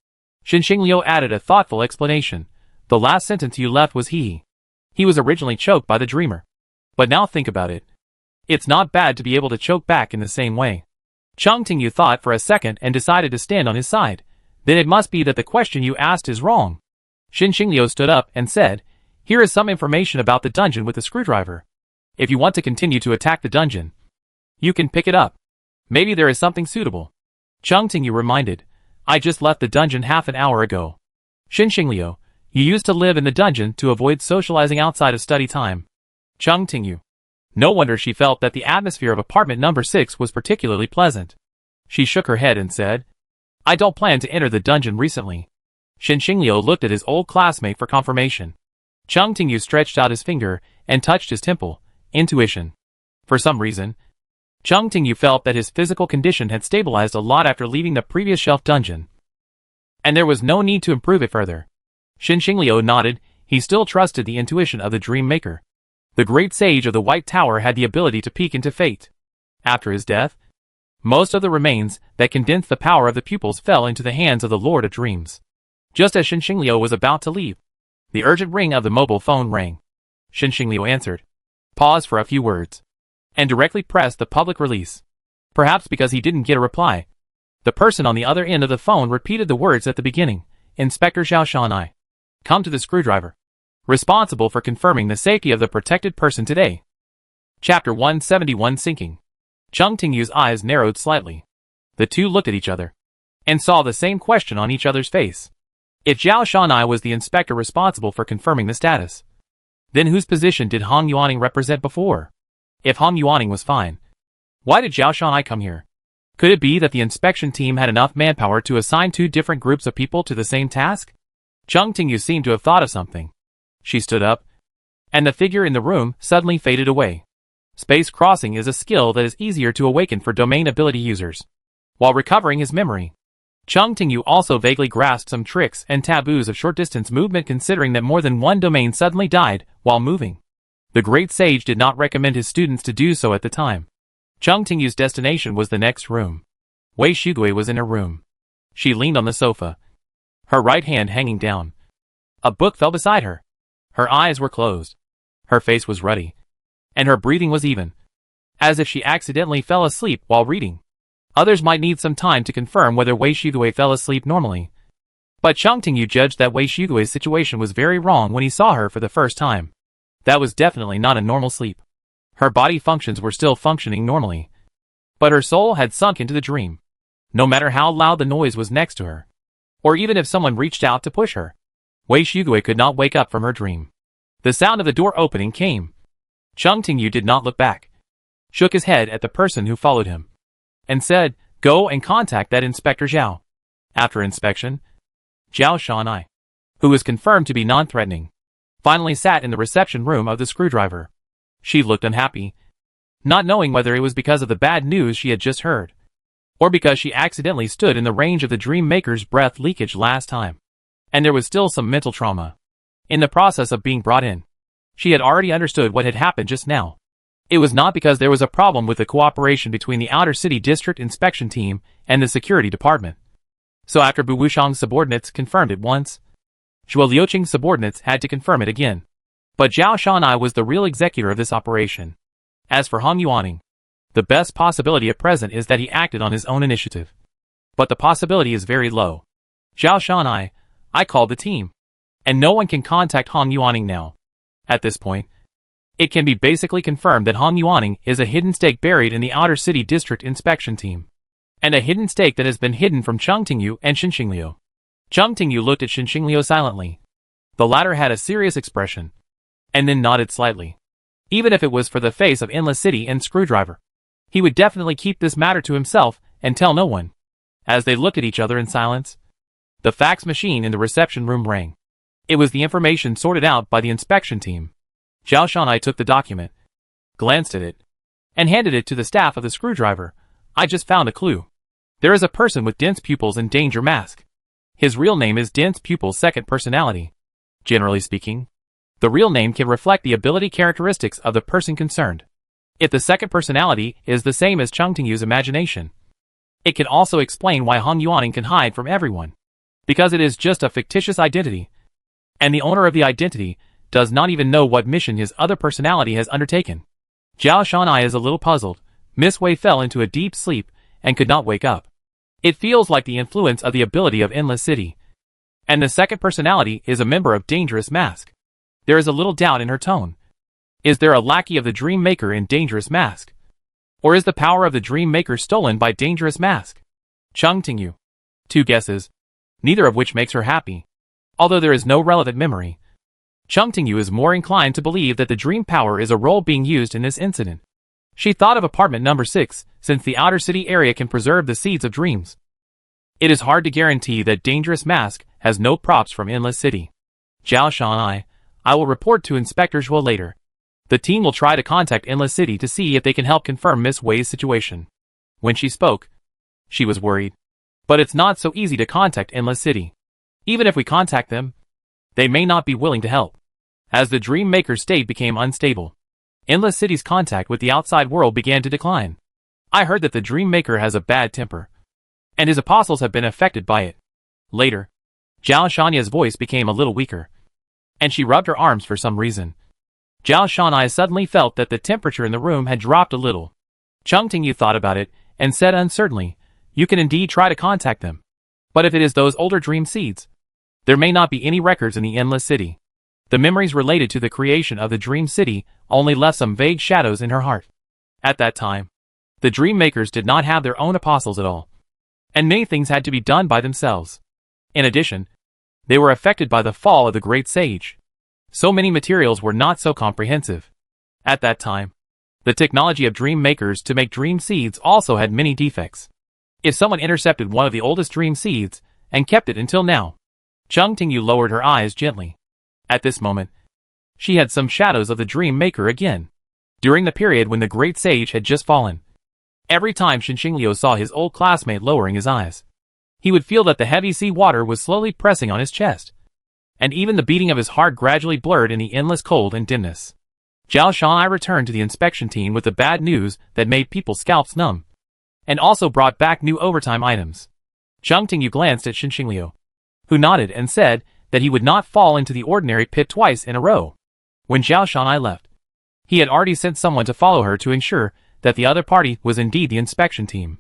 Xin Xingliu added a thoughtful explanation. The last sentence you left was he. He was originally choked by the dreamer. But now think about it. It's not bad to be able to choke back in the same way. Cheng Tingyu thought for a second and decided to stand on his side. Then it must be that the question you asked is wrong. Xin Xingliu stood up and said, Here is some information about the dungeon with the screwdriver. If you want to continue to attack the dungeon, you can pick it up. Maybe there is something suitable. Chung Tingyu reminded. I just left the dungeon half an hour ago. Xinxingliu, you used to live in the dungeon to avoid socializing outside of study time. Chung Tingyu. No wonder she felt that the atmosphere of apartment number 6 was particularly pleasant. She shook her head and said, I don't plan to enter the dungeon recently. Xinxingliu looked at his old classmate for confirmation. Chung Tingyu stretched out his finger and touched his temple. Intuition. For some reason, Chung Tingyu felt that his physical condition had stabilized a lot after leaving the previous shelf dungeon, and there was no need to improve it further. Xinxingliu nodded. He still trusted the intuition of the Dream Maker. The great sage of the White Tower had the ability to peek into fate. After his death, most of the remains that condensed the power of the pupils fell into the hands of the Lord of Dreams. Just as Xinxingliu was about to leave, the urgent ring of the mobile phone rang. Xinxingliu answered, paused for a few words, and directly pressed the public release. Perhaps because he didn't get a reply, the person on the other end of the phone repeated the words at the beginning. Inspector Zhao Shanai. Come to the screwdriver. Responsible for confirming the safety of the protected person today. Chapter 171 Sinking. Chung Tingyu's eyes narrowed slightly. The two looked at each other, and saw the same question on each other's face. If Zhao Shanai was the inspector responsible for confirming the status, then whose position did Hong Yuaning represent before? If Hong Yuaning was fine, why did Zhao Shanai come here? Could it be that the inspection team had enough manpower to assign two different groups of people to the same task? Chung Tingyu seemed to have thought of something. She stood up, and the figure in the room suddenly faded away. Space crossing is a skill that is easier to awaken for domain ability users. While recovering his memory, Chung Tingyu also vaguely grasped some tricks and taboos of short-distance movement, considering that more than one domain suddenly died while moving. The great sage did not recommend his students to do so at the time. Chung Tingyu's destination was the next room. Wei Shugui was in her room. She leaned on the sofa, her right hand hanging down. A book fell beside her. Her eyes were closed. Her face was ruddy, and her breathing was even, as if she accidentally fell asleep while reading. Others might need some time to confirm whether Wei Shugui fell asleep normally, but Chung Tingyu judged that Wei Shugui's situation was very wrong when he saw her for the first time. That was definitely not a normal sleep. Her body functions were still functioning normally, but her soul had sunk into the dream. No matter how loud the noise was next to her, or even if someone reached out to push her, Wei Shugui could not wake up from her dream. The sound of the door opening came. Chung Tingyu did not look back, shook his head at the person who followed him, and said, "Go and contact that Inspector Zhao." After inspection, Zhao Shanai, who was confirmed to be non-threatening, finally sat in the reception room of the screwdriver. She looked unhappy, not knowing whether it was because of the bad news she had just heard, or because she accidentally stood in the range of the Dream Maker's breath leakage last time, and there was still some mental trauma. In the process of being brought in, she had already understood what had happened just now. It was not because there was a problem with the cooperation between the Outer City District Inspection Team and the Security Department. So after Bu Wushang's subordinates confirmed it once, Zhuo Liuqing's subordinates had to confirm it again. But Zhao Shanai was the real executor of this operation. As for Hong Yuaning, the best possibility at present is that he acted on his own initiative. But the possibility is very low. Zhao Shanai, I called the team, and no one can contact Hong Yuaning now. At this point, it can be basically confirmed that Hong Yuaning is a hidden stake buried in the Outer City District Inspection Team, and a hidden stake that has been hidden from Chung Tingyu and Xinxingliu. Chung Tingyu looked at Xinxingliu silently. The latter had a serious expression, and then nodded slightly. Even if it was for the face of Endless City and Screwdriver, he would definitely keep this matter to himself and tell no one. As they looked at each other in silence, the fax machine in the reception room rang. It was the information sorted out by the inspection team. Zhao Shanai took the document, glanced at it, and handed it to the staff of the screwdriver. I just found a clue. There is a person with dense pupils and danger mask. His real name is Dense Pupil Second Personality. Generally speaking, the real name can reflect the ability characteristics of the person concerned. If the second personality is the same as Chung Tingyu's imagination, it can also explain why Hong Yuaning can hide from everyone, because it is just a fictitious identity, and the owner of the identity does not even know what mission his other personality has undertaken. Zhao Shanai is a little puzzled. Miss Wei fell into a deep sleep and could not wake up. It feels like the influence of the ability of Endless City, and the second personality is a member of Dangerous Mask. There is a little doubt in her tone. Is there a lackey of the Dream Maker in Dangerous Mask? Or is the power of the Dream Maker stolen by Dangerous Mask? Chung Tingyu. Two guesses, neither of which makes her happy. Although there is no relevant memory, Chung Tingyu is more inclined to believe that the dream power is a role being used in this incident. She thought of apartment number 6, since the outer city area can preserve the seeds of dreams. It is hard to guarantee that Dangerous Mask has no props from Endless City. Zhao Shan I will report to Inspector Zhuo later. The team will try to contact Endless City to see if they can help confirm Miss Wei's situation. When she spoke, she was worried. But it's not so easy to contact Endless City. Even if we contact them, they may not be willing to help. As the Dream Maker's state became unstable, Endless City's contact with the outside world began to decline. I heard that the Dream Maker has a bad temper, and his apostles have been affected by it. Later, Zhao Shanya's voice became a little weaker, and she rubbed her arms for some reason. Zhao Shanai suddenly felt that the temperature in the room had dropped a little. Chung Tingyu thought about it, and said uncertainly, "You can indeed try to contact them. But if it is those older dream seeds, there may not be any records in the Endless City." The memories related to the creation of the Dream City only left some vague shadows in her heart. At that time, the Dream Makers did not have their own apostles at all, and many things had to be done by themselves. In addition, they were affected by the fall of the Great Sage. So many materials were not so comprehensive. At that time, the technology of Dream Makers to make dream seeds also had many defects. If someone intercepted one of the oldest dream seeds and kept it until now, Chung Tingyu lowered her eyes gently. At this moment, she had some shadows of the Dream Maker again. During the period when the Great Sage had just fallen, every time Xinxingliu saw his old classmate lowering his eyes, he would feel that the heavy sea water was slowly pressing on his chest, and even the beating of his heart gradually blurred in the endless cold and dimness. Zhao Shanai returned to the inspection team with the bad news that made people's scalps numb, and also brought back new overtime items. Chung Tingyu glanced at Xinxingliu, who nodded and said that he would not fall into the ordinary pit twice in a row. When Zhao Shanai left, he had already sent someone to follow her to ensure that the other party was indeed the inspection team.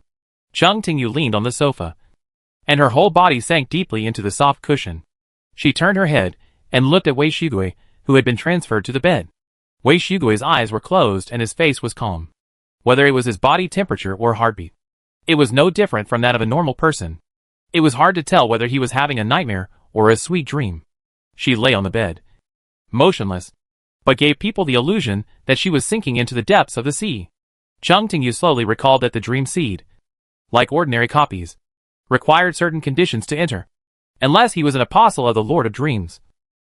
Chung Tingyu leaned on the sofa, and her whole body sank deeply into the soft cushion. She turned her head and looked at Wei Shigui, who had been transferred to the bed. Wei Shigui's eyes were closed and his face was calm. Whether it was his body temperature or heartbeat, it was no different from that of a normal person. It was hard to tell whether he was having a nightmare or a sweet dream. She lay on the bed, motionless, but gave people the illusion that she was sinking into the depths of the sea. Chung Tingyu slowly recalled that the dream seed, like ordinary copies, required certain conditions to enter. Unless he was an apostle of the Lord of Dreams,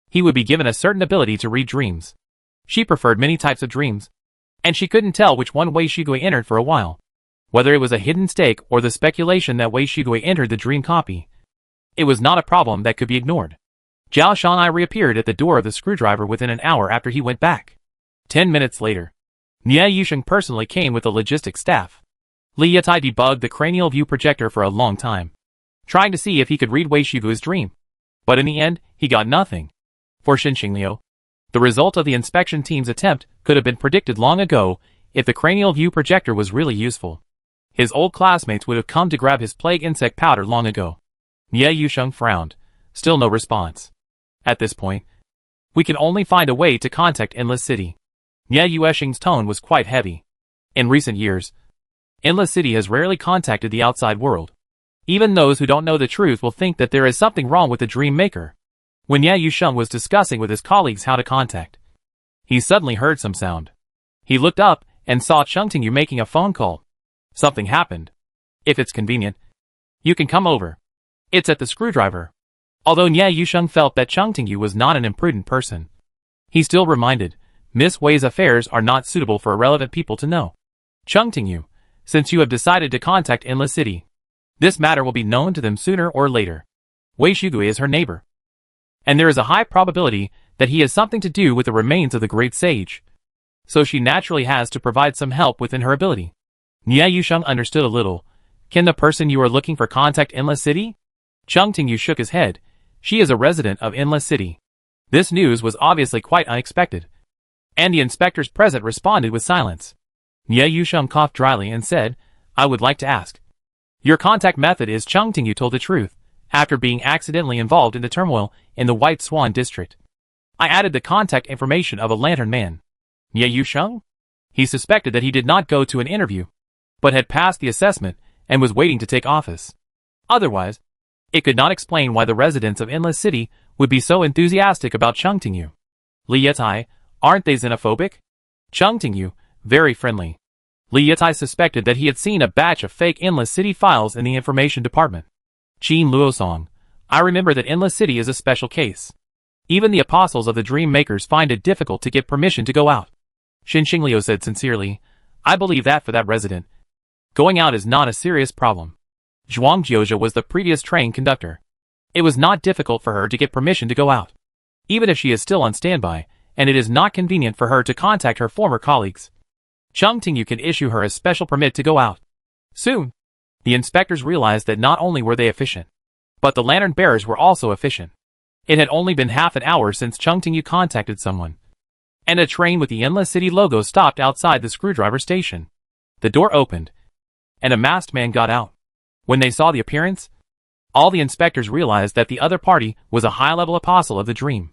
he would be given a certain ability to read dreams. She preferred many types of dreams, and she couldn't tell which one Wei Shigui entered for a while. Whether it was a hidden stake or the speculation that Wei Shigui entered the dream copy, it was not a problem that could be ignored. Zhao Shanai reappeared at the door of the screwdriver within an hour after he went back. 10 minutes later, Nie Yusheng personally came with the logistics staff. Li Yatai debugged the cranial view projector for a long time, trying to see if he could read Wei Shigui's dream. But in the end, he got nothing. For Xinxingliu, the result of the inspection team's attempt could have been predicted long ago if the cranial view projector was really useful. His old classmates would have come to grab his plague insect powder long ago. Nie Yusheng frowned. Still no response. At this point, we can only find a way to contact Endless City. Nie Yusheng's tone was quite heavy. In recent years, Endless City has rarely contacted the outside world. Even those who don't know the truth will think that there is something wrong with the Dream Maker. When Nie Yusheng was discussing with his colleagues how to contact, he suddenly heard some sound. He looked up and saw Chung Tingyu making a phone call. Something happened. If it's convenient, you can come over. It's at the screwdriver. Although Nie Yusheng felt that Chung Tingyu was not an imprudent person, he still reminded, Miss Wei's affairs are not suitable for irrelevant people to know. Chung Tingyu, since you have decided to contact Endless City, this matter will be known to them sooner or later. Wei Shigui is her neighbor, and there is a high probability that he has something to do with the remains of the Great Sage, so she naturally has to provide some help within her ability. Nie Yusheng understood a little. Can the person you are looking for contact Endless City? Chung Tingyu shook his head. She is a resident of Endless City. This news was obviously quite unexpected, and the inspectors present responded with silence. Nie Yusheng coughed dryly and said, I would like to ask. Your contact method is. Chung Tingyu told the truth. After being accidentally involved in the turmoil in the White Swan district, I added the contact information of a lantern man. Nie Yusheng? He suspected that he did not go to an interview, but had passed the assessment and was waiting to take office. Otherwise, it could not explain why the residents of Endless City would be so enthusiastic about Chung Tingyu. Li Yitai, aren't they xenophobic? Chung Tingyu, very friendly. Li Yitai suspected that he had seen a batch of fake Endless City files in the information department. Qin Luosong, I remember that Endless City is a special case. Even the apostles of the Dream Makers find it difficult to get permission to go out. Xin Xingliu said sincerely, I believe that for that resident, going out is not a serious problem. Zhuang Jiuzhe was the previous train conductor. It was not difficult for her to get permission to go out, even if she is still on standby, and it is not convenient for her to contact her former colleagues. Chung Tingyu can issue her a special permit to go out. Soon, the inspectors realized that not only were they efficient, but the lantern bearers were also efficient. It had only been half an hour since Chung Tingyu contacted someone, and a train with the Endless City logo stopped outside the screwdriver station. The door opened, and a masked man got out. When they saw the appearance, all the inspectors realized that the other party was a high-level apostle of the dream.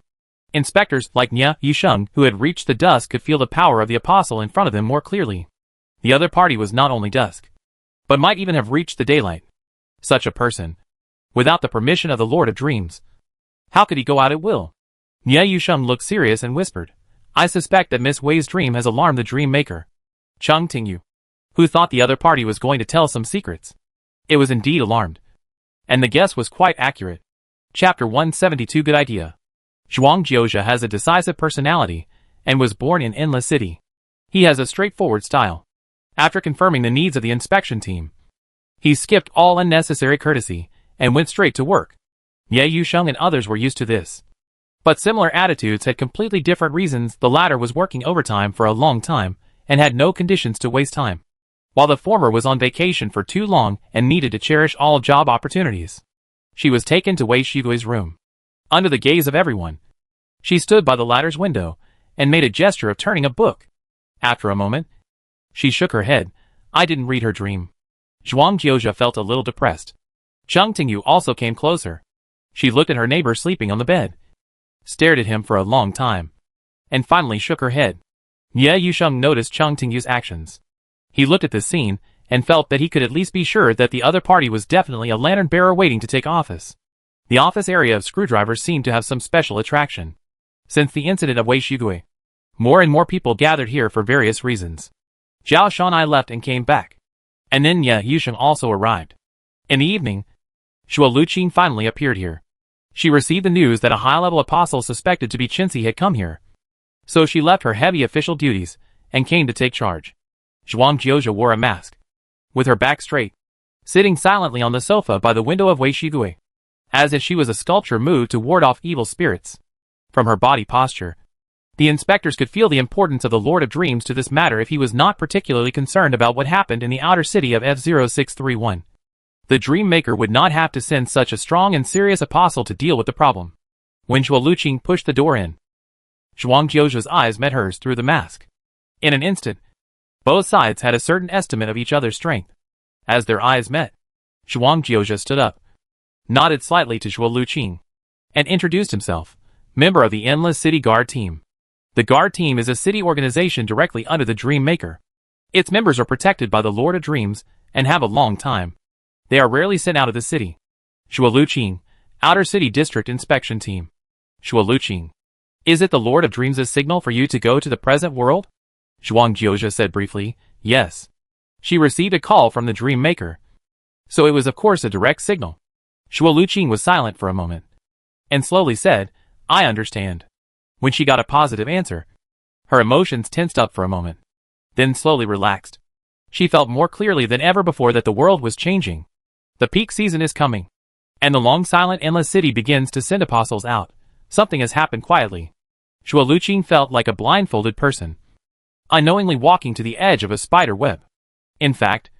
Inspectors like Nya Yisheng, who had reached the dusk, could feel the power of the apostle in front of them more clearly. The other party was not only dusk, but might even have reached the daylight. Such a person, without the permission of the Lord of Dreams, how could he go out at will? Nya Yisheng looked serious and whispered, I suspect that Miss Wei's dream has alarmed the Dream Maker. Chung Tingyu, who thought the other party was going to tell some secrets, it was indeed alarmed. And the guess was quite accurate. Chapter 172. Good idea. Zhuang Jiuzhe has a decisive personality, and was born in Endless City. He has a straightforward style. After confirming the needs of the inspection team, he skipped all unnecessary courtesy, and went straight to work. Ye Yusheng and others were used to this. But similar attitudes had completely different reasons. The latter was working overtime for a long time, and had no conditions to waste time, while the former was on vacation for too long and needed to cherish all job opportunities. She was taken to Wei Shigui's room. Under the gaze of everyone, she stood by the latter's window, and made a gesture of turning a book. After a moment, she shook her head. I didn't read her dream. Zhuang Jiuzhe felt a little depressed. Chung Tingyu also came closer. She looked at her neighbor sleeping on the bed, stared at him for a long time, and finally shook her head. Ye Yusheng noticed Chung Tingyu's actions. He looked at this scene, and felt that he could at least be sure that the other party was definitely a lantern bearer waiting to take office. The office area of screwdrivers seemed to have some special attraction. Since the incident of Wei Shigui, more and more people gathered here for various reasons. Zhao Shanai left and came back, and then Ye Yusheng also arrived. In the evening, Shuo Luqin finally appeared here. She received the news that a high-level apostle suspected to be Qinzi had come here. So she left her heavy official duties, and came to take charge. Zhuang Jiuzhe wore a mask, with her back straight, sitting silently on the sofa by the window of Wei Shigui, as if she was a sculpture moved to ward off evil spirits. From her body posture, the inspectors could feel the importance of the Lord of Dreams to this matter if he was not particularly concerned about what happened in the outer city of F0631. The Dream Maker would not have to send such a strong and serious apostle to deal with the problem. When Shuo Luqin pushed the door in, Zhuang Jiuzhe's eyes met hers through the mask. In an instant, both sides had a certain estimate of each other's strength. As their eyes met, Zhuang Jiuzhe stood up, nodded slightly to Shuo Luqin, and introduced himself, member of the Endless City Guard Team. The Guard Team is a city organization directly under the Dream Maker. Its members are protected by the Lord of Dreams, and have a long time. They are rarely sent out of the city. Shuo Luqin, Outer City District Inspection Team. Shuo Luqin, is it the Lord of Dreams' signal for you to go to the present world? Zhuang Jiuzhe said briefly, yes. She received a call from the Dream Maker, so it was of course a direct signal. Shuo Luqin was silent for a moment, and slowly said, I understand. When she got a positive answer, her emotions tensed up for a moment, then slowly relaxed. She felt more clearly than ever before that the world was changing. The peak season is coming, and the long silent endless city begins to send apostles out. Something has happened quietly. Shuo Luqin felt like a blindfolded person, unknowingly walking to the edge of a spider web. In fact,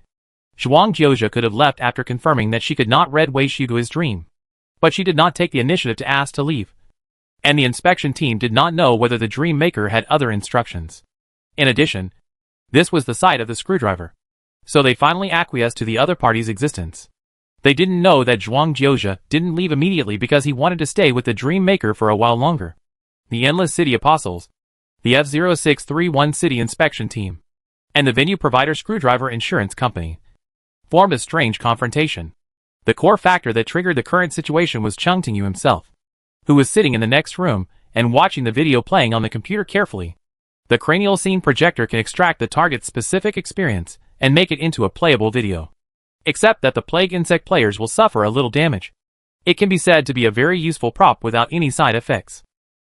Zhuang Jiuzhe could have left after confirming that she could not read Wei Shigui's dream, but she did not take the initiative to ask to leave. And the inspection team did not know whether the Dream Maker had other instructions. In addition, this was the site of the screwdriver, so they finally acquiesced to the other party's existence. They didn't know that Zhuang Jiuzhe didn't leave immediately because he wanted to stay with the Dream Maker for a while longer. The Endless City Apostles, the F0631 City Inspection Team, and the venue provider Screwdriver Insurance Company formed a strange confrontation. The core factor that triggered the current situation was Chung Ting-yu himself, who was sitting in the next room and watching the video playing on the computer carefully. The cranial scene projector can extract the target's specific experience and make it into a playable video. Except that the plague insect players will suffer a little damage. It can be said to be a very useful prop without any side effects.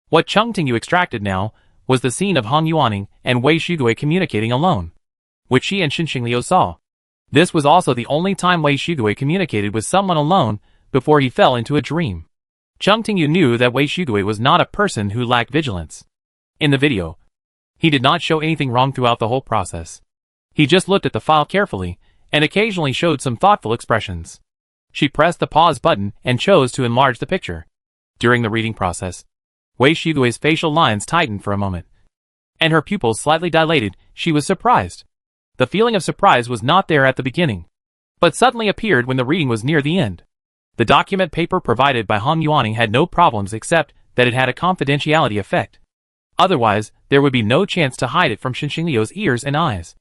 What Chung Ting-yu extracted now was the scene of Han Yuaning and Wei Shigue communicating alone, which she and Xinxing Liu saw. This was also the only time Wei Shigue communicated with someone alone before he fell into a dream. Chung Ting-yu knew that Wei Shigue was not a person who lacked vigilance. In the video, he did not show anything wrong throughout the whole process. He just looked at the file carefully and occasionally showed some thoughtful expressions. She pressed the pause button and chose to enlarge the picture. During the reading process, Wei Shigue's facial lines tightened for a moment, and her pupils slightly dilated. She was surprised. The feeling of surprise was not there at the beginning, but suddenly appeared when the reading was near the end. The document paper provided by Han Yuaning had no problems except that it had a confidentiality effect. Otherwise, there would be no chance to hide it from Xinxing Liu's ears and eyes.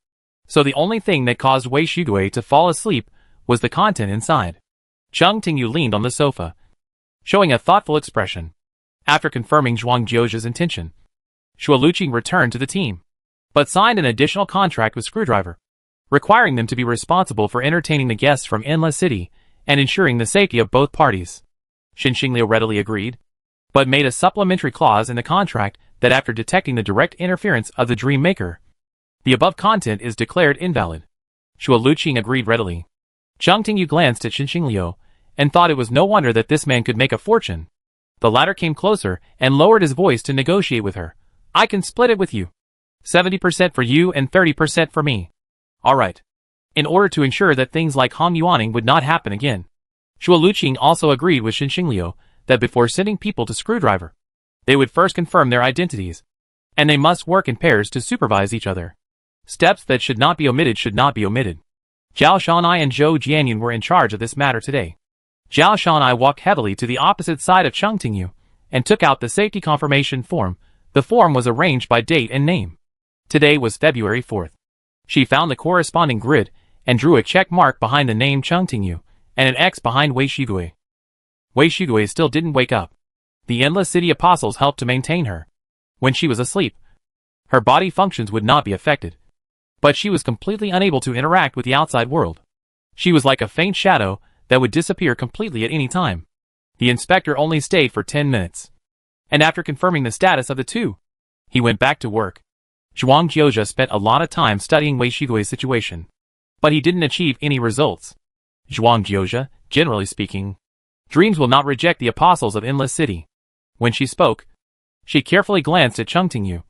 So the only thing that caused Wei Shigue to fall asleep was the content inside. Chung Ting-yu leaned on the sofa, showing a thoughtful expression. After confirming Zhuang Jiozha's intention, Xue Luqing returned to the team, but signed an additional contract with Screwdriver, requiring them to be responsible for entertaining the guests from Endless City and ensuring the safety of both parties. Xinxing Liu readily agreed, but made a supplementary clause in the contract that after detecting the direct interference of the Dream Maker, the above content is declared invalid. Xue Luqing agreed readily. Chung Ting-yu glanced at Xinxing Liu and thought it was no wonder that this man could make a fortune. The latter came closer and lowered his voice to negotiate with her. I can split it with you. 70% for you and 30% for me. Alright. In order to ensure that things like Han Yuaning would not happen again, Xue Luqing also agreed with Xinxing Liu that before sending people to Screwdriver, they would first confirm their identities, and they must work in pairs to supervise each other. Steps that should not be omitted should not be omitted. Zhao Shanai and Zhou Jianyun were in charge of this matter today. Zhao Shanai walked heavily to the opposite side of Chung Ting-yu and took out the safety confirmation form. The form was arranged by date and name. Today was February 4th. She found the corresponding grid and drew a check mark behind the name Chung Ting-yu and an X behind Wei Shigue. Wei Shigue still didn't wake up. The Endless City Apostles helped to maintain her. When she was asleep, her body functions would not be affected, but she was completely unable to interact with the outside world. She was like a faint shadow that would disappear completely at any time. The inspector only stayed for 10 minutes. And after confirming the status of the two, he went back to work. Zhuang Jiozha spent a lot of time studying Wei Shigue's situation, but he didn't achieve any results. Zhuang Jiozha, generally speaking, dreams will not reject the apostles of Endless City. When she spoke, she carefully glanced at Chung Ting-yu.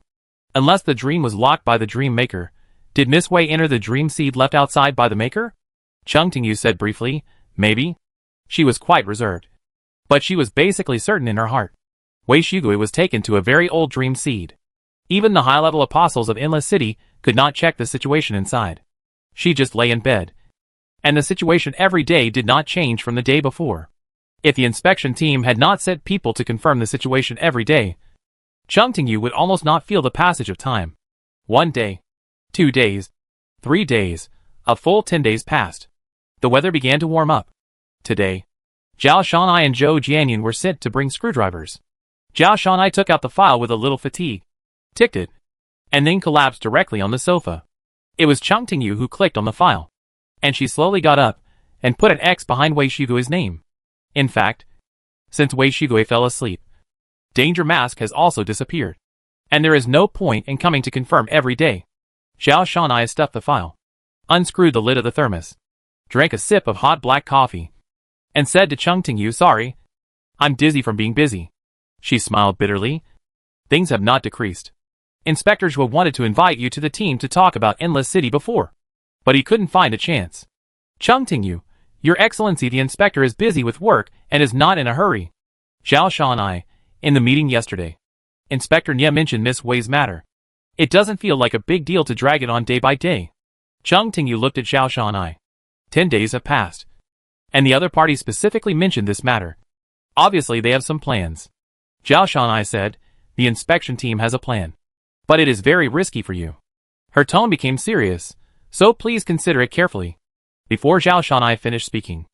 Unless the dream was locked by the Dream Maker, did Miss Wei enter the dream seed left outside by the Maker? Chung Ting-yu said briefly, maybe. She was quite reserved, but she was basically certain in her heart. Wei Shigue was taken to a very old dream seed. Even the high-level apostles of Endless City could not check the situation inside. She just lay in bed, and the situation every day did not change from the day before. If the inspection team had not sent people to confirm the situation every day, Chung Ting-yu would almost not feel the passage of time. 1 day, 2 days, 3 days, a full 10 days passed. The weather began to warm up. Today, Zhao Shanai and Zhou Jianyun were sent to bring screwdrivers. Zhao Shanai took out the file with a little fatigue, ticked it, and then collapsed directly on the sofa. It was Chung Ting-yu who clicked on the file, and she slowly got up and put an X behind Wei Shigue's name. In fact, since Wei Shigue fell asleep, Danger Mask has also disappeared, and there is no point in coming to confirm every day. Zhao Shanai stuffed the file, unscrewed the lid of the thermos, drank a sip of hot black coffee, and said to Chung Ting-yu, sorry, I'm dizzy from being busy. She smiled bitterly. Things have not decreased. Inspector Zhuo wanted to invite you to the team to talk about Endless City before, but he couldn't find a chance. Chung Ting-yu, Your Excellency, the inspector is busy with work and is not in a hurry. Zhao Shanai, in the meeting yesterday, Inspector Nye mentioned Miss Wei's matter. It doesn't feel like a big deal to drag it on day by day. Chung Ting-yu looked at Zhao Shanai. 10 days have passed, and the other party specifically mentioned this matter. Obviously they have some plans. Zhao Shanai said, the inspection team has a plan, but it is very risky for you. Her tone became serious, so please consider it carefully. Before Zhao Shanai finished speaking,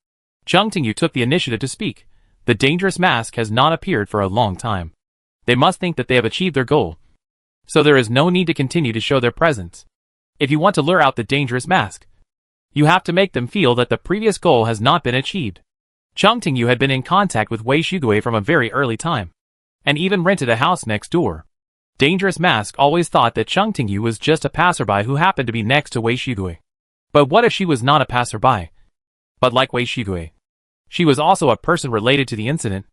Chung Tingyu took the initiative to speak. The dangerous mask has not appeared for a long time. They must think that they have achieved their goal. So there is no need to continue to show their presence. If you want to lure out the dangerous mask, you have to make them feel that the previous goal has not been achieved. Chung Tingyu had been in contact with Wei Shigue from a very early time, and even rented a house next door. Dangerous Mask always thought that Chung Tingyu was just a passerby who happened to be next to Wei Shigue. But what if she was not a passerby, but like Wei Shigue? She was also a person related to the incident.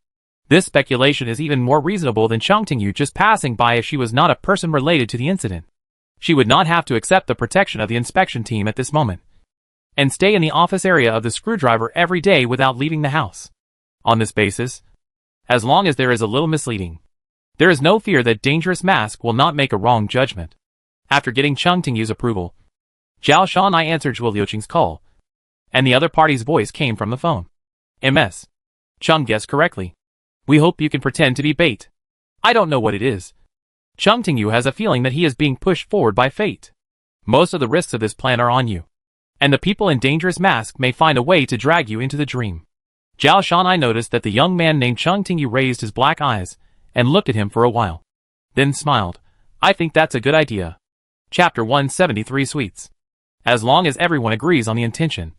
This speculation is even more reasonable than Chung Tingyu just passing by if she was not a person related to the incident. She would not have to accept the protection of the inspection team at this moment, and stay in the office area of the screwdriver every day without leaving the house. On this basis, as long as there is a little misleading, there is no fear that Dangerous Mask will not make a wrong judgment. After getting Chung Tingyu's approval, Zhao Shanai answered Zhuo Liuqing's call, and the other party's voice came from the phone. MS. Chung guessed correctly. We hope you can pretend to be bait. I don't know what it is. Chung Tingyu has a feeling that he is being pushed forward by fate. Most of the risks of this plan are on you, and the people in Dangerous Mask may find a way to drag you into the dream. Zhao Shanai noticed that the young man named Chung Tingyu raised his black eyes and looked at him for a while, then smiled. I think that's a good idea. Chapter 173 Sweets. As long as everyone agrees on the intention,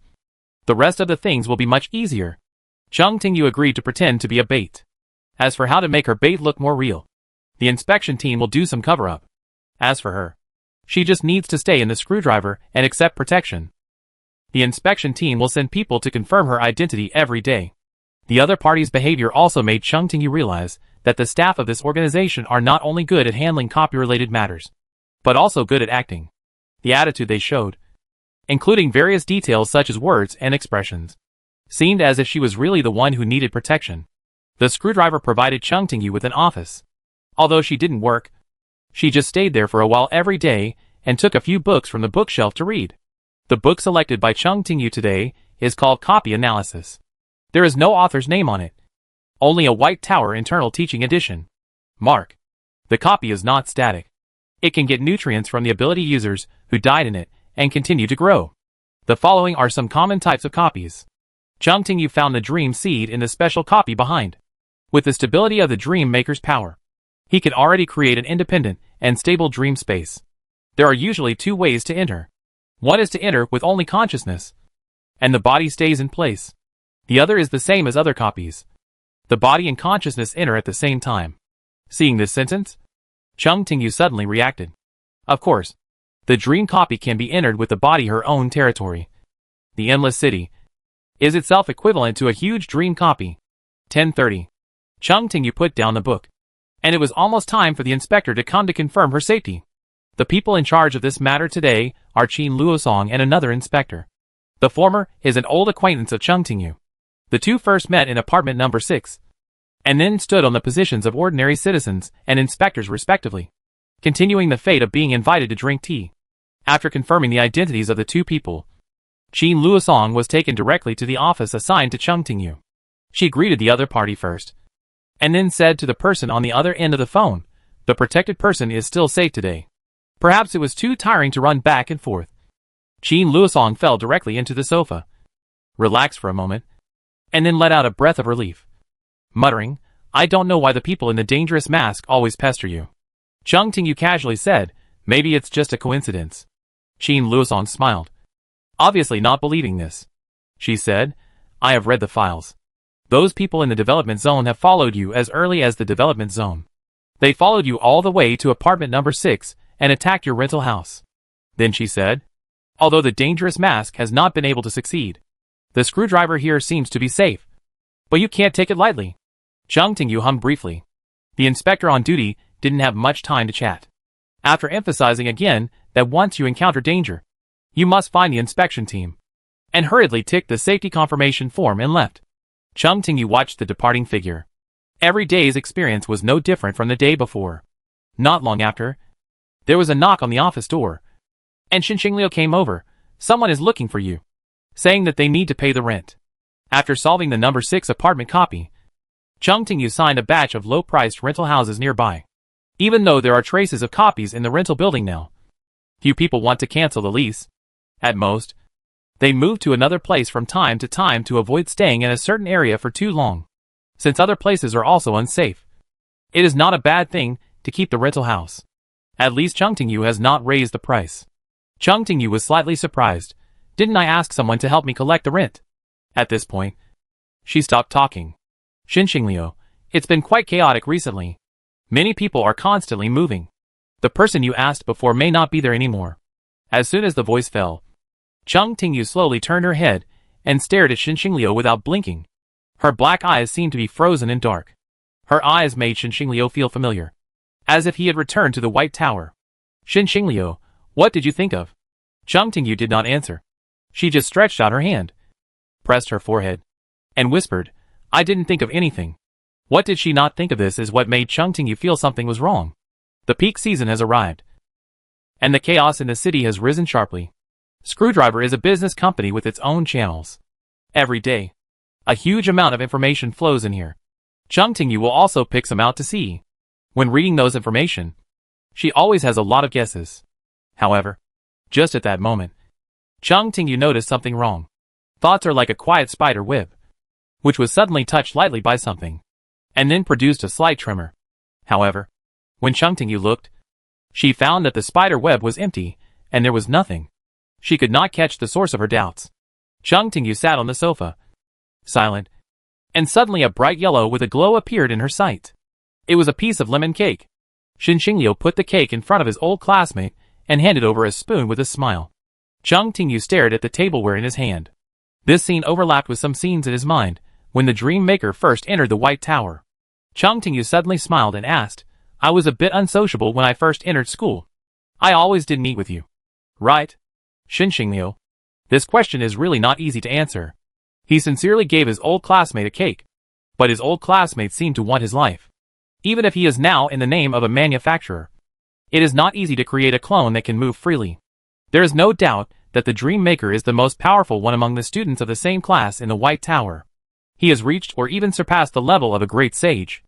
the rest of the things will be much easier. Chung Tingyu agreed to pretend to be a bait. As for how to make her bait look more real, the inspection team will do some cover-up. As for her, she just needs to stay in the screwdriver and accept protection. The inspection team will send people to confirm her identity every day. The other party's behavior also made Chung Tingyu realize that the staff of this organization are not only good at handling copy-related matters, but also good at acting. The attitude they showed, including various details such as words and expressions, seemed as if she was really the one who needed protection. The screwdriver provided Chung Tingyu with an office. Although she didn't work, she just stayed there for a while every day and took a few books from the bookshelf to read. The book selected by Chung Tingyu today is called Copy Analysis. There is no author's name on it, only a White Tower Internal Teaching Edition. Mark. The copy is not static. It can get nutrients from the ability users who died in it and continue to grow. The following are some common types of copies. Chung Tingyu found the Dream Seed in the special copy behind. With the stability of the Dream Maker's power, he can already create an independent and stable dream space. There are usually two ways to enter. One is to enter with only consciousness, and the body stays in place. The other is the same as other copies. The body and consciousness enter at the same time. Seeing this sentence, Chung Tingyu suddenly reacted. Of course, the dream copy can be entered with the body her own territory. The Endless City is itself equivalent to a huge dream copy. 10:30. Chung Tingyu put down the book, and it was almost time for the inspector to come to confirm her safety. The people in charge of this matter today are Qin Luosong and another inspector. The former is an old acquaintance of Chung Tingyu. The two first met in apartment number 6, and then stood on the positions of ordinary citizens and inspectors respectively, continuing the fate of being invited to drink tea. After confirming the identities of the two people, Qin Luosong was taken directly to the office assigned to Chung Tingyu. She greeted the other party first, and then said to the person on the other end of the phone, the protected person is still safe today. Perhaps it was too tiring to run back and forth. Qin Luosong fell directly into the sofa, relaxed for a moment, and then let out a breath of relief, muttering, I don't know why the people in the Dangerous Mask always pester you. Chung Tingyu casually said, maybe it's just a coincidence. Qin Luosong smiled, obviously not believing this. She said, I have read the files. Those people in the development zone have followed you as early as the development zone. They followed you all the way to apartment number 6 and attacked your rental house. Then she said, although the Dangerous Mask has not been able to succeed, the screwdriver here seems to be safe. But you can't take it lightly. Chung Tingyu hummed briefly. The inspector on duty didn't have much time to chat. After emphasizing again that once you encounter danger, you must find the inspection team, and hurriedly ticked the safety confirmation form and left. Chung Tingyu watched the departing figure. Every day's experience was no different from the day before. Not long after, there was a knock on the office door, and Xinxing Liu came over. Someone is looking for you, saying that they need to pay the rent. After solving the number 6 apartment copy, Chung Tingyu signed a batch of low-priced rental houses nearby. Even though there are traces of copies in the rental building now, few people want to cancel the lease. At most, They moved to another place from time to time to avoid staying in a certain area for too long, since other places are also unsafe. It is not a bad thing to keep the rental house. At least Chung Tingyu has not raised the price. Chung Tingyu was slightly surprised. Didn't I ask someone to help me collect the rent? At this point, she stopped talking. Xinxingliu, it's been quite chaotic recently. Many people are constantly moving. The person you asked before may not be there anymore. As soon as the voice fell, Chung Tingyu slowly turned her head and stared at Xinxingliu without blinking. Her black eyes seemed to be frozen in dark. Her eyes made Xinxingliu feel familiar, as if he had returned to the White Tower. Xinxingliu, what did you think of? Chung Tingyu did not answer. She just stretched out her hand, pressed her forehead, and whispered, I didn't think of anything. What did she not think of? This is what made Chung Tingyu feel something was wrong. The peak season has arrived, and the chaos in the city has risen sharply. Screwdriver is a business company with its own channels. Every day, a huge amount of information flows in here. Chung Tingyu will also pick some out to see. When reading those information, she always has a lot of guesses. However, just at that moment, Chung Tingyu noticed something wrong. Thoughts are like a quiet spider web, which was suddenly touched lightly by something, and then produced a slight tremor. However, when Chung Tingyu looked, she found that the spider web was empty, and there was nothing. She could not catch the source of her doubts. Chung Tingyu sat on the sofa, silent, and suddenly a bright yellow with a glow appeared in her sight. It was a piece of lemon cake. Xinxingliu put the cake in front of his old classmate and handed over a spoon with a smile. Chung Tingyu stared at the tableware in his hand. This scene overlapped with some scenes in his mind when the Dream Maker first entered the White Tower. Chung Tingyu suddenly smiled and asked, I was a bit unsociable when I first entered school. I always did meet with you, right? Xinxingliu, this question is really not easy to answer. He sincerely gave his old classmate a cake, but his old classmate seemed to want his life. Even if he is now in the name of a manufacturer, it is not easy to create a clone that can move freely. There is no doubt that the Dream Maker is the most powerful one among the students of the same class in the White Tower. He has reached or even surpassed the level of a great sage.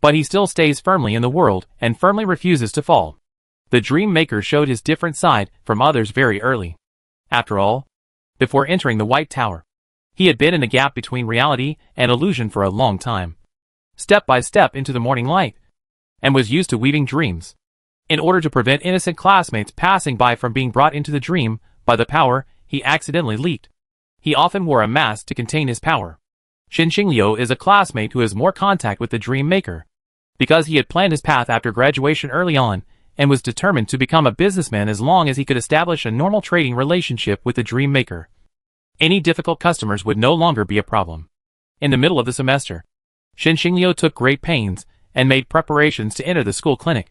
But he still stays firmly in the world and firmly refuses to fall. The Dream Maker showed his different side from others very early. After all, before entering the White Tower, he had been in the gap between reality and illusion for a long time, step by step into the morning light, and was used to weaving dreams. In order to prevent innocent classmates passing by from being brought into the dream by the power he accidentally leaked, he often wore a mask to contain his power. Xinxingliu is a classmate who has more contact with the Dream Maker, because he had planned his path after graduation early on and was determined to become a businessman as long as he could establish a normal trading relationship with the Dream Maker. Any difficult customers would no longer be a problem. In the middle of the semester, Xinxingliu took great pains and made preparations to enter the school clinic,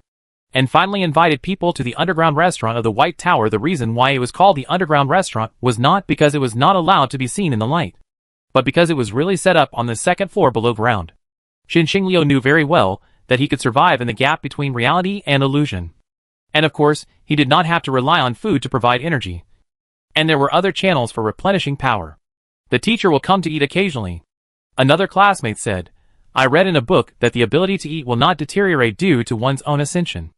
and finally invited people to the underground restaurant of the White Tower. The reason why it was called the underground restaurant was not because it was not allowed to be seen in the light, but because it was really set up on the second floor below ground. Xinxingliu knew very well that he could survive in the gap between reality and illusion. And of course, he did not have to rely on food to provide energy. And there were other channels for replenishing power. The teacher will come to eat occasionally. Another classmate said, I read in a book that the ability to eat will not deteriorate due to one's own ascension.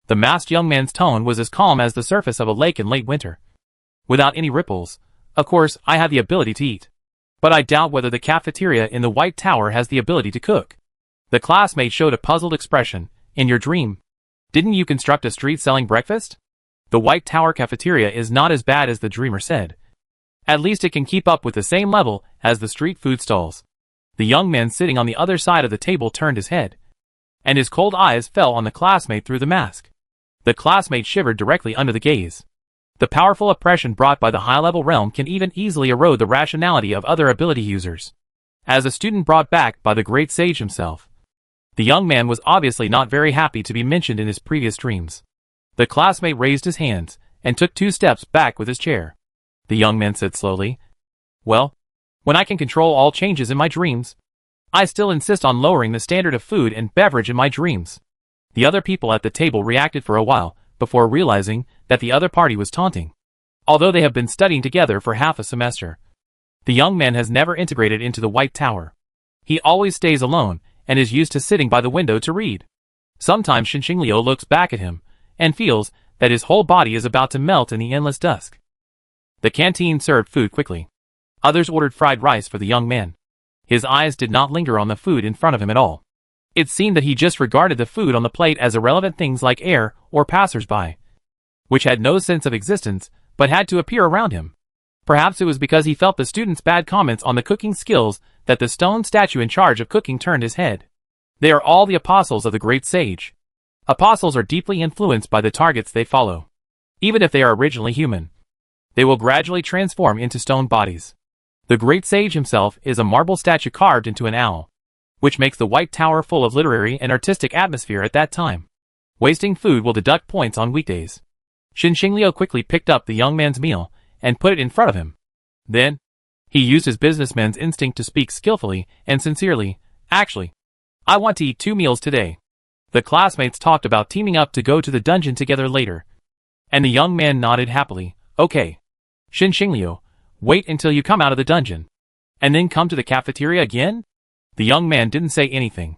The masked young man's tone was as calm as the surface of a lake in late winter, without any ripples. Of course, I have the ability to eat, but I doubt whether the cafeteria in the White Tower has the ability to cook. The classmate showed a puzzled expression. In your dream, didn't you construct a street selling breakfast? The White Tower cafeteria is not as bad as the dreamer said. At least it can keep up with the same level as the street food stalls. The young man sitting on the other side of the table turned his head, and his cold eyes fell on the classmate through the mask. The classmate shivered directly under the gaze. The powerful oppression brought by the high-level realm can even easily erode the rationality of other ability users. As a student brought back by the great sage himself, the young man was obviously not very happy to be mentioned in his previous dreams. The classmate raised his hands and took 2 steps back with his chair. The young man said slowly, Well, when I can control all changes in my dreams, I still insist on lowering the standard of food and beverage in my dreams. The other people at the table reacted for a while before realizing that the other party was taunting. Although they have been studying together for half a semester, the young man has never integrated into the White Tower. He always stays alone and is used to sitting by the window to read. Sometimes Xinxingliu looks back at him and feels that his whole body is about to melt in the endless dusk. The canteen served food quickly. Others ordered fried rice for the young man. His eyes did not linger on the food in front of him at all. It seemed that he just regarded the food on the plate as irrelevant things like air or passers-by, which had no sense of existence but had to appear around him. Perhaps it was because he felt the students' bad comments on the cooking skills that the stone statue in charge of cooking turned his head. They are all the apostles of the great sage. Apostles are deeply influenced by the targets they follow. Even if they are originally human, they will gradually transform into stone bodies. The great sage himself is a marble statue carved into an owl, which makes the White Tower full of literary and artistic atmosphere at that time. Wasting food will deduct points on weekdays. Xinxingliu quickly picked up the young man's meal and put it in front of him. Then, he used his businessman's instinct to speak skillfully and sincerely. Actually, I want to eat 2 meals today. The classmates talked about teaming up to go to the dungeon together later. And the young man nodded happily. Okay. Xinxingliu, wait until you come out of the dungeon. And then come to the cafeteria again? The young man didn't say anything.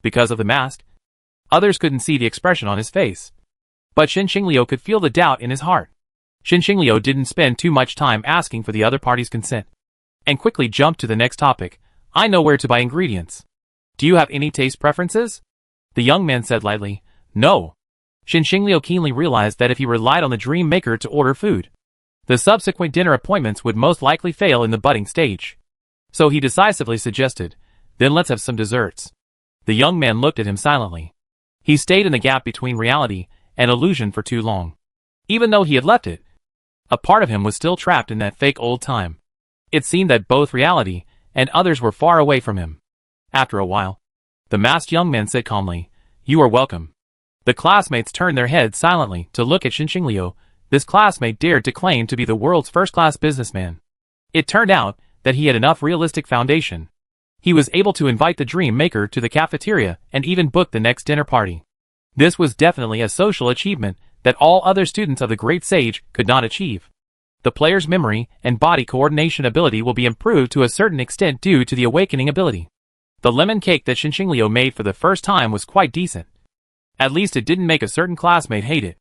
Because of the mask, others couldn't see the expression on his face. But Xinxingliu could feel the doubt in his heart. Xinxingliu didn't spend too much time asking for the other party's consent, and quickly jumped to the next topic. I know where to buy ingredients. Do you have any taste preferences? The young man said lightly. No. Xinxingliu keenly realized that if he relied on the dream maker to order food, the subsequent dinner appointments would most likely fail in the budding stage. So he decisively suggested, then let's have some desserts. The young man looked at him silently. He stayed in the gap between reality and illusion for too long. Even though he had left it, a part of him was still trapped in that fake old time. It seemed that both reality and others were far away from him. After a while, the masked young man said calmly, You are welcome. The classmates turned their heads silently to look at Xinxingliu. This classmate dared to claim to be the world's first-class businessman. It turned out that he had enough realistic foundation. He was able to invite the dream maker to the cafeteria and even book the next dinner party. This was definitely a social achievement that all other students of the great sage could not achieve. The player's memory and body coordination ability will be improved to a certain extent due to the awakening ability. The lemon cake that Xinxingliu made for the first time was quite decent. At least it didn't make a certain classmate hate it.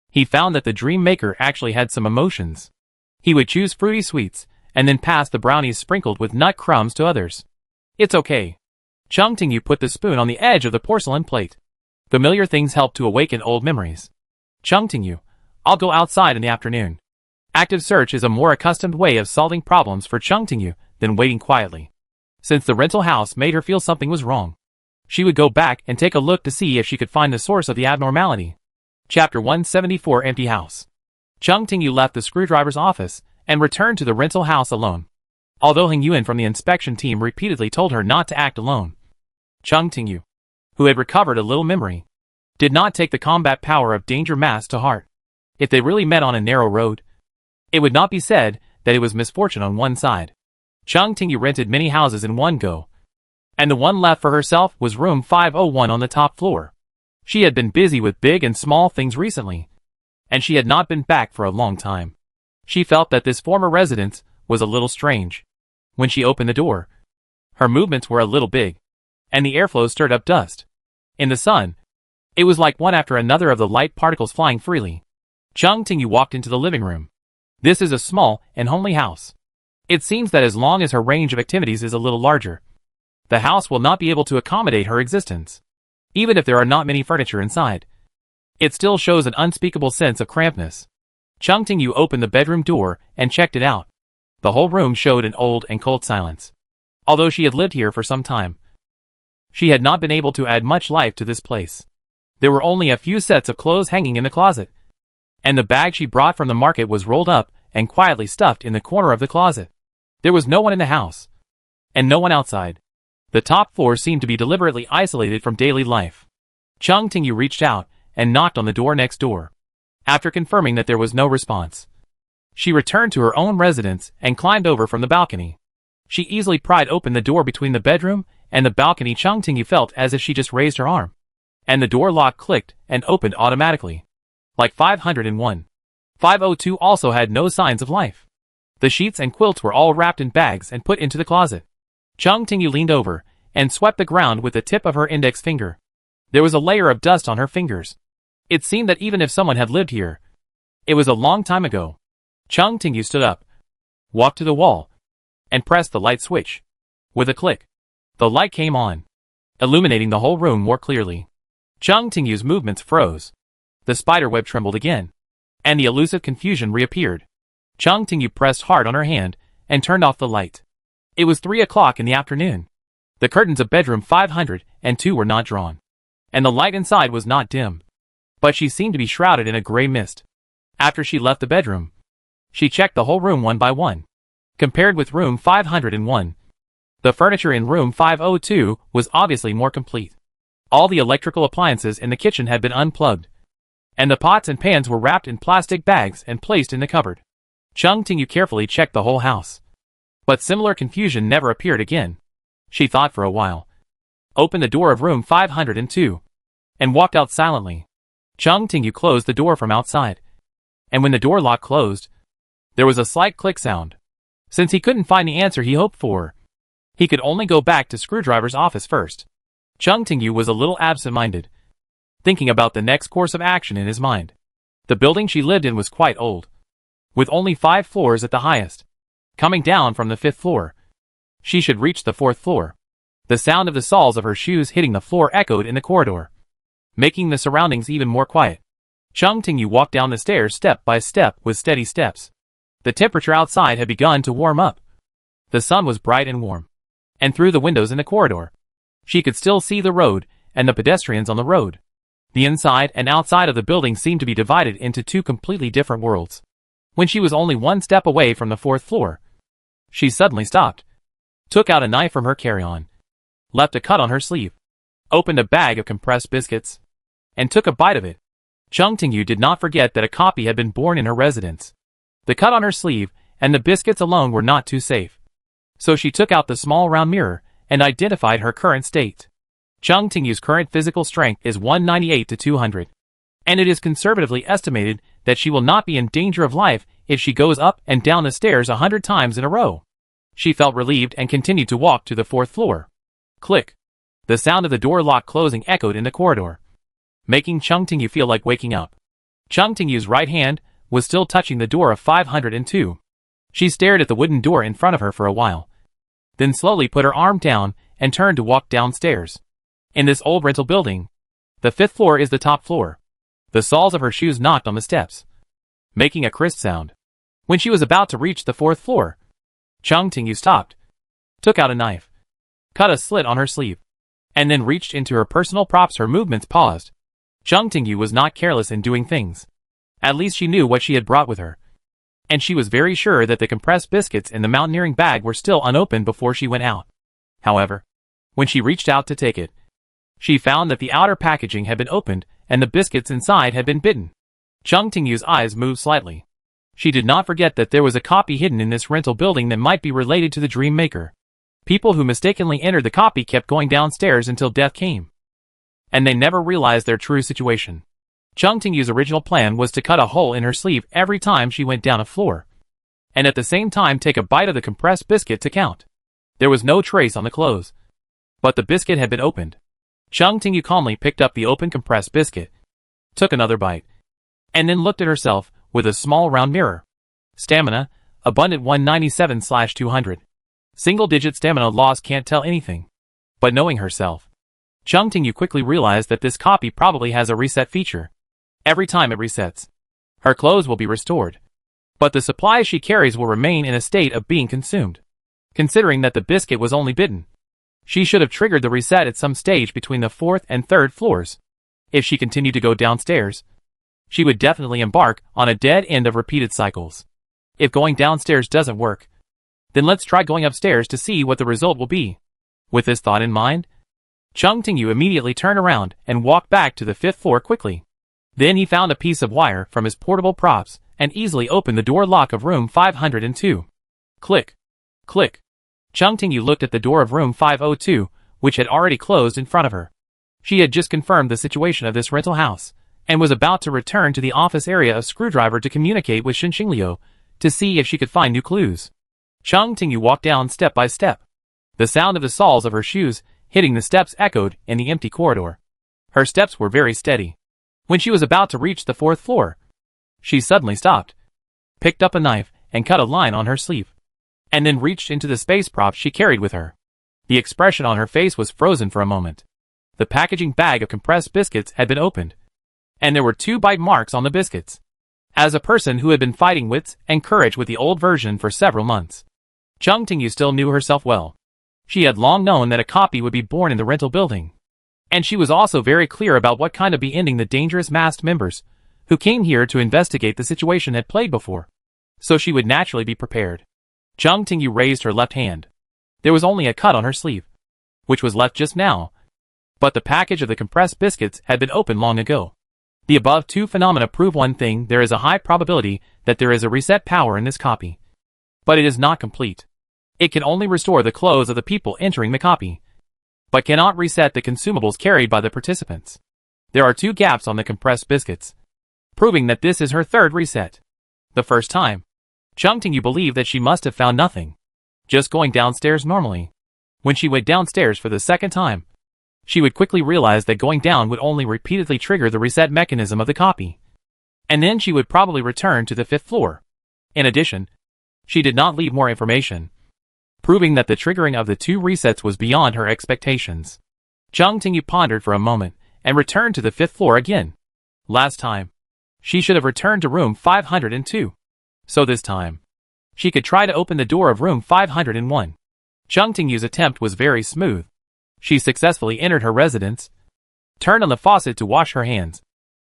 He found that the dream maker actually had some emotions. He would choose fruity sweets, and then pass the brownies sprinkled with nut crumbs to others. It's okay. Chengtingyu put the spoon on the edge of the porcelain plate. Familiar things help to awaken old memories. Chengtingyu, I'll go outside in the afternoon. Active search is a more accustomed way of solving problems for Chengtingyu than waiting quietly. Since the rental house made her feel something was wrong, she would go back and take a look to see if she could find the source of the abnormality. Chapter 174 Empty House. Chengtingyu left the screwdriver's office and returned to the rental house alone. Although Hing Yuan from the inspection team repeatedly told her not to act alone, Chengtingyu, who had recovered a little memory, did not take the combat power of danger mask to heart. If they really met on a narrow road, it would not be said that it was misfortune on one side. Chengtingyu rented many houses in one go, and the one left for herself was room 501 on the top floor. She had been busy with big and small things recently, and she had not been back for a long time. She felt that this former residence was a little strange. When she opened the door, her movements were a little big, and the airflow stirred up dust. In the sun, it was like one after another of the light particles flying freely. Chengtingyu walked into the living room. This is a small and homely house. It seems that as long as her range of activities is a little larger, the house will not be able to accommodate her existence. Even if there are not many furniture inside, it still shows an unspeakable sense of crampedness. Chengtingyu opened the bedroom door and checked it out. The whole room showed an old and cold silence. Although she had lived here for some time, she had not been able to add much life to this place. There were only a few sets of clothes hanging in the closet, and the bag she brought from the market was rolled up and quietly stuffed in the corner of the closet. There was no one in the house, and no one outside. The top floor seemed to be deliberately isolated from daily life. Chengtingyu reached out and knocked on the door next door. After confirming that there was no response, she returned to her own residence and climbed over from the balcony. She easily pried open the door between the bedroom and the balcony. Chengtingyu felt as if she just raised her arm, and the door lock clicked and opened automatically. Like 501. 502 also had no signs of life. The sheets and quilts were all wrapped in bags and put into the closet. Chengtingyu leaned over and swept the ground with the tip of her index finger. There was a layer of dust on her fingers. It seemed that even if someone had lived here, it was a long time ago. Chengtingyu stood up, walked to the wall, and pressed the light switch. With a click, the light came on, illuminating the whole room more clearly. Chung Tingyu's movements froze. The spiderweb trembled again, and the elusive confusion reappeared. Chung Tingyu pressed hard on her hand and turned off the light. It was 3 o'clock in the afternoon. The curtains of bedroom 502 were not drawn, and the light inside was not dim, but she seemed to be shrouded in a gray mist. After she left the bedroom, she checked the whole room one by one. Compared with room 501, the furniture in room 502 was obviously more complete. All the electrical appliances in the kitchen had been unplugged, and the pots and pans were wrapped in plastic bags and placed in the cupboard. Chung Tingyu carefully checked the whole house, but similar confusion never appeared again. She thought for a while, opened the door of room 502, and walked out silently. Chung Tingyu closed the door from outside, and when the door lock closed, there was a slight click sound. Since he couldn't find the answer he hoped for, he could only go back to Screwdriver's office first. Chung Tingyu was a little absent-minded, thinking about the next course of action in his mind. The building she lived in was quite old, with only 5 floors at the highest. Coming down from the 5th floor, she should reach the 4th floor. The sound of the soles of her shoes hitting the floor echoed in the corridor, making the surroundings even more quiet. Chung Tingyu walked down the stairs step by step with steady steps. The temperature outside had begun to warm up. The sun was bright and warm, and through the windows in the corridor, she could still see the road and the pedestrians on the road. The inside and outside of the building seemed to be divided into 2 completely different worlds. When she was only 1 step away from the 4th floor, she suddenly stopped, took out a knife from her carry-on, left a cut on her sleeve, opened a bag of compressed biscuits, and took a bite of it. Chung Tingyu did not forget that a copy had been born in her residence. The cut on her sleeve and the biscuits alone were not too safe, so she took out the small round mirror and identified her current state. Chung Tingyu's current physical strength is 198 to 200, and it is conservatively estimated that she will not be in danger of life if she goes up and down the stairs 100 times in a row. She felt relieved and continued to walk to the 4th floor. Click. The sound of the door lock closing echoed in the corridor, making Chung Tingyu feel like waking up. Chung Tingyu's right hand was still touching the door of 502. She stared at the wooden door in front of her for a while, then slowly put her arm down and turned to walk downstairs. In this old rental building, the 5th floor is the top floor. The soles of her shoes knocked on the steps, making a crisp sound. When she was about to reach the 4th floor, Chung Tingyu stopped, took out a knife, cut a slit on her sleeve, and then reached into her personal props. Her movements paused. Chung Tingyu was not careless in doing things. At least she knew what she had brought with her, and she was very sure that the compressed biscuits in the mountaineering bag were still unopened before she went out. However, when she reached out to take it, she found that the outer packaging had been opened and the biscuits inside had been bitten. Chung Tingyu's eyes moved slightly. She did not forget that there was a copy hidden in this rental building that might be related to the Dream Maker. People who mistakenly entered the copy kept going downstairs until death came, and they never realized their true situation. Chung Tingyu's original plan was to cut a hole in her sleeve every time she went down a floor, and at the same time take a bite of the compressed biscuit to count. There was no trace on the clothes, but the biscuit had been opened. Chung Tingyu calmly picked up the open compressed biscuit, took another bite, and then looked at herself with a small round mirror. Stamina, abundant 197/200. Single-digit stamina loss can't tell anything. But knowing herself, Chung Tingyu quickly realized that this copy probably has a reset feature. Every time it resets, her clothes will be restored, but the supplies she carries will remain in a state of being consumed. Considering that the biscuit was only bitten, she should have triggered the reset at some stage between the 4th and 3rd floors. If she continued to go downstairs, she would definitely embark on a dead end of repeated cycles. If going downstairs doesn't work, then let's try going upstairs to see what the result will be. With this thought in mind, Chung Tingyu immediately turned around and walked back to the 5th floor quickly. Then he found a piece of wire from his portable props and easily opened the door lock of room 502. Click. Click. Chung Tingyu looked at the door of room 502, which had already closed in front of her. She had just confirmed the situation of this rental house, and was about to return to the office area of Screwdriver to communicate with Shinxing Liu to see if she could find new clues. Chung Tingyu walked down step by step. The sound of the soles of her shoes hitting the steps echoed in the empty corridor. Her steps were very steady. When she was about to reach the 4th floor, she suddenly stopped, picked up a knife, and cut a line on her sleeve. and then reached into the space prop she carried with her. The expression on her face was frozen for a moment. The packaging bag of compressed biscuits had been opened, and there were 2 bite marks on the biscuits. As a person who had been fighting wits and courage with the old version for several months, Chung Tingyu still knew herself well. She had long known that a copy would be born in the rental building, and she was also very clear about what kind of be ending the dangerous masked members who came here to investigate the situation had played before, so she would naturally be prepared. Chung Tingyu raised her left hand. There was only a cut on her sleeve, which was left just now, but the package of the compressed biscuits had been opened long ago. The above 2 phenomena prove one thing: there is a high probability that there is a reset power in this copy. But it is not complete. It can only restore the clothes of the people entering the copy, but cannot reset the consumables carried by the participants. There are 2 gaps on the compressed biscuits, proving that this is her 3rd reset. The first time, Chung Tingyu believed that she must have found nothing, just going downstairs normally. When she went downstairs for the 2nd time, she would quickly realize that going down would only repeatedly trigger the reset mechanism of the copy, and then she would probably return to the 5th floor. In addition, she did not leave more information, proving that the triggering of the 2 resets was beyond her expectations. Chung Tingyu pondered for a moment and returned to the 5th floor again. Last time, she should have returned to room 502. So this time, she could try to open the door of room 501. Chung Tingyu's attempt was very smooth. She successfully entered her residence, turned on the faucet to wash her hands,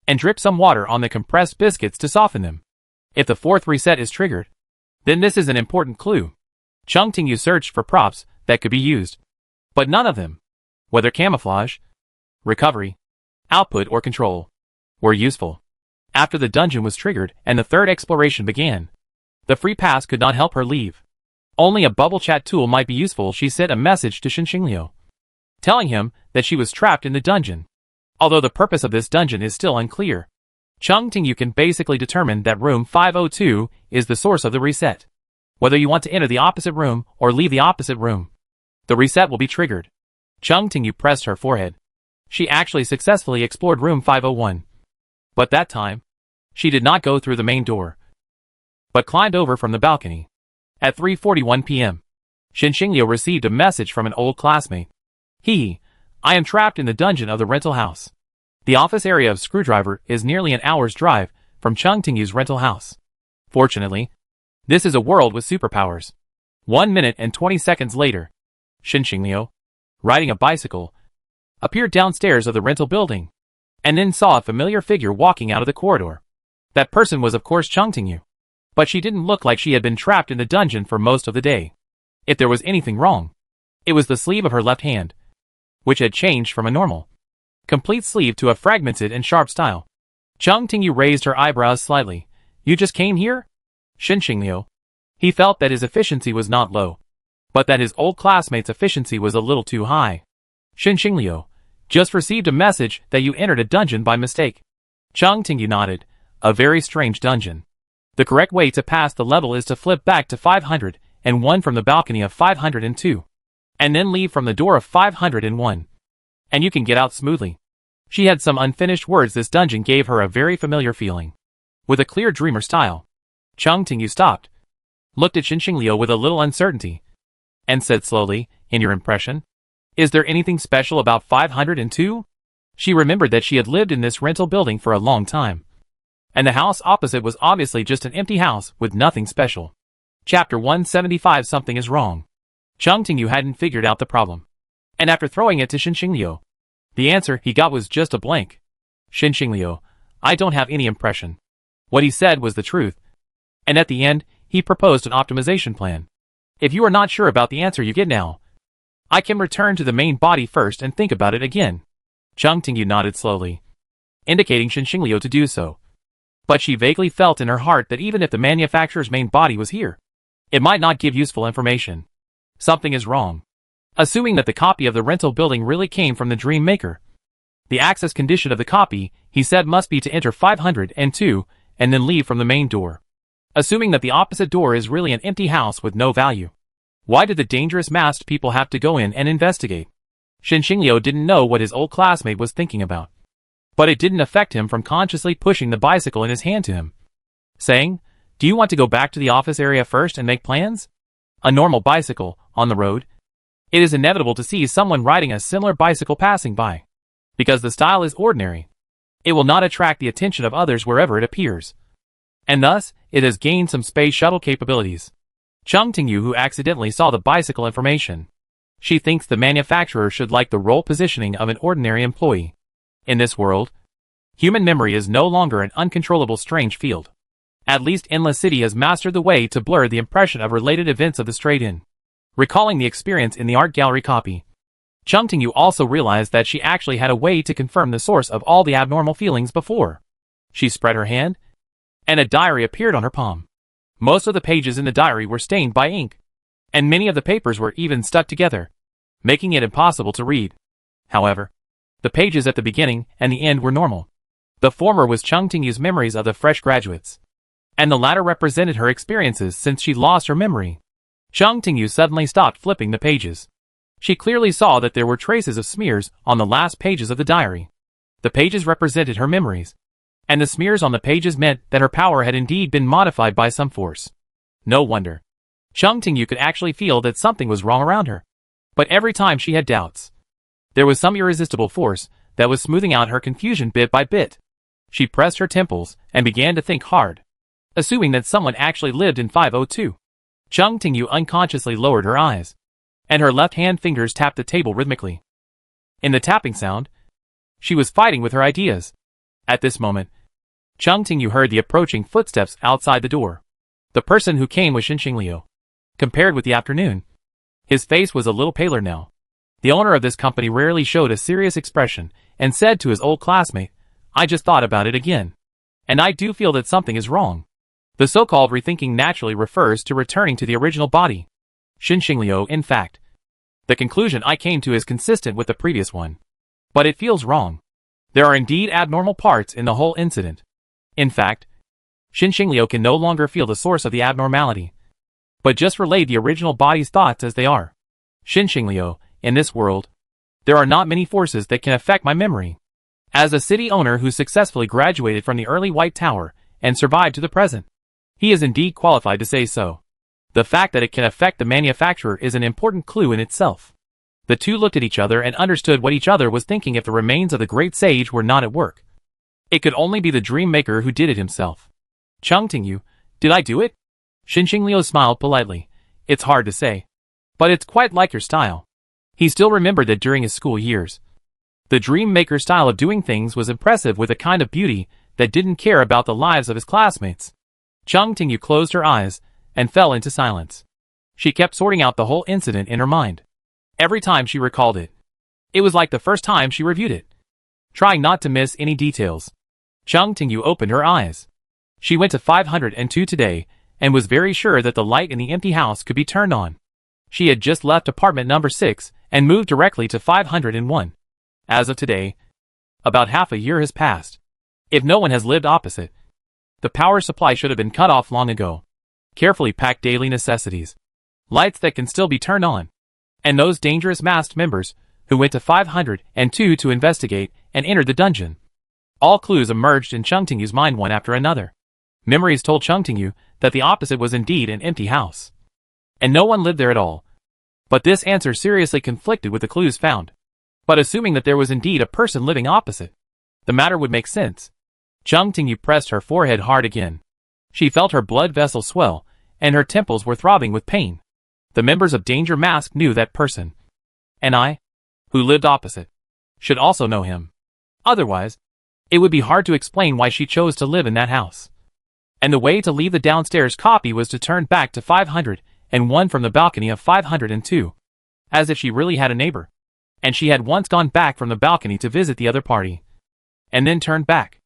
and dripped some water on the compressed biscuits to soften them. If the 4th reset is triggered, then this is an important clue. Chung Tingyu searched for props that could be used, but none of them, whether camouflage, recovery, output or control, were useful. After the dungeon was triggered and the 3rd exploration began, the free pass could not help her leave. Only a bubble chat tool might be useful. She sent a message to Xinxingliu, telling him that she was trapped in the dungeon. Although the purpose of this dungeon is still unclear, Chung Tingyu can basically determine that room 502 is the source of the reset. Whether you want to enter the opposite room or leave the opposite room, the reset will be triggered. Chung Tingyu pressed her forehead. She actually successfully explored room 501. But that time, she did not go through the main door, but climbed over from the balcony. At 3:41 p.m., Xinxingliu received a message from an old classmate. I am trapped in the dungeon of the rental house. The office area of Screwdriver is nearly an hour's drive from Chung Tingyu's rental house. Fortunately, this is a world with superpowers. 1 minute and 20 seconds later, Xinxingliu, riding a bicycle, appeared downstairs of the rental building, and then saw a familiar figure walking out of the corridor. That person was of course Chung Tingyu, but she didn't look like she had been trapped in the dungeon for most of the day. If there was anything wrong, it was the sleeve of her left hand, which had changed from a normal, complete sleeve to a fragmented and sharp style. Chung Tingyu raised her eyebrows slightly. You just came here? Xinxingliu. He felt that his efficiency was not low, but that his old classmate's efficiency was a little too high. Xinxingliu, just received a message that you entered a dungeon by mistake. Chung Tingyu nodded. A very strange dungeon. The correct way to pass the level is to flip back to 501 from the balcony of 502, and then leave from the door of 501, and you can get out smoothly. She had some unfinished words. This dungeon gave her a very familiar feeling, with a clear dreamer style. Chung Tingyu stopped, looked at Xinxingliu with a little uncertainty, and said slowly, in your impression, is there anything special about 502? She remembered that she had lived in this rental building for a long time, and the house opposite was obviously just an empty house with nothing special. Chapter 175. Something is wrong. Chung Tingyu hadn't figured out the problem, and after throwing it to Xinxingliu, the answer he got was just a blank. Xinxingliu, I don't have any impression. What he said was the truth, and at the end, he proposed an optimization plan. If you are not sure about the answer you get now, I can return to the main body first and think about it again. Chung Tingyu nodded slowly, indicating Xinxingliu to do so. But she vaguely felt in her heart that even if the manufacturer's main body was here, it might not give useful information. Something is wrong. Assuming that the copy of the rental building really came from the Dream Maker, the access condition of the copy, he said, must be to enter 502 and then leave from the main door. Assuming that the opposite door is really an empty house with no value, why did the dangerous masked people have to go in and investigate? Xinxingliu didn't know what his old classmate was thinking about, but it didn't affect him from consciously pushing the bicycle in his hand to him, saying, do you want to go back to the office area first and make plans? A normal bicycle, on the road. It is inevitable to see someone riding a similar bicycle passing by. Because the style is ordinary. It will not attract the attention of others wherever it appears. And thus, it has gained some space shuttle capabilities. Chung Tingyu, who accidentally saw the bicycle information. She thinks the manufacturer should like the role positioning of an ordinary employee. In this world, human memory is no longer an uncontrollable strange field. At least Endless City has mastered the way to blur the impression of related events of the straight-in. Recalling the experience in the art gallery copy, Chung Tingyu also realized that she actually had a way to confirm the source of all the abnormal feelings before. She spread her hand, and a diary appeared on her palm. Most of the pages in the diary were stained by ink, and many of the papers were even stuck together, making it impossible to read. However, the pages at the beginning and the end were normal. The former was Chung Tingyu's memories of the fresh graduates, and the latter represented her experiences since she lost her memory. Chung Tingyu suddenly stopped flipping the pages. She clearly saw that there were traces of smears on the last pages of the diary. The pages represented her memories, and the smears on the pages meant that her power had indeed been modified by some force. No wonder. Chung Tingyu could actually feel that something was wrong around her. But every time she had doubts, there was some irresistible force that was smoothing out her confusion bit by bit. She pressed her temples and began to think hard, assuming that someone actually lived in 502. Chung Tingyu unconsciously lowered her eyes, and her left-hand fingers tapped the table rhythmically. In the tapping sound, she was fighting with her ideas. At this moment, Chung Tingyu heard the approaching footsteps outside the door. The person who came was Xinxing Liu. Compared with the afternoon, his face was a little paler now. The owner of this company rarely showed a serious expression and said to his old classmate, "I just thought about it again, and I do feel that something is wrong." The so-called rethinking naturally refers to returning to the original body. Xinxing Liu, in fact. The conclusion I came to is consistent with the previous one. But it feels wrong. There are indeed abnormal parts in the whole incident. In fact, Xinxing Liu can no longer feel the source of the abnormality, but just relayed the original body's thoughts as they are. Xinxing Liu, in this world, there are not many forces that can affect my memory. As a city owner who successfully graduated from the early White Tower and survived to the present, he is indeed qualified to say so. The fact that it can affect the manufacturer is an important clue in itself. The two looked at each other and understood what each other was thinking if the remains of the great sage were not at work. It could only be the dream maker who did it himself. Chung Tingyu, did I do it? Xinxing Liu smiled politely. It's hard to say, but it's quite like your style. He still remembered that during his school years, the dream maker style of doing things was impressive with a kind of beauty that didn't care about the lives of his classmates. Chung Tingyu closed her eyes and fell into silence. She kept sorting out the whole incident in her mind. Every time she recalled it, it was like the first time she reviewed it, trying not to miss any details. Chung Tingyu opened her eyes. She went to 502 today and was very sure that the light in the empty house could be turned on. She had just left apartment number 6 and moved directly to 501. As of today, about half a year has passed. If no one has lived opposite, the power supply should have been cut off long ago. Carefully packed daily necessities, lights that can still be turned on, and those dangerous masked members who went to 502 to investigate and entered the dungeon. All clues emerged in Chung Tingyu's mind one after another. Memories told Chung Tingyu that the opposite was indeed an empty house, and no one lived there at all. But this answer seriously conflicted with the clues found. But assuming that there was indeed a person living opposite, the matter would make sense. Chung Tingyu pressed her forehead hard again. She felt her blood vessels swell, and her temples were throbbing with pain. The members of Danger Mask knew that person. And I, who lived opposite, should also know him. Otherwise, it would be hard to explain why she chose to live in that house. And the way to leave the downstairs copy was to turn back to 501 from the balcony of 502, as if she really had a neighbor. And she had once gone back from the balcony to visit the other party, and then turned back.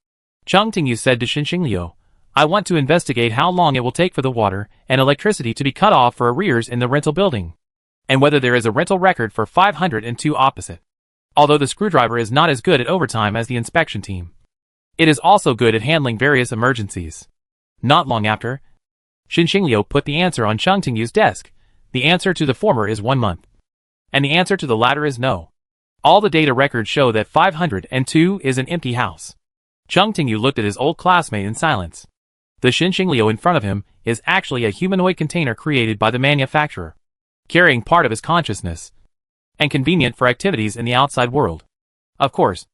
Chung Tingyu said to Xinxing Liu, I want to investigate how long it will take for the water and electricity to be cut off for arrears in the rental building, and whether there is a rental record for 502 opposite. Although the screwdriver is not as good at overtime as the inspection team, it is also good at handling various emergencies. Not long after, Xinxing Liu put the answer on Chung Tingyu's desk. The answer to the former is 1 month, and the answer to the latter is no. All the data records show that 502 is an empty house. Chung Tingyu looked at his old classmate in silence. The Xinxing Liu in front of him is actually a humanoid container created by the manufacturer, carrying part of his consciousness, and convenient for activities in the outside world. Of course,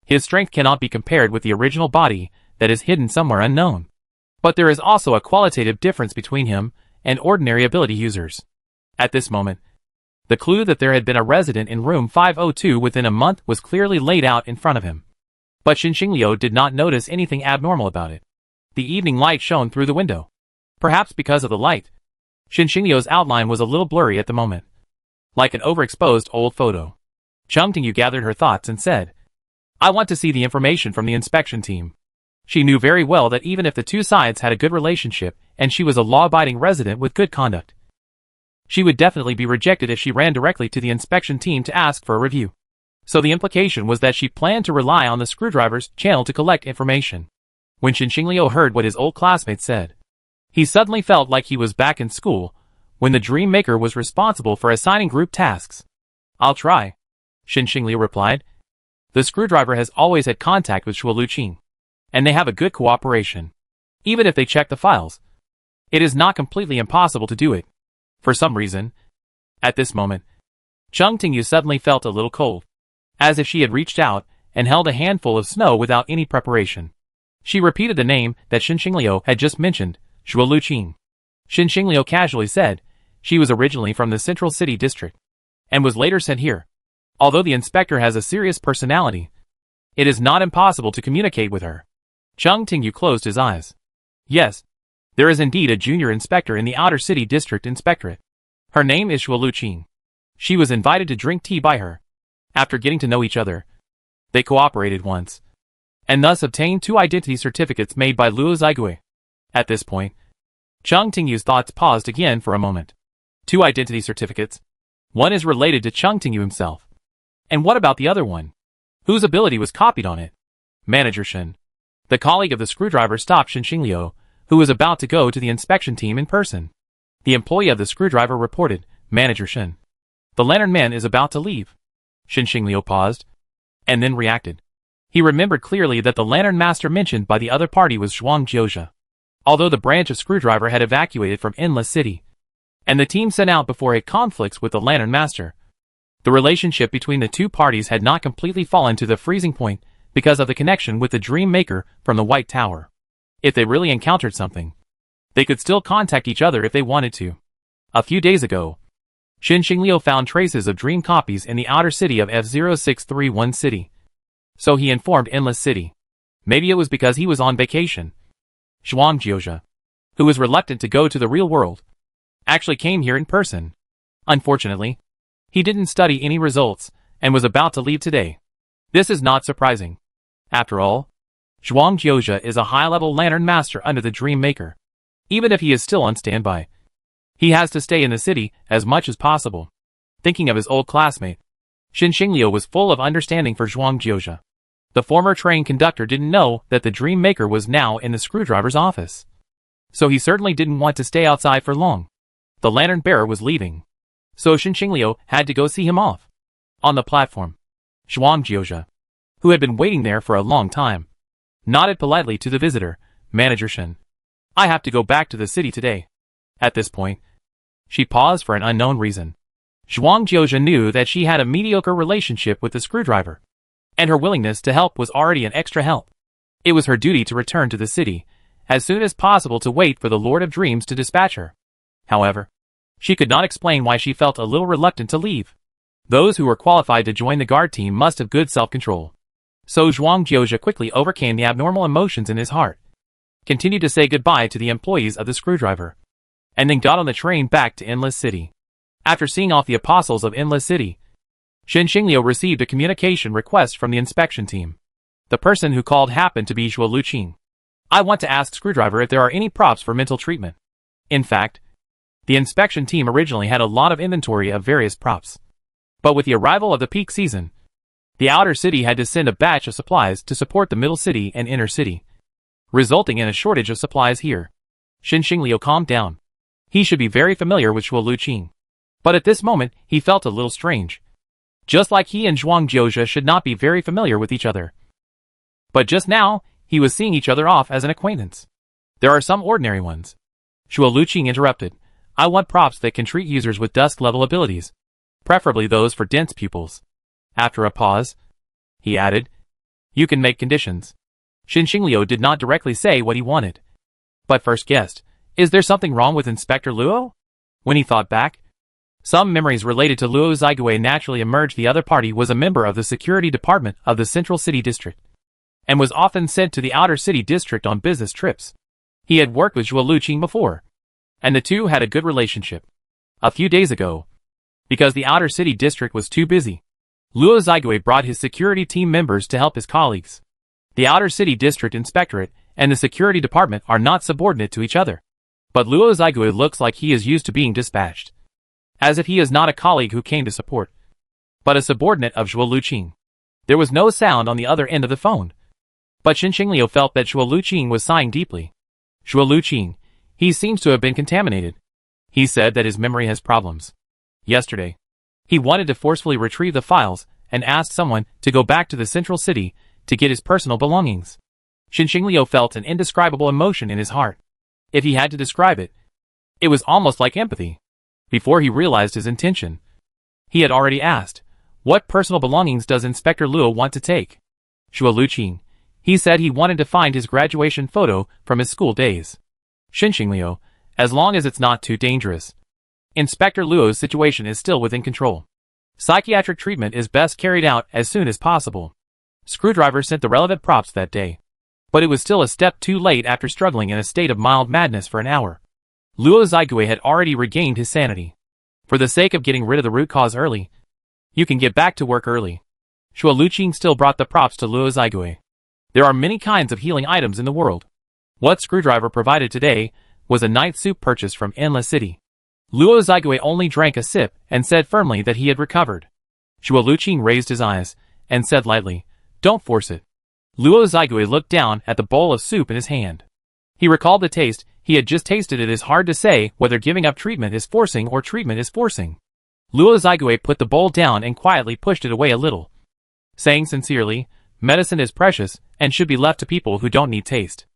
his strength cannot be compared with the original body that is hidden somewhere unknown. But there is also a qualitative difference between him and ordinary ability users. At this moment, the clue that there had been a resident in room 502 within a month was clearly laid out in front of him. But Xinxing Liu did not notice anything abnormal about it. The evening light shone through the window. Perhaps because of the light, Xinxing Liu's outline was a little blurry at the moment, like an overexposed old photo. Cheng Tingyu gathered her thoughts and said, "I want to see the information from the inspection team." She knew very well that even if the two sides had a good relationship and she was a law-abiding resident with good conduct, she would definitely be rejected if she ran directly to the inspection team to ask for a review. So the implication was that she planned to rely on the screwdriver's channel to collect information. When Xinxing Liu heard what his old classmate said, he suddenly felt like he was back in school, when the Dream Maker was responsible for assigning group tasks. "I'll try," Xinxing Liu replied. The screwdriver has always had contact with Shuo Luqing, and they have a good cooperation. Even if they check the files, it is not completely impossible to do it. For some reason, at this moment, Cheng Tingyu suddenly felt a little cold, as if she had reached out and held a handful of snow without any preparation. She repeated the name that Xinxing Liu had just mentioned, Shuo Luqing. Xinxing Liu casually said she was originally from the Central City District, and was later sent here. Although the inspector has a serious personality, it is not impossible to communicate with her. Cheng Tingyu closed his eyes. Yes, there is indeed a junior inspector in the Outer City District Inspectorate. Her name is Shuo Luqing. She was invited to drink tea by her. After getting to know each other, they cooperated once, and thus obtained 2 identity certificates made by Luo Zigui. At this point, Cheng Tingyu's thoughts paused again for a moment. 2 identity certificates. One is related to Cheng Tingyu himself. And what about the other one? Whose ability was copied on it? Manager Shen. The colleague of the screwdriver stopped Xinxing Liu, who was about to go to the inspection team in person. The employee of the screwdriver reported, "Manager Shen. The Lantern Man is about to leave." Xinxing Liu paused, and then reacted. He remembered clearly that the Lantern Master mentioned by the other party was Zhuang Jiuzhe. Although the branch of Screwdriver had evacuated from Endless City, and the team sent out before it conflicts with the Lantern Master, the relationship between the two parties had not completely fallen to the freezing point because of the connection with the Dream Maker from the White Tower. If they really encountered something, they could still contact each other if they wanted to. A few days ago, Xinxing Liu found traces of dream copies in the outer city of F0631 City. So he informed Endless City. Maybe it was because he was on vacation. Zhuang Jiuzhe, who was reluctant to go to the real world, actually came here in person. Unfortunately, he didn't study any results and was about to leave today. This is not surprising. After all, Zhuang Jiuzhe is a high-level Lantern Master under the Dream Maker. Even if he is still on standby, he has to stay in the city as much as possible. Thinking of his old classmate, Xinxing Liu was full of understanding for Zhuang Jiuzhe. The former train conductor didn't know that the Dream Maker was now in the screwdriver's office, so he certainly didn't want to stay outside for long. The lantern bearer was leaving, so Xinxing Liu had to go see him off. On the platform, Zhuang Jiuzhe, who had been waiting there for a long time, nodded politely to the visitor, Manager Shen. "I have to go back to the city today." At this point, she paused for an unknown reason. Zhuang Jiuzhe knew that she had a mediocre relationship with the screwdriver, and her willingness to help was already an extra help. It was her duty to return to the city as soon as possible to wait for the Lord of Dreams to dispatch her. However, she could not explain why she felt a little reluctant to leave. Those who were qualified to join the guard team must have good self-control. So Zhuang Jiuzhe quickly overcame the abnormal emotions in his heart, continued to say goodbye to the employees of the screwdriver, and then got on the train back to Endless City. After seeing off the apostles of Endless City, Xinxing Liu received a communication request from the inspection team. The person who called happened to be Shuo Luqing. "I want to ask Screwdriver if there are any props for mental treatment." In fact, the inspection team originally had a lot of inventory of various props. But with the arrival of the peak season, the outer city had to send a batch of supplies to support the middle city and inner city, resulting in a shortage of supplies here. Xinxing Liu calmed down. He should be very familiar with Shuo Luqing. But at this moment, he felt a little strange. Just like he and Zhuang Jiuzhe should not be very familiar with each other. But just now, he was seeing each other off as an acquaintance. There are some ordinary ones. Xue Luqing interrupted. I want props that can treat users with dusk-level abilities, preferably those for dense pupils. After a pause, he added, you can make conditions. Xinxingliu did not directly say what he wanted, but first guessed, is there something wrong with Inspector Luo? When he thought back, some memories related to Luo Zigui naturally emerged. The other party was a member of the security department of the Central City District, and was often sent to the Outer City District on business trips. He had worked with Xue Luqing before, and the two had a good relationship. A few days ago, because the Outer City District was too busy, Luo Zigui brought his security team members to help his colleagues. The Outer City District Inspectorate and the Security Department are not subordinate to each other, but Luo Zigui looks like he is used to being dispatched, as if he is not a colleague who came to support, but a subordinate of Xue Luqing. There was no sound on the other end of the phone, but Xinxingliu felt that Xue Luqing was sighing deeply. Xue Luqing, he seems to have been contaminated. He said that his memory has problems. Yesterday, he wanted to forcefully retrieve the files and asked someone to go back to the central city to get his personal belongings. Xinxingliu felt an indescribable emotion in his heart. If he had to describe it, it was almost like empathy. Before he realized his intention, he had already asked, what personal belongings does Inspector Luo want to take? Xue Luqing, he said he wanted to find his graduation photo from his school days. Xinxingliu, as long as it's not too dangerous. Inspector Luo's situation is still within control. Psychiatric treatment is best carried out as soon as possible. Screwdriver sent the relevant props that day, but it was still a step too late after struggling in a state of mild madness for an hour. Luo Zigui had already regained his sanity. For the sake of getting rid of the root cause early, you can get back to work early. Xue Luqing still brought the props to Luo Zigui. There are many kinds of healing items in the world. What Screwdriver provided today was a night soup purchased from Endless City. Luo Zigui only drank a sip and said firmly that he had recovered. Xue Luqing raised his eyes and said lightly, don't force it. Luo Zigui looked down at the bowl of soup in his hand. He recalled the taste he had just tasted. It is hard to say whether giving up treatment is forcing or treatment is forcing. Luo Zigui put the bowl down and quietly pushed it away a little, saying sincerely, medicine is precious and should be left to people who don't need taste.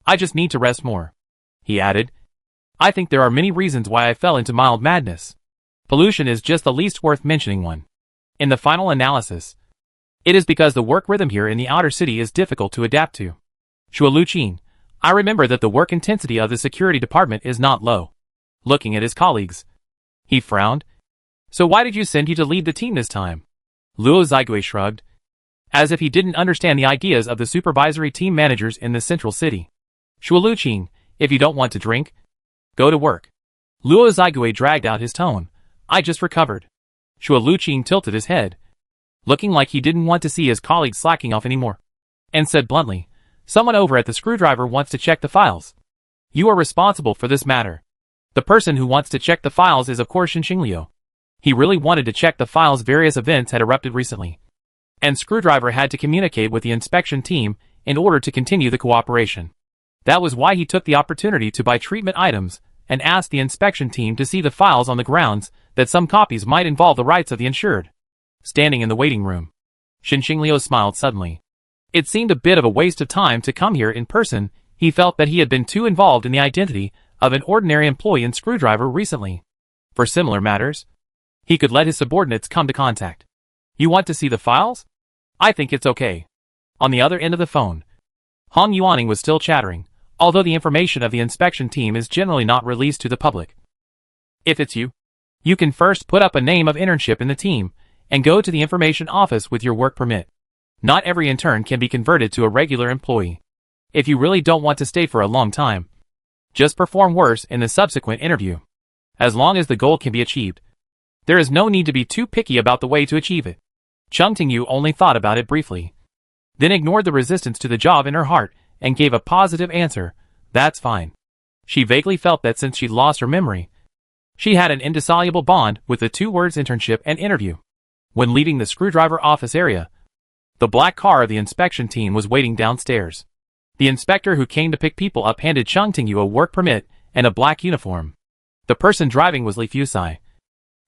I just need to rest more. He added, I think there are many reasons why I fell into mild madness. Pollution is just the least worth mentioning one. In the final analysis, it is because the work rhythm here in the outer city is difficult to adapt to. Xue Luqing, I remember that the work intensity of the security department is not low. Looking at his colleagues, he frowned. So why did you send you to lead the team this time? Luo Zigui shrugged, as if he didn't understand the ideas of the supervisory team managers in the central city. Xue Luqing, if you don't want to drink, go to work. Luo Zigui dragged out his tone. I just recovered. Xue Luqing tilted his head, looking like he didn't want to see his colleagues slacking off anymore, and said bluntly, someone over at the Screwdriver wants to check the files. You are responsible for this matter. The person who wants to check the files is of course Xinxingliu. He really wanted to check the files. Various events had erupted recently, and Screwdriver had to communicate with the inspection team in order to continue the cooperation. That was why he took the opportunity to buy treatment items and asked the inspection team to see the files on the grounds that some copies might involve the rights of the insured. Standing in the waiting room, Xinxingliu smiled suddenly. It seemed a bit of a waste of time to come here in person. He felt that he had been too involved in the identity of an ordinary employee in Screwdriver recently. For similar matters, he could let his subordinates come to contact. You want to see the files? I think it's okay. On the other end of the phone, Hong Yuaning was still chattering, although the information of the inspection team is generally not released to the public. If it's you, you can first put up a name of internship in the team and go to the information office with your work permit. Not every intern can be converted to a regular employee. If you really don't want to stay for a long time, just perform worse in the subsequent interview. As long as the goal can be achieved, there is no need to be too picky about the way to achieve it. Cheng Tingyu only thought about it briefly, then ignored the resistance to the job in her heart and gave a positive answer, that's fine. She vaguely felt that since she'd lost her memory, she had an indissoluble bond with the two words internship and interview. When leaving the Screwdriver office area, the black car of the inspection team was waiting downstairs. The inspector who came to pick people up handed Cheng Tingyu a work permit and a black uniform. The person driving was Li Fusai,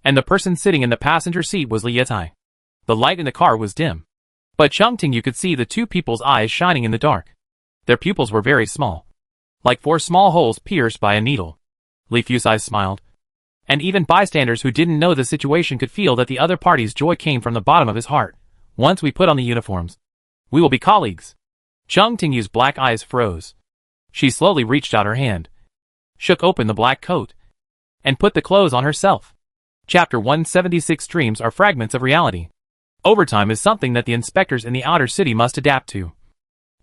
and the person sitting in the passenger seat was Li Yetai. The light in the car was dim, but Cheng Tingyu could see the two people's eyes shining in the dark. Their pupils were very small, like 4 small holes pierced by a needle. Li Fusai smiled. And even bystanders who didn't know the situation could feel that the other party's joy came from the bottom of his heart. Once we put on the uniforms, we will be colleagues. Chung Tingyu's black eyes froze. She slowly reached out her hand, shook open the black coat, and put the clothes on herself. Chapter 176. Dreams are fragments of reality. Overtime is something that the inspectors in the outer city must adapt to,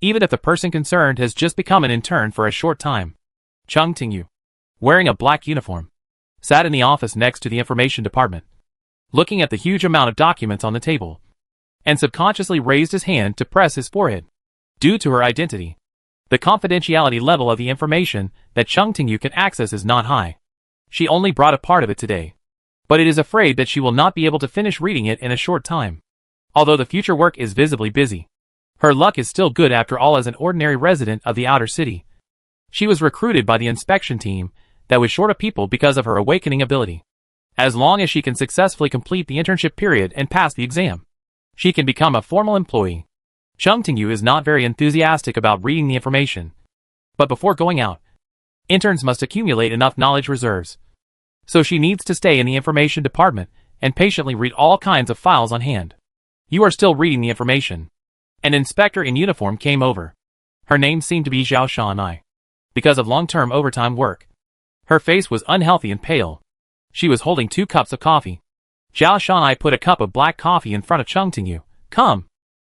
even if the person concerned has just become an intern for a short time. Chung Tingyu, wearing a black uniform, sat in the office next to the information department, looking at the huge amount of documents on the table, and subconsciously raised his hand to press his forehead. Due to her identity, the confidentiality level of the information that Chung Tingyu can access is not high. She only brought a part of it today, but it is afraid that she will not be able to finish reading it in a short time. Although the future work is visibly busy, her luck is still good after all. As an ordinary resident of the outer city, she was recruited by the inspection team that was short of people because of her awakening ability. As long as she can successfully complete the internship period and pass the exam, she can become a formal employee. Chung Tingyu is not very enthusiastic about reading the information, but before going out, interns must accumulate enough knowledge reserves. So she needs to stay in the information department and patiently read all kinds of files on hand. You are still reading the information. An inspector in uniform came over. Her name seemed to be Zhao Shanai. Because of long-term overtime work, her face was unhealthy and pale. She was holding 2 cups of coffee. Zhao Shanai put a cup of black coffee in front of Chung Tingyu. Come,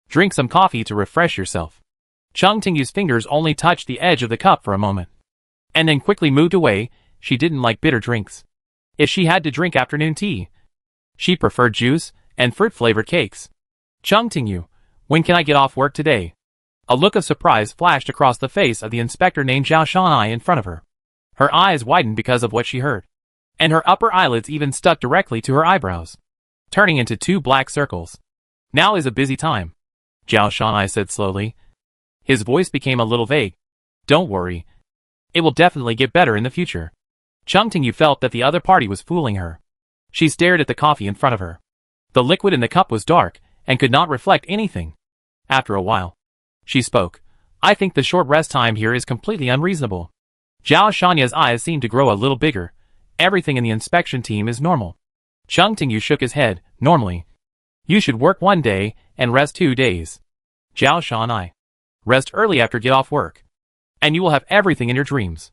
drink some coffee to refresh yourself. Chung Tingyu's fingers only touched the edge of the cup for a moment, and then quickly moved away. She didn't like bitter drinks. If she had to drink afternoon tea, she preferred juice and fruit-flavored cakes. Chung Tingyu, when can I get off work today? A look of surprise flashed across the face of the inspector named Zhao Shanai in front of her. Her eyes widened because of what she heard, and her upper eyelids even stuck directly to her eyebrows, turning into 2 black circles. Now is a busy time, Zhao Shanai said slowly. His voice became a little vague. Don't worry. It will definitely get better in the future. Chung Tingyu felt that the other party was fooling her. She stared at the coffee in front of her. The liquid in the cup was dark and could not reflect anything. After a while, she spoke. I think the short rest time here is completely unreasonable. Zhao Shanya's eyes seemed to grow a little bigger. Everything in the inspection team is normal. Chung Tingyu shook his head. Normally, you should work 1 day and rest 2 days. Zhao Shanai, rest early after get off work, and you will have everything in your dreams.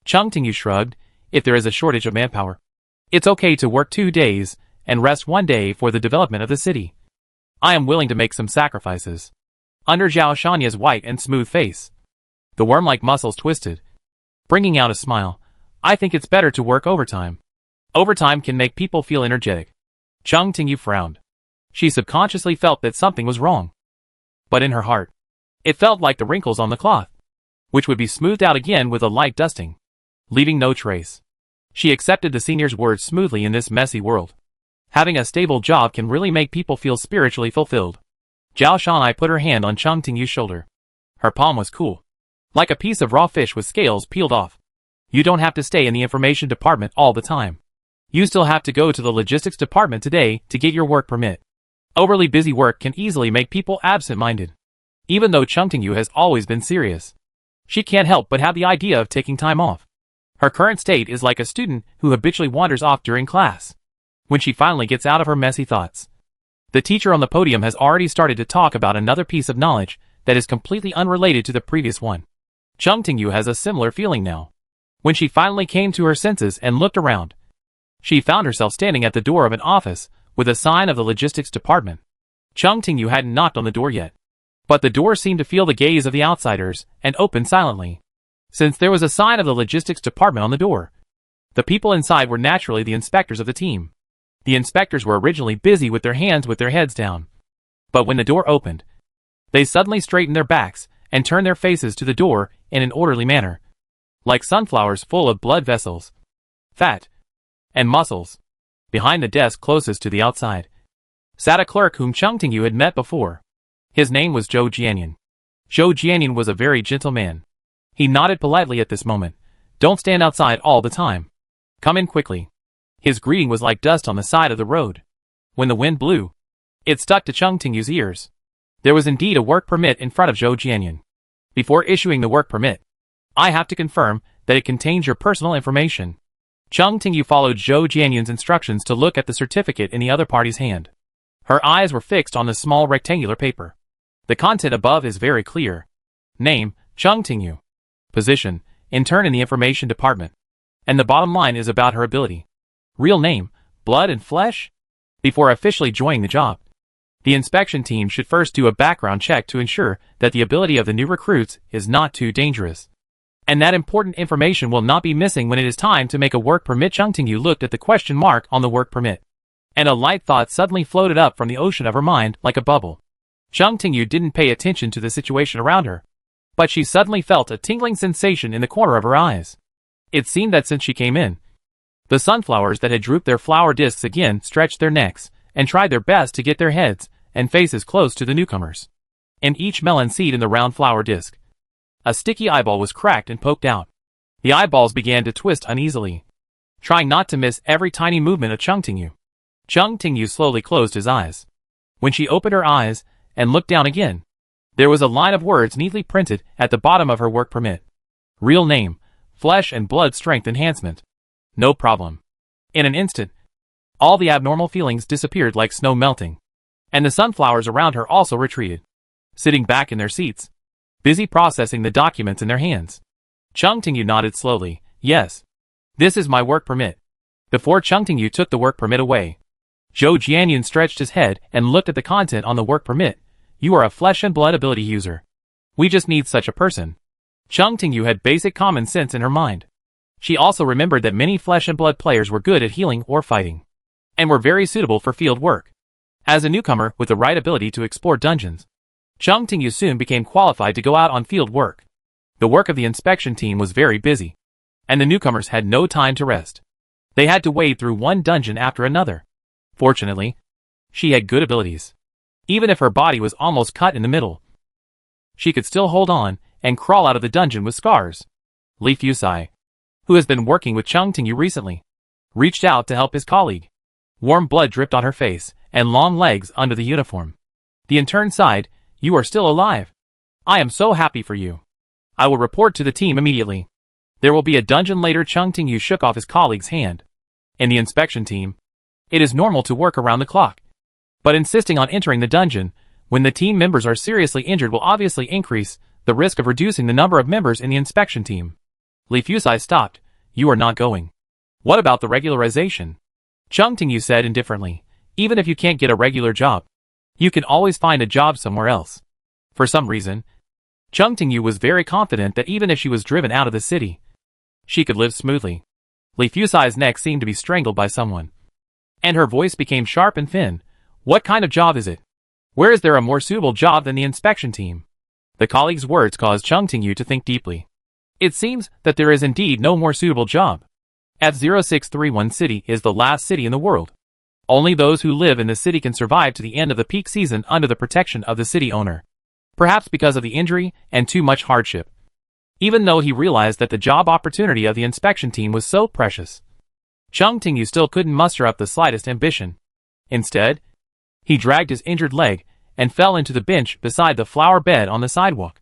Chung Tingyu shrugged. If there is a shortage of manpower, it's okay to work 2 days and rest 1 day for the development of the city. I am willing to make some sacrifices. Under Zhao Shanya's white and smooth face, the worm-like muscles twisted, bringing out a smile. I think it's better to work overtime. Overtime can make people feel energetic. Chung Tingyu frowned. She subconsciously felt that something was wrong. But in her heart, it felt like the wrinkles on the cloth, which would be smoothed out again with a light dusting, leaving no trace. She accepted the senior's words smoothly. In this messy world, having a stable job can really make people feel spiritually fulfilled. Zhao Shanai put her hand on Chung Tingyu's shoulder. Her palm was cool, like a piece of raw fish with scales peeled off. You don't have to stay in the information department all the time. You still have to go to the logistics department today to get your work permit. Overly busy work can easily make people absent-minded. Even though Chung Tingyu has always been serious, she can't help but have the idea of taking time off. Her current state is like a student who habitually wanders off during class. When she finally gets out of her messy thoughts, the teacher on the podium has already started to talk about another piece of knowledge that is completely unrelated to the previous one. Chung Tingyu has a similar feeling now. When she finally came to her senses and looked around, she found herself standing at the door of an office with a sign of the logistics department. Chung Tingyu hadn't knocked on the door yet, but the door seemed to feel the gaze of the outsiders and opened silently. Since there was a sign of the logistics department on the door, the people inside were naturally the inspectors of the team. The inspectors were originally busy with their heads down. But when the door opened, they suddenly straightened their backs and turned their faces to the door in an orderly manner, like sunflowers full of blood vessels, fat, and muscles. Behind the desk closest to the outside sat a clerk whom Chung Tingyu had met before. His name was Zhou Jianyan. Zhou Jianyan was a very gentle man. He nodded politely at this moment. Don't stand outside all the time. Come in quickly. His greeting was like dust on the side of the road. When the wind blew, it stuck to Chung Tingyu's ears. There was indeed a work permit in front of Zhou Jianyan. Before issuing the work permit, I have to confirm that it contains your personal information. Chung Tingyu followed Zhou Jianyun's instructions to look at the certificate in the other party's hand. Her eyes were fixed on the small rectangular paper. The content above is very clear. Name, Chung Tingyu. Position, intern in the information department. And the bottom line is about her ability. Real name, blood and flesh? Before officially joining the job, the inspection team should first do a background check to ensure that the ability of the new recruits is not too dangerous. And that important information will not be missing when it is time to make a work permit. Chung Tingyu looked at the question mark on the work permit, and a light thought suddenly floated up from the ocean of her mind like a bubble. Chung Tingyu didn't pay attention to the situation around her, but she suddenly felt a tingling sensation in the corner of her eyes. It seemed that since she came in, the sunflowers that had drooped their flower discs again stretched their necks and tried their best to get their heads and faces close to the newcomers. In each melon seed in the round flower disc, a sticky eyeball was cracked and poked out. The eyeballs began to twist uneasily, trying not to miss every tiny movement of Chung Tingyu. Chung Tingyu slowly closed his eyes. When she opened her eyes and looked down again, there was a line of words neatly printed at the bottom of her work permit. Real name, flesh and blood strength enhancement. No problem. In an instant, all the abnormal feelings disappeared like snow melting, and the sunflowers around her also retreated, sitting back in their seats, busy processing the documents in their hands. Chung Tingyu nodded slowly. Yes. This is my work permit. Before Chung Tingyu took the work permit away, Zhou Jianyun stretched his head and looked at the content on the work permit. You are a flesh and blood ability user. We just need such a person. Chung Tingyu had basic common sense in her mind. She also remembered that many flesh and blood players were good at healing or fighting, and were very suitable for field work. As a newcomer with the right ability to explore dungeons, Chung Tingyu soon became qualified to go out on field work. The work of the inspection team was very busy, and the newcomers had no time to rest. They had to wade through one dungeon after another. Fortunately, she had good abilities. Even if her body was almost cut in the middle, she could still hold on and crawl out of the dungeon with scars. Li Fusai, who has been working with Chung Tingyu recently, reached out to help his colleague. Warm blood dripped on her face and long legs under the uniform. The intern sighed. You are still alive. I am so happy for you. I will report to the team immediately. There will be a dungeon later. Chung Tingyu shook off his colleague's hand. In the inspection team, it is normal to work around the clock, but insisting on entering the dungeon when the team members are seriously injured will obviously increase the risk of reducing the number of members in the inspection team. Li Fusai stopped. You are not going. What about the regularization? Chung Tingyu said indifferently. Even if you can't get a regular job, you can always find a job somewhere else. For some reason, Chung Tingyu was very confident that even if she was driven out of the city, she could live smoothly. Li Fusai's neck seemed to be strangled by someone, and her voice became sharp and thin. What kind of job is it? Where is there a more suitable job than the inspection team? The colleague's words caused Chung Tingyu to think deeply. It seems that there is indeed no more suitable job. F0631 City is the last city in the world. Only those who live in the city can survive to the end of the peak season under the protection of the city owner. Perhaps because of the injury and too much hardship. Even though he realized that the job opportunity of the inspection team was so precious, Chung Tingyu still couldn't muster up the slightest ambition. Instead, he dragged his injured leg and fell into the bench beside the flower bed on the sidewalk.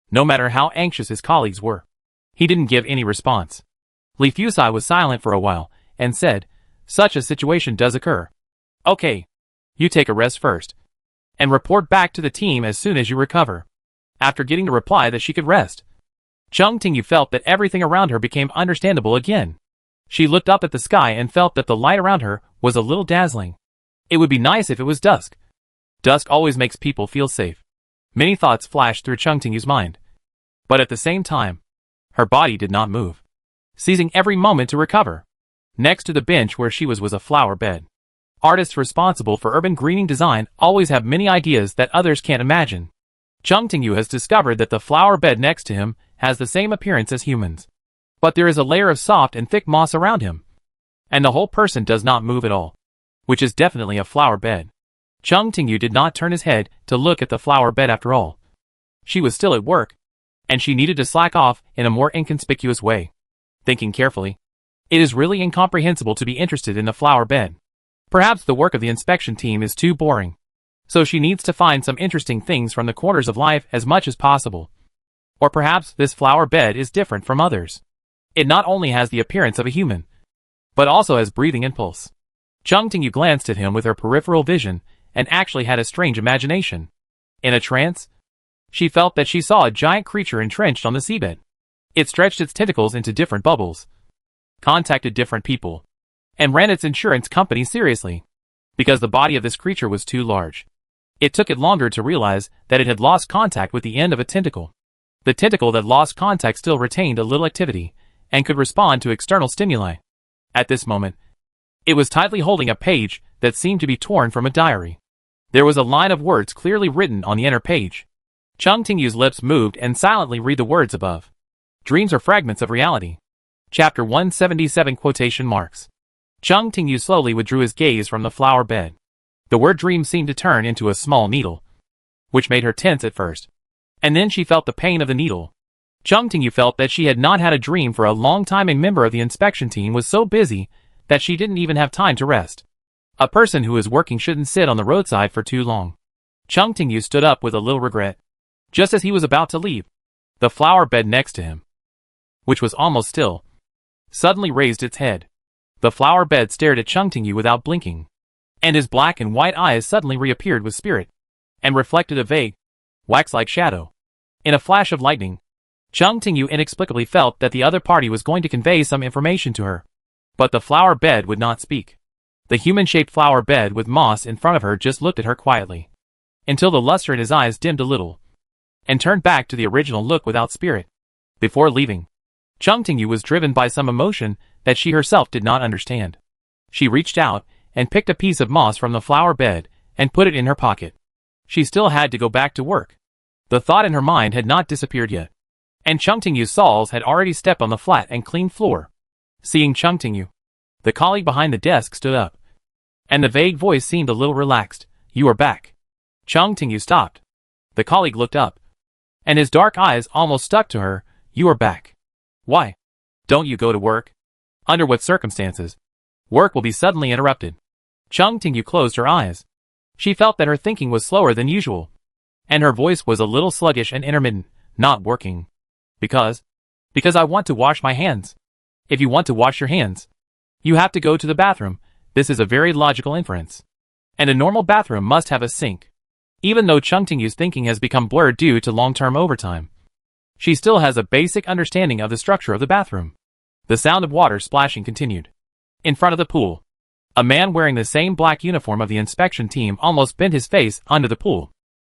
No matter how anxious his colleagues were, he didn't give any response. Li Fusai was silent for a while and said, such a situation does occur. Okay. You take a rest first, and report back to the team as soon as you recover. After getting the reply that she could rest, Chung Tingyu felt that everything around her became understandable again. She looked up at the sky and felt that the light around her was a little dazzling. It would be nice if it was dusk. Dusk always makes people feel safe. Many thoughts flashed through Chung Tingyu's mind. But at the same time, her body did not move, seizing every moment to recover. Next to the bench where she was a flower bed. Artists responsible for urban greening design always have many ideas that others can't imagine. Chung Tingyu has discovered that the flower bed next to him has the same appearance as humans. But there is a layer of soft and thick moss around him, and the whole person does not move at all, which is definitely a flower bed. Chung Tingyu did not turn his head to look at the flower bed after all. She was still at work, and she needed to slack off in a more inconspicuous way. Thinking carefully, it is really incomprehensible to be interested in the flower bed. Perhaps the work of the inspection team is too boring, so she needs to find some interesting things from the corners of life as much as possible. Or perhaps this flower bed is different from others. It not only has the appearance of a human, but also has breathing and pulse. Chung Tingyu glanced at him with her peripheral vision and actually had a strange imagination. In a trance, she felt that she saw a giant creature entrenched on the seabed. It stretched its tentacles into different bubbles, contacted different people, and ran its insurance company seriously. Because the body of this creature was too large, it took it longer to realize that it had lost contact with the end of a tentacle. The tentacle that lost contact still retained a little activity, and could respond to external stimuli. At this moment, it was tightly holding a page that seemed to be torn from a diary. There was a line of words clearly written on the inner page. Chung Tingyu's lips moved and silently read the words above. Dreams are fragments of reality. Chapter 177 quotation marks. Chung Tingyu slowly withdrew his gaze from the flower bed. The word dream seemed to turn into a small needle, which made her tense at first. And then she felt the pain of the needle. Chung Tingyu felt that she had not had a dream for a long time. A member of the inspection team was so busy that she didn't even have time to rest. A person who is working shouldn't sit on the roadside for too long. Chung Tingyu stood up with a little regret. Just as he was about to leave, the flower bed next to him, which was almost still, suddenly raised its head. The flower bed stared at Chung Tingyu without blinking, and his black and white eyes suddenly reappeared with spirit, and reflected a vague, wax-like shadow. In a flash of lightning, Chung Tingyu inexplicably felt that the other party was going to convey some information to her. But the flower bed would not speak. The human-shaped flower bed with moss in front of her just looked at her quietly, until the luster in his eyes dimmed a little, and turned back to the original look without spirit. Before leaving, Chung Tingyu was driven by some emotion that she herself did not understand. She reached out and picked a piece of moss from the flower bed and put it in her pocket. She still had to go back to work. The thought in her mind had not disappeared yet, and Chung Tingyu's soles had already stepped on the flat and clean floor. Seeing Chung Tingyu, the colleague behind the desk stood up, and the vague voice seemed a little relaxed. "You are back." Chung Tingyu stopped. The colleague looked up, and his dark eyes almost stuck to her. "You are back. Why? Don't you go to work? Under what circumstances? Work will be suddenly interrupted." Chung Tingyu closed her eyes. She felt that her thinking was slower than usual, and her voice was a little sluggish and intermittent. "Not working. Because I want to wash my hands." If you want to wash your hands, you have to go to the bathroom. This is a very logical inference. And a normal bathroom must have a sink. Even though Chung Tingyu's thinking has become blurred due to long-term overtime, she still has a basic understanding of the structure of the bathroom. The sound of water splashing continued. In front of the pool, a man wearing the same black uniform of the inspection team almost bent his face onto the pool.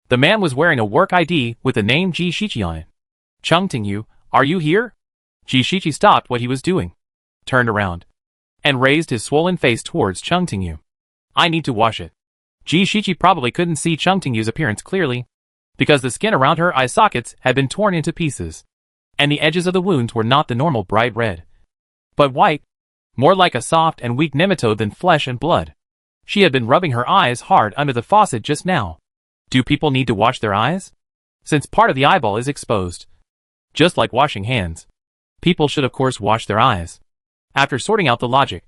The man was wearing a work ID with the name Ji Shichi on it. "Chung Tingyu, are you here?" Ji Shichi stopped what he was doing, turned around, and raised his swollen face towards Chung Tingyu. "I need to wash it." Ji Shichi probably couldn't see Chung Tingyu's appearance clearly, because the skin around her eye sockets had been torn into pieces, and the edges of the wounds were not the normal bright red, but white, more like a soft and weak nematode than flesh and blood. She had been rubbing her eyes hard under the faucet just now. Do people need to wash their eyes? Since part of the eyeball is exposed. Just like washing hands, people should of course wash their eyes. After sorting out the logic,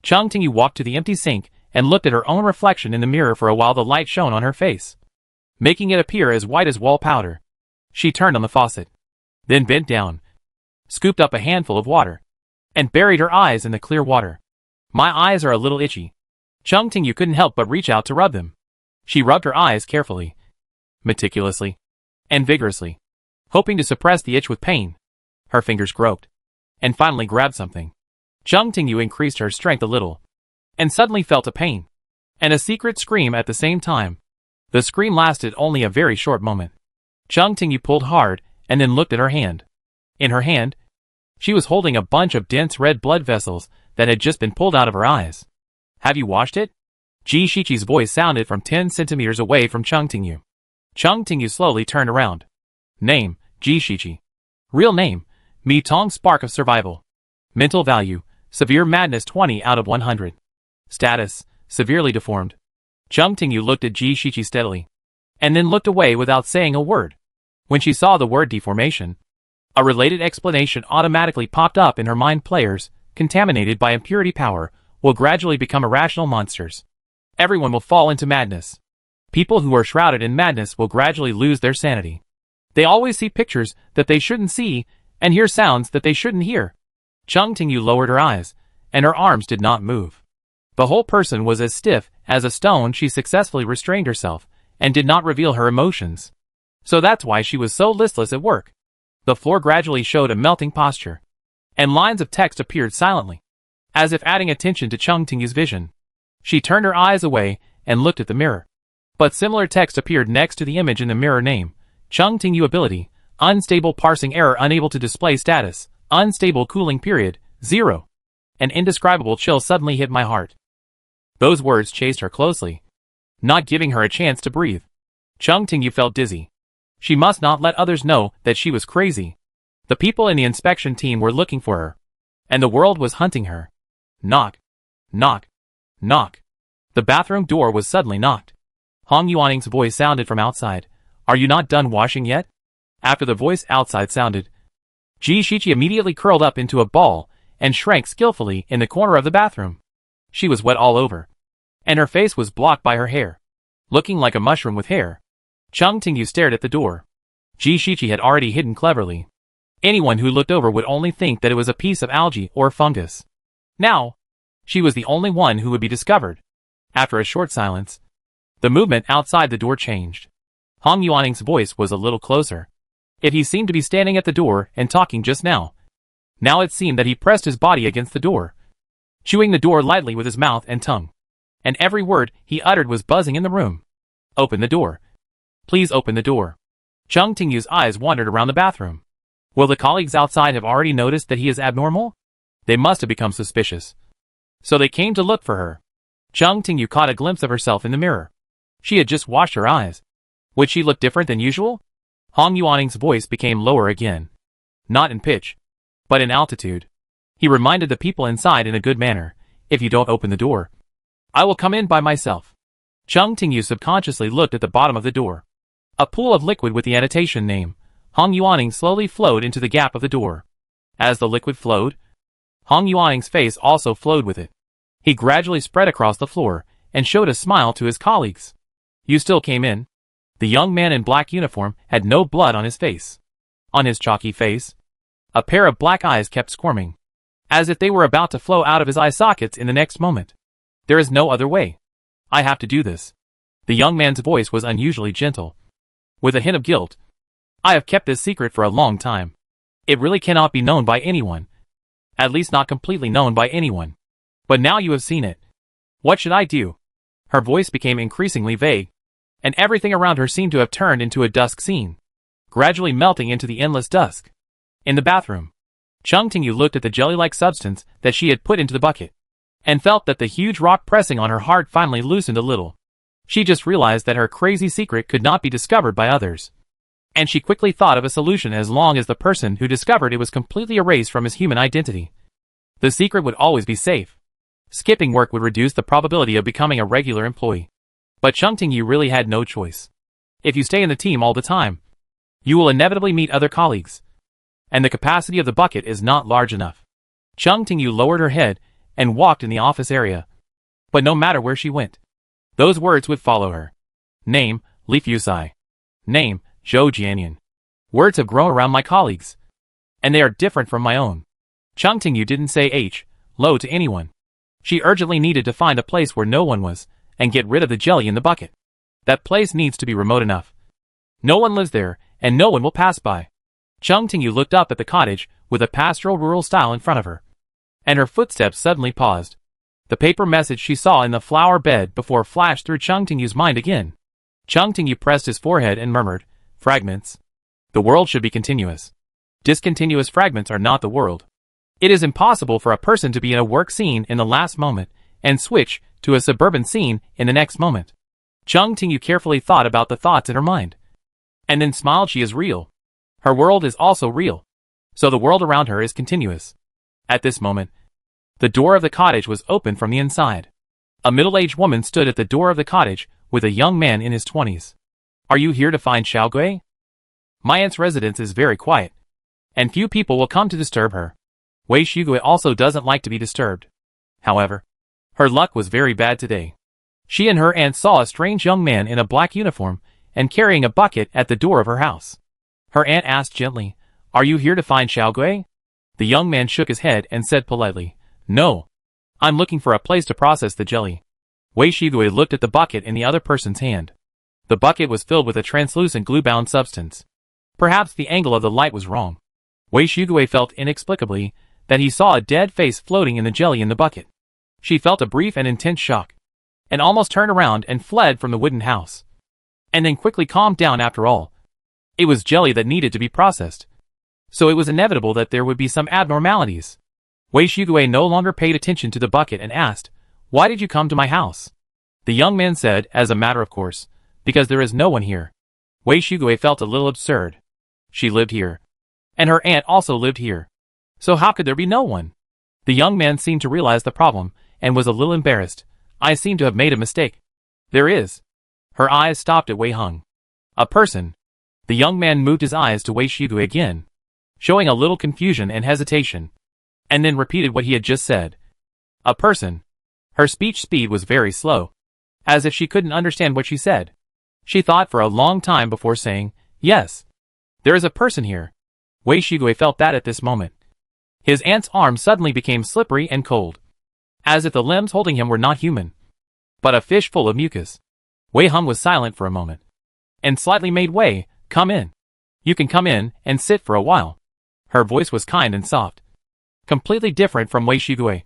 Chung Tingyu walked to the empty sink and looked at her own reflection in the mirror for a while. The light shone on her face, making it appear as white as wall powder. She turned on the faucet, then bent down, scooped up a handful of water, and buried her eyes in the clear water. "My eyes are a little itchy." Chung Tingyu couldn't help but reach out to rub them. She rubbed her eyes carefully, meticulously, and vigorously, hoping to suppress the itch with pain. Her fingers groped, and finally grabbed something. Chung Tingyu increased her strength a little, and suddenly felt a pain, and a secret scream at the same time. The scream lasted only a very short moment. Chung Tingyu pulled hard, and then looked at her hand. In her hand, she was holding a bunch of dense red blood vessels that had just been pulled out of her eyes. "Have you washed it?" Ji Shichi's voice sounded from 10 centimeters away from Chung Tingyu. Chung Tingyu slowly turned around. Name, Ji Shichi. Real name, Mi Tong Spark of Survival. Mental value, severe madness 20 out of 100. Status, severely deformed. Chung Tingyu looked at Ji Shichi steadily, and then looked away without saying a word. When she saw the word deformation, a related explanation automatically popped up in her mind. Players, contaminated by impurity power, will gradually become irrational monsters. Everyone will fall into madness. People who are shrouded in madness will gradually lose their sanity. They always see pictures that they shouldn't see, and hear sounds that they shouldn't hear. Chung Tingyu lowered her eyes, and her arms did not move. The whole person was as stiff as a stone. She successfully restrained herself, and did not reveal her emotions. So that's why she was so listless at work. The floor gradually showed a melting posture, and lines of text appeared silently, as if adding attention to Chung Tingyu's vision. She turned her eyes away and looked at the mirror. But similar text appeared next to the image in the mirror. Name, Chung Tingyu. Ability, unstable parsing error, unable to display status, unstable cooling period, 0. An indescribable chill suddenly hit my heart. Those words chased her closely, not giving her a chance to breathe. Chung Tingyu felt dizzy. She must not let others know that she was crazy. The people in the inspection team were looking for her, and the world was hunting her. Knock. Knock. Knock. The bathroom door was suddenly knocked. Hong Yuaning's voice sounded from outside. Are you not done washing yet? After the voice outside sounded, Ji Shichi immediately curled up into a ball and shrank skillfully in the corner of the bathroom. She was wet all over, and her face was blocked by her hair, looking like a mushroom with hair. Chung Tingyu stared at the door. Ji Shichi had already hidden cleverly. Anyone who looked over would only think that it was a piece of algae or fungus. Now, she was the only one who would be discovered. After a short silence, the movement outside the door changed. Hong Yuaning's voice was a little closer. If he seemed to be standing at the door and talking just now, now it seemed that he pressed his body against the door, chewing the door lightly with his mouth and tongue. And every word he uttered was buzzing in the room. Open the door. Please open the door. Chung Tingyu's eyes wandered around the bathroom. Will the colleagues outside have already noticed that he is abnormal? They must have become suspicious, so they came to look for her. Chung Tingyu caught a glimpse of herself in the mirror. She had just washed her eyes. Would she look different than usual? Hong Yuaning's voice became lower again. Not in pitch, but in altitude. He reminded the people inside in a good manner. If you don't open the door, I will come in by myself. Chung Tingyu subconsciously looked at the bottom of the door. A pool of liquid with the annotation name, Hong Yuaning, slowly flowed into the gap of the door. As the liquid flowed, Hong Yuaning's face also flowed with it. He gradually spread across the floor and showed a smile to his colleagues. You still came in? The young man in black uniform had no blood on his face. On his chalky face, a pair of black eyes kept squirming, as if they were about to flow out of his eye sockets in the next moment. There is no other way. I have to do this. The young man's voice was unusually gentle, with a hint of guilt. I have kept this secret for a long time. It really cannot be known by anyone. At least not completely known by anyone. But now you have seen it. What should I do? Her voice became increasingly vague, and everything around her seemed to have turned into a dusk scene, gradually melting into the endless dusk. In the bathroom, Chung Tingyu looked at the jelly-like substance that she had put into the bucket, and felt that the huge rock pressing on her heart finally loosened a little. She just realized that her crazy secret could not be discovered by others. And she quickly thought of a solution as long as the person who discovered it was completely erased from his human identity. The secret would always be safe. Skipping work would reduce the probability of becoming a regular employee. But Chung Tingyu really had no choice. If you stay in the team all the time, you will inevitably meet other colleagues. And the capacity of the bucket is not large enough. Chung Tingyu lowered her head and walked in the office area. But no matter where she went, those words would follow her. Name, Li Fusai. Name, Zhou Jianyan. Words have grown around my colleagues, and they are different from my own. Chung Tingyu didn't say Lo to anyone. She urgently needed to find a place where no one was, and get rid of the jelly in the bucket. That place needs to be remote enough. No one lives there, and no one will pass by. Chung Tingyu looked up at the cottage with a pastoral rural style in front of her, and her footsteps suddenly paused. The paper message she saw in the flower bed before flashed through Chung Tingyu's mind again. Chung Tingyu pressed his forehead and murmured, fragments. The world should be continuous. Discontinuous fragments are not the world. It is impossible for a person to be in a work scene in the last moment and switch to a suburban scene in the next moment. Chung Tingyu carefully thought about the thoughts in her mind, and then smiled. She is real. Her world is also real. So the world around her is continuous. At this moment, the door of the cottage was open from the inside. A middle-aged woman stood at the door of the cottage with a young man in his 20s. Are you here to find Xiaogui? My aunt's residence is very quiet, and few people will come to disturb her. Wei Xiaogui also doesn't like to be disturbed. However, her luck was very bad today. She and her aunt saw a strange young man in a black uniform and carrying a bucket at the door of her house. Her aunt asked gently, "Are you here to find Xiaogui?" The young man shook his head and said politely, "No. I'm looking for a place to process the jelly." Wei Shigui looked at the bucket in the other person's hand. The bucket was filled with a translucent glue-bound substance. Perhaps the angle of the light was wrong. Wei Shigui felt inexplicably that he saw a dead face floating in the jelly in the bucket. She felt a brief and intense shock, and almost turned around and fled from the wooden house. And then quickly calmed down after all. It was jelly that needed to be processed. So it was inevitable that there would be some abnormalities. Wei Shigui no longer paid attention to the bucket and asked, "Why did you come to my house?" The young man said, as a matter of course, "Because there is no one here." Wei Shigui felt a little absurd. She lived here. And her aunt also lived here. So how could there be no one? The young man seemed to realize the problem, and was a little embarrassed. "I seem to have made a mistake." "There is." Her eyes stopped at Wei Hung. "A person." The young man moved his eyes to Wei Shigui again, showing a little confusion and hesitation, and then repeated what he had just said. "A person." Her speech speed was very slow, as if she couldn't understand what she said. She thought for a long time before saying, "Yes. There is a person here." Wei Shigui felt that at this moment. His aunt's arm suddenly became slippery and cold, as if the limbs holding him were not human, but a fish full of mucus. Wei Hung was silent for a moment, and slightly made way. "Come in. You can come in and sit for a while." Her voice was kind and soft, completely different from Wei Shigui.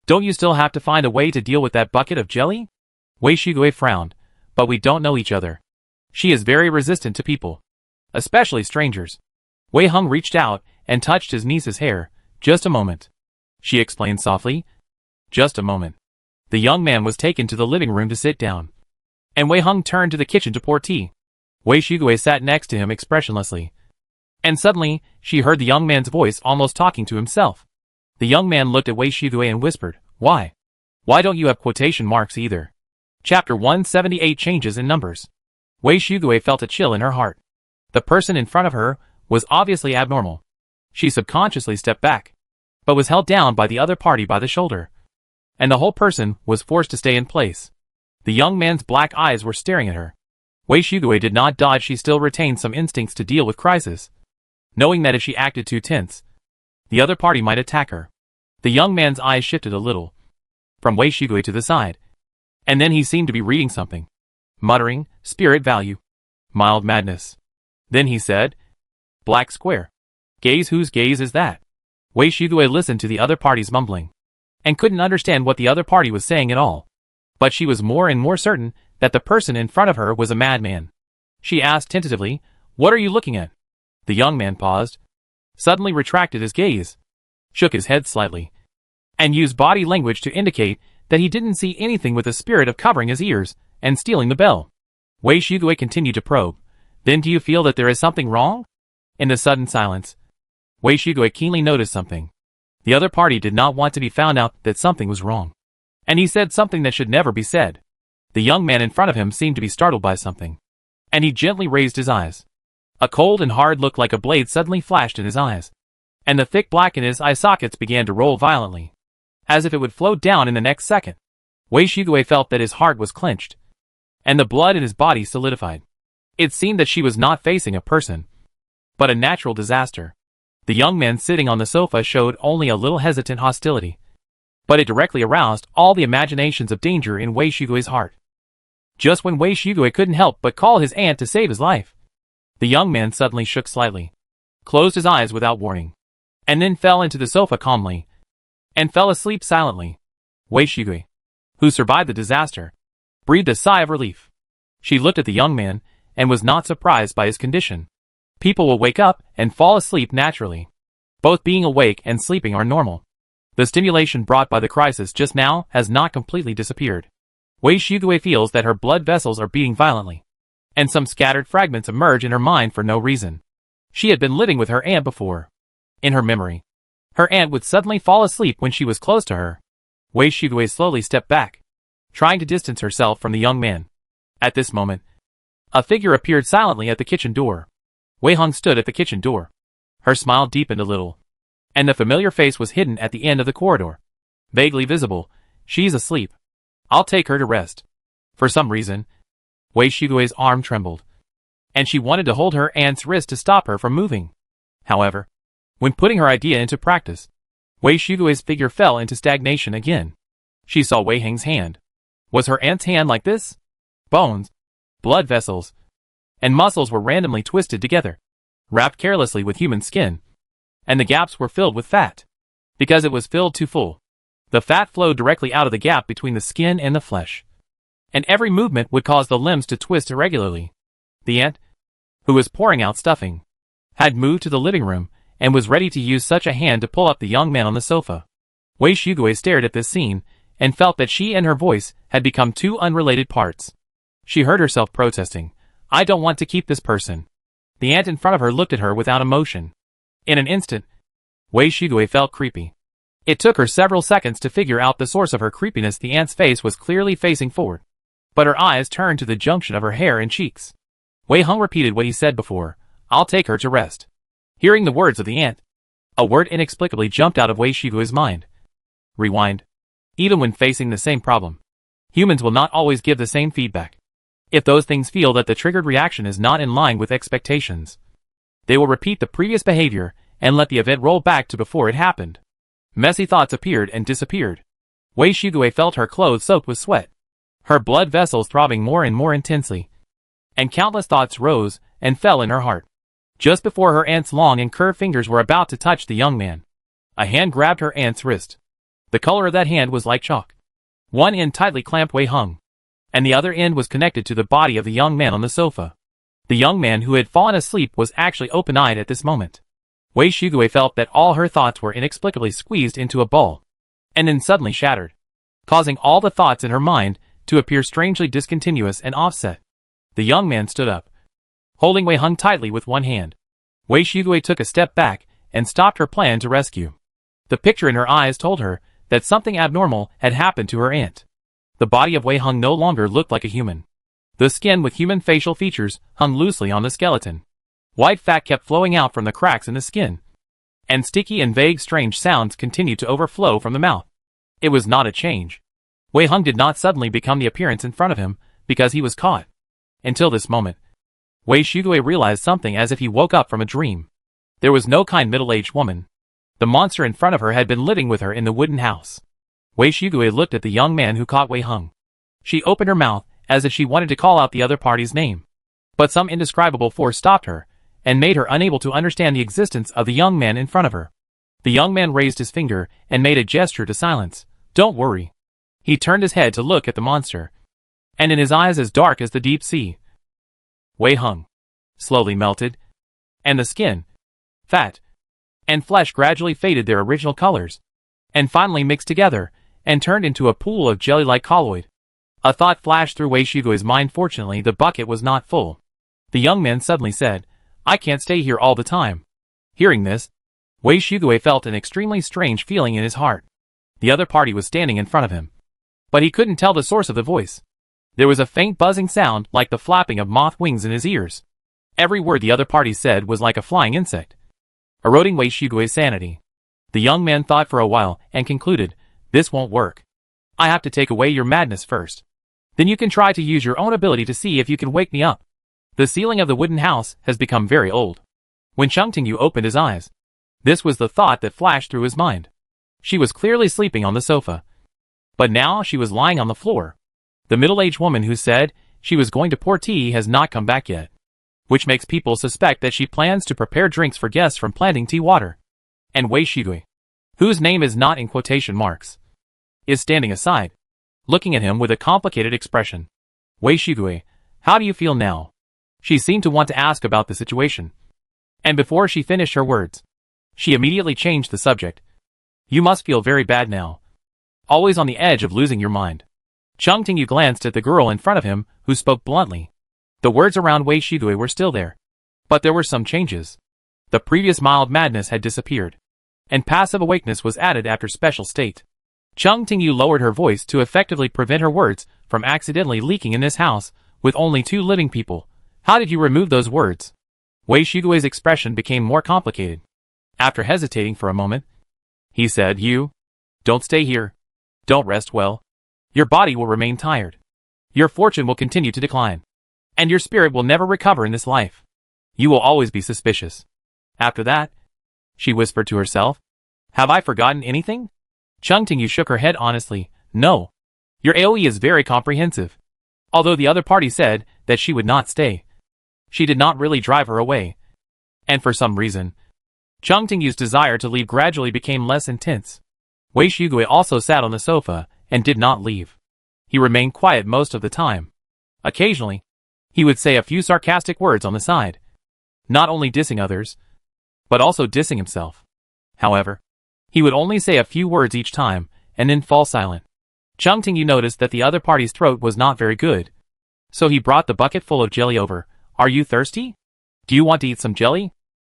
"Don't you still have to find a way to deal with that bucket of jelly?" Wei Shigui frowned. "But we don't know each other. She is very resistant to people, especially strangers." Wei Hung reached out and touched his niece's hair. "Just a moment," she explained softly. "Just a moment." The young man was taken to the living room to sit down, and Wei Hung turned to the kitchen to pour tea. Wei Shigui sat next to him expressionlessly, and suddenly she heard the young man's voice almost talking to himself. The young man looked at Wei Shigui and whispered, "Why? Why don't you have quotation marks either?" Chapter 178 Changes in Numbers. Wei Shigui felt a chill in her heart. The person in front of her was obviously abnormal. She subconsciously stepped back, but was held down by the other party by the shoulder, and the whole person was forced to stay in place. The young man's black eyes were staring at her. Wei Shigui did not dodge. She still retained some instincts to deal with crisis, knowing that if she acted too tense, the other party might attack her. The young man's eyes shifted a little, from Wei Shigui to the side, and then he seemed to be reading something, muttering, "Spirit value. Mild madness." Then he said, "Black square. Gaze, whose gaze is that?" Wei Shigui listened to the other party's mumbling, and couldn't understand what the other party was saying at all. But she was more and more certain that the person in front of her was a madman. She asked tentatively, "What are you looking at?" The young man paused, suddenly retracted his gaze, shook his head slightly, and used body language to indicate that he didn't see anything, with the spirit of covering his ears and stealing the bell. Wei Shigui continued to probe. "Then do you feel that there is something wrong?" In the sudden silence, Wei Shigui keenly noticed something. The other party did not want to be found out that something was wrong, and he said something that should never be said. The young man in front of him seemed to be startled by something, and he gently raised his eyes. A cold and hard look like a blade suddenly flashed in his eyes, and the thick black in his eye sockets began to roll violently, as if it would flow down in the next second. Wei Shigui felt that his heart was clenched, and the blood in his body solidified. It seemed that she was not facing a person, but a natural disaster. The young man sitting on the sofa showed only a little hesitant hostility, but it directly aroused all the imaginations of danger in Wei Shigui's heart. Just when Wei Shigui couldn't help but call his aunt to save his life, the young man suddenly shook slightly, closed his eyes without warning, and then fell into the sofa calmly, and fell asleep silently. Wei Shigui, who survived the disaster, breathed a sigh of relief. She looked at the young man, and was not surprised by his condition. People will wake up and fall asleep naturally. Both being awake and sleeping are normal. The stimulation brought by the crisis just now has not completely disappeared. Wei Shigui feels that her blood vessels are beating violently, and some scattered fragments emerge in her mind for no reason. She had been living with her aunt before. In her memory, her aunt would suddenly fall asleep when she was close to her. Wei Shigui slowly stepped back, trying to distance herself from the young man. At this moment, a figure appeared silently at the kitchen door. Wei Hung stood at the kitchen door. Her smile deepened a little, and the familiar face was hidden at the end of the corridor. Vaguely visible, "She's asleep. I'll take her to rest." For some reason, Wei Shigui's arm trembled. and she wanted to hold her aunt's wrist to stop her from moving. However, when putting her idea into practice, Wei Shugui's figure fell into stagnation again. She saw Wei Heng's hand. Was her aunt's hand like this? Bones, blood vessels, and muscles were randomly twisted together, wrapped carelessly with human skin, and the gaps were filled with fat. Because it was filled too full, the fat flowed directly out of the gap between the skin and the flesh, and every movement would cause the limbs to twist irregularly. The aunt, who was pouring out stuffing, had moved to the living room and was ready to use such a hand to pull up the young man on the sofa. Wei Shugui stared at this scene and felt that she and her voice had become two unrelated parts. She heard herself protesting, "I don't want to keep this person." The aunt in front of her looked at her without emotion. In an instant, Wei Shugui felt creepy. It took her several seconds to figure out the source of her creepiness. The aunt's face was clearly facing forward, but her eyes turned to the junction of her hair and cheeks. Wei Heng repeated what he said before, "I'll take her to rest." Hearing the words of the aunt, a word inexplicably jumped out of Wei Shigui's mind. Rewind. Even when facing the same problem, humans will not always give the same feedback. If those things feel that the triggered reaction is not in line with expectations, they will repeat the previous behavior and let the event roll back to before it happened. Messy thoughts appeared and disappeared. Wei Shigui felt her clothes soaked with sweat, her blood vessels throbbing more and more intensely, and countless thoughts rose and fell in her heart. Just before her aunt's long and curved fingers were about to touch the young man, a hand grabbed her aunt's wrist. The color of that hand was like chalk. One end tightly clamped Wei Heng, and the other end was connected to the body of the young man on the sofa. The young man who had fallen asleep was actually open-eyed at this moment. Wei Shigui felt that all her thoughts were inexplicably squeezed into a ball, and then suddenly shattered, causing all the thoughts in her mind to appear strangely discontinuous and offset. The young man stood up, holding Wei Heng tightly with one hand. Wei Shigui took a step back and stopped her plan to rescue. The picture in her eyes told her that something abnormal had happened to her aunt. The body of Wei Heng no longer looked like a human. The skin with human facial features hung loosely on the skeleton. White fat kept flowing out from the cracks in the skin, and sticky and vague strange sounds continued to overflow from the mouth. It was not a change. Wei Heng did not suddenly become the appearance in front of him because he was caught. Until this moment, Wei Shigui realized something as if he woke up from a dream. There was no kind middle-aged woman. The monster in front of her had been living with her in the wooden house. Wei Shigui looked at the young man who caught Wei Heng. She opened her mouth as if she wanted to call out the other party's name, but some indescribable force stopped her and made her unable to understand the existence of the young man in front of her. The young man raised his finger and made a gesture to silence. "Don't worry." He turned his head to look at the monster, and in his eyes as dark as the deep sea, Wei Heng slowly melted, and the skin, fat, and flesh gradually faded their original colors, and finally mixed together and turned into a pool of jelly-like colloid. A thought flashed through Wei Shigui's mind. Fortunately, the bucket was not full. The young man suddenly said, "I can't stay here all the time." Hearing this, Wei Shigui felt an extremely strange feeling in his heart. The other party was standing in front of him, but he couldn't tell the source of the voice. There was a faint buzzing sound like the flapping of moth wings in his ears. Every word the other party said was like a flying insect, eroding Wei Shigui's sanity. The young man thought for a while and concluded, "This won't work. I have to take away your madness first. Then you can try to use your own ability to see if you can wake me up." The ceiling of the wooden house has become very old. When Cheng Tingyu opened his eyes, this was the thought that flashed through his mind. She was clearly sleeping on the sofa, but now she was lying on the floor. The middle-aged woman who said she was going to pour tea has not come back yet, which makes people suspect that she plans to prepare drinks for guests from planting tea water. And Wei Shigui, whose name is not in quotation marks, is standing aside, looking at him with a complicated expression. "Wei Shigui, how do you feel now?" She seemed to want to ask about the situation, and before she finished her words, she immediately changed the subject. "You must feel very bad now. Always on the edge of losing your mind." Cheng Tingyu glanced at the girl in front of him, who spoke bluntly. The words around Wei Shigui were still there, but there were some changes. The previous mild madness had disappeared, and passive awakeness was added after special state. Cheng Tingyu lowered her voice to effectively prevent her words from accidentally leaking in this house with only 2 living people. "How did you remove those words?" Wei Shigui's expression became more complicated. After hesitating for a moment, he said, "You don't stay here. Don't rest well. Your body will remain tired. Your fortune will continue to decline. and your spirit will never recover in this life. You will always be suspicious. After that, she whispered to herself, have I forgotten anything? Chung Tingyu shook her head honestly, no. Your AoE is very comprehensive. Although the other party said that she would not stay, she did not really drive her away. And for some reason, Chung Tingyu's desire to leave gradually became less intense. Wei Shugui also sat on the sofa and did not leave. He remained quiet most of the time. Occasionally, he would say a few sarcastic words on the side, not only dissing others, but also dissing himself. However, he would only say a few words each time, and then fall silent. Chung Tingyu noticed that the other party's throat was not very good, so he brought the bucket full of jelly over. Are you thirsty? Do you want to eat some jelly?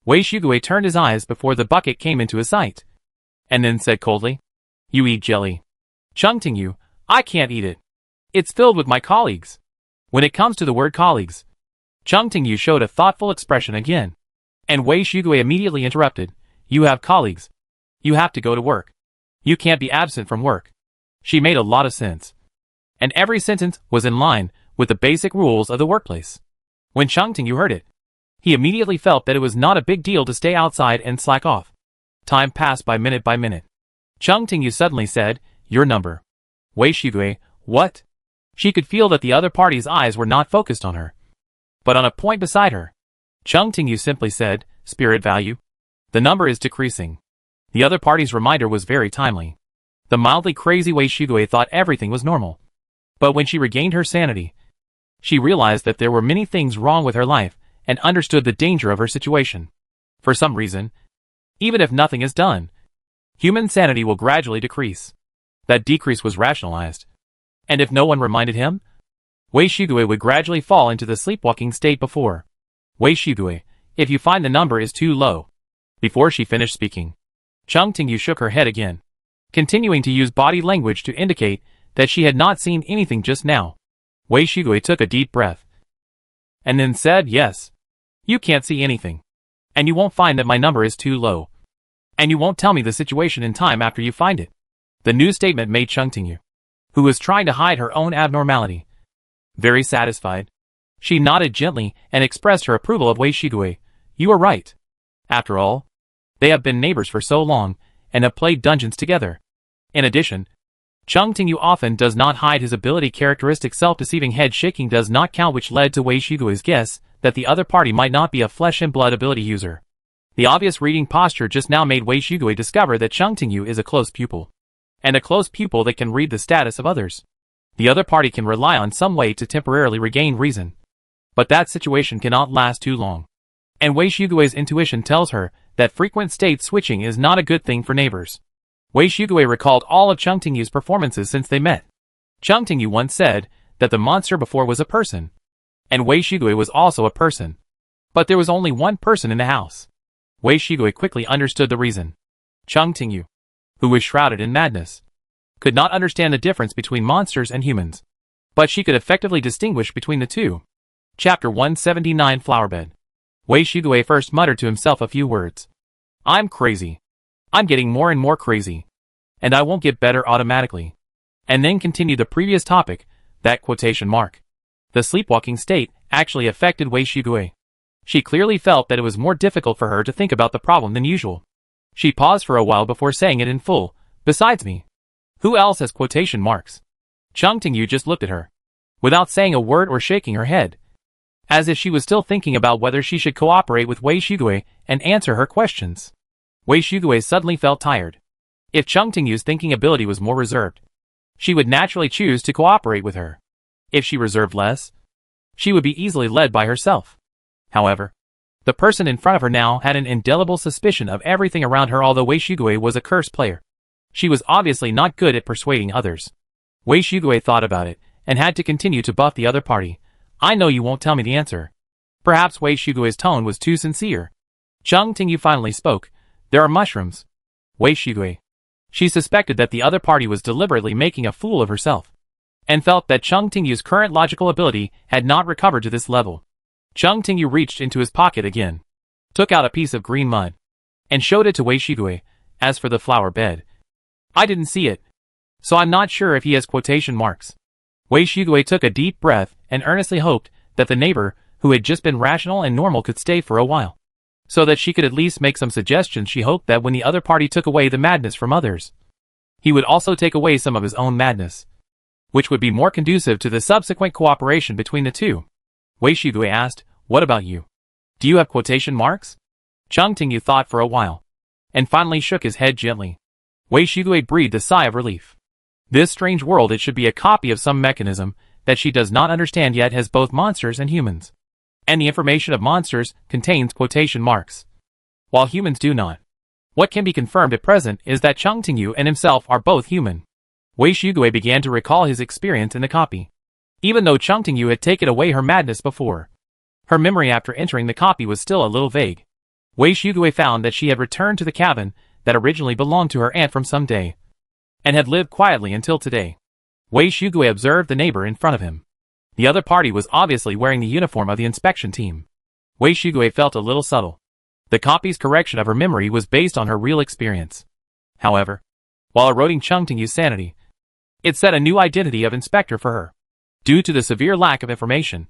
Wei Shugui turned his eyes before the bucket came into his sight, and then said coldly, you eat jelly. Chung Tingyu, I can't eat it. It's filled with my colleagues. When it comes to the word colleagues, Chung Tingyu showed a thoughtful expression again, and Wei Shugui immediately interrupted, you have colleagues. You have to go to work. You can't be absent from work. She made a lot of sense, and every sentence was in line with the basic rules of the workplace. When Chung Tingyu heard it, he immediately felt that it was not a big deal to stay outside and slack off. Time passed by minute by minute. Chung Tingyu suddenly said, your number. Wei Shugui, what? She could feel that the other party's eyes were not focused on her, but on a point beside her. Chung Tingyu simply said, spirit value. The number is decreasing. The other party's reminder was very timely. The mildly crazy Wei Shugui thought everything was normal. But when she regained her sanity, she realized that there were many things wrong with her life and understood the danger of her situation. For some reason, even if nothing is done, human sanity will gradually decrease. That decrease was rationalized. And if no one reminded him, Wei Shugui would gradually fall into the sleepwalking state before. Wei Shugui, if you find the number is too low. Before she finished speaking, Chung Tingyu shook her head again, continuing to use body language to indicate that she had not seen anything just now. Wei Shugui took a deep breath, and then said, yes. You can't see anything. And you won't find that my number is too low. And you won't tell me the situation in time after you find it. The new statement made Chung Tingyu, who was trying to hide her own abnormality, very satisfied. She nodded gently and expressed her approval of Wei Shugui. You are right. After all, they have been neighbors for so long, and have played dungeons together. In addition, Chung Tingyu often does not hide his ability. Characteristic self-deceiving head shaking does not count, which led to Wei Shugui's guess that the other party might not be a flesh and blood ability user. The obvious reading posture just now made Wei Shugui discover that Chung Tingyu is a close pupil, and a close pupil that can read the status of others. The other party can rely on some way to temporarily regain reason, but that situation cannot last too long. And Wei Shugui's intuition tells her that frequent state switching is not a good thing for neighbors. Wei Shugui recalled all of Chung Tingyu's performances since they met. Chung Tingyu once said that the monster before was a person, and Wei Shugui was also a person. But there was only one person in the house. Wei Shugui quickly understood the reason. Chung Tingyu, who was shrouded in madness, could not understand the difference between monsters and humans, but she could effectively distinguish between the two. Chapter 179 Flowerbed. Wei Shugui first muttered to himself a few words. I'm crazy. I'm getting more and more crazy. And I won't get better automatically. And then continued the previous topic, that quotation mark. The sleepwalking state actually affected Wei Shugui. She clearly felt that it was more difficult for her to think about the problem than usual. She paused for a while before saying it in full. Besides me, who else has quotation marks? Chung Tingyu just looked at her, without saying a word or shaking her head, as if she was still thinking about whether she should cooperate with Wei Shugui and answer her questions. Wei Shugui suddenly felt tired. If Chung Tingyu's thinking ability was more reserved, she would naturally choose to cooperate with her. If she reserved less, she would be easily led by herself. However, the person in front of her now had an indelible suspicion of everything around her. Although Wei Shugui was a cursed player, she was obviously not good at persuading others. Wei Shugui thought about it, and had to continue to buff the other party. I know you won't tell me the answer. Perhaps Wei Shugui's tone was too sincere. Chung Tingyu finally spoke. There are mushrooms. Wei Shugui. She suspected that the other party was deliberately making a fool of herself, and felt that Chung Tingyu's current logical ability had not recovered to this level. Chung Tingyu reached into his pocket again, took out a piece of green mud, and showed it to Wei Shugui. As for the flower bed, I didn't see it, so I'm not sure if he has quotation marks. Wei Shugui took a deep breath and earnestly hoped that the neighbor, who had just been rational and normal, could stay for a while, so that she could at least make some suggestions. She hoped that when the other party took away the madness from others, he would also take away some of his own madness, which would be more conducive to the subsequent cooperation between the two. Wei Shigui asked, "What about you? Do you have quotation marks?" Chung Tingyu thought for a while, and finally shook his head gently. Wei Shigui breathed a sigh of relief. This strange world, it should be a copy of some mechanism that she does not understand yet, has both monsters and humans. And the information of monsters contains quotation marks, while humans do not. What can be confirmed at present is that Chung Tingyu and himself are both human. Wei Shigui began to recall his experience in the copy. Even though Chung Tingyu had taken away her madness before, her memory after entering the copy was still a little vague. Wei Shigui found that she had returned to the cabin that originally belonged to her aunt from some day, and had lived quietly until today. Wei Shigui observed the neighbor in front of him. The other party was obviously wearing the uniform of the inspection team. Wei Shigui felt a little subtle. The copy's correction of her memory was based on her real experience. However, while eroding Chung Tingyu's sanity, it set a new identity of inspector for her. Due to the severe lack of information,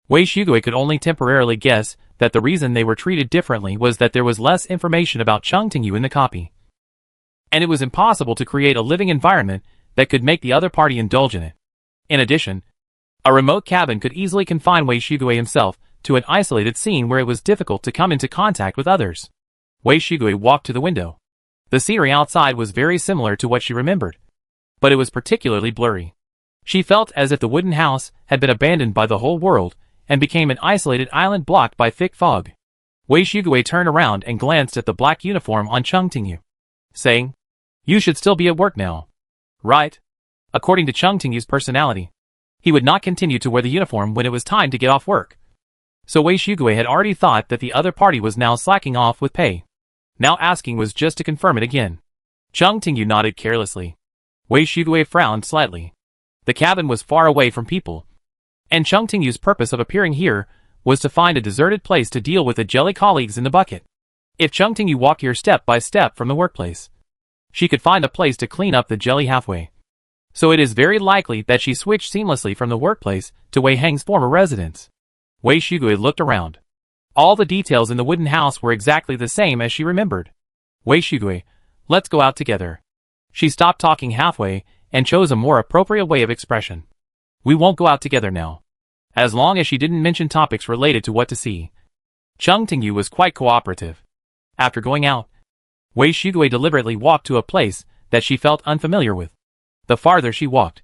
Wei Shigui could only temporarily guess that the reason they were treated differently was that there was less information about Chung Tingyu in the copy, and it was impossible to create a living environment that could make the other party indulge in it. In addition, a remote cabin could easily confine Wei Shigui himself to an isolated scene where it was difficult to come into contact with others. Wei Shigui walked to the window. The scenery outside was very similar to what she remembered, but it was particularly blurry. She felt as if the wooden house had been abandoned by the whole world and became an isolated island blocked by thick fog. Wei Shigui turned around and glanced at the black uniform on Chung Tingyu, saying, "You should still be at work now, right?" According to Chung Tingyu's personality, he would not continue to wear the uniform when it was time to get off work. So Wei Shigui had already thought that the other party was now slacking off with pay. Now asking was just to confirm it again. Chung Tingyu nodded carelessly. Wei Shigui frowned slightly. The cabin was far away from people, and Chung Tingyu's purpose of appearing here was to find a deserted place to deal with the jelly colleagues in the bucket. If Chung Tingyu walked here step by step from the workplace, she could find a place to clean up the jelly halfway. So it is very likely that she switched seamlessly from the workplace to Wei Heng's former residence. Wei Shigui looked around. All the details in the wooden house were exactly the same as she remembered. "Wei Shigui, let's go out together." She stopped talking halfway and chose a more appropriate way of expression. "We won't go out together now." As long as she didn't mention topics related to what to see, Chung Tingyu was quite cooperative. After going out, Wei Shigui deliberately walked to a place that she felt unfamiliar with. The farther she walked,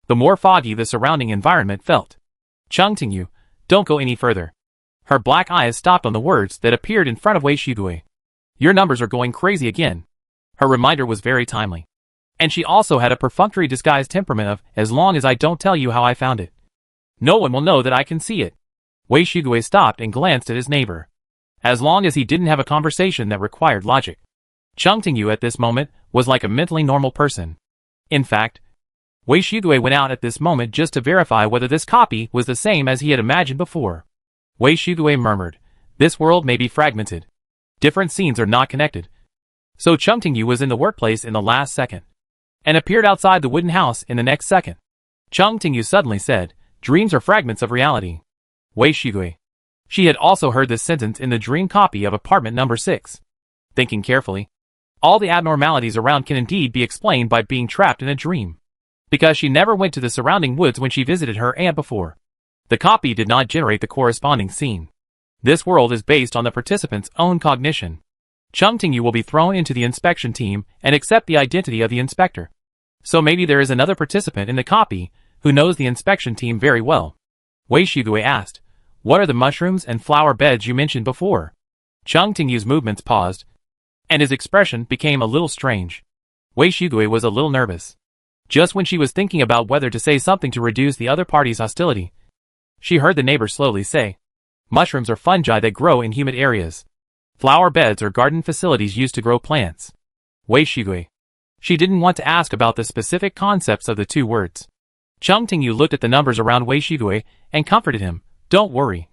the more foggy the surrounding environment felt. "Chung Tingyu, don't go any further." Her black eyes stopped on the words that appeared in front of Wei Shigui. "Your numbers are going crazy again." Her reminder was very timely. And she also had a perfunctory disguised temperament of, "As long as I don't tell you how I found it, no one will know that I can see it." Wei Shigui stopped and glanced at his neighbor. As long as he didn't have a conversation that required logic, Chung Tingyu at this moment was like a mentally normal person. In fact, Wei Shigui went out at this moment just to verify whether this copy was the same as he had imagined before. Wei Shigui murmured, "This world may be fragmented. Different scenes are not connected." So Chung Tingyu was in the workplace in the last second, and appeared outside the wooden house in the next second. Chung Tingyu suddenly said, "Dreams are fragments of reality." Wei Shigui. She had also heard this sentence in the dream copy of apartment number 6. Thinking carefully, all the abnormalities around can indeed be explained by being trapped in a dream, because she never went to the surrounding woods when she visited her aunt before. The copy did not generate the corresponding scene. This world is based on the participant's own cognition. Chung Tingyu will be thrown into the inspection team and accept the identity of the inspector. So maybe there is another participant in the copy who knows the inspection team very well. Wei Shigui asked, "What are the mushrooms and flower beds you mentioned before?" Chung Tingyu's movements paused, and his expression became a little strange. Wei Shigui was a little nervous. Just when she was thinking about whether to say something to reduce the other party's hostility, she heard the neighbor slowly say, "Mushrooms are fungi that grow in humid areas. Flower beds are garden facilities used to grow plants." Wei Shigui. She didn't want to ask about the specific concepts of the two words. Chung Tingyu looked at the numbers around Wei Shigui and comforted him, "Don't worry.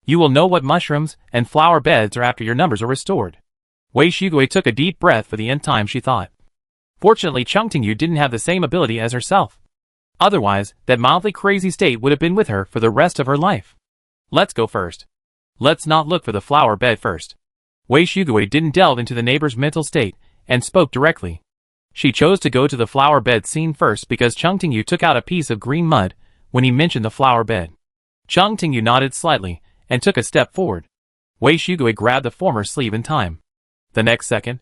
You will know what mushrooms and flower beds are after your numbers are restored." Wei Shigui took a deep breath for the nth time, she thought. Fortunately, Chung Tingyu didn't have the same ability as herself. Otherwise, that mildly crazy state would have been with her for the rest of her life. Let's go first. Let's not look for the flower bed first. Wei Shugui didn't delve into the neighbor's mental state and spoke directly. She chose to go to the flower bed scene first because Chung Tingyu took out a piece of green mud when he mentioned the flower bed. Chung Tingyu nodded slightly and took a step forward. Wei Shugui grabbed the former sleeve in time. The next second,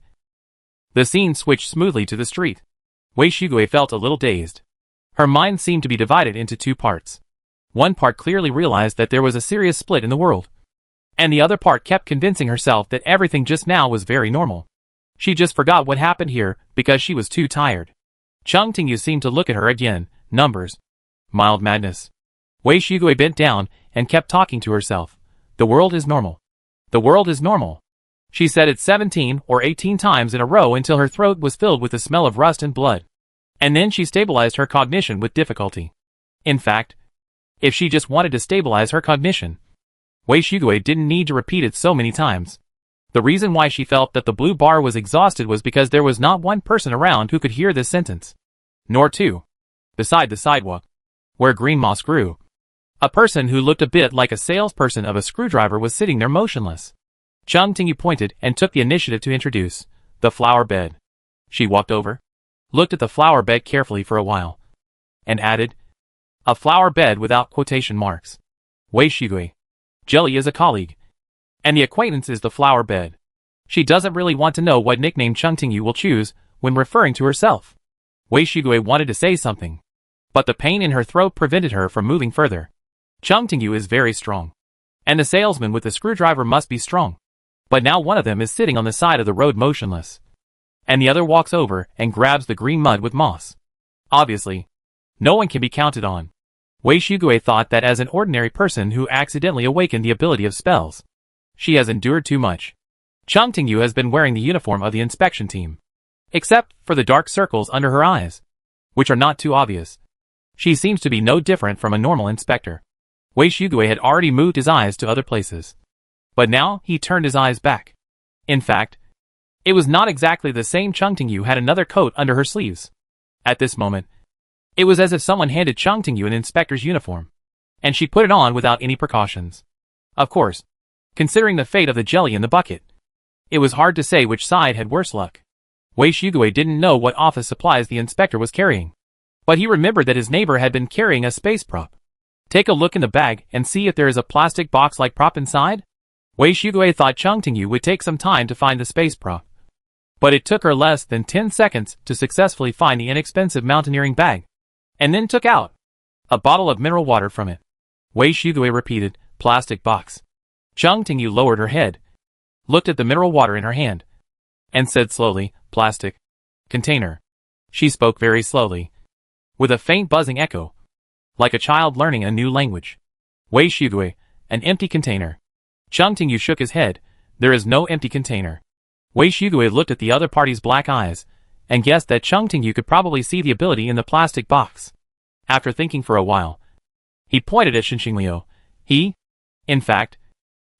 the scene switched smoothly to the street. Wei Shugui felt a little dazed. Her mind seemed to be divided into two parts. One part clearly realized that there was a serious split in the world, and the other part kept convincing herself that everything just now was very normal. She just forgot what happened here because she was too tired. Chung Tingyu seemed to look at her again. Numbers. Mild madness. Wei Shugui bent down and kept talking to herself. The world is normal. The world is normal. She said it 17 or 18 times in a row until her throat was filled with the smell of rust and blood. And then she stabilized her cognition with difficulty. In fact, if she just wanted to stabilize her cognition, Wei Shugui didn't need to repeat it so many times. The reason why she felt that the blue bar was exhausted was because there was not one person around who could hear this sentence. Nor two. Beside the sidewalk, where green moss grew, a person who looked a bit like a salesperson of a screwdriver was sitting there motionless. Chung Tingyu pointed and took the initiative to introduce the flower bed. She walked over, looked at the flower bed carefully for a while, and added, a flower bed without quotation marks. Wei Shugui. Jelly is a colleague, and the acquaintance is the flower bed. She doesn't really want to know what nickname Chung Tingyu will choose when referring to herself. Wei Shugui wanted to say something, but the pain in her throat prevented her from moving further. Chung Tingyu is very strong, and the salesman with the screwdriver must be strong. But now one of them is sitting on the side of the road motionless, and the other walks over and grabs the green mud with moss. Obviously, no one can be counted on. Wei Shugui thought that as an ordinary person who accidentally awakened the ability of spells, she has endured too much. Chung Tingyu has been wearing the uniform of the inspection team, except for the dark circles under her eyes, which are not too obvious. She seems to be no different from a normal inspector. Wei Shugui had already moved his eyes to other places, but now he turned his eyes back. In fact, it was not exactly the same. Chung Tingyu had another coat under her sleeves. At this moment, it was as if someone handed Chung Tingyu an inspector's uniform, and she put it on without any precautions. Of course, considering the fate of the jelly in the bucket, it was hard to say which side had worse luck. Wei Shugui didn't know what office supplies the inspector was carrying, but he remembered that his neighbor had been carrying a space prop. Take a look in the bag and see if there is a plastic box-like prop inside. Wei Shugui thought Chung Tingyu would take some time to find the space prop, but it took her less than 10 seconds to successfully find the inexpensive mountaineering bag, and then took out a bottle of mineral water from it. Wei Shugui repeated, plastic box. Chung Tingyu lowered her head, looked at the mineral water in her hand, and said slowly, plastic container. She spoke very slowly, with a faint buzzing echo, like a child learning a new language. Wei Shugui, an empty container. Chung Tingyu shook his head. There is no empty container. Wei Shugui looked at the other party's black eyes, and guessed that Chung Tingyu could probably see the ability in the plastic box. After thinking for a while, he pointed at Xinxingliu. In fact,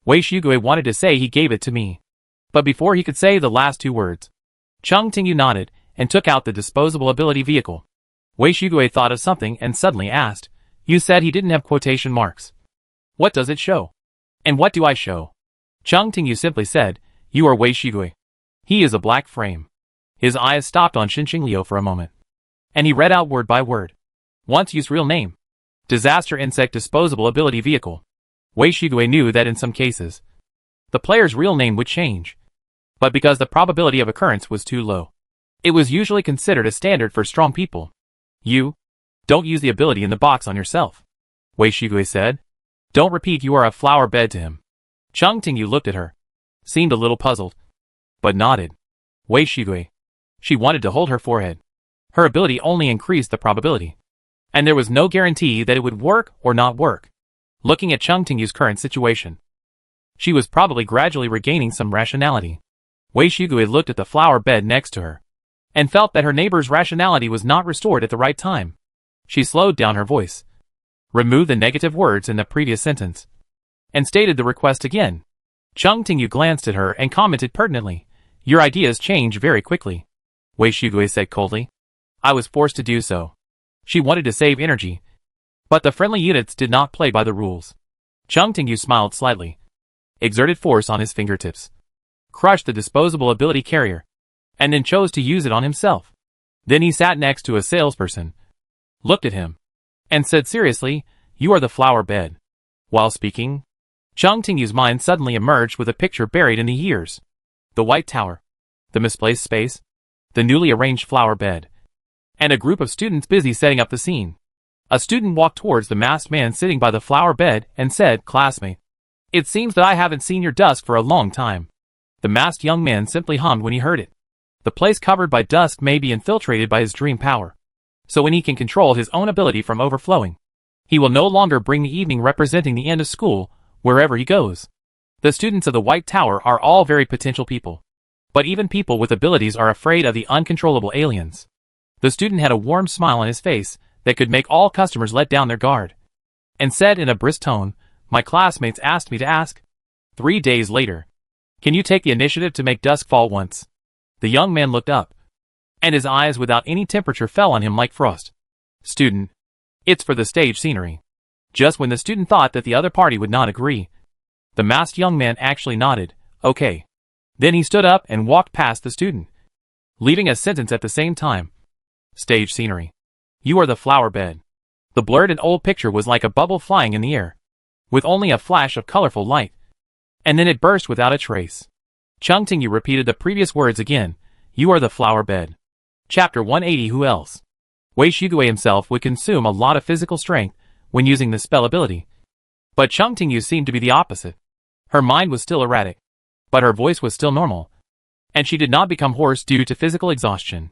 Wei Shugui wanted to say he gave it to me. But before he could say the last two words, Chung Tingyu nodded and took out the disposable ability vehicle. Wei Shugui thought of something and suddenly asked, you said he didn't have quotation marks. What does it show? And what do I show? Chung Tingyu simply said, you are Wei Shugui. He is a black frame. His eyes stopped on Xinxingliu for a moment, and he read out word by word. Once used real name. Disaster insect disposable ability vehicle. Wei Shugui knew that in some cases, the player's real name would change, but because the probability of occurrence was too low, it was usually considered a standard for strong people. You don't use the ability in the box on yourself, Wei Shugui said. Don't repeat you are a flower bed to him. Chung Tingyu looked at her, seemed a little puzzled, but nodded. Wei Shugui. She wanted to hold her forehead. Her ability only increased the probability, and there was no guarantee that it would work or not work. Looking at Chung Tingyu's current situation, she was probably gradually regaining some rationality. Wei Shugui looked at the flower bed next to her, and felt that her neighbor's rationality was not restored at the right time. She slowed down her voice, removed the negative words in the previous sentence, and stated the request again. Chung Tingyu glanced at her and commented pertinently, your ideas change very quickly. Wei Shugui said coldly. I was forced to do so. She wanted to save energy, but the friendly units did not play by the rules. Chung Tingyu smiled slightly, exerted force on his fingertips, crushed the disposable ability carrier, and then chose to use it on himself. Then he sat next to a salesperson, looked at him, and said seriously, "You are the flower bed." While speaking, Chung Tingyu's mind suddenly emerged with a picture buried in the years. The White Tower, the misplaced space, the newly arranged flower bed, and a group of students busy setting up the scene. A student walked towards the masked man sitting by the flower bed and said, "Classmate, it seems that I haven't seen your dusk for a long time." The masked young man simply hummed when he heard it. The place covered by dusk may be infiltrated by his dream power. So when he can control his own ability from overflowing, he will no longer bring the evening representing the end of school wherever he goes. The students of the White Tower are all very potential people. But even people with abilities are afraid of the uncontrollable aliens. The student had a warm smile on his face that could make all customers let down their guard, and said in a brisk tone, "My classmates asked me to ask." 3 days later, "Can you take the initiative to make dusk fall once?" The young man looked up, and his eyes without any temperature fell on him like frost. "Student, it's for the stage scenery." Just when the student thought that the other party would not agree, the masked young man actually nodded, "Okay." Then he stood up and walked past the student, leaving a sentence at the same time. "Stage scenery. You are the flower bed." The blurred and old picture was like a bubble flying in the air, with only a flash of colorful light, and then it burst without a trace. Chung Tingyu repeated the previous words again, "You are the flower bed." Chapter 180. Who else? Wei Shigue himself would consume a lot of physical strength when using this spell ability. But Chung Tingyu seemed to be the opposite. Her mind was still erratic, but her voice was still normal, and she did not become hoarse due to physical exhaustion.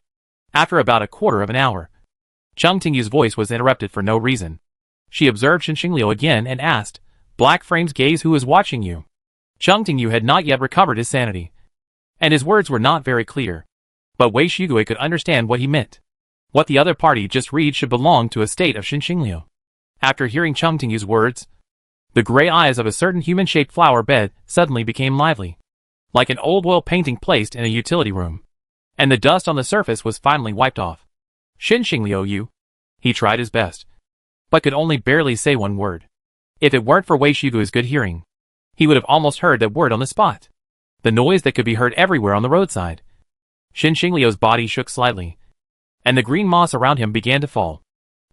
After about a quarter of an hour, Chung Tingyu's voice was interrupted for no reason. She observed Xinxingliu again and asked, "Black Frame's gaze, who is watching you?" Chung Tingyu had not yet recovered his sanity, and his words were not very clear, but Wei Shigue could understand what he meant. What the other party just read should belong to a state of Xinxingliu. After hearing Chung Tingyu's words, the gray eyes of a certain human-shaped flower bed suddenly became lively, like an old oil painting placed in a utility room, and the dust on the surface was finally wiped off. "Xinxingliu, you." He tried his best, but could only barely say one word. If it weren't for Wei Shigue's good hearing, he would have almost heard that word on the spot. The noise that could be heard everywhere on the roadside. Xinxingliu's body shook slightly, and the green moss around him began to fall.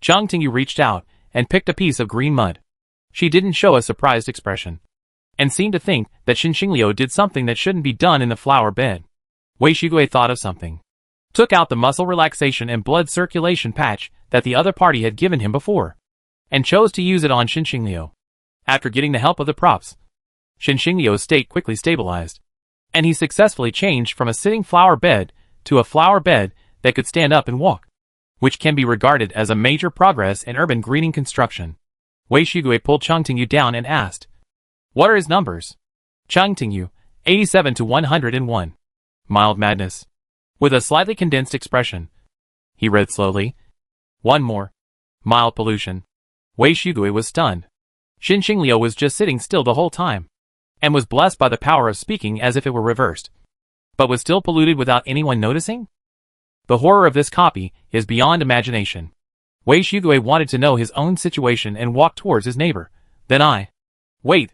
Chung Tingyu reached out and picked a piece of green mud. She didn't show a surprised expression, and seemed to think that Xinxingliu did something that shouldn't be done in the flower bed. Wei Shigue thought of something, took out the muscle relaxation and blood circulation patch that the other party had given him before, and chose to use it on Xinxingliu. After getting the help of the props, Xinxingliu's state quickly stabilized, and he successfully changed from a sitting flower bed to a flower bed that could stand up and walk, which can be regarded as a major progress in urban greening construction. Wei Shigue pulled Chung Tingyu down and asked, "What are his numbers?" Chung Tingyu, 87 to 101. Mild madness. With a slightly condensed expression, he read slowly. "One more. Mild pollution." Wei Shigue was stunned. Xinxingliu was just sitting still the whole time, and was blessed by the power of speaking as if it were reversed, but was still polluted without anyone noticing? The horror of this copy is beyond imagination. Wei Shigue wanted to know his own situation and walked towards his neighbor. "Then Wait.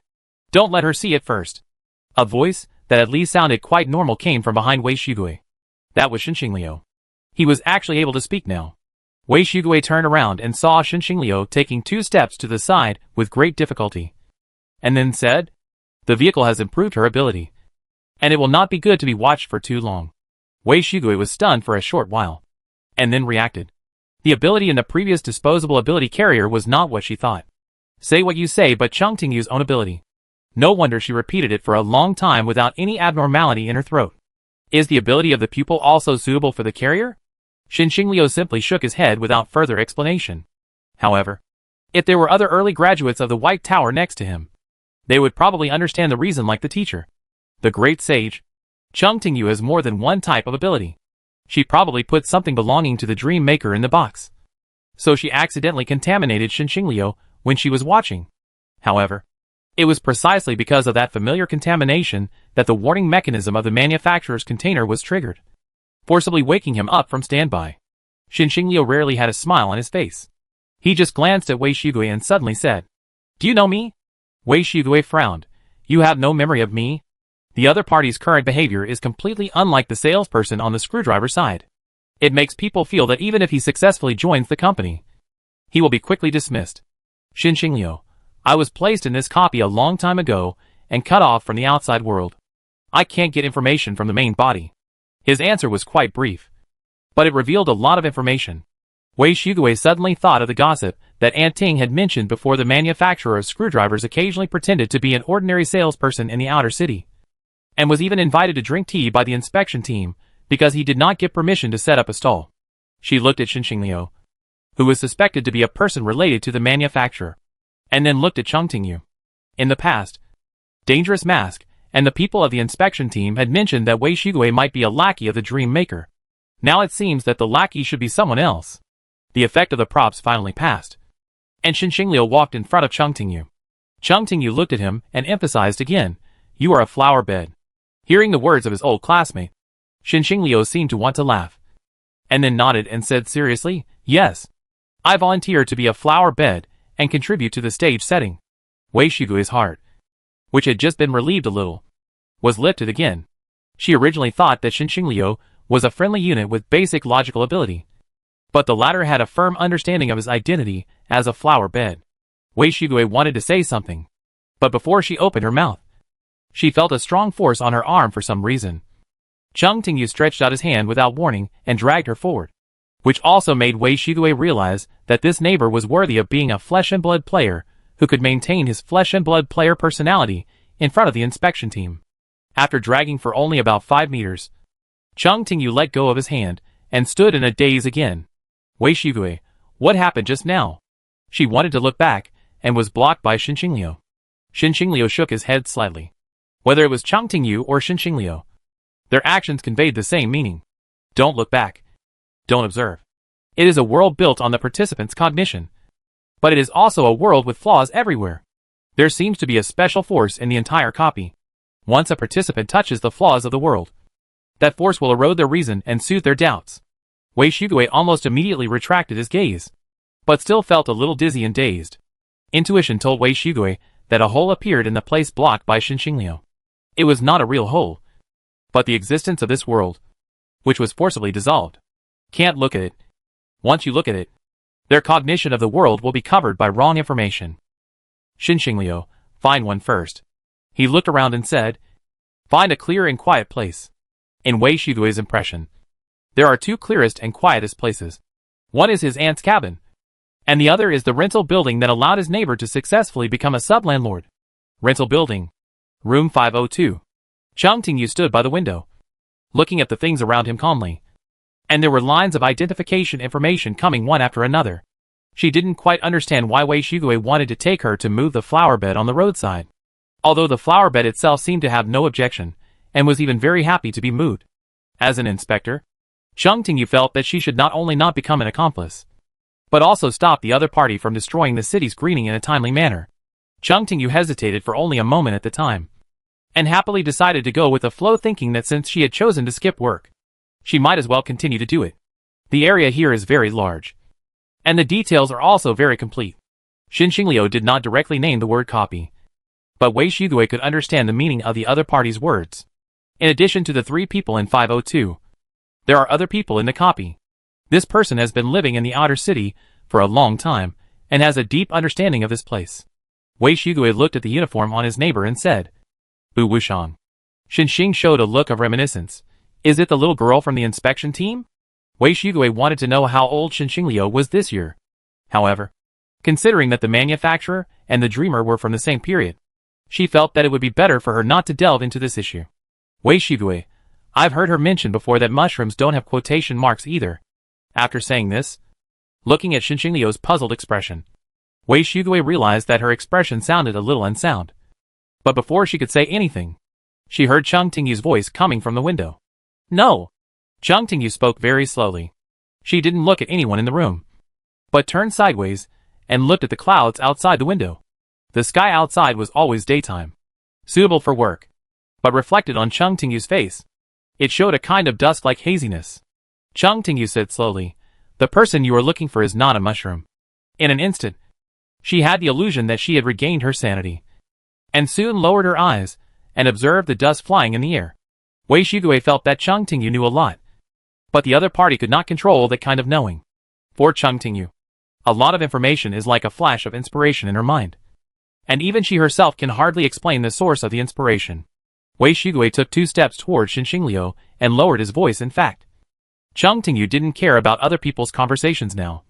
Don't let her see it first." A voice that at least sounded quite normal came from behind Wei Shigue. That was Xinxingliu. He was actually able to speak now. Wei Shigue turned around and saw Xinxingliu taking 2 steps to the side with great difficulty, and then said, "The vehicle has improved her ability, and it will not be good to be watched for too long." Wei Shigue was stunned for a short while, and then reacted. The ability in the previous disposable ability carrier was not what she thought. Say what you say, but Chung Tingyu's own ability. No wonder she repeated it for a long time without any abnormality in her throat. Is the ability of the pupil also suitable for the carrier? Xinxingliu simply shook his head without further explanation. However, if there were other early graduates of the White Tower next to him, they would probably understand the reason like the teacher. The great sage. Chung Tingyu has more than one type of ability. She probably put something belonging to the Dream Maker in the box, so she accidentally contaminated Xinxingliu when she was watching. However, it was precisely because of that familiar contamination that the warning mechanism of the manufacturer's container was triggered, forcibly waking him up from standby. Xinxingliu rarely had a smile on his face. He just glanced at Wei Shigue and suddenly said, "Do you know me?" Wei Shigue frowned. You have no memory of me? The other party's current behavior is completely unlike the salesperson on the screwdriver side. It makes people feel that even if he successfully joins the company, he will be quickly dismissed. Xinxingliu, I was placed in this copy a long time ago and cut off from the outside world. I can't get information from the main body. His answer was quite brief, but it revealed a lot of information. Wei Shigue suddenly thought of the gossip that Aunt Ting had mentioned before. The manufacturer of screwdrivers occasionally pretended to be an ordinary salesperson in the outer city, and was even invited to drink tea by the inspection team because he did not get permission to set up a stall. She looked at Xinxingliu, who was suspected to be a person related to the manufacturer, and then looked at Cheng Tingyu. In the past, Dangerous Mask and the people of the inspection team had mentioned that Wei Shigue might be a lackey of the Dream Maker. Now it seems that the lackey should be someone else. The effect of the props finally passed, and Xinxingliu walked in front of Cheng Tingyu. Cheng Tingyu looked at him and emphasized again, "You are a flower bed." Hearing the words of his old classmate, Xinxingliu seemed to want to laugh, and then nodded and said seriously, "Yes. I volunteer to be a flower bed and contribute to the stage setting." Wei Shigue's heart, which had just been relieved a little, was lifted again. She originally thought that Xinxingliu was a friendly unit with basic logical ability, but the latter had a firm understanding of his identity as a flower bed. Wei Shigue wanted to say something, but before she opened her mouth, she felt a strong force on her arm for some reason. Cheng Tingyu stretched out his hand without warning and dragged her forward, which also made Wei Shigue realize that this neighbor was worthy of being a flesh and blood player who could maintain his flesh and blood player personality in front of the inspection team. After dragging for only about 5 meters, Cheng Tingyu let go of his hand and stood in a daze again. Wei Shigue, what happened just now? She wanted to look back and was blocked by Xinxingliu. Xinxingliu shook his head slightly. Whether it was Cheng Tingyu or Xinxingliu, their actions conveyed the same meaning. Don't look back. Don't observe. It is a world built on the participant's cognition, but it is also a world with flaws everywhere. There seems to be a special force in the entire copy. Once a participant touches the flaws of the world, that force will erode their reason and soothe their doubts. Wei Shigue almost immediately retracted his gaze, but still felt a little dizzy and dazed. Intuition told Wei Shigue that a hole appeared in the place blocked by Xinxingliu. It was not a real hole, but the existence of this world, which was forcibly dissolved. Can't look at it. Once you look at it, their cognition of the world will be covered by wrong information. Xinxingliu, find one first. He looked around and said, find a clear and quiet place. In Wei Shigue's impression, there are 2 clearest and quietest places. One is his aunt's cabin, and the other is the rental building that allowed his neighbor to successfully become a sub-landlord. Rental building. Room 502. Cheng Tingyu stood by the window, looking at the things around him calmly, and there were lines of identification information coming one after another. She didn't quite understand why Wei Shigue wanted to take her to move the flower bed on the roadside, although the flower bed itself seemed to have no objection, and was even very happy to be moved. As an inspector, Cheng Tingyu felt that she should not only not become an accomplice, but also stop the other party from destroying the city's greening in a timely manner. Cheng Tingyu hesitated for only a moment at the time, and happily decided to go with the flow, thinking that since she had chosen to skip work, she might as well continue to do it. The area here is very large, and the details are also very complete. Xinxingliu did not directly name the word copy, but Wei Shigue could understand the meaning of the other party's words. In addition to the 3 people in 502, there are other people in the copy. This person has been living in the outer city for a long time, and has a deep understanding of this place. Wei Shigue looked at the uniform on his neighbor and said, Bu Wushang. Xinxing showed a look of reminiscence. Is it the little girl from the inspection team? Wei Shigue wanted to know how old Xinxingliu was this year. However, considering that the manufacturer and the dreamer were from the same period, she felt that it would be better for her not to delve into this issue. Wei Shigue, I've heard her mention before that mushrooms don't have quotation marks either. After saying this, looking at Xinxingliu's puzzled expression, Wei Shigue realized that her expression sounded a little unsound. But before she could say anything, she heard Cheng Tingyu's voice coming from the window. No! Cheng Tingyu spoke very slowly. She didn't look at anyone in the room, but turned sideways and looked at the clouds outside the window. The sky outside was always daytime, suitable for work, but reflected on Cheng Tingyu's face, it showed a kind of dust-like haziness. Cheng Tingyu said slowly, the person you are looking for is not a mushroom. In an instant, she had the illusion that she had regained her sanity. and soon lowered her eyes, and observed the dust flying in the air. Wei Shigue felt that Chung Tingyu knew a lot. But the other party could not control that kind of knowing. For Chung Tingyu, a lot of information is like a flash of inspiration in her mind. And even she herself can hardly explain the source of the inspiration. Wei Shigue took 2 steps towards Xinxingliu and lowered his voice. In fact, Chung Tingyu didn't care about other people's conversations now.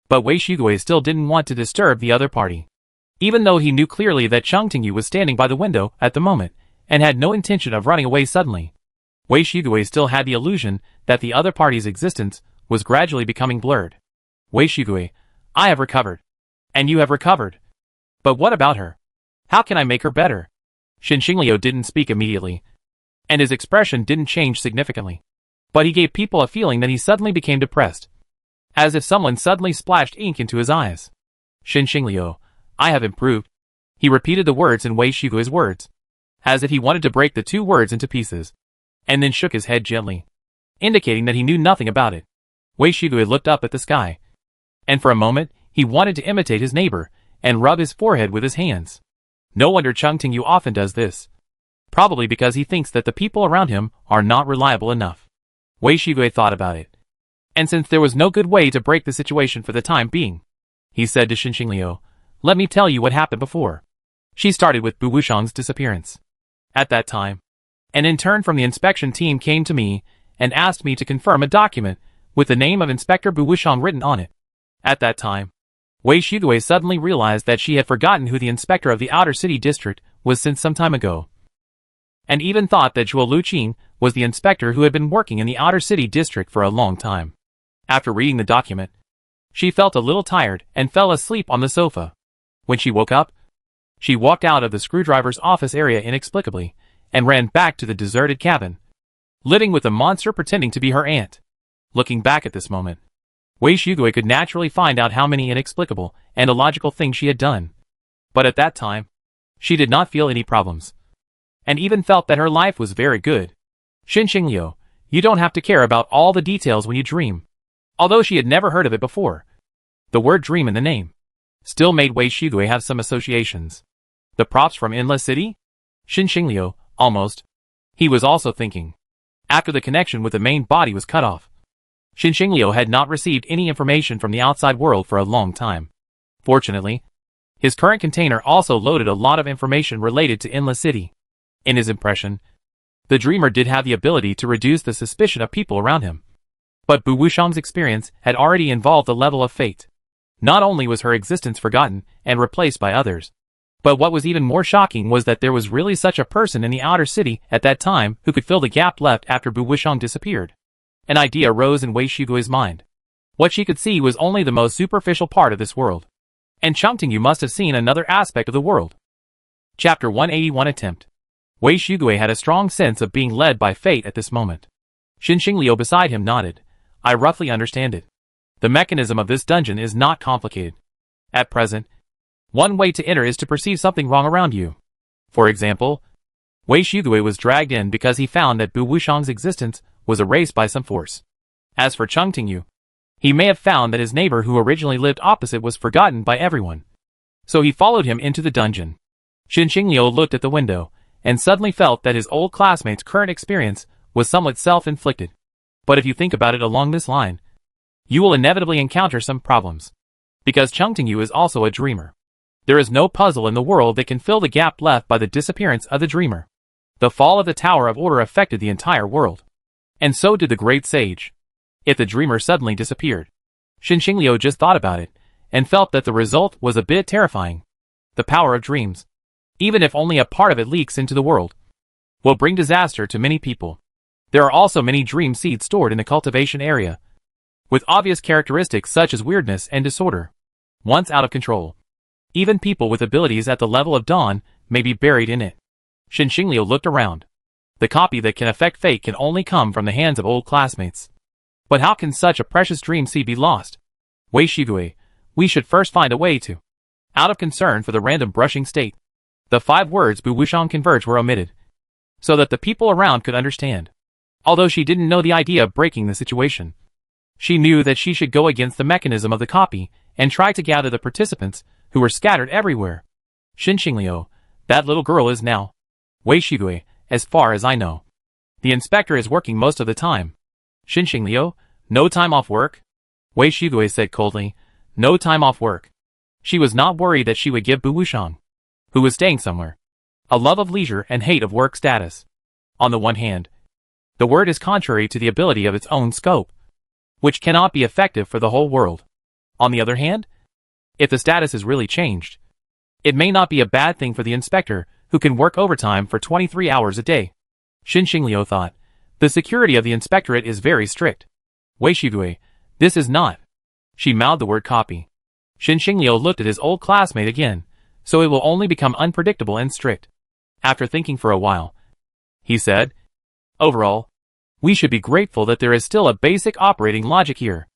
But Wei Shigue still didn't want to disturb the other party. Even though he knew clearly that Chung Tingyu was standing by the window at the moment, and had no intention of running away suddenly, Wei Shigue still had the illusion that the other party's existence was gradually becoming blurred. Wei Shigue, I have recovered. And you have recovered. But what about her? How can I make her better? Xinxingliu didn't speak immediately, and his expression didn't change significantly. But he gave people a feeling that he suddenly became depressed, as if someone suddenly splashed ink into his eyes. Xinxingliu, I have improved. He repeated the words in Wei Shigue's words, as if he wanted to break the 2 words into pieces, and then shook his head gently, indicating that he knew nothing about it. Wei Shigue looked up at the sky, and for a moment, he wanted to imitate his neighbor, and rub his forehead with his hands. No wonder Chung Tingyu often does this. Probably because he thinks that the people around him are not reliable enough. Wei Shigue thought about it. And since there was no good way to break the situation for the time being, he said to Xinxingliu, let me tell you what happened before. She started with Bu Wushang's disappearance. At that time, an intern from the inspection team came to me and asked me to confirm a document with the name of Inspector Bu Wushang written on it. At that time, Wei Shigue suddenly realized that she had forgotten who the inspector of the outer city district was since some time ago, and even thought that Zhuo Luqing was the inspector who had been working in the outer city district for a long time. After reading the document, she felt a little tired and fell asleep on the sofa. When she woke up, she walked out of the screwdriver's office area inexplicably and ran back to the deserted cabin, living with the monster pretending to be her aunt. Looking back at this moment, Wei Shigue could naturally find out how many inexplicable and illogical things she had done. But at that time, she did not feel any problems, and even felt that her life was very good. Xinxingliu, you don't have to care about all the details when you dream. Although she had never heard of it before, the word dream in the name still made Wei Shigue have some associations. The props from Inla City? Xinxingliu, almost. He was also thinking. After the connection with the main body was cut off, Xinxingliu had not received any information from the outside world for a long time. Fortunately, his current container also loaded a lot of information related to Inla City. In his impression, the dreamer did have the ability to reduce the suspicion of people around him. But Bu Wushang's experience had already involved a level of fate. Not only was her existence forgotten and replaced by others, but what was even more shocking was that there was really such a person in the outer city at that time who could fill the gap left after Bu Wushang disappeared. An idea arose in Wei Shigue's mind. What she could see was only the most superficial part of this world. And Chung Tingyu must have seen another aspect of the world. Chapter 181 Attempt. Wei Shigue had a strong sense of being led by fate at this moment. Xinxingliu beside him nodded. I roughly understand it. The mechanism of this dungeon is not complicated. At present, one way to enter is to perceive something wrong around you. For example, Wei Shigue was dragged in because he found that Bu Wushang's existence was erased by some force. As for Chung Tingyu, he may have found that his neighbor who originally lived opposite was forgotten by everyone. So he followed him into the dungeon. Xinxingliu looked at the window, and suddenly felt that his old classmate's current experience was somewhat self-inflicted. But if you think about it along this line, you will inevitably encounter some problems. Because Chung Tingyu is also a dreamer. There is no puzzle in the world that can fill the gap left by the disappearance of the dreamer. The fall of the Tower of Order affected the entire world. And so did the great sage. If the dreamer suddenly disappeared, Xinxingliu just thought about it, and felt that the result was a bit terrifying. The power of dreams, even if only a part of it leaks into the world, will bring disaster to many people. There are also many dream seeds stored in the cultivation area, with obvious characteristics such as weirdness and disorder. Once out of control, even people with abilities at the level of Dawn may be buried in it. Xinxingliu looked around. The copy that can affect fate can only come from the hands of old classmates. But how can such a precious dream seed be lost? Wei Shigue, we should first find a way to. Out of concern for the random brushing state, the 5 words Bu Wushang converge were omitted, so that the people around could understand. Although she didn't know the idea of breaking the situation, she knew that she should go against the mechanism of the copy and try to gather the participants who were scattered everywhere. Xinxingliu, That little girl is now Wei Shigui, as far as I know. The inspector is working most of the time. Xinxing Liu, no time off work? Wei Shigui said coldly, no time off work. She was not worried that she would give Bu Wushang, who was staying somewhere, a love of leisure and hate of work status. On the one hand, the word is contrary to the ability of its own scope, which cannot be effective for the whole world. On the other hand, if the status is really changed, it may not be a bad thing for the inspector, who can work overtime for 23 hours a day. Xinxing Liu thought, the security of the inspectorate is very strict. Wei Shigui, this is not. She mouthed the word copy. Xinxing Liu looked at his old classmate again, so it will only become unpredictable and strict. After thinking for a while, he said, overall, we should be grateful that there is still a basic operating logic here.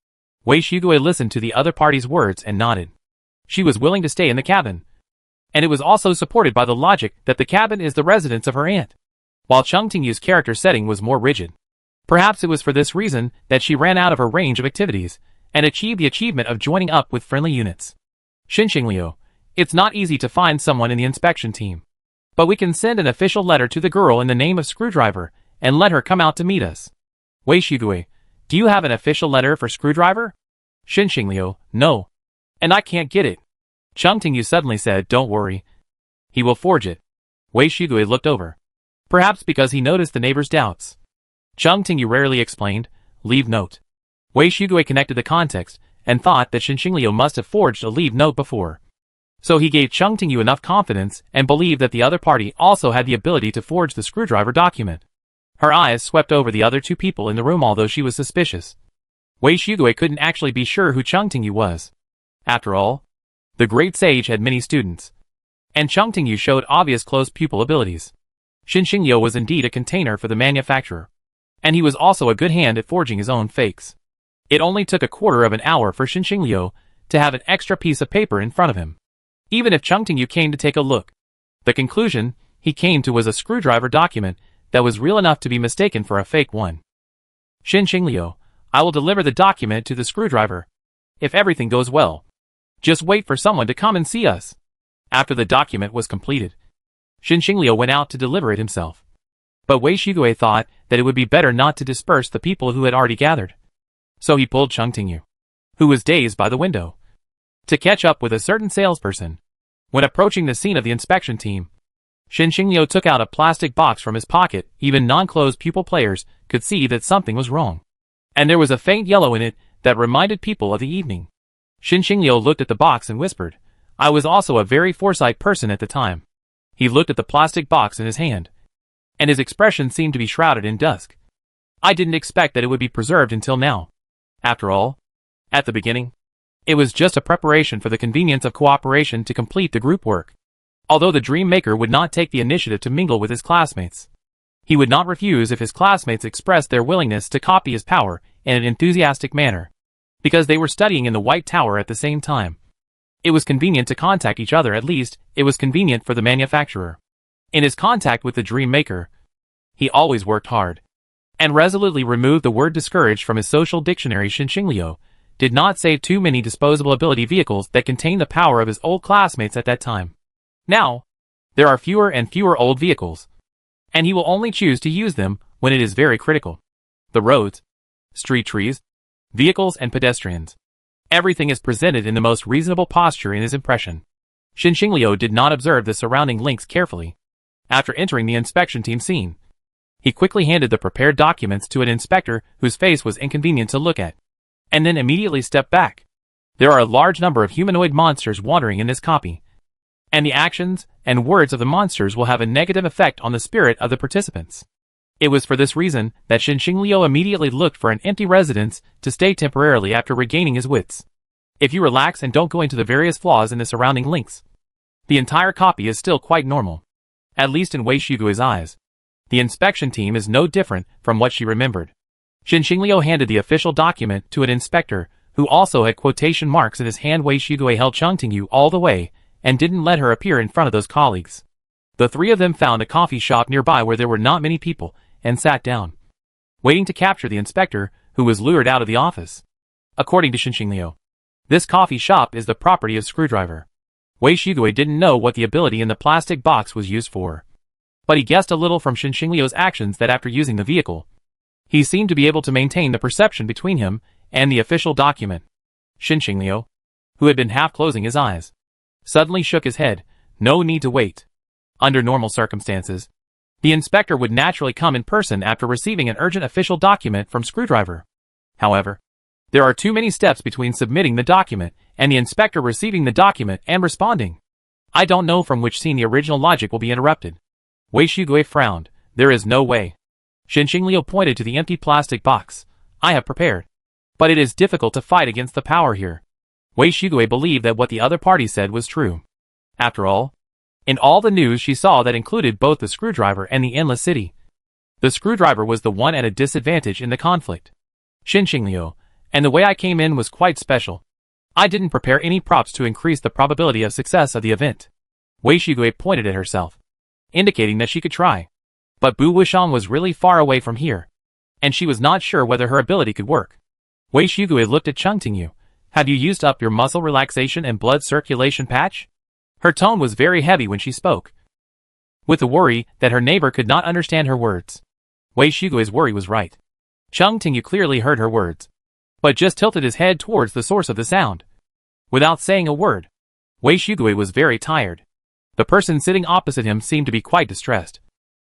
Wei Shigui listened to the other party's words and nodded. She was willing to stay in the cabin, and it was also supported by the logic that the cabin is the residence of her aunt, while Cheng Tingyu's character setting was more rigid. Perhaps it was for this reason that she ran out of her range of activities, and achieved the achievement of joining up with friendly units. Xinxing Liu, it's not easy to find someone in the inspection team, but we can send an official letter to the girl in the name of Screwdriver, and let her come out to meet us. Wei Shigui, do you have an official letter for Screwdriver? Xinxing Liu, no. And I can't get it. Cheng Tingyu suddenly said, don't worry. He will forge it. Wei Shigui looked over. Perhaps because he noticed the neighbor's doubts. Cheng Tingyu rarely explained, leave note. Wei Shigui connected the context, and thought that Xinxing Liu must have forged a leave note before. So he gave Cheng Tingyu enough confidence and believed that the other party also had the ability to forge the Screwdriver document. Her eyes swept over the other two people in the room although she was suspicious. Wei Shigui couldn't actually be sure who Cheng Tingyu was. After all, the great sage had many students, and Cheng Tingyu showed obvious closed pupil abilities. Xinxing Liu was indeed a container for the manufacturer, and he was also a good hand at forging his own fakes. It only took a quarter of an hour for Xinxing Liu to have an extra piece of paper in front of him. Even if Cheng Tingyu came to take a look, the conclusion he came to was a Screwdriver document that was real enough to be mistaken for a fake one. Xinxing Liu, I will deliver the document to the Screwdriver. If everything goes well, just wait for someone to come and see us. After the document was completed, Xinxing Liu went out to deliver it himself. But Wei Shigui thought that it would be better not to disperse the people who had already gathered. So he pulled Cheng Tingyu, who was dazed by the window, to catch up with a certain salesperson. When approaching the scene of the inspection team, Xinxing Liu took out a plastic box from his pocket. Even non-closed pupil players could see that something was wrong, and there was a faint yellow in it that reminded people of the evening. Xinxing Liu looked at the box and whispered, I was also a very foresight person at the time. He looked at the plastic box in his hand, and his expression seemed to be shrouded in dusk. I didn't expect that it would be preserved until now. After all, at the beginning, it was just a preparation for the convenience of cooperation to complete the group work. Although the Dream Maker would not take the initiative to mingle with his classmates, he would not refuse if his classmates expressed their willingness to copy his power in an enthusiastic manner, because they were studying in the White Tower at the same time. It was convenient to contact each other, at least it was convenient for the manufacturer. In his contact with the Dream Maker, he always worked hard, and resolutely removed the word discouraged from his social dictionary. Xinxing Liu did not save too many disposable ability vehicles that contained the power of his old classmates at that time. Now, there are fewer and fewer old vehicles, and he will only choose to use them when it is very critical. The roads, street trees, vehicles and pedestrians. Everything is presented in the most reasonable posture in his impression. Xinxing Liu did not observe the surrounding links carefully. After entering the inspection team scene, he quickly handed the prepared documents to an inspector whose face was inconvenient to look at, and then immediately stepped back. There are a large number of humanoid monsters wandering in this copy, and the actions and words of the monsters will have a negative effect on the spirit of the participants. It was for this reason that Xinxing Liu immediately looked for an empty residence to stay temporarily after regaining his wits. If you relax and don't go into the various flaws in the surrounding links, the entire copy is still quite normal. At least in Wei Shigui's eyes. The inspection team is no different from what she remembered. Xinxing Liu handed the official document to an inspector, who also had quotation marks in his hand. Wei Shigui held Cheng Tingyu all the way, and didn't let her appear in front of those colleagues. The three of them found a coffee shop nearby where there were not many people, and sat down, waiting to capture the inspector, who was lured out of the office. According to Xinxing Liu, this coffee shop is the property of Screwdriver. Wei Shigue didn't know what the ability in the plastic box was used for, but he guessed a little from Xinxingliu's actions that after using the vehicle, he seemed to be able to maintain the perception between him and the official document. Xinxingliu, who had been half closing his eyes, suddenly shook his head. No need to wait. Under normal circumstances, the inspector would naturally come in person after receiving an urgent official document from Screwdriver. However, there are too many steps between submitting the document and the inspector receiving the document and responding. I don't know from which scene the original logic will be interrupted. Wei Shigue frowned. There is no way. Xinxingliu pointed to the empty plastic box. I have prepared. But it is difficult to fight against the power here. Wei Shigue believed that what the other party said was true. After all, in all the news she saw that included both the Screwdriver and the Endless City, the Screwdriver was the one at a disadvantage in the conflict. Xinxingliu, and the way I came in was quite special. I didn't prepare any props to increase the probability of success of the event. Wei Shigue pointed at herself, indicating that she could try. But Bu Wushang was really far away from here, and she was not sure whether her ability could work. Wei Shigue looked at Cheng Tingyu. Have you used up your muscle relaxation and blood circulation patch? Her tone was very heavy when she spoke, with the worry that her neighbor could not understand her words. Wei Shigue's worry was right. Cheng Tingyu clearly heard her words, but just tilted his head towards the source of the sound. Without saying a word, Wei Shigue was very tired. The person sitting opposite him seemed to be quite distressed,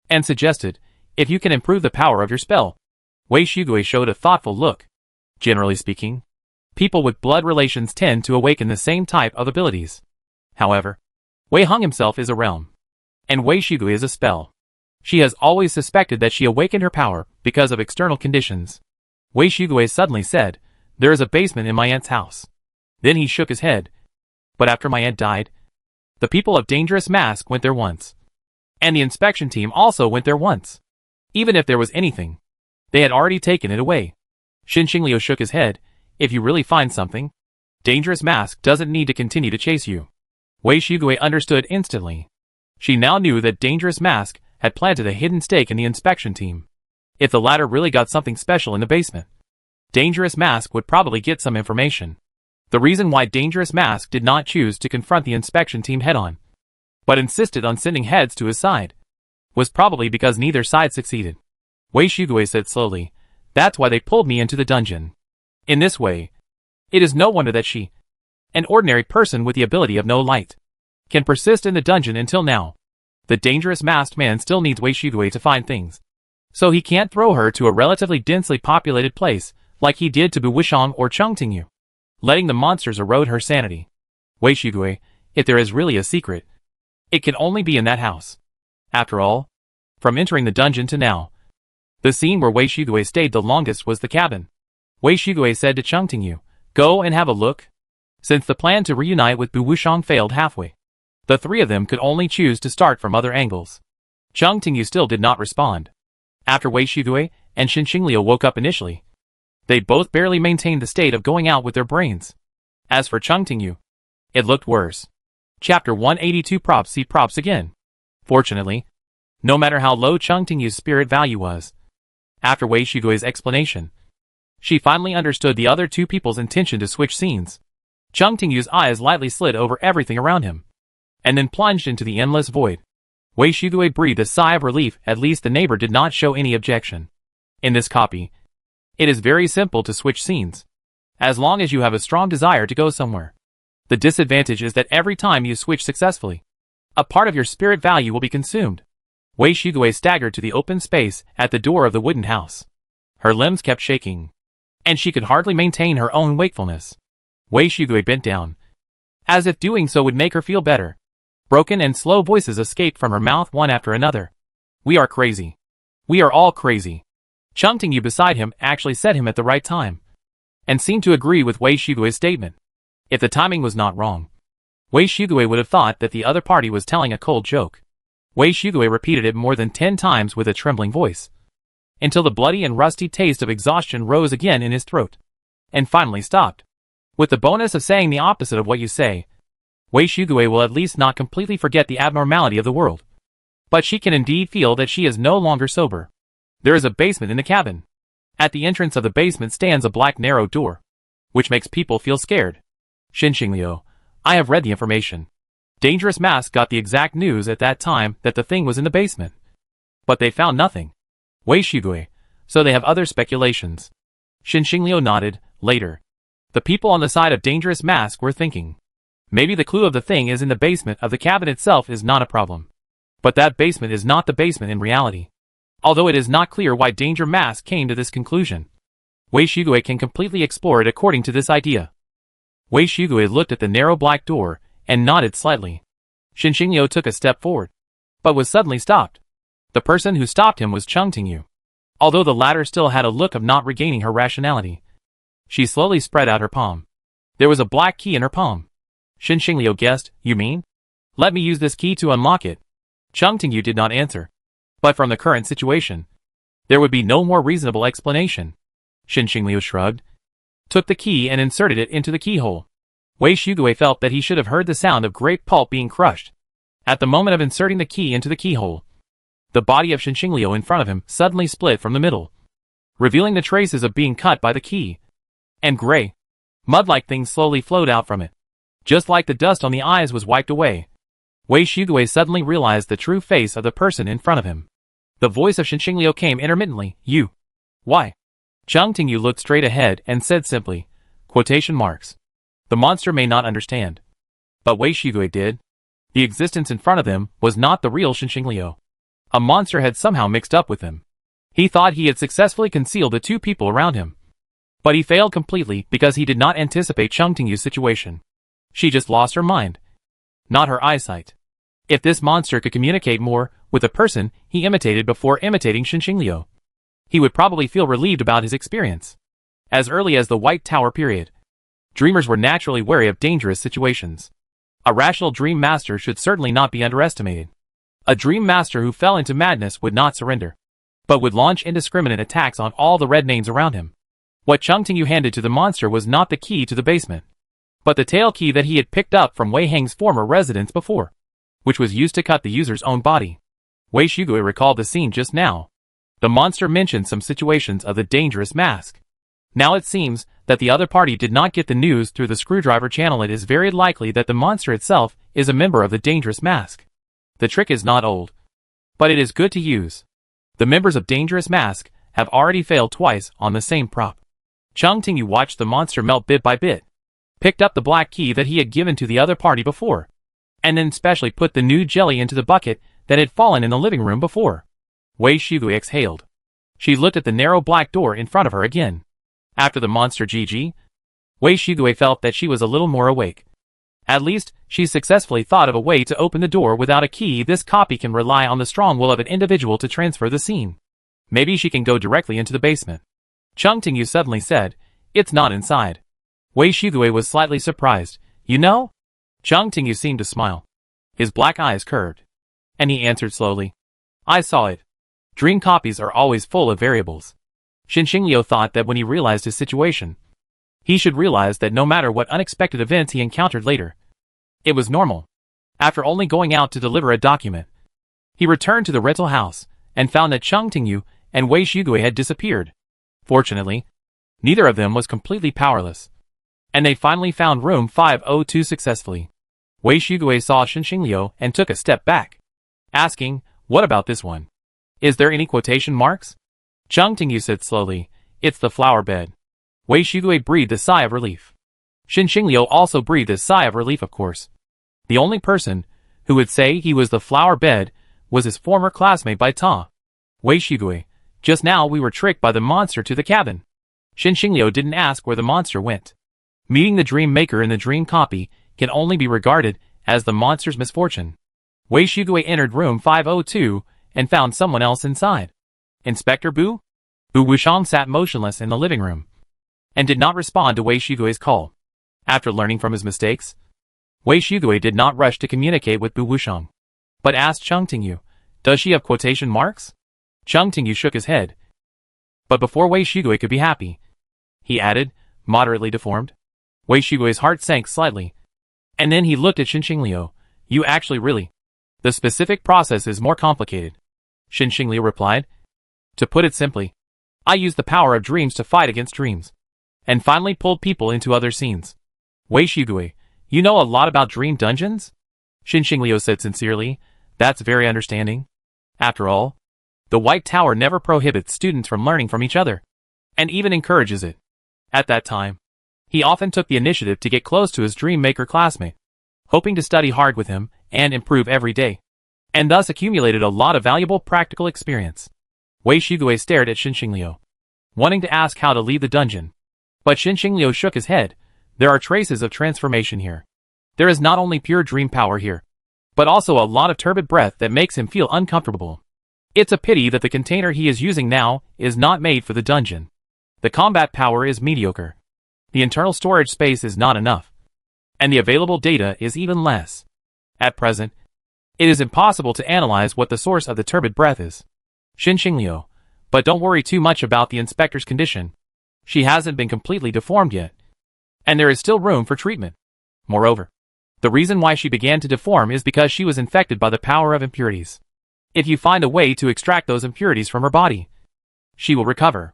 and suggested, if you can improve the power of your spell. Wei Shigue showed a thoughtful look. Generally speaking, people with blood relations tend to awaken the same type of abilities. However, Wei Hong himself is a realm, and Wei Shigue is a spell. She has always suspected that she awakened her power because of external conditions. Wei Shigue suddenly said, there is a basement in my aunt's house. Then he shook his head. But after my aunt died, the people of Dangerous Mask went there once. And the inspection team also went there once. Even if there was anything, they had already taken it away. Xinxingliu shook his head. If you really find something, Dangerous Mask doesn't need to continue to chase you. Wei Shigue understood instantly. She now knew that Dangerous Mask had planted a hidden stake in the inspection team. If the latter really got something special in the basement, Dangerous Mask would probably get some information. The reason why Dangerous Mask did not choose to confront the inspection team head-on, but insisted on sending heads to his side, was probably because neither side succeeded. Wei Shigue said slowly, that's why they pulled me into the dungeon. In this way, it is no wonder that she, an ordinary person with the ability of no light, can persist in the dungeon until now. The Dangerous Masked Man still needs Wei Shigue to find things, so he can't throw her to a relatively densely populated place like he did to Bu Wushang or Cheng Tingyu, letting the monsters erode her sanity. Wei Shigue, if there is really a secret, it can only be in that house. After all, from entering the dungeon to now, the scene where Wei Shigue stayed the longest was the cabin. Wei Shigue said to Cheng Tingyu, go and have a look. Since the plan to reunite with Bu Wushang failed halfway, the three of them could only choose to start from other angles. Cheng Tingyu still did not respond. After Wei Shigue and Xinxingliu woke up initially, they both barely maintained the state of going out with their brains. As for Cheng Tingyu, it looked worse. Chapter 182 Props. See props again. Fortunately, no matter how low Cheng Tingyu's spirit value was, after Wei Shigue's explanation, she finally understood the other two people's intention to switch scenes. Cheng Tingyu's eyes lightly slid over everything around him, and then plunged into the endless void. Wei Shigue breathed a sigh of relief. At least the neighbor did not show any objection. In this copy, it is very simple to switch scenes, as long as you have a strong desire to go somewhere. The disadvantage is that every time you switch successfully, a part of your spirit value will be consumed. Wei Shigue staggered to the open space at the door of the wooden house. Her limbs kept shaking, and she could hardly maintain her own wakefulness. Wei Shigue bent down, as if doing so would make her feel better. Broken and slow voices escaped from her mouth one after another. We are crazy. We are all crazy. Cheng Tingyu beside him actually said him at the right time, and seemed to agree with Wei Shigue's statement. If the timing was not wrong, Wei Shigue would have thought that the other party was telling a cold joke. Wei Shigue repeated it more than 10 times with a trembling voice, until the bloody and rusty taste of exhaustion rose again in his throat, and finally stopped. With the bonus of saying the opposite of what you say, Wei Shigue will at least not completely forget the abnormality of the world. But she can indeed feel that she is no longer sober. There is a basement in the cabin. At the entrance of the basement stands a black narrow door, which makes people feel scared. Xinxingliu, I have read the information. Dangerous Mask got the exact news at that time that the thing was in the basement. But they found nothing. Wei Shigui. So they have other speculations. Shin Xingliu nodded. Later, the people on the side of Dangerous Mask were thinking. Maybe the clue of the thing is in the basement of the cabin itself is not a problem. But that basement is not the basement in reality. Although it is not clear why Danger Mask came to this conclusion. Wei Shigui can completely explore it according to this idea. Wei Shigui looked at the narrow black door and nodded slightly. Shin Xingliu took a step forward, but was suddenly stopped. The person who stopped him was Cheng Tingyu. Although the latter still had a look of not regaining her rationality. She slowly spread out her palm. There was a black key in her palm. Shin Xingliu guessed, "You mean? Let me use this key to unlock it." Cheng Tingyu did not answer. But from the current situation, there would be no more reasonable explanation. Shin Xingliu shrugged, took the key and inserted it into the keyhole. Wei Shigui felt that he should have heard the sound of grape pulp being crushed. At the moment of inserting the key into the keyhole, the body of Shin Xingliu in front of him suddenly split from the middle, revealing the traces of being cut by the key. And gray, mud-like things slowly flowed out from it. Just like the dust on the eyes was wiped away. Wei Shigui suddenly realized the true face of the person in front of him. The voice of Shin Xingliu came intermittently. "You. Why?" Cheng Tingyu looked straight ahead and said simply, quotation marks. The monster may not understand. But Wei Shigui did. The existence in front of him was not the real Shin Xingliu. A monster had somehow mixed up with him. He thought he had successfully concealed the two people around him. But he failed completely because he did not anticipate Cheng Tingyu's situation. She just lost her mind. Not her eyesight. If this monster could communicate more with the person he imitated before imitating Shin Xingliu, he would probably feel relieved about his experience. As early as the White Tower period, dreamers were naturally wary of dangerous situations. A rational dream master should certainly not be underestimated. A dream master who fell into madness would not surrender, but would launch indiscriminate attacks on all the red names around him. What Cheng Tingyu handed to the monster was not the key to the basement, but the tail key that he had picked up from Wei Heng's former residence before, which was used to cut the user's own body. Wei Shigui recalled the scene just now. The monster mentioned some situations of the Dangerous Mask. Now it seems that the other party did not get the news through the screwdriver channel. It is very likely that the monster itself is a member of the Dangerous Mask. The trick is not old, but it is good to use. The members of Dangerous Mask have already failed twice on the same prop. Cheng Tingyu watched the monster melt bit by bit, picked up the black key that he had given to the other party before, and then specially put the new jelly into the bucket that had fallen in the living room before. Wei Shigui exhaled. She looked at the narrow black door in front of her again. After the monster GG, Wei Shigui felt that she was a little more awake. At least, she successfully thought of a way to open the door without a key. This copy can rely on the strong will of an individual to transfer the scene. Maybe she can go directly into the basement. Cheng Tingyu suddenly said, "It's not inside." Wei Shigui was slightly surprised. "You know?" Cheng Tingyu seemed to smile. His black eyes curved. And he answered slowly, "I saw it. Dream copies are always full of variables." Shin Xingliu thought that when he realized his situation, he should realize that no matter what unexpected events he encountered later, it was normal. After only going out to deliver a document, he returned to the rental house and found that Cheng Tingyu and Wei Shigui had disappeared. Fortunately, neither of them was completely powerless, and they finally found room 502 successfully. Wei Shigui saw Shin Xingliu and took a step back, asking, "What about this one? Is there any quotation marks?" Cheng Tingyu said slowly, "It's the flower bed." Wei Shigui breathed a sigh of relief. Shin Xingliu also breathed a sigh of relief, of course. The only person who would say he was the flower bed was his former classmate Bai Ta. Wei Shigui, just now we were tricked by the monster to the cabin. Shin Xingliu didn't ask where the monster went. Meeting the dream maker in the dream copy can only be regarded as the monster's misfortune. Wei Shigui entered room 502 and found someone else inside. Inspector Bu? Bu Wushang sat motionless in the living room and did not respond to Wei Shigui's call. After learning from his mistakes, Wei Shigui did not rush to communicate with Bu Wushang, but asked Cheng Tingyu, "Does she have quotation marks?" Cheng Tingyu shook his head. But before Wei Shigui could be happy, he added, moderately deformed. Wei Shigui's heart sank slightly, and then he looked at Shin Xingliu. "You actually really? The specific process is more complicated," Shin Xingliu replied. "To put it simply, I used the power of dreams to fight against dreams, and finally pulled people into other scenes." Wei Shigui, "You know a lot about dream dungeons?" Xin Xingliu said sincerely. That's very understanding. After all, the White Tower never prohibits students from learning from each other, and even encourages it. At that time, he often took the initiative to get close to his dream maker classmate, hoping to study hard with him and improve every day, and thus accumulated a lot of valuable practical experience. Wei Shigue stared at Xin Xingliu, wanting to ask how to leave the dungeon. But Xin Xingliu shook his head. There are traces of transformation here. There is not only pure dream power here, but also a lot of turbid breath that makes him feel uncomfortable. It's a pity that the container he is using now is not made for the dungeon. The combat power is mediocre. The internal storage space is not enough, and the available data is even less. At present, it is impossible to analyze what the source of the turbid breath is. Xin Xingliu, but don't worry too much about the inspector's condition. She hasn't been completely deformed yet, and there is still room for treatment. Moreover, the reason why she began to deform is because she was infected by the power of impurities. If you find a way to extract those impurities from her body, she will recover.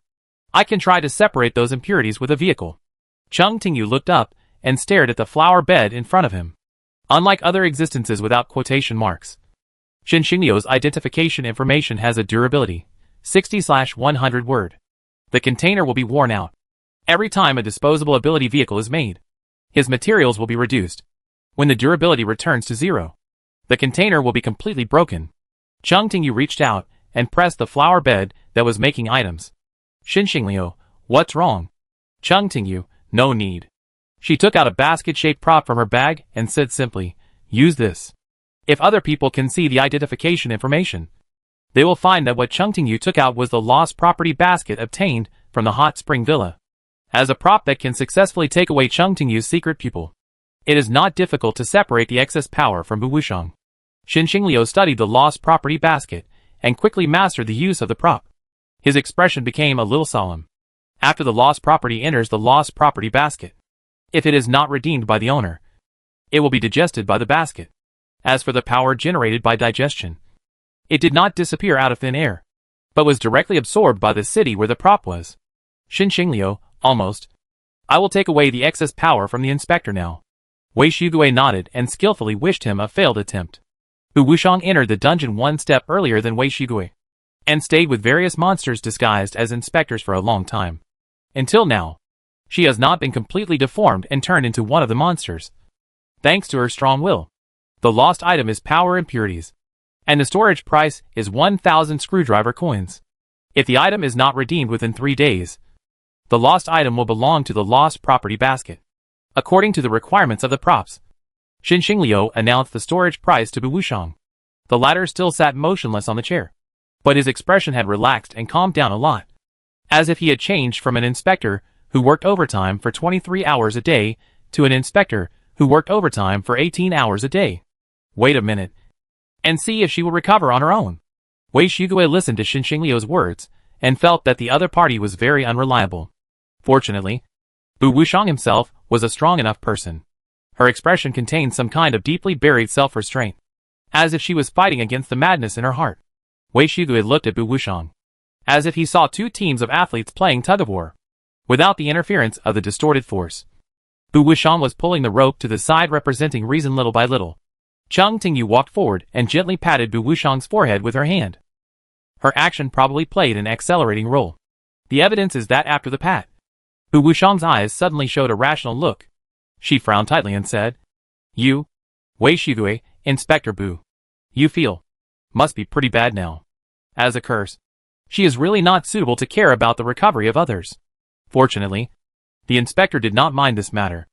I can try to separate those impurities with a vehicle. Cheng Tingyu looked up and stared at the flower bed in front of him. Unlike other existences without quotation marks, Xin Xingliu's identification information has a durability, 60/100 word. The container will be worn out every time a disposable ability vehicle is made. His materials will be reduced. When the durability returns to 0, the container will be completely broken. Cheng Tingyu reached out and pressed the flower bed that was making items. Xin Xingliu, what's wrong? Cheng Tingyu, no need. She took out a basket-shaped prop from her bag and said simply, use this. If other people can see the identification information, they will find that what Cheng Tingyu took out was the lost property basket obtained from the hot spring villa. As a prop that can successfully take away Cheng Tingyu's secret pupil, it is not difficult to separate the excess power from Bu Wushang. Xin Xingliu studied the lost property basket and quickly mastered the use of the prop. His expression became a little solemn. After the lost property enters the lost property basket, if it is not redeemed by the owner, it will be digested by the basket. As for the power generated by digestion, it did not disappear out of thin air, but was directly absorbed by the city where the prop was. Xin Xingliu, almost. I will take away the excess power from the inspector now. Wei Shigue nodded and skillfully wished him a failed attempt. Bu Wushang entered the dungeon one step earlier than Wei Shigue, and stayed with various monsters disguised as inspectors for a long time. Until now, she has not been completely deformed and turned into one of the monsters. Thanks to her strong will, the lost item is power impurities, and the storage price is 1,000 screwdriver coins. If the item is not redeemed within 3 days, the lost item will belong to the lost property basket. According to the requirements of the props, Xin Xingliu announced the storage price to Bu Wushang. The latter still sat motionless on the chair, but his expression had relaxed and calmed down a lot, as if he had changed from an inspector who worked overtime for 23 hours a day to an inspector who worked overtime for 18 hours a day. Wait a minute, and see if she will recover on her own. Wei Shigue listened to Xin Xingliu's words and felt that the other party was very unreliable. Fortunately, Bu Wushang himself was a strong enough person. Her expression contained some kind of deeply buried self-restraint, as if she was fighting against the madness in her heart. Wei Shigue looked at Bu Wushang, as if he saw two teams of athletes playing tug-of-war, without the interference of the distorted force. Bu Wushang was pulling the rope to the side representing reason little by little. Cheng Tingyu walked forward and gently patted Bu Wushang's forehead with her hand. Her action probably played an accelerating role. The evidence is that after the pat, Bu Wushang's eyes suddenly showed a rational look. She frowned tightly and said, You, Wei Shigue, Inspector Bu, you feel, must be pretty bad now. As a curse, she is really not suitable to care about the recovery of others. Fortunately, the inspector did not mind this matter.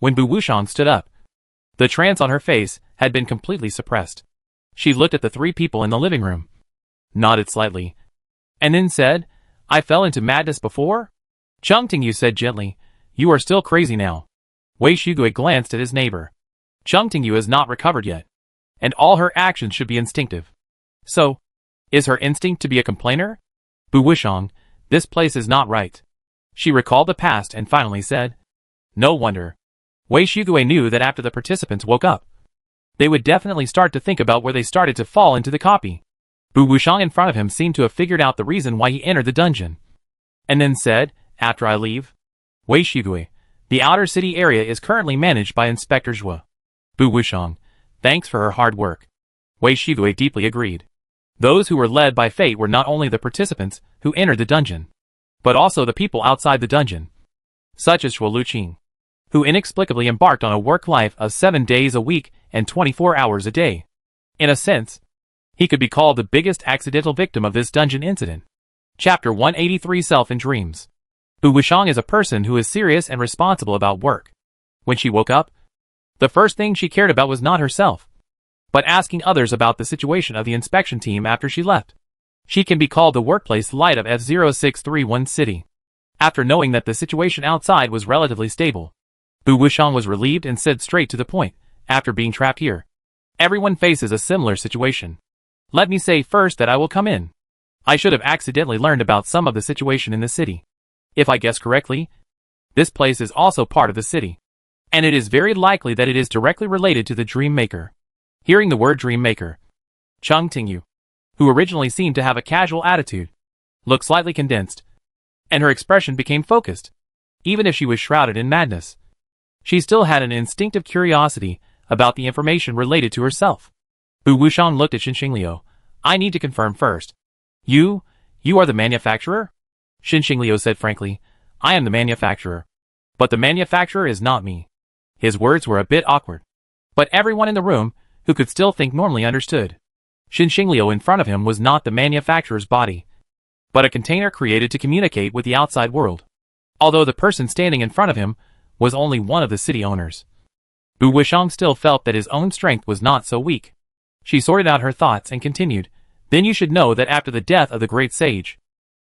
When Bu Wushang stood up, the trance on her face had been completely suppressed. She looked at the 3 people in the living room, nodded slightly, and then said, I fell into madness before? Cheng Tingyu said gently, You are still crazy now. Wei Shigue glanced at his neighbor. Cheng Tingyu has not recovered yet, and all her actions should be instinctive. So, is her instinct to be a complainer? Bu Wushang, this place is not right. She recalled the past and finally said, No wonder. Wei Shigue knew that after the participants woke up, they would definitely start to think about where they started to fall into the copy. Bu Wushang in front of him seemed to have figured out the reason why he entered the dungeon, and then said, After I leave, Wei Shigue, the outer city area is currently managed by Inspector Zhua. Bu Wushang, Thanks for her hard work. Wei Shigue deeply agreed. Those who were led by fate were not only the participants who entered the dungeon, but also the people outside the dungeon, such as Shuo Luqing, who inexplicably embarked on a work life of 7 days a week and 24 hours a day. In a sense, he could be called the biggest accidental victim of this dungeon incident. Chapter 183 Self in Dreams. Bu Wushang is a person who is serious and responsible about work. When she woke up, the first thing she cared about was not herself, but asking others about the situation of the inspection team after she left. She can be called the workplace light of F0631 City. After knowing that the situation outside was relatively stable, Bu Wushang was relieved and said straight to the point, after being trapped here. Everyone faces a similar situation. Let me say first that I will come in. I should have accidentally learned about some of the situation in the city. If I guess correctly, this place is also part of the city, and it is very likely that it is directly related to the Dream Maker. Hearing the word Dream Maker, Cheng Tingyu, who originally seemed to have a casual attitude, looked slightly condensed, and her expression became focused. Even if she was shrouded in madness, she still had an instinctive curiosity about the information related to herself. Bu Wushang looked at Xinxingliu. I need to confirm first. You are the manufacturer? Xinxingliu said frankly. I am the manufacturer. But the manufacturer is not me. His words were a bit awkward, but everyone in the room who could still think normally understood. Xinxingliu in front of him was not the manufacturer's body, but a container created to communicate with the outside world. Although the person standing in front of him was only one of the city owners, Bu Wushang still felt that his own strength was not so weak. She sorted out her thoughts and continued, then you should know that after the death of the great sage,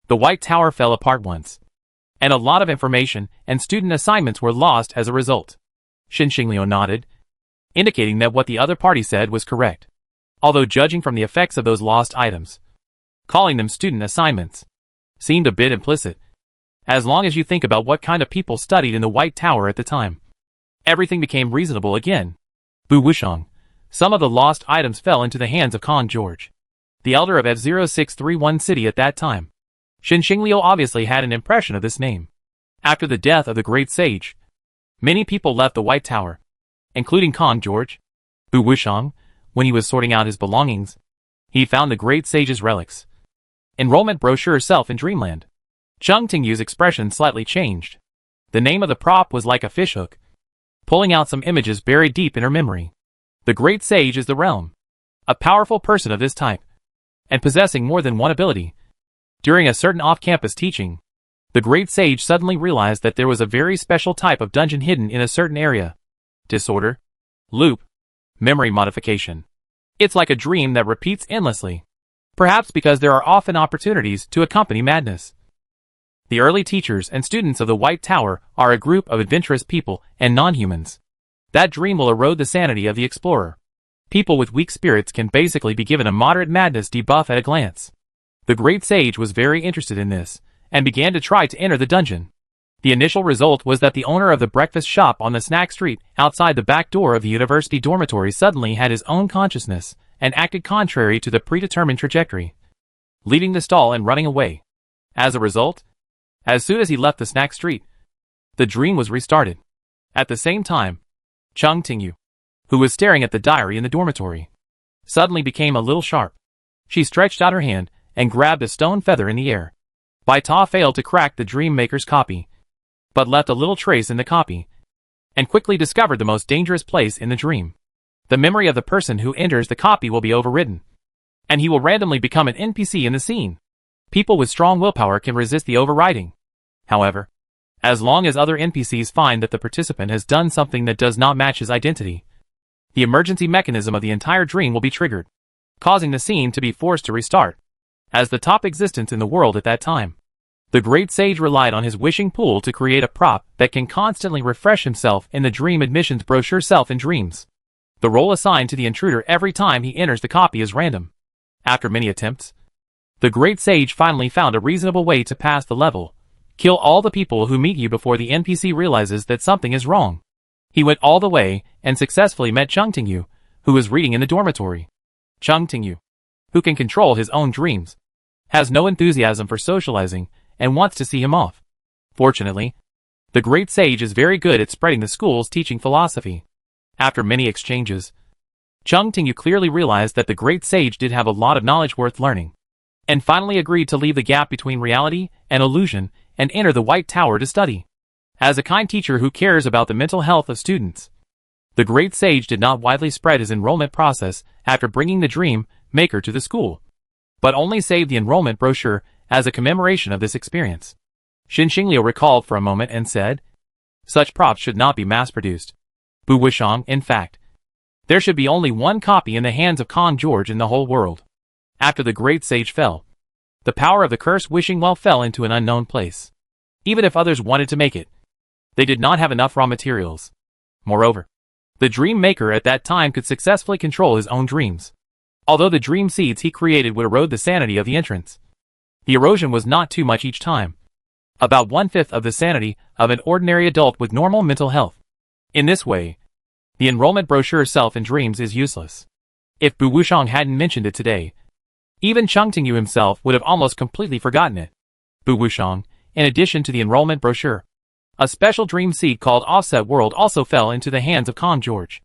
the White Tower fell apart once, and a lot of information and student assignments were lost as a result. Xinxingliu nodded, indicating that what the other party said was correct. Although judging from the effects of those lost items, calling them student assignments seemed a bit implicit. As long as you think about what kind of people studied in the White Tower at the time, everything became reasonable again. Bu Wushang. Some of the lost items fell into the hands of Kong George, the elder of F0631 City at that time. Xinxingliu obviously had an impression of this name. After the death of the great sage, many people left the White Tower, including Kong George. Bu Wushang, when he was sorting out his belongings, he found the great sage's relics. Enrollment brochure Self in Dreamland. Cheng Tingyu's expression slightly changed. The name of the prop was like a fishhook, pulling out some images buried deep in her memory. The great sage is the realm, a powerful person of this type, and possessing more than one ability. During a certain off-campus teaching, the great sage suddenly realized that there was a very special type of dungeon hidden in a certain area. Disorder, loop, memory modification. It's like a dream that repeats endlessly, perhaps because there are often opportunities to accompany madness. The early teachers and students of the White Tower are a group of adventurous people and non-humans. That dream will erode the sanity of the explorer. People with weak spirits can basically be given a moderate madness debuff at a glance. The great sage was very interested in this, and began to try to enter the dungeon. The initial result was that the owner of the breakfast shop on the snack street outside the back door of the university dormitory suddenly had his own consciousness, and acted contrary to the predetermined trajectory, leaving the stall and running away. As a result, as soon as he left the snack street, the dream was restarted. At the same time, Cheng Tingyu, who was staring at the diary in the dormitory, suddenly became a little sharp. She stretched out her hand and grabbed a stone feather in the air. Bai Ta failed to crack the Dream Maker's copy, but left a little trace in the copy, and quickly discovered the most dangerous place in the dream. The memory of the person who enters the copy will be overridden, and he will randomly become an NPC in the scene. People with strong willpower can resist the overriding. However, as long as other NPCs find that the participant has done something that does not match his identity, the emergency mechanism of the entire dream will be triggered, causing the scene to be forced to restart. As the top existence in the world at that time, the great sage relied on his wishing pool to create a prop that can constantly refresh himself in the dream admissions brochure Self in Dreams. The role assigned to the intruder every time he enters the copy is random. After many attempts, the great sage finally found a reasonable way to pass the level. Kill all the people who meet you before the NPC realizes that something is wrong. He went all the way and successfully met Cheng Tingyu, who was reading in the dormitory. Cheng Tingyu, who can control his own dreams, has no enthusiasm for socializing and wants to see him off. Fortunately, the great sage is very good at spreading the school's teaching philosophy. After many exchanges, Chung Tingyu clearly realized that the great sage did have a lot of knowledge worth learning, and finally agreed to leave the gap between reality and illusion and enter the White Tower to study. As a kind teacher who cares about the mental health of students, the great sage did not widely spread his enrollment process after bringing the Dream Maker to the school, but only saved the enrollment brochure as a commemoration of this experience. Xinxingliu recalled for a moment and said, "Such props should not be mass-produced. Bu Wushang, in fact, there should be only one copy in the hands of Kong George in the whole world." After the great sage fell, the power of the cursed wishing well fell into an unknown place. Even if others wanted to make it, they did not have enough raw materials. Moreover, the Dream Maker at that time could successfully control his own dreams. Although the dream seeds he created would erode the sanity of the entrance, the erosion was not too much each time. About 1/5 of the sanity of an ordinary adult with normal mental health. In this way, the enrollment brochure Self in Dreams is useless. If Bu Wushang hadn't mentioned it today, even Chung Tingyu himself would have almost completely forgotten it. Bu Wushang, in addition to the enrollment brochure, a special dream seed called Offset World also fell into the hands of Kong George.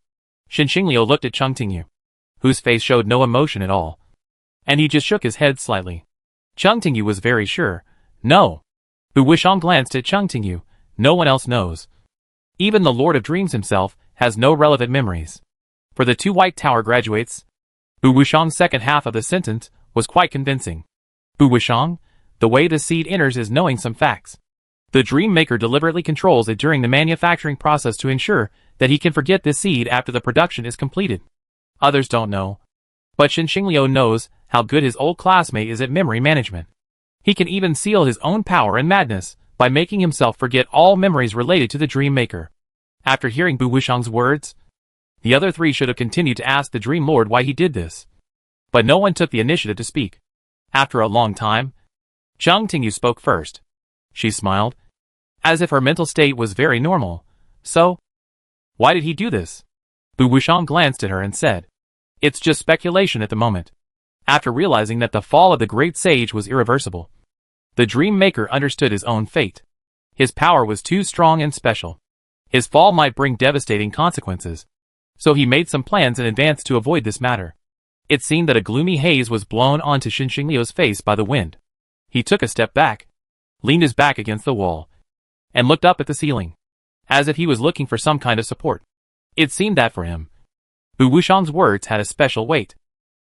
Xinxingliu looked at Chung Tingyu, whose face showed no emotion at all, and he just shook his head slightly. Chung Tingyu was very sure. No. Bu Wushang glanced at Chung Tingyu. No one else knows. Even the Lord of Dreams himself has no relevant memories. For the two White Tower graduates, Bu Wushang's second half of the sentence was quite convincing. Bu Wushang, the way the seed enters is knowing some facts. The Dream Maker deliberately controls it during the manufacturing process to ensure that he can forget this seed after the production is completed. Others don't know, but Xinxingliu knows how good his old classmate is at memory management. He can even seal his own power and madness by making himself forget all memories related to the Dream Maker. After hearing Bu Wushang's words, the other three should have continued to ask the Dream Lord why he did this. But no one took the initiative to speak. After a long time, Chung Tingyu spoke first. She smiled, as if her mental state was very normal. So, why did he do this? Bu Wushang glanced at her and said, "It's just speculation at the moment." After realizing that the fall of the great sage was irreversible, the Dream Maker understood his own fate. His power was too strong and special. His fall might bring devastating consequences, so he made some plans in advance to avoid this matter. It seemed that a gloomy haze was blown onto Xinxingliu's face by the wind. He took a step back, leaned his back against the wall, and looked up at the ceiling, as if he was looking for some kind of support. It seemed that for him, Bu Wushang's words had a special weight,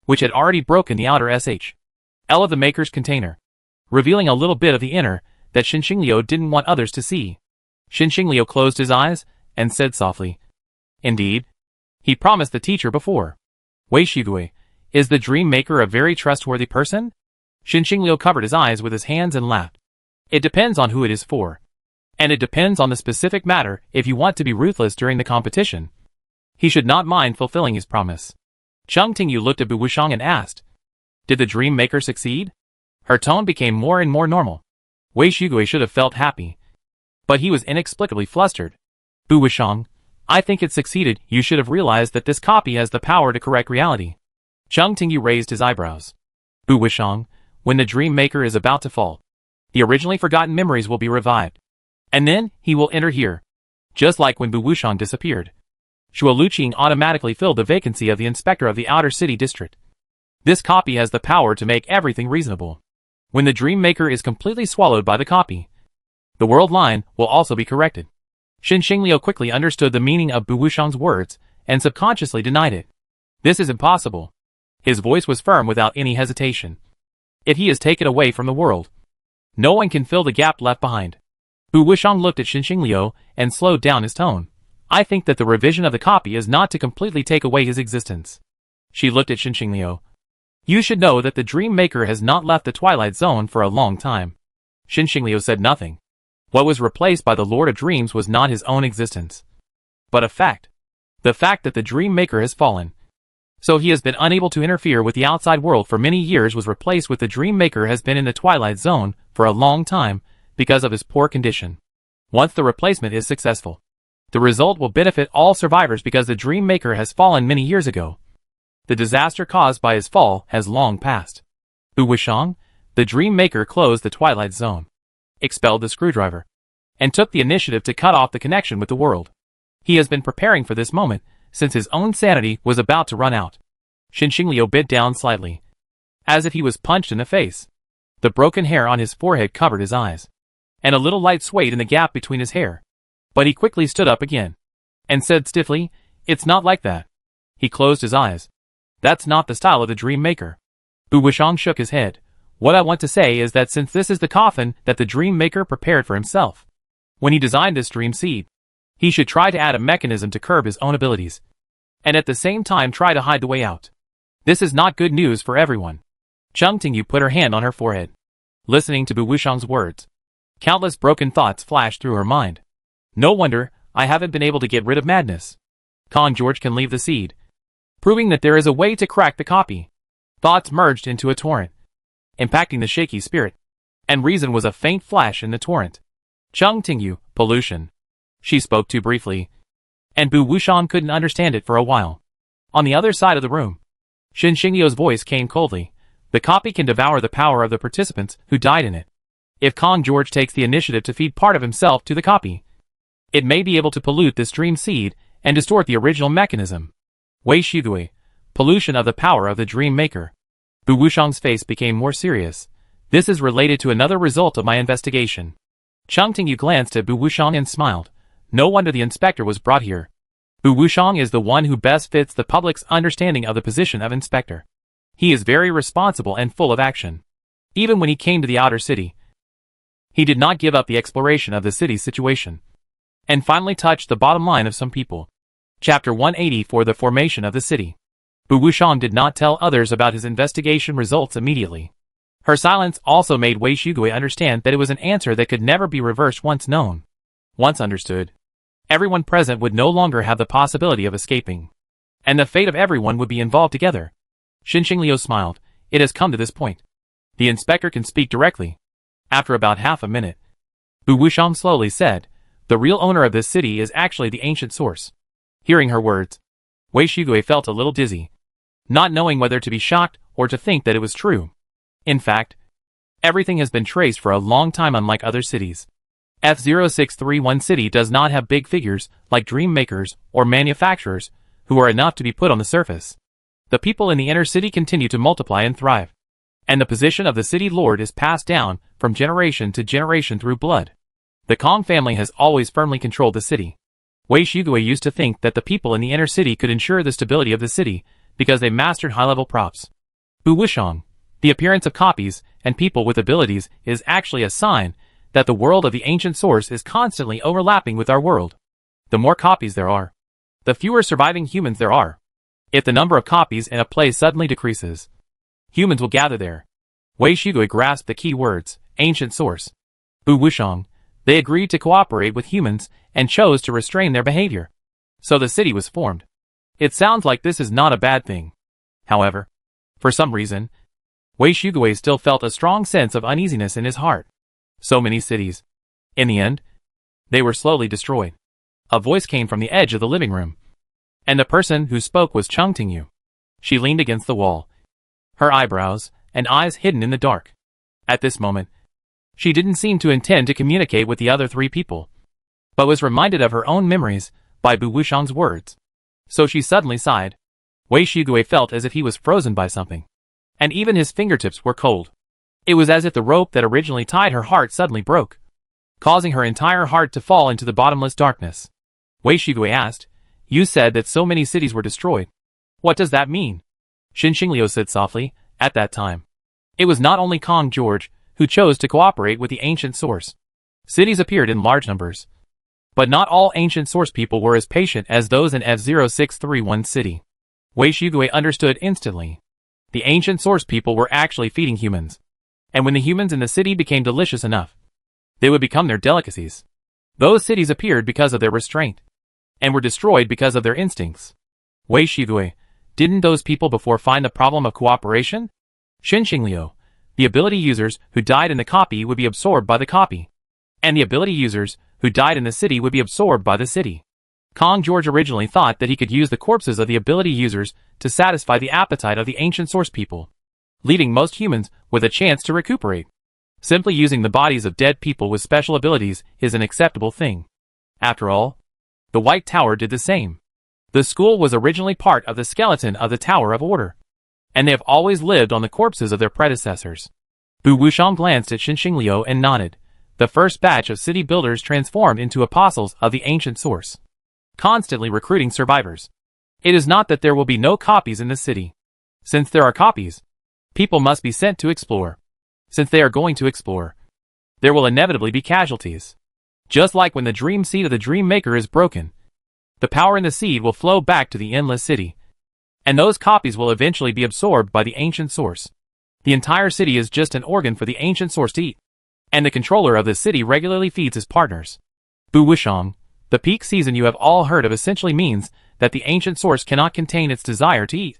which had already broken the outer shell of the Maker's container, revealing a little bit of the inner that Xinxingliu didn't want others to see. Xinxingliu closed his eyes and said softly, "Indeed, he promised the teacher before. Wei Shigui, is the Dream Maker a very trustworthy person?" Xinxingliu covered his eyes with his hands and laughed. "It depends on who it is for. And it depends on the specific matter. If you want to be ruthless during the competition, he should not mind fulfilling his promise." Chung Tingyu looked at Bu Wushang and asked, "Did the Dream Maker succeed?" Her tone became more and more normal. Wei Shigui should have felt happy, but he was inexplicably flustered. "Bu Wushang, I think it succeeded. You should have realized that this copy has the power to correct reality." Chung Tingyu raised his eyebrows. "Bu Wushang, when the Dream Maker is about to fall, the originally forgotten memories will be revived. And then, he will enter here. Just like when Bu Wushang disappeared, Xue Luqing automatically filled the vacancy of the inspector of the outer city district. This copy has the power to make everything reasonable. When the Dream Maker is completely swallowed by the copy, the world line will also be corrected." Xinxingliu quickly understood the meaning of Bu Wushang's words and subconsciously denied it. "This is impossible." His voice was firm without any hesitation. "If he is taken away from the world, no one can fill the gap left behind." Bu Wushang looked at Xinxingliu and slowed down his tone. "I think that the revision of the copy is not to completely take away his existence." She looked at Xinxingliu. "You should know that the Dream Maker has not left the Twilight Zone for a long time." Xinxingliu said nothing. What was replaced by the Lord of Dreams was not his own existence, but a fact. The fact that the Dream Maker has fallen, so he has been unable to interfere with the outside world for many years, was replaced with the Dream Maker has been in the Twilight Zone for a long time because of his poor condition. Once the replacement is successful, the result will benefit all survivors because the Dream Maker has fallen many years ago. The disaster caused by his fall has long passed. Bu Wushang, the Dream Maker, closed the Twilight Zone, expelled the screwdriver, and took the initiative to cut off the connection with the world. He has been preparing for this moment since his own sanity was about to run out. Xinxingliu bit down slightly, as if he was punched in the face. The broken hair on his forehead covered his eyes, and a little light swayed in the gap between his hair. But he quickly stood up again, and said stiffly, "It's not like that." He closed his eyes. "That's not the style of the Dream Maker." Bu Wushang shook his head. "What I want to say is that since this is the coffin that the Dream Maker prepared for himself, when he designed this dream seed, he should try to add a mechanism to curb his own abilities, and at the same time try to hide the way out. This is not good news for everyone." Cheng Tingyu put her hand on her forehead, listening to Bu Wushang's words. Countless broken thoughts flashed through her mind. No wonder I haven't been able to get rid of madness. Kong George can leave the seed, proving that there is a way to crack the copy. Thoughts merged into a torrent, impacting the shaky spirit, and reason was a faint flash in the torrent. Cheng Tingyu, pollution. She spoke too briefly, and Bu Wushang couldn't understand it for a while. On the other side of the room, Xinxingliu's voice came coldly. The copy can devour the power of the participants who died in it. If Kong George takes the initiative to feed part of himself to the copy, it may be able to pollute this dream seed and distort the original mechanism. Wei Shigui, pollution of the power of the Dream Maker. Bu Wushang's face became more serious. This is related to another result of my investigation. Cheng Tingyu glanced at Bu Wushang and smiled. No wonder the inspector was brought here. Bu Wushang is the one who best fits the public's understanding of the position of inspector. He is very responsible and full of action. Even when he came to the outer city, he did not give up the exploration of the city's situation, and finally touched the bottom line of some people. Chapter 180 for the formation of the city. Bu Wushang did not tell others about his investigation results immediately. Her silence also made Wei Shigui understand that it was an answer that could never be reversed once known. Once understood, everyone present would no longer have the possibility of escaping, and the fate of everyone would be involved together. Xinxingliu smiled. It has come to this point. The inspector can speak directly. After about half a minute, Bu Wushang slowly said, "The real owner of this city is actually the ancient source." Hearing her words, Wei Shigui felt a little dizzy, not knowing whether to be shocked or to think that it was true. In fact, everything has been traced for a long time, unlike other cities. F0631 city does not have big figures like dream makers or manufacturers who are enough to be put on the surface. The people in the inner city continue to multiply and thrive, and the position of the city lord is passed down from generation to generation through blood. The Kong family has always firmly controlled the city. Wei Shigui used to think that the people in the inner city could ensure the stability of the city because they mastered high-level props. Bu Wushang, the appearance of copies and people with abilities is actually a sign that the world of the ancient source is constantly overlapping with our world. The more copies there are, the fewer surviving humans there are. If the number of copies in a place suddenly decreases, humans will gather there. Wei Shigui grasped the key words, ancient source. Bu Wushang, they agreed to cooperate with humans and chose to restrain their behavior. So the city was formed. It sounds like this is not a bad thing. However, for some reason, Wei Shigui still felt a strong sense of uneasiness in his heart. So many cities. In the end, they were slowly destroyed. A voice came from the edge of the living room, and the person who spoke was Cheng Tingyu. She leaned against the wall, her eyebrows and eyes hidden in the dark. At this moment, she didn't seem to intend to communicate with the other three people, but was reminded of her own memories by Bu Wushang's words. So she suddenly sighed. Wei Shigui felt as if he was frozen by something, and even his fingertips were cold. It was as if the rope that originally tied her heart suddenly broke, causing her entire heart to fall into the bottomless darkness. Wei Shigui asked, "You said that so many cities were destroyed. What does that mean?" Xinxingliu said softly, "At that time, it was not only Kong George who chose to cooperate with the ancient source. Cities appeared in large numbers, but not all ancient source people were as patient as those in F0631 city." Wei Shigui understood instantly. The ancient source people were actually feeding humans, and when the humans in the city became delicious enough, they would become their delicacies. Those cities appeared because of their restraint, and were destroyed because of their instincts. Wei Shigui, didn't those people before find the problem of cooperation? Xinxingliu, the ability users who died in the copy would be absorbed by the copy, and the ability users who died in the city would be absorbed by the city. Kong George originally thought that he could use the corpses of the ability users to satisfy the appetite of the ancient source people, leaving most humans with a chance to recuperate. Simply using the bodies of dead people with special abilities is an acceptable thing. After all, the White Tower did the same. The school was originally part of the skeleton of the Tower of Order, and they have always lived on the corpses of their predecessors. Bu Wuxiang glanced at Xin Xingliu and nodded. The first batch of city builders transformed into apostles of the ancient source, constantly recruiting survivors. It is not that there will be no copies in the city. Since there are copies, people must be sent to explore. Since they are going to explore, there will inevitably be casualties. Just like when the dream seed of the dream maker is broken, the power in the seed will flow back to the endless city, and those copies will eventually be absorbed by the ancient source. The entire city is just an organ for the ancient source to eat, and the controller of the city regularly feeds his partners. Bu Wuxiang, the peak season you have all heard of essentially means that the ancient source cannot contain its desire to eat,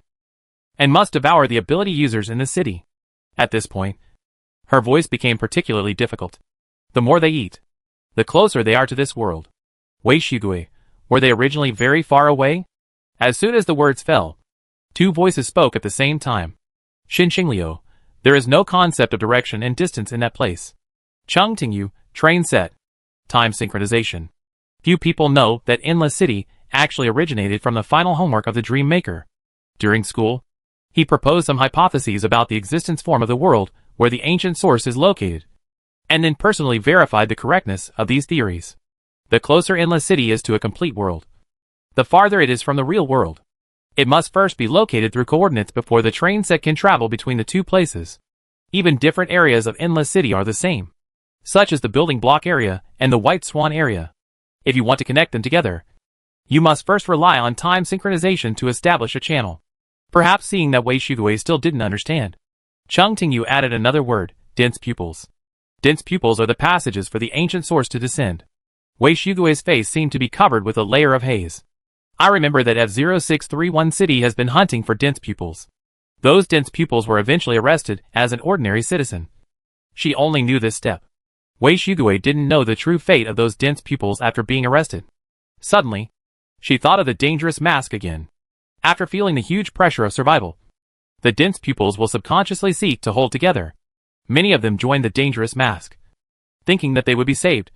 and must devour the ability users in the city. At this point, her voice became particularly difficult. The more they eat, the closer they are to this world. Wei Shigui, were they originally very far away? As soon as the words fell, two voices spoke at the same time. Xin Xingliu, there is no concept of direction and distance in that place. Cheng Tingyu, train set. Time synchronization. Few people know that Endless City actually originated from the final homework of the Dream Maker. During school, he proposed some hypotheses about the existence form of the world where the ancient source is located, and then personally verified the correctness of these theories. The closer Endless City is to a complete world, the farther it is from the real world. It must first be located through coordinates before the train set can travel between the two places. Even different areas of Endless City are the same, such as the building block area and the White Swan area. If you want to connect them together, you must first rely on time synchronization to establish a channel. Perhaps seeing that Wei Shigui still didn't understand, Cheng Tingyu added another word, dense pupils. Dense pupils are the passages for the ancient source to descend. Wei Shigui's face seemed to be covered with a layer of haze. I remember that F0631 City has been hunting for dense pupils. Those dense pupils were eventually arrested as an ordinary citizen. She only knew this step. Wei Shigui didn't know the true fate of those dense pupils after being arrested. Suddenly, she thought of the dangerous mask again. After feeling the huge pressure of survival, the dense pupils will subconsciously seek to hold together. Many of them joined the dangerous mask, thinking that they would be saved.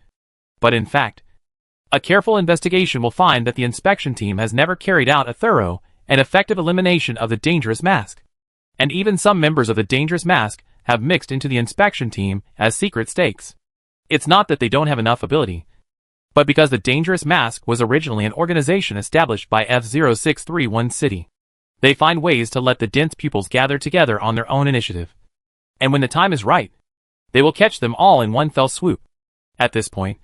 But in fact, a careful investigation will find that the inspection team has never carried out a thorough and effective elimination of the dangerous mask. And even some members of the dangerous mask have mixed into the inspection team as secret stakes. It's not that they don't have enough ability, but because the dangerous mask was originally an organization established by F0631 City. They find ways to let the dense pupils gather together on their own initiative. And when the time is right, they will catch them all in one fell swoop. At this point,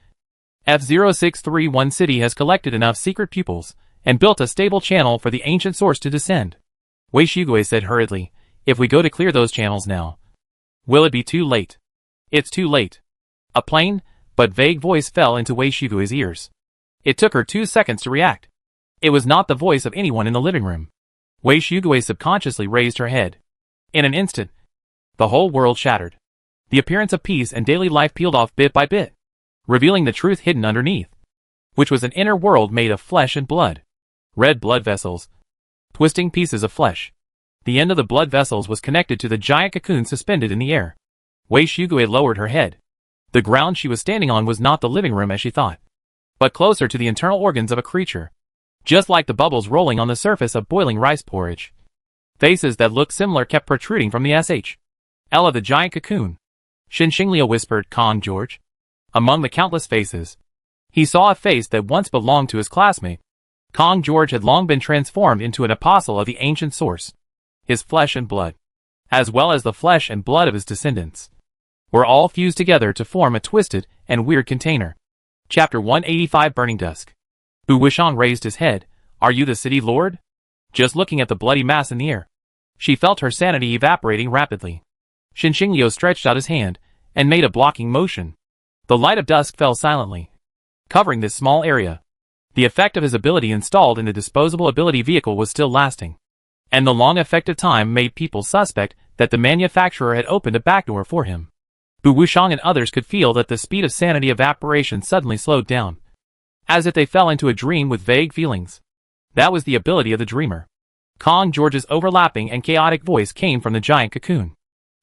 F0631 City has collected enough secret pupils and built a stable channel for the ancient source to descend. Wei Shigui said hurriedly, if we go to clear those channels now, will it be too late? It's too late. A plain, but vague voice fell into Wei Shigui's ears. It took her 2 seconds to react. It was not the voice of anyone in the living room. Wei Shigui subconsciously raised her head. In an instant, the whole world shattered. The appearance of peace and daily life peeled off bit by bit, revealing the truth hidden underneath, which was an inner world made of flesh and blood. Red blood vessels, twisting pieces of flesh. The end of the blood vessels was connected to the giant cocoon suspended in the air. Wei Shigui lowered her head. The ground she was standing on was not the living room as she thought, but closer to the internal organs of a creature, just like the bubbles rolling on the surface of boiling rice porridge. Faces that looked similar kept protruding from the SHL of the giant cocoon. Xin Xingliu whispered, Kong George. Among the countless faces, he saw a face that once belonged to his classmate. Kong George had long been transformed into an apostle of the ancient source. His flesh and blood, as well as the flesh and blood of his descendants, were all fused together to form a twisted and weird container. Chapter 185 Burning Dusk. Bu Wuxiang raised his head. Are you the city lord? Just looking at the bloody mass in the air, she felt her sanity evaporating rapidly. Xin Xingliu stretched out his hand and made a blocking motion. The light of dusk fell silently, covering this small area. The effect of his ability installed in the disposable ability vehicle was still lasting, and the long effective time made people suspect that the manufacturer had opened a backdoor for him. Bu Wuxiang and others could feel that the speed of sanity evaporation suddenly slowed down, as if they fell into a dream with vague feelings. That was the ability of the dreamer. Kong George's overlapping and chaotic voice came from the giant cocoon.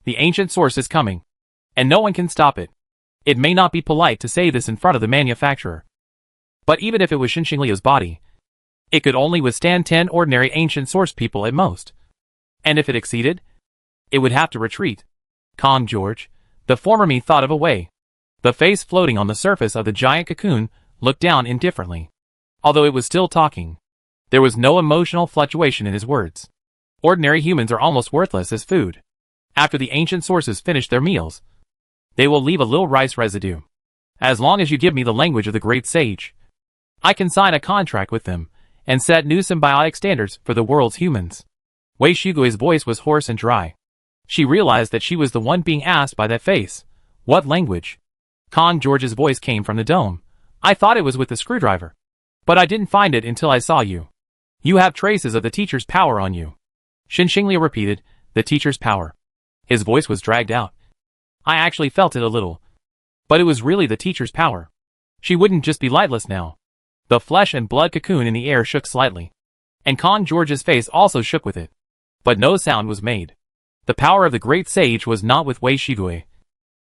The ancient source is coming, and no one can stop it. It may not be polite to say this in front of the manufacturer, but even if it was Xin Xingliu's body, It could only withstand 10 ordinary ancient source people at most. And if it exceeded, it would have to retreat. Kong George, the former me, thought of a way. The face floating on the surface of the giant cocoon looked down indifferently. Although it was still talking, there was no emotional fluctuation in his words. Ordinary humans are almost worthless as food. After the ancient sources finish their meals, they will leave a little rice residue. As long as you give me the language of the great sage, I can sign a contract with them and set new symbiotic standards for the world's humans. Wei Shugui's voice was hoarse and dry. She realized that she was the one being asked by that face. What language? Kong George's voice came from the dome. I thought it was with the screwdriver. But I didn't find it until I saw you. You have traces of the teacher's power on you. Xinxingliu repeated, the teacher's power. His voice was dragged out. I actually felt it a little. But it was really the teacher's power. She wouldn't just be lightless now. The flesh and blood cocoon in the air shook slightly. And Kong George's face also shook with it. But no sound was made. The power of the great sage was not with Wei Shigui.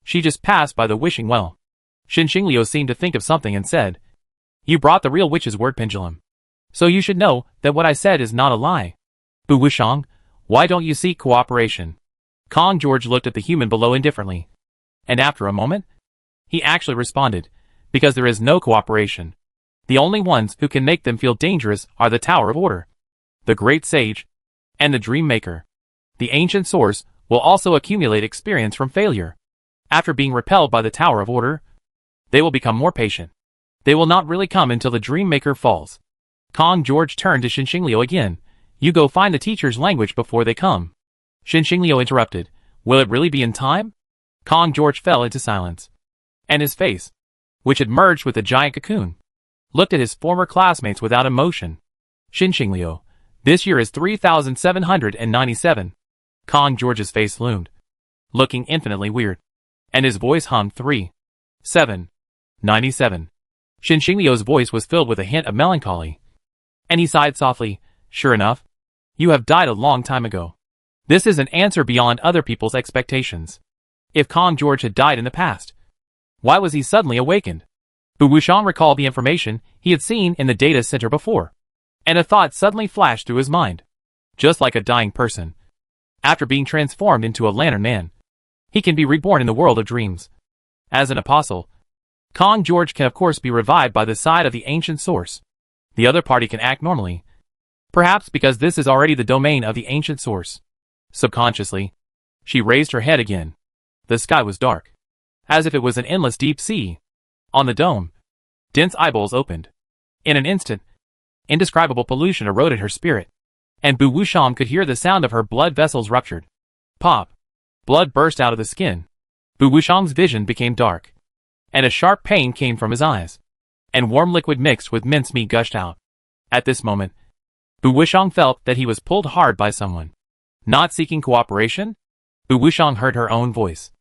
She just passed by the wishing well. Xinxingliu seemed to think of something and said, You brought the real witch's word pendulum. So you should know that what I said is not a lie. Bu Wushang, why don't you seek cooperation? Kong George looked at the human below indifferently. And after a moment, he actually responded, because there is no cooperation. The only ones who can make them feel dangerous are the Tower of Order, the Great Sage, and the Dream Maker. The ancient source will also accumulate experience from failure. After being repelled by the Tower of Order, they will become more patient. They will not really come until the Dream Maker falls. Kong George turned to Xinxingliu again. You go find the teacher's language before they come. Xinxingliu interrupted. Will it really be in time? Kong George fell into silence. And his face, which had merged with the giant cocoon, looked at his former classmates without emotion. Xinxingliu, this year is 3797. Kong George's face loomed, looking infinitely weird. And his voice hummed 3,797. Xinxingliu's voice was filled with a hint of melancholy. And he sighed softly, Sure enough, you have died a long time ago. This is an answer beyond other people's expectations. If Kong George had died in the past, why was he suddenly awakened? Bu Wushang recalled the information he had seen in the data center before, and a thought suddenly flashed through his mind. Just like a dying person, after being transformed into a lantern man, he can be reborn in the world of dreams. As an apostle, Kong George can of course be revived by the side of the ancient source. The other party can act normally, perhaps because this is already the domain of the ancient source. Subconsciously, she raised her head again. The sky was dark, as if it was an endless deep sea. On the dome, dense eyeballs opened. In an instant, indescribable pollution eroded her spirit, and Bu Wushang could hear the sound of her blood vessels ruptured. Pop! Blood burst out of the skin. Bu Wushang's vision became dark, and a sharp pain came from his eyes, and warm liquid mixed with mincemeat gushed out. At this moment, Bu Wushang felt that he was pulled hard by someone. Not seeking cooperation? Bu Wushang heard her own voice,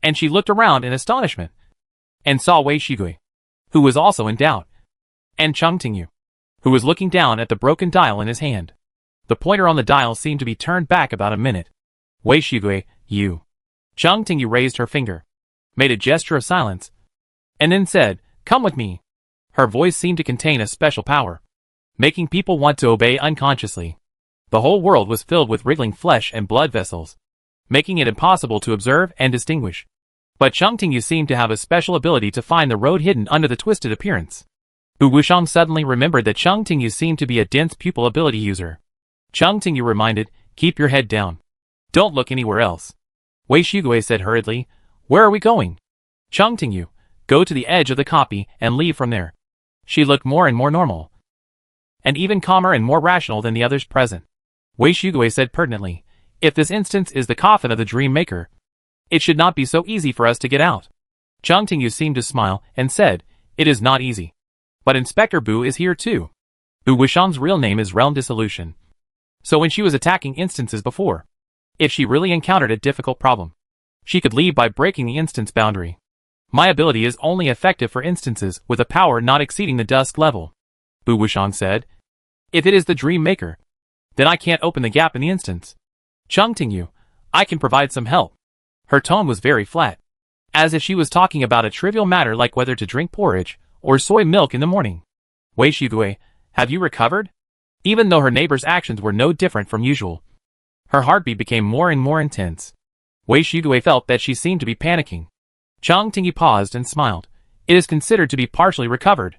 and she looked around in astonishment, and saw Wei Shigui, who was also in doubt, and Cheng Tingyu, who was looking down at the broken dial in his hand. The pointer on the dial seemed to be turned back about a minute. Wei Shigui, you. Cheng Tingyu raised her finger, made a gesture of silence, and then said, Come with me. Her voice seemed to contain a special power, making people want to obey unconsciously. The whole world was filled with wriggling flesh and blood vessels, making it impossible to observe and distinguish. But Cheng Tingyu seemed to have a special ability to find the road hidden under the twisted appearance. Bu Wushang suddenly remembered that Cheng Tingyu seemed to be a dense pupil ability user. Cheng Tingyu reminded, Keep your head down. Don't look anywhere else. Wei Shigui said hurriedly, Where are we going? Cheng Tingyu, go to the edge of the copy and leave from there. She looked more and more normal, and even calmer and more rational than the others present. Wei Shigui said pertinently, If this instance is the coffin of the Dream Maker, it should not be so easy for us to get out. Cheng Tingyu seemed to smile and said, It is not easy. But Inspector Bu is here too. Bu Wushang's real name is Realm Dissolution. So when she was attacking instances before, if she really encountered a difficult problem, she could leave by breaking the instance boundary. My ability is only effective for instances with a power not exceeding the dusk level, Bu Wushang said. If it is the Dream Maker, then I can't open the gap in the instance. Cheng Tingyu, I can provide some help. Her tone was very flat, as if she was talking about a trivial matter like whether to drink porridge or soy milk in the morning. Wei Shigui, have you recovered? Even though her neighbor's actions were no different from usual, her heartbeat became more and more intense. Wei Shigue felt that she seemed to be panicking. Chang Tingyi paused and smiled. It is considered to be partially recovered.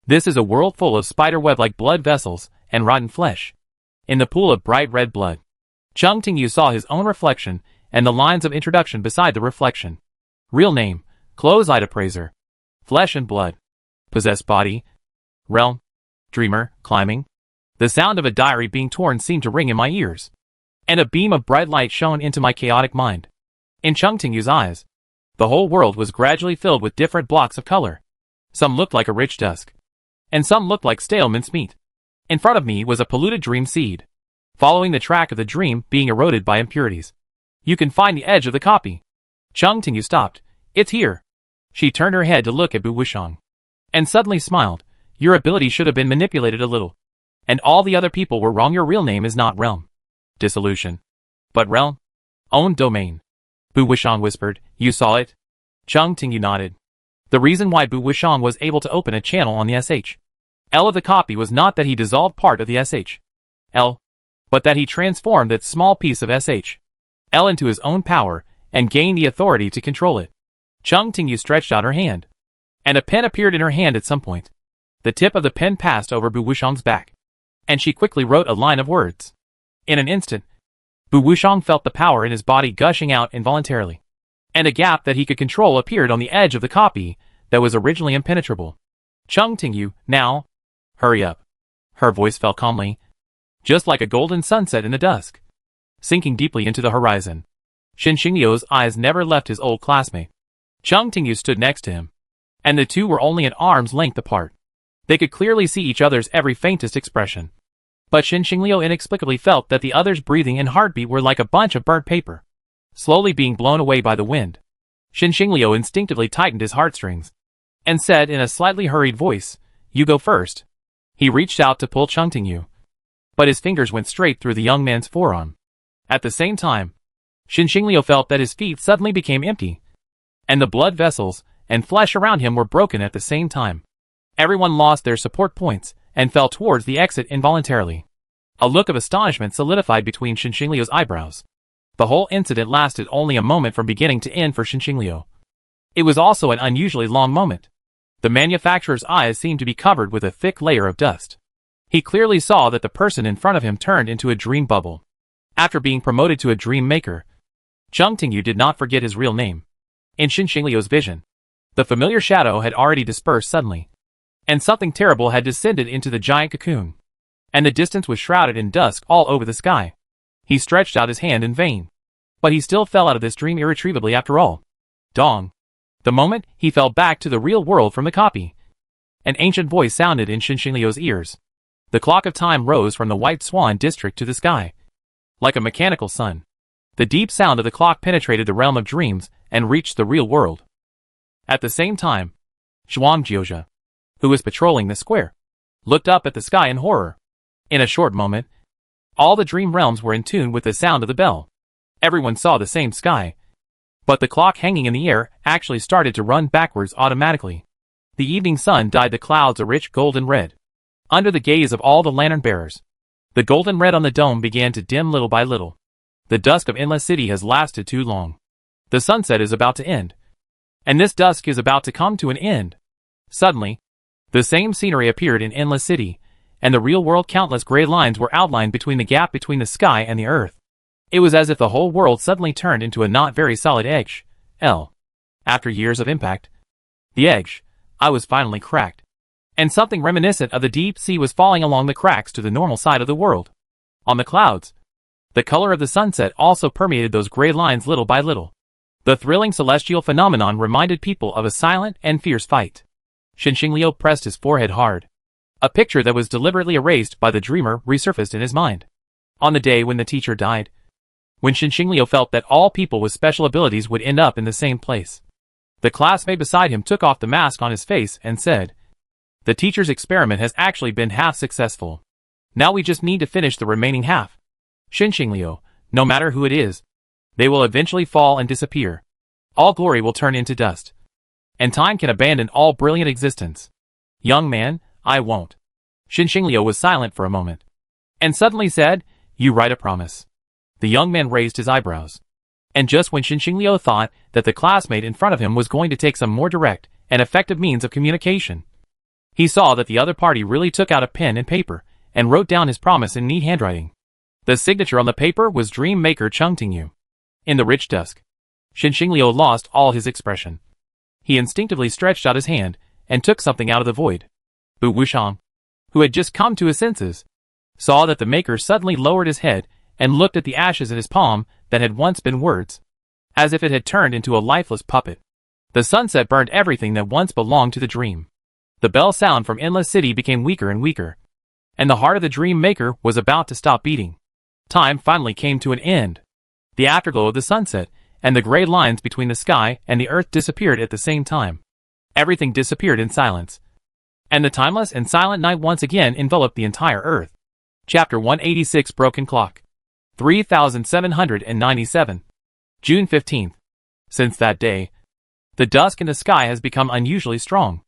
This is a world full of spiderweb-like blood vessels and rotten flesh. In the pool of bright red blood, Chang Tingyi saw his own reflection and the lines of introduction beside the reflection. Real name, close-eyed appraiser. Flesh and blood. Possessed body. Realm. Dreamer, climbing. The sound of a diary being torn seemed to ring in my ears. And a beam of bright light shone into my chaotic mind. In Chang Tingyi's eyes, the whole world was gradually filled with different blocks of color. Some looked like a rich dusk, and some looked like stale mincemeat. In front of me was a polluted dream seed, following the track of the dream being eroded by impurities. You can find the edge of the copy. Chang Tingyi stopped. It's here. She turned her head to look at Bu Wushang, and suddenly smiled. Your ability should have been manipulated a little. And all the other people were wrong. Your real name is not Realm. Dissolution. But Realm? Own domain. Bu Wushang whispered. You saw it? Chang Tingyi nodded. The reason why Bu Wushang was able to open a channel on the SHL of the copy was not that he dissolved part of the SHL, but that he transformed that small piece of SHL into his own power and gained the authority to control it. Chang Tingyi stretched out her hand, and a pen appeared in her hand at some point. The tip of the pen passed over Bu Wushang's back, and she quickly wrote a line of words. In an instant, Bu Wushang felt the power in his body gushing out involuntarily, and a gap that he could control appeared on the edge of the copy that was originally impenetrable. Chang Tingyi, now, hurry up. Her voice fell calmly, just like a golden sunset in the dusk, sinking deeply into the horizon. Shin Xingliu's eyes never left his old classmate. Chang Tingyi stood next to him, and the two were only an arm's length apart. They could clearly see each other's every faintest expression. But Shin Xingliu inexplicably felt that the other's breathing and heartbeat were like a bunch of burnt paper, slowly being blown away by the wind. Shin Xingliu instinctively tightened his heartstrings, and said in a slightly hurried voice, You go first. He reached out to pull Chang Tingyi, but his fingers went straight through the young man's forearm. At the same time, Shin Xingliu felt that his feet suddenly became empty, and the blood vessels and flesh around him were broken at the same time. Everyone lost their support points and fell towards the exit involuntarily. A look of astonishment solidified between Shin Xingliu's eyebrows. The whole incident lasted only a moment from beginning to end for Shin Xingliu. It was also an unusually long moment. The manufacturer's eyes seemed to be covered with a thick layer of dust. He clearly saw that the person in front of him turned into a dream bubble. After being promoted to a dream maker, Chang Tingyi did not forget his real name. In Shin Xingliu's vision, the familiar shadow had already dispersed suddenly, and something terrible had descended into the giant cocoon, and the distance was shrouded in dusk all over the sky. He stretched out his hand in vain, but he still fell out of this dream irretrievably after all. Dong. The moment he fell back to the real world from the copy, an ancient voice sounded in Shin Xingliu's ears. The clock of time rose from the White Swan district to the sky, like a mechanical sun. The deep sound of the clock penetrated the realm of dreams and reached the real world. At the same time, Zhuang Jiuzhe, who was patrolling the square, looked up at the sky in horror. In a short moment, all the dream realms were in tune with the sound of the bell. Everyone saw the same sky, but the clock hanging in the air actually started to run backwards automatically. The evening sun dyed the clouds a rich golden red. Under the gaze of all the lantern bearers, the golden red on the dome began to dim little by little. The dusk of Endless City has lasted too long. The sunset is about to end, and this dusk is about to come to an end. Suddenly, the same scenery appeared in Endless City, and the real world countless gray lines were outlined between the gap between the sky and the earth. It was as if the whole world suddenly turned into a not very solid edge. After years of impact, the edge, I was finally cracked, and something reminiscent of the deep sea was falling along the cracks to the normal side of the world. On the clouds, the color of the sunset also permeated those gray lines little by little. The thrilling celestial phenomenon reminded people of a silent and fierce fight. Shin Xingliu pressed his forehead hard. A picture that was deliberately erased by the dreamer resurfaced in his mind. On the day when the teacher died, when Shin Xingliu felt that all people with special abilities would end up in the same place, the classmate beside him took off the mask on his face and said, The teacher's experiment has actually been half successful. Now we just need to finish the remaining half. Shin Xingliu, no matter who it is, they will eventually fall and disappear. All glory will turn into dust, and time can abandon all brilliant existence. Young man, I won't. Shin Xingliu was silent for a moment. and suddenly said, "You write a promise." The young man raised his eyebrows. And just when Xinxingliu thought that the classmate in front of him was going to take some more direct and effective means of communication, he saw that the other party really took out a pen and paper and wrote down his promise in neat handwriting. The signature on the paper was Dream Maker Chung Tingyu. In the rich dusk, Xinxingliu lost all his expression. He instinctively stretched out his hand and took something out of the void. Bu Wushang, who had just come to his senses, saw that the maker suddenly lowered his head and looked at the ashes in his palm that had once been words, as if it had turned into a lifeless puppet. The sunset burned everything that once belonged to the dream. The bell sound from Endless City became weaker and weaker, and the heart of the dream maker was about to stop beating. Time finally came to an end. The afterglow of the sunset and the gray lines between the sky and the earth disappeared at the same time. Everything disappeared in silence, and the timeless and silent night once again enveloped the entire earth. Chapter 186 Broken Clock 3797 June 15th. Since that day, the dusk in the sky has become unusually strong.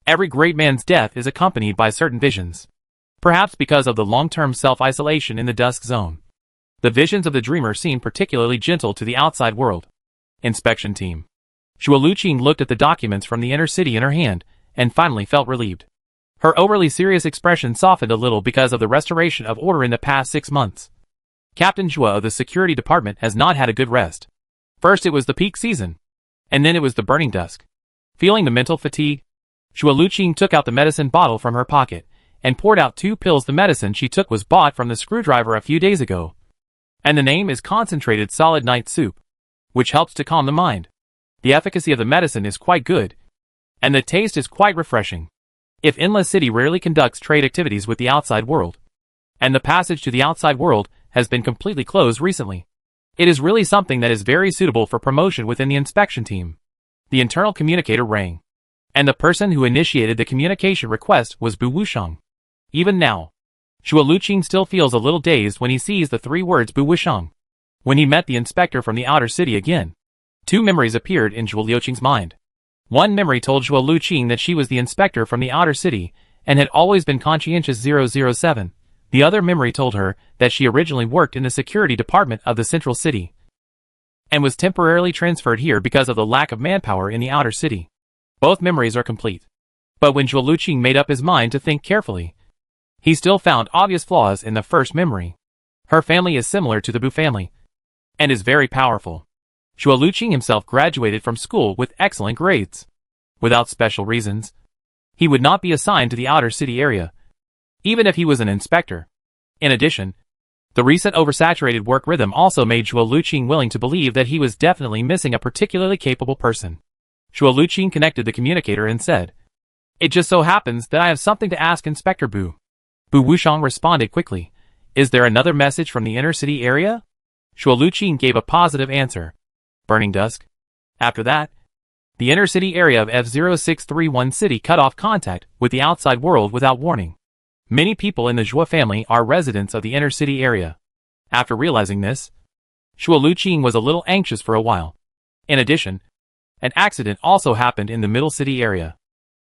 Every great man's death is accompanied by certain visions. Perhaps because of the long-term self-isolation in the dusk zone, the visions of the dreamer seem particularly gentle to the outside world. Inspection Team. Xue Luqing looked at the documents from the inner city in her hand and finally felt relieved. Her overly serious expression softened a little because of the restoration of order in the past 6 months. Captain Zhua of the security department has not had a good rest. First it was the peak season, and then it was the burning dusk. Feeling the mental fatigue, Xue Luqing took out the medicine bottle from her pocket and poured out 2 pills. The medicine she took was bought from the screwdriver a few days ago, and the name is Concentrated Solid Night Soup, which helps to calm the mind. The efficacy of the medicine is quite good, and the taste is quite refreshing. If Endless City rarely conducts trade activities with the outside world, and the passage to the outside world has been completely closed recently, it is really something that is very suitable for promotion within the inspection team. The internal communicator rang, and the person who initiated the communication request was Bu Wushang. Even now, Xue Luqing still feels a little dazed when he sees the 3 words Bu Wushang. When he met the inspector from the outer city again, 2 memories appeared in Xue Luqing's mind. One memory told Xue Luqing that she was the inspector from the outer city and had always been conscientious 007. The other memory told her that she originally worked in the security department of the central city and was temporarily transferred here because of the lack of manpower in the outer city. Both memories are complete. But when Xue Luqing made up his mind to think carefully, he still found obvious flaws in the first memory. Her family is similar to the Bu family and is very powerful. Xue Luqing himself graduated from school with excellent grades. Without special reasons, he would not be assigned to the outer city area, even if he was an inspector. In addition, the recent oversaturated work rhythm also made Xue Luqing willing to believe that he was definitely missing a particularly capable person. Xue Luqing connected the communicator and said, "It just so happens that I have something to ask Inspector Bu." Bu Wushang responded quickly, "Is there another message from the inner city area?" Xue Luqing gave a positive answer. Burning dusk. After that, the inner city area of F0631 city cut off contact with the outside world without warning. Many people in the Zhua family are residents of the inner city area. After realizing this, Xue Luqing was a little anxious for a while. In addition, an accident also happened in the middle city area.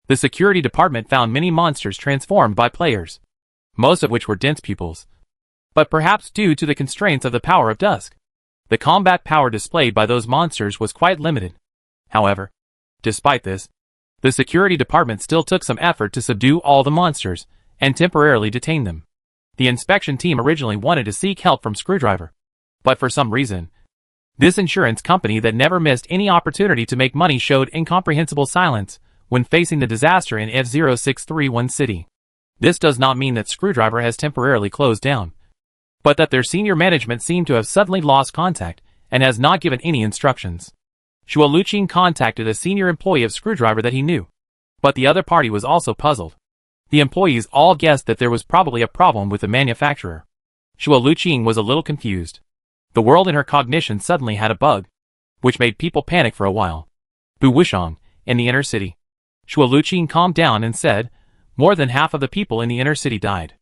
The security department found many monsters transformed by players, most of which were dense pupils. But perhaps due to the constraints of the power of dusk, the combat power displayed by those monsters was quite limited. However, despite this, the security department still took some effort to subdue all the monsters and temporarily detain them. The inspection team originally wanted to seek help from Screwdriver, but for some reason, this insurance company that never missed any opportunity to make money showed incomprehensible silence when facing the disaster in F0631 city. This does not mean that Screwdriver has temporarily closed down, but that their senior management seemed to have suddenly lost contact and has not given any instructions. Xue Luqing contacted a senior employee of Screwdriver that he knew, but the other party was also puzzled. The employees all guessed that there was probably a problem with the manufacturer. Xue Luqing was a little confused. The world in her cognition suddenly had a bug, which made people panic for a while. Bu Wushang, in the inner city. Xue Luqing calmed down and said, "More than half of the people in the inner city died.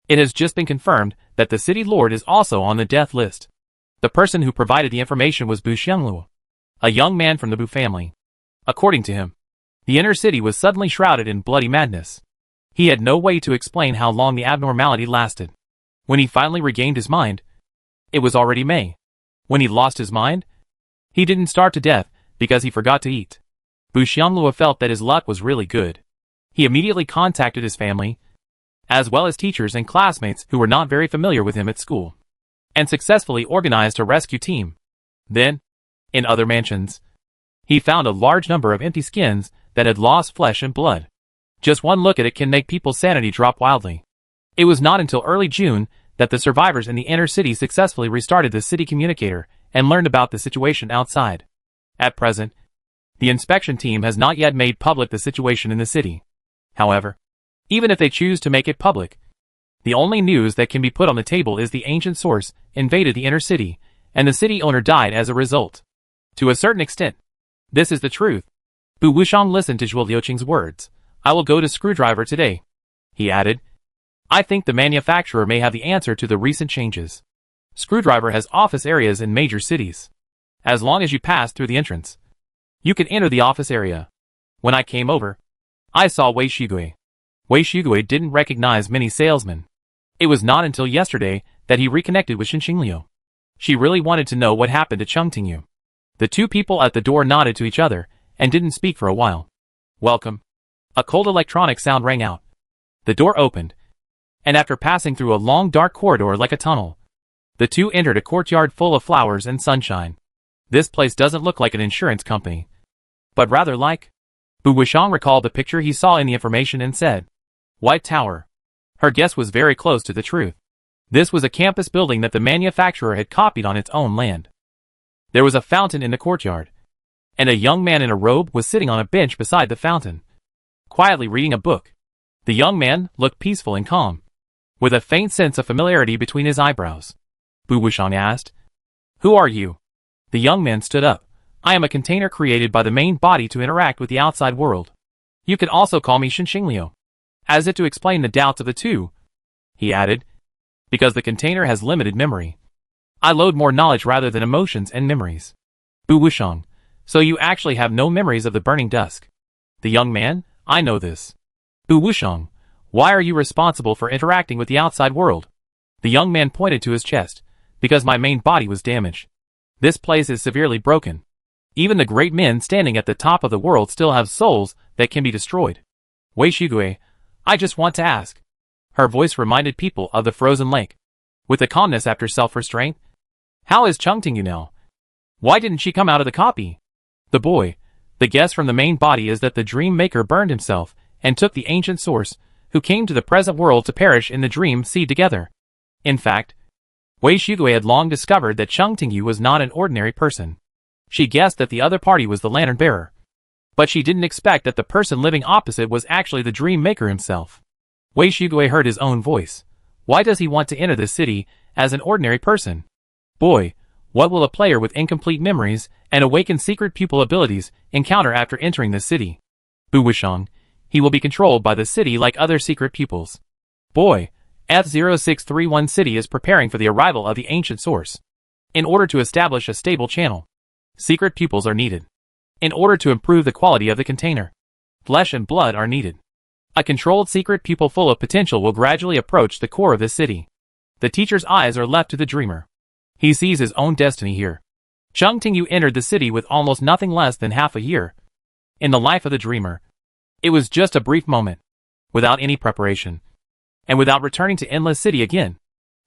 It has just been confirmed that the city lord is also on the death list." The person who provided the information was Bu Xiangluo, a young man from the Bu family. According to him, the inner city was suddenly shrouded in bloody madness. He had no way to explain how long the abnormality lasted. When he finally regained his mind, it was already May. When he lost his mind, he didn't starve to death because he forgot to eat. Bu Xianglue felt that his luck was really good. He immediately contacted his family, as well as teachers and classmates who were not very familiar with him at school, and successfully organized a rescue team. Then, in other mansions, he found a large number of empty skins that had lost flesh and blood. Just one look at it can make people's sanity drop wildly. It was not until early June that the survivors in the inner city successfully restarted the city communicator and learned about the situation outside. At present, the inspection team has not yet made public the situation in the city. However, even if they choose to make it public, the only news that can be put on the table is the ancient source invaded the inner city, and the city owner died as a result. To a certain extent, this is the truth. Bu Wushang listened to Zhuo Liuqing's words. I will go to Screwdriver today, he added. I think the manufacturer may have the answer to the recent changes. Screwdriver has office areas in major cities. As long as you pass through the entrance, you can enter the office area. When I came over, I saw Wei Shigui. Wei Shigui didn't recognize many salesmen. It was not until yesterday that he reconnected with Xinxingliu. She really wanted to know what happened to Cheng Tingyu. The two people at the door nodded to each other and didn't speak for a while. Welcome. A cold electronic sound rang out. The door opened, and after passing through a long dark corridor like a tunnel, the two entered a courtyard full of flowers and sunshine. This place doesn't look like an insurance company, but rather like... Bu Wushang recalled the picture he saw in the information and said, White Tower. Her guess was very close to the truth. This was a campus building that the manufacturer had copied on its own land. There was a fountain in the courtyard, and a young man in a robe was sitting on a bench beside the fountain, quietly reading a book. The young man looked peaceful and calm, with a faint sense of familiarity between his eyebrows. Bu Wushang asked, Who are you? The young man stood up. I am a container created by the main body to interact with the outside world. You can also call me Xinxingliu. As if to explain the doubts of the two, he added, because the container has limited memory. I load more knowledge rather than emotions and memories. Bu Wushang, so you actually have no memories of the burning dusk. The young man, I know this. Bu Wushang, why are you responsible for interacting with the outside world? The young man pointed to his chest, because my main body was damaged. This place is severely broken. Even the great men standing at the top of the world still have souls that can be destroyed. Wei Shigui, I just want to ask. Her voice reminded people of the frozen lake. With the calmness after self-restraint, how is Cheng Tingyu now? Why didn't she come out of the copy? The boy, the guess from the main body is that the dream maker burned himself and took the ancient source, who came to the present world to perish in the dream seed together. In fact, Wei Shigui had long discovered that Cheng Tingyu was not an ordinary person. She guessed that the other party was the lantern bearer, but she didn't expect that the person living opposite was actually the dream maker himself. Wei Shigui heard his own voice. Why does he want to enter this city as an ordinary person? Boy, what will a player with incomplete memories and awakened secret pupil abilities encounter after entering this city? Bu Wushang, he will be controlled by the city like other secret pupils. Boy, F0631 city is preparing for the arrival of the ancient source. In order to establish a stable channel, secret pupils are needed. In order to improve the quality of the container, flesh and blood are needed. A controlled secret pupil full of potential will gradually approach the core of this city. The teacher's eyes are left to the dreamer. He sees his own destiny here. Cheng Tingyu entered the city with almost nothing less than half a year. In the life of the dreamer, it was just a brief moment, without any preparation, and without returning to Endless City again.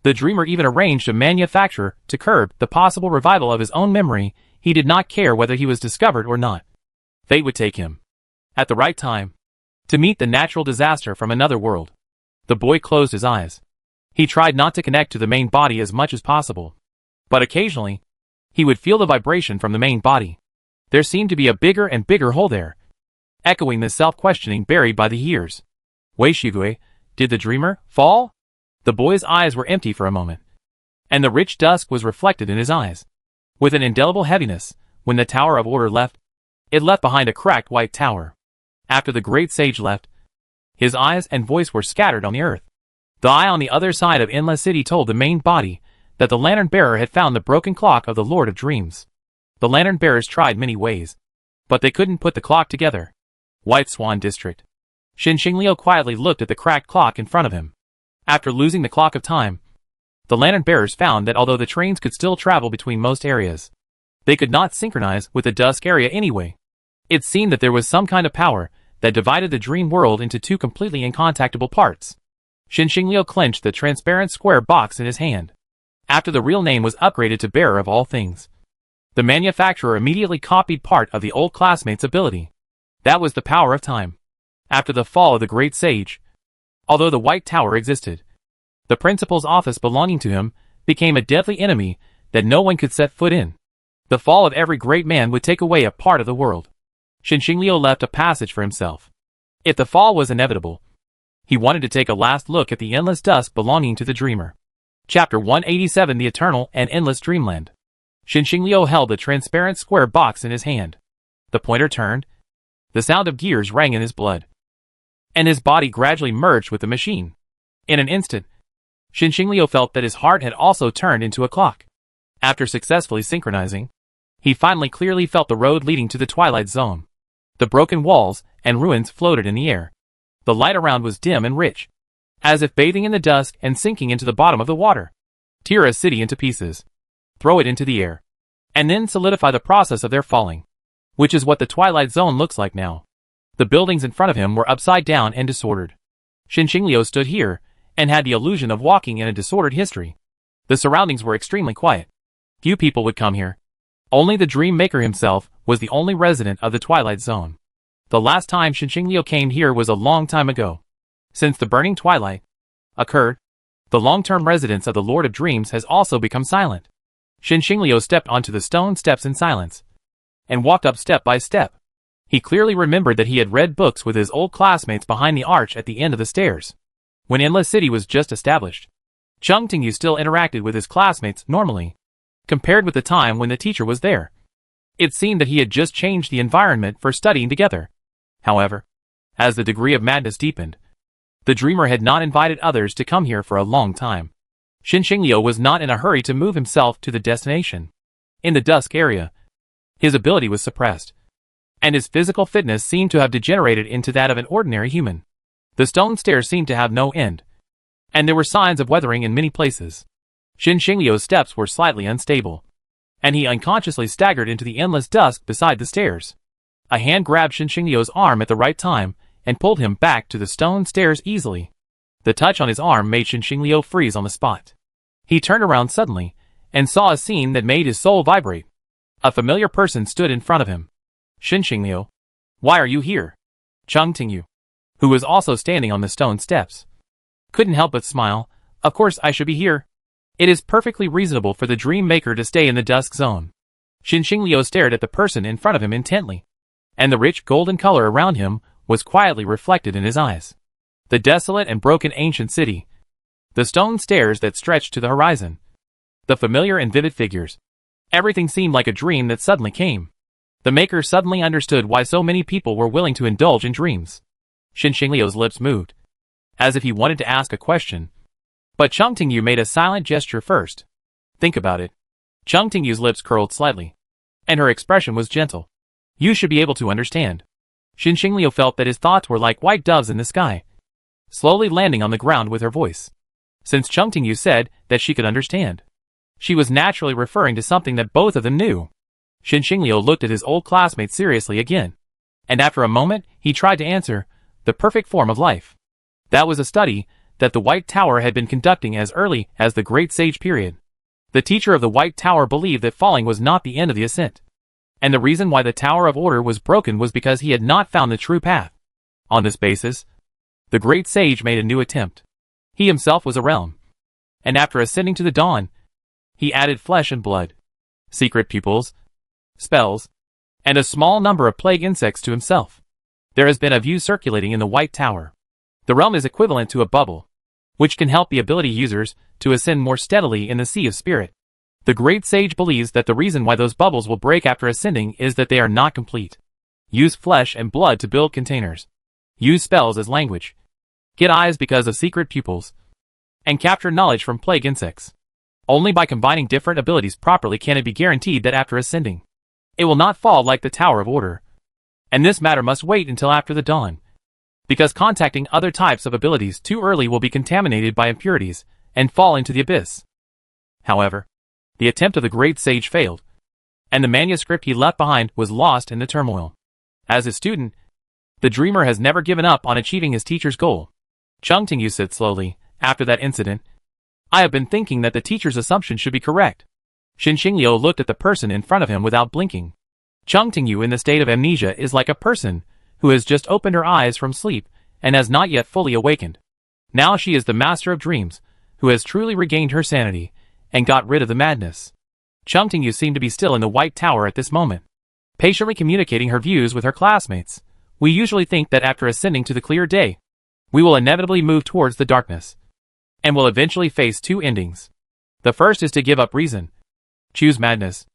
The dreamer even arranged a manufacturer to curb the possible revival of his own memory. He did not care whether he was discovered or not. Fate would take him, at the right time, to meet the natural disaster from another world. The boy closed his eyes. He tried not to connect to the main body as much as possible, but occasionally, he would feel the vibration from the main body. There seemed to be a bigger and bigger hole there, echoing the self-questioning buried by the years. Wei Shigui, did the dreamer fall? The boy's eyes were empty for a moment, and the rich dusk was reflected in his eyes. With an indelible heaviness, when the Tower of Order left, it left behind a cracked white tower. After the great sage left, his eyes and voice were scattered on the earth. The eye on the other side of Endless City told the main body that the lantern bearer had found the broken clock of the Lord of Dreams. The lantern bearers tried many ways, but they couldn't put the clock together. White Swan District. Xinxingliu quietly looked at the cracked clock in front of him. After losing the clock of time, The lantern bearers found that although the trains could still travel between most areas, they could not synchronize with the dusk area anyway. It seemed that there was some kind of power that divided the dream world into two completely incontactable parts. Xinxingliu clenched the transparent square box in his hand. After the real name was upgraded to Bearer of All Things, the manufacturer immediately copied part of the old classmate's ability. That was the power of time. After the fall of the great sage, although the White Tower existed, the principal's office belonging to him became a deadly enemy that no one could set foot in. The fall of every great man would take away a part of the world. Xinxingliu left a passage for himself. If the fall was inevitable, he wanted to take a last look at the endless dusk belonging to the dreamer. Chapter 187: The Eternal and Endless Dreamland. Xinxingliu held the transparent square box in his hand. The pointer turned. The sound of gears rang in his blood, and his body gradually merged with the machine. In an instant, Xinxingliu felt that his heart had also turned into a clock. After successfully synchronizing, he finally clearly felt the road leading to the Twilight Zone. The broken walls and ruins floated in the air. The light around was dim and rich, as if bathing in the dusk and sinking into the bottom of the water. Tear a city into pieces, throw it into the air, and then solidify the process of their falling, which is what the Twilight Zone looks like now. The buildings in front of him were upside down and disordered. Xinxingliu stood here and had the illusion of walking in a disordered history. The surroundings were extremely quiet. Few people would come here. Only the Dream Maker himself was the only resident of the Twilight Zone. The last time Xinxingliu came here was a long time ago. Since the burning twilight occurred, the long-term residence of the Lord of Dreams has also become silent. Xinxingliu stepped onto the stone steps in silence and walked up step by step. He clearly remembered that he had read books with his old classmates behind the arch at the end of the stairs, when Endless City was just established. Cheng Tingyu still interacted with his classmates normally, compared with the time when the teacher was there. It seemed that he had just changed the environment for studying together. However, as the degree of madness deepened, the dreamer had not invited others to come here for a long time. Xinxingliu was not in a hurry to move himself to the destination. In the dusk area, his ability was suppressed, and his physical fitness seemed to have degenerated into that of an ordinary human. The stone stairs seemed to have no end, and there were signs of weathering in many places. Xinxingliu's steps were slightly unstable, and he unconsciously staggered into the endless dusk beside the stairs. A hand grabbed Xinxingliu's arm at the right time and pulled him back to the stone stairs easily. The touch on his arm made Xinxingliu freeze on the spot. He turned around suddenly and saw a scene that made his soul vibrate. A familiar person stood in front of him. Xinxingliu, why are you here? Cheng Tingyu, who was also standing on the stone steps, couldn't help but smile. Of course I should be here. It is perfectly reasonable for the Dream Maker to stay in the dusk zone. Xinxingliu stared at the person in front of him intently, and the rich golden color around him was quietly reflected in his eyes. The desolate and broken ancient city, the stone stairs that stretched to the horizon, the familiar and vivid figures. Everything seemed like a dream that suddenly came. The Maker suddenly understood why so many people were willing to indulge in dreams. Xinxingliu's lips moved, as if he wanted to ask a question, but Cheng Tingyu made a silent gesture first. Think about it. Cheng Tingyu's lips curled slightly, and her expression was gentle. You should be able to understand. Xinxingliu felt that his thoughts were like white doves in the sky, slowly landing on the ground with her voice. Since Cheng Tingyu said that she could understand, she was naturally referring to something that both of them knew. Xinxingliu looked at his old classmate seriously again, and after a moment he tried to answer, the perfect form of life. That was a study that the White Tower had been conducting as early as the Great Sage period. The teacher of the White Tower believed that falling was not the end of the ascent, and the reason why the Tower of Order was broken was because he had not found the true path. On this basis, the Great Sage made a new attempt. He himself was a realm, and after ascending to the dawn, he added flesh and blood, secret pupils, spells, and a small number of plague insects to himself. There has been a view circulating in the White Tower. The realm is equivalent to a bubble, which can help the ability users to ascend more steadily in the Sea of Spirit. The Great Sage believes that the reason why those bubbles will break after ascending is that they are not complete. Use flesh and blood to build containers. Use spells as language. Get eyes because of secret pupils. And capture knowledge from plague insects. Only by combining different abilities properly can it be guaranteed that after ascending, it will not fall like the Tower of Order. And this matter must wait until after the dawn, because contacting other types of abilities too early will be contaminated by impurities and fall into the abyss. However, the attempt of the great sage failed, and the manuscript he left behind was lost in the turmoil. As a student, the dreamer has never given up on achieving his teacher's goal. Chung Tingyu said slowly, after that incident, I have been thinking that the teacher's assumption should be correct. Xin Xingliu looked at the person in front of him without blinking. Chung Tingyu in the state of amnesia is like a person who has just opened her eyes from sleep and has not yet fully awakened. Now she is the master of dreams, who has truly regained her sanity and got rid of the madness. Chung Tingyu seemed to be still in the White Tower at this moment, patiently communicating her views with her classmates. We usually think that after ascending to the clear day, we will inevitably move towards the darkness, and will eventually face two endings. The first is to give up reason, choose madness,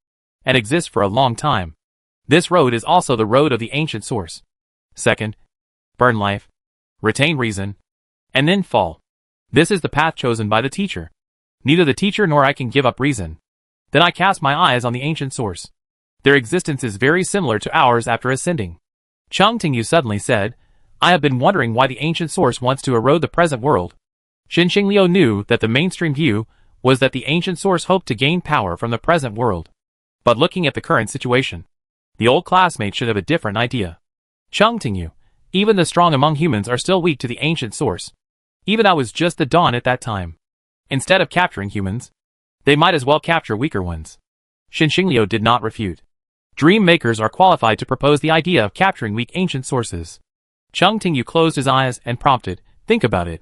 and exist for a long time. This road is also the road of the ancient source. Second, burn life, retain reason, and then fall. This is the path chosen by the teacher. Neither the teacher nor I can give up reason. Then I cast my eyes on the ancient source. Their existence is very similar to ours after ascending. Chung Tingyu suddenly said, I have been wondering why the ancient source wants to erode the present world. Xin Xingliu knew that the mainstream view was that the ancient source hoped to gain power from the present world. But looking at the current situation, the old classmate should have a different idea. Chung Tingyu, even the strong among humans are still weak to the ancient source. Even I was just the dawn at that time. Instead of capturing humans, they might as well capture weaker ones. Xin Xingliu did not refute. Dream makers are qualified to propose the idea of capturing weak ancient sources. Chung Tingyu closed his eyes and prompted, think about it.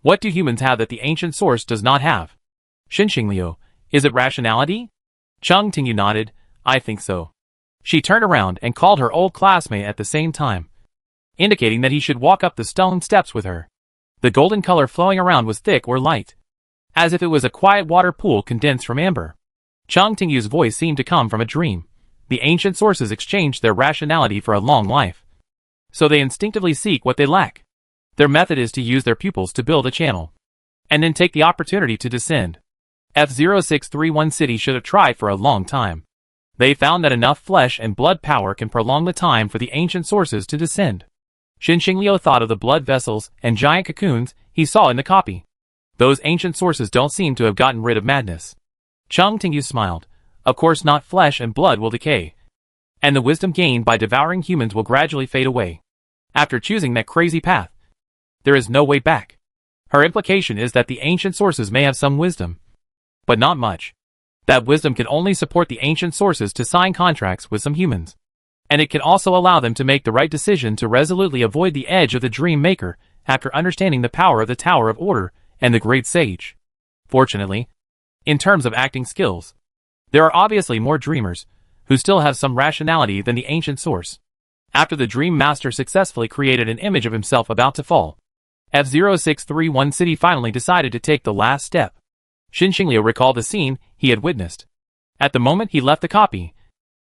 What do humans have that the ancient source does not have? Xin Xingliu, is it rationality? Chung Tingyu nodded, I think so. She turned around and called her old classmate at the same time, indicating that he should walk up the stone steps with her. The golden color flowing around was thick or light, as if it was a quiet water pool condensed from amber. Chung Tingyu's voice seemed to come from a dream. The ancient sources exchanged their rationality for a long life, so they instinctively seek what they lack. Their method is to use their pupils to build a channel, and then take the opportunity to descend. F0631 City should have tried for a long time. They found that enough flesh and blood power can prolong the time for the ancient sources to descend. Xin Xingliu thought of the blood vessels and giant cocoons he saw in the copy. Those ancient sources don't seem to have gotten rid of madness. Chung Tingyu smiled. Of course not, flesh and blood will decay, and the wisdom gained by devouring humans will gradually fade away. After choosing that crazy path, there is no way back. Her implication is that the ancient sources may have some wisdom, but not much. That wisdom can only support the ancient sources to sign contracts with some humans, and it can also allow them to make the right decision to resolutely avoid the edge of the dream maker after understanding the power of the Tower of Order and the Great Sage. Fortunately, in terms of acting skills, there are obviously more dreamers who still have some rationality than the ancient source. After the Dream Master successfully created an image of himself about to fall, F0631 City finally decided to take the last step. Xin Xingliu recalled the scene he had witnessed. At the moment he left the copy,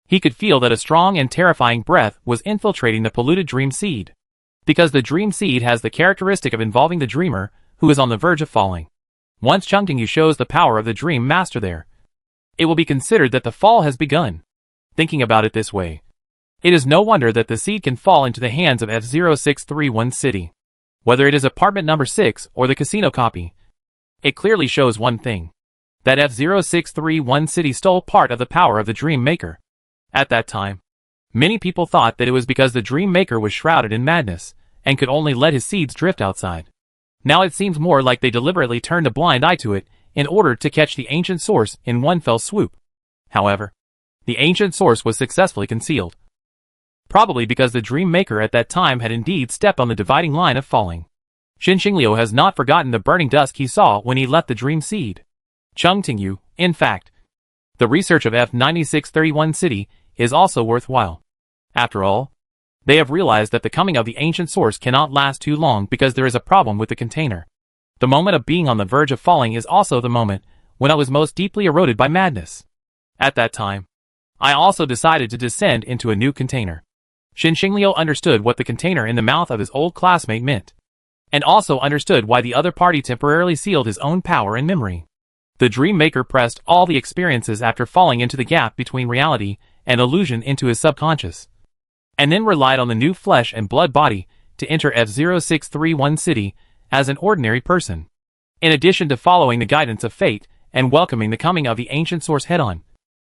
he could feel that a strong and terrifying breath was infiltrating the polluted dream seed. Because the dream seed has the characteristic of involving the dreamer who is on the verge of falling. Once Chung Tingyu shows the power of the Dream Master there, it will be considered that the fall has begun. Thinking about it this way, it is no wonder that the seed can fall into the hands of F0631 City. Whether it is apartment number 6 or the casino copy, it clearly shows one thing, that F0631 City stole part of the power of the Dream Maker. At that time, many people thought that it was because the Dream Maker was shrouded in madness and could only let his seeds drift outside. Now it seems more like they deliberately turned a blind eye to it in order to catch the ancient source in one fell swoop. However, the ancient source was successfully concealed, probably because the Dream Maker at that time had indeed stepped on the dividing line of falling. Xin Xingliu has not forgotten the burning dusk he saw when he left the Dream Seed. Chung Tingyu, in fact, the research of F9631 City is also worthwhile. After all, they have realized that the coming of the ancient source cannot last too long because there is a problem with the container. The moment of being on the verge of falling is also the moment when I was most deeply eroded by madness. At that time, I also decided to descend into a new container. Xin Xingliu understood what the container in the mouth of his old classmate meant, and also understood why the other party temporarily sealed his own power and memory. The Dream Maker pressed all the experiences after falling into the gap between reality and illusion into his subconscious, and then relied on the new flesh and blood body to enter F0631 City as an ordinary person. In addition to following the guidance of fate and welcoming the coming of the ancient source head-on.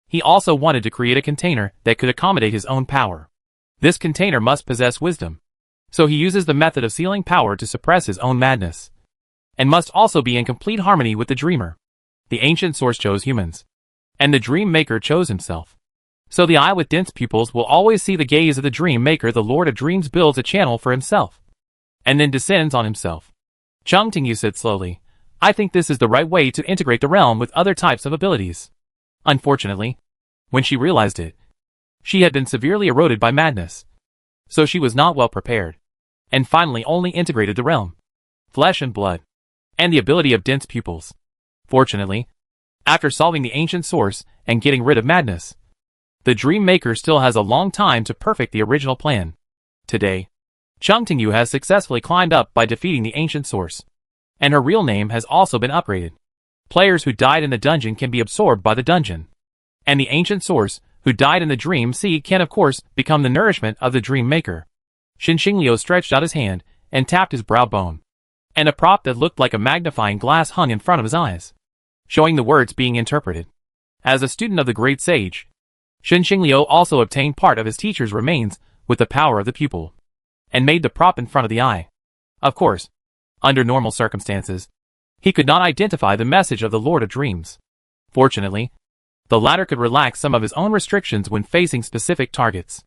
He also wanted to create a container that could accommodate his own power. This container must possess wisdom. So he uses the method of sealing power to suppress his own madness. And must also be in complete harmony with the dreamer. The ancient source chose humans. And the dream maker chose himself. So the eye with dense pupils will always see the gaze of the dream maker. The Lord of Dreams builds a channel for himself. And then descends on himself. Chung Tingyu said slowly, I think this is the right way to integrate the realm with other types of abilities. Unfortunately, when she realized it, she had been severely eroded by madness. So she was not well prepared. And finally only integrated the realm, flesh and blood, and the ability of dense pupils. Fortunately, after solving the ancient source and getting rid of madness, the dream maker still has a long time to perfect the original plan. Today, Chung Tingyu has successfully climbed up by defeating the ancient source. And her real name has also been upgraded. Players who died in the dungeon can be absorbed by the dungeon. And the ancient source, who died in the dream sea, can of course become the nourishment of the dream maker. Xinxingliu stretched out his hand and tapped his brow bone. And a prop that looked like a magnifying glass hung in front of his eyes, showing the words being interpreted. As a student of the great sage, Xinxingliu also obtained part of his teacher's remains with the power of the pupil, and made the prop in front of the eye. Of course, under normal circumstances, he could not identify the message of the Lord of Dreams. Fortunately, the latter could relax some of his own restrictions when facing specific targets.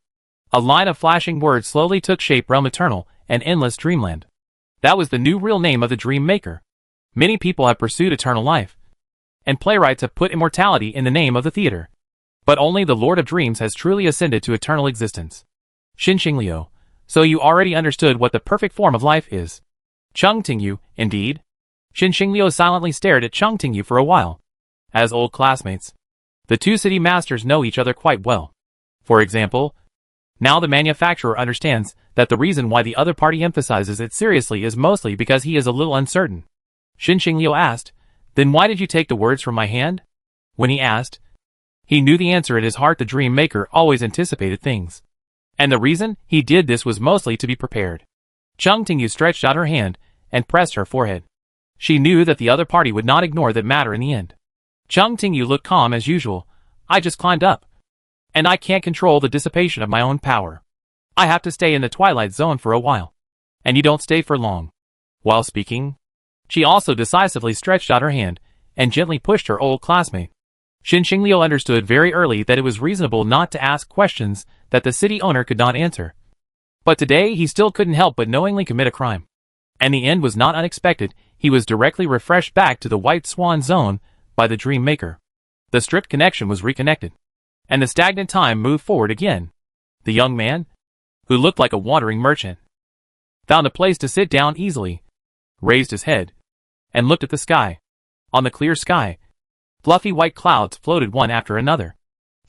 A line of flashing words slowly took shape: Realm Eternal and Endless Dreamland. That was the new real name of the Dream Maker. Many people have pursued eternal life, and playwrights have put immortality in the name of the theater. But only the Lord of Dreams has truly ascended to eternal existence. Xinxingliu, so you already understood what the perfect form of life is. Chung Tingyu, indeed. Xinxingliu silently stared at Chung Tingyu for a while. As old classmates, the two city masters know each other quite well. For example, now the manufacturer understands that the reason why the other party emphasizes it seriously is mostly because he is a little uncertain. Xinxingliu asked, Then why did you take the words from my hand? When he asked, he knew the answer in his heart. The dream maker always anticipated things. And the reason he did this was mostly to be prepared. Chung Tingyu stretched out her hand and pressed her forehead. She knew that the other party would not ignore that matter in the end. Chung Tingyu looked calm as usual. I just climbed up. And I can't control the dissipation of my own power. I have to stay in the twilight zone for a while. And you don't stay for long. While speaking, she also decisively stretched out her hand and gently pushed her old classmate. Xinxingliu understood very early that it was reasonable not to ask questions that the city owner could not answer. But today he still couldn't help but knowingly commit a crime. And the end was not unexpected. He was directly refreshed back to the White Swan Zone by the Dream Maker. The stripped connection was reconnected. And the stagnant time moved forward again. The young man, who looked like a wandering merchant, found a place to sit down easily, raised his head, and looked at the sky. On the clear sky, fluffy white clouds floated one after another.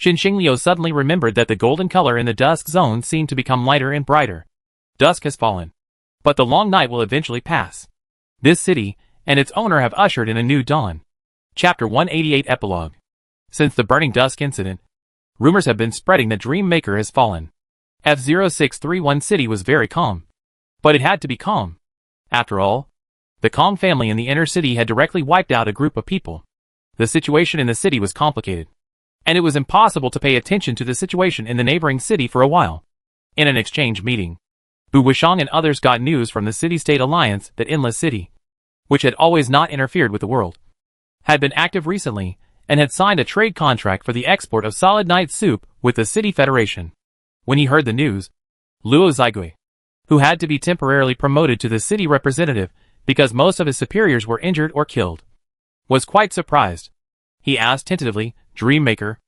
Xinxingliu suddenly remembered that the golden color in the dusk zone seemed to become lighter and brighter. Dusk has fallen. But the long night will eventually pass. This city and its owner have ushered in a new dawn. Chapter 188 Epilogue. Since the Burning Dusk incident, rumors have been spreading that Dream Maker has fallen. F0631 City was very calm. But it had to be calm. After all, the Kong family in the inner city had directly wiped out a group of people. The situation in the city was complicated. And it was impossible to pay attention to the situation in the neighboring city for a while. In an exchange meeting, Bu Wushang and others got news from the City-State Alliance that Endless City, which had always not interfered with the world, had been active recently and had signed a trade contract for the export of solid night soup with the City Federation. When he heard the news, Luo Zigui, who had to be temporarily promoted to the city representative because most of his superiors were injured or killed, was quite surprised. He asked tentatively, Dream Maker.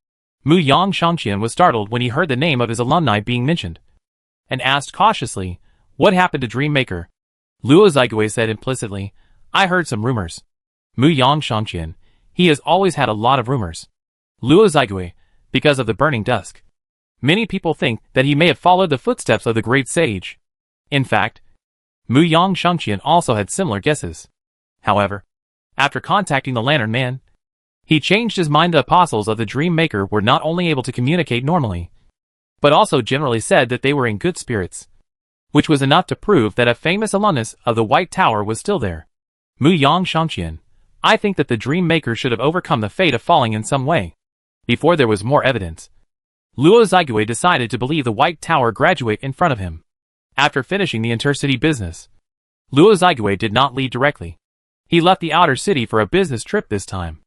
Mu Yang Shangqian was startled when he heard the name of his alumni being mentioned, and asked cautiously, What happened to Dream Maker? Luo Zigui said implicitly, I heard some rumors. Mu Yang Shangqian, he has always had a lot of rumors. Luo Zigui, because of the Burning Dusk. Many people think that he may have followed the footsteps of the great sage. In fact, Mu Yang Shangqian also had similar guesses. However, after contacting the Lantern Man, he changed his mind. The apostles of the Dream Maker were not only able to communicate normally, but also generally said that they were in good spirits, which was enough to prove that a famous alumnus of the White Tower was still there. Mu Yang Shangqian, I think that the dream maker should have overcome the fate of falling in some way. Before there was more evidence, Luo Ziguo decided to believe the White Tower graduate in front of him. After finishing the intercity business, Luo Ziguo did not leave directly. He left the outer city for a business trip this time.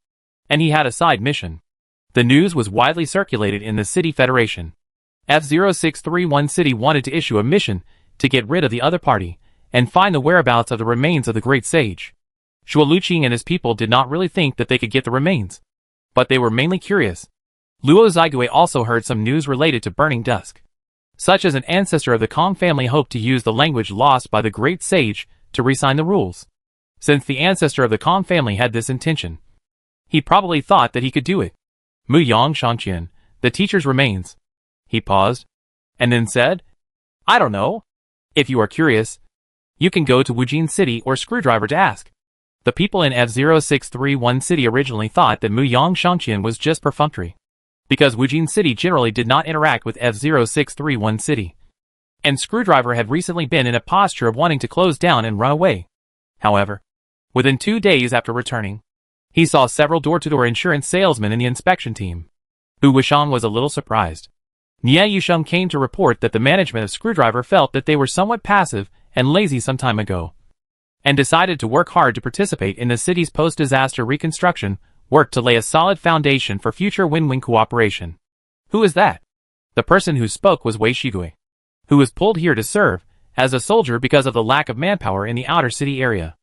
And he had a side mission. The news was widely circulated in the City Federation. F0631 City wanted to issue a mission to get rid of the other party and find the whereabouts of the remains of the great sage. Shuo Luqing and his people did not really think that they could get the remains, but they were mainly curious. Luo Ziguo also heard some news related to Burning Dusk, such as an ancestor of the Kong family hoped to use the language lost by the great sage to re-sign the rules. Since the ancestor of the Kong family had this intention, he probably thought that he could do it. Mu Yang Shangqian, the teacher's remains. He paused, and then said, I don't know. If you are curious, you can go to Wujin City or Screwdriver to ask. The people in F0631 City originally thought that Mu Yang Shangqian was just perfunctory, because Wujin City generally did not interact with F0631 City, and Screwdriver had recently been in a posture of wanting to close down and run away. However, within 2 days after returning, he saw several door-to-door insurance salesmen in the inspection team. Bu Wushang was a little surprised. Nie Yusheng came to report that the management of Screwdriver felt that they were somewhat passive and lazy some time ago, and decided to work hard to participate in the city's post-disaster reconstruction work to lay a solid foundation for future win-win cooperation. Who is that? The person who spoke was Wei Shigui, who was pulled here to serve as a soldier because of the lack of manpower in the outer city area.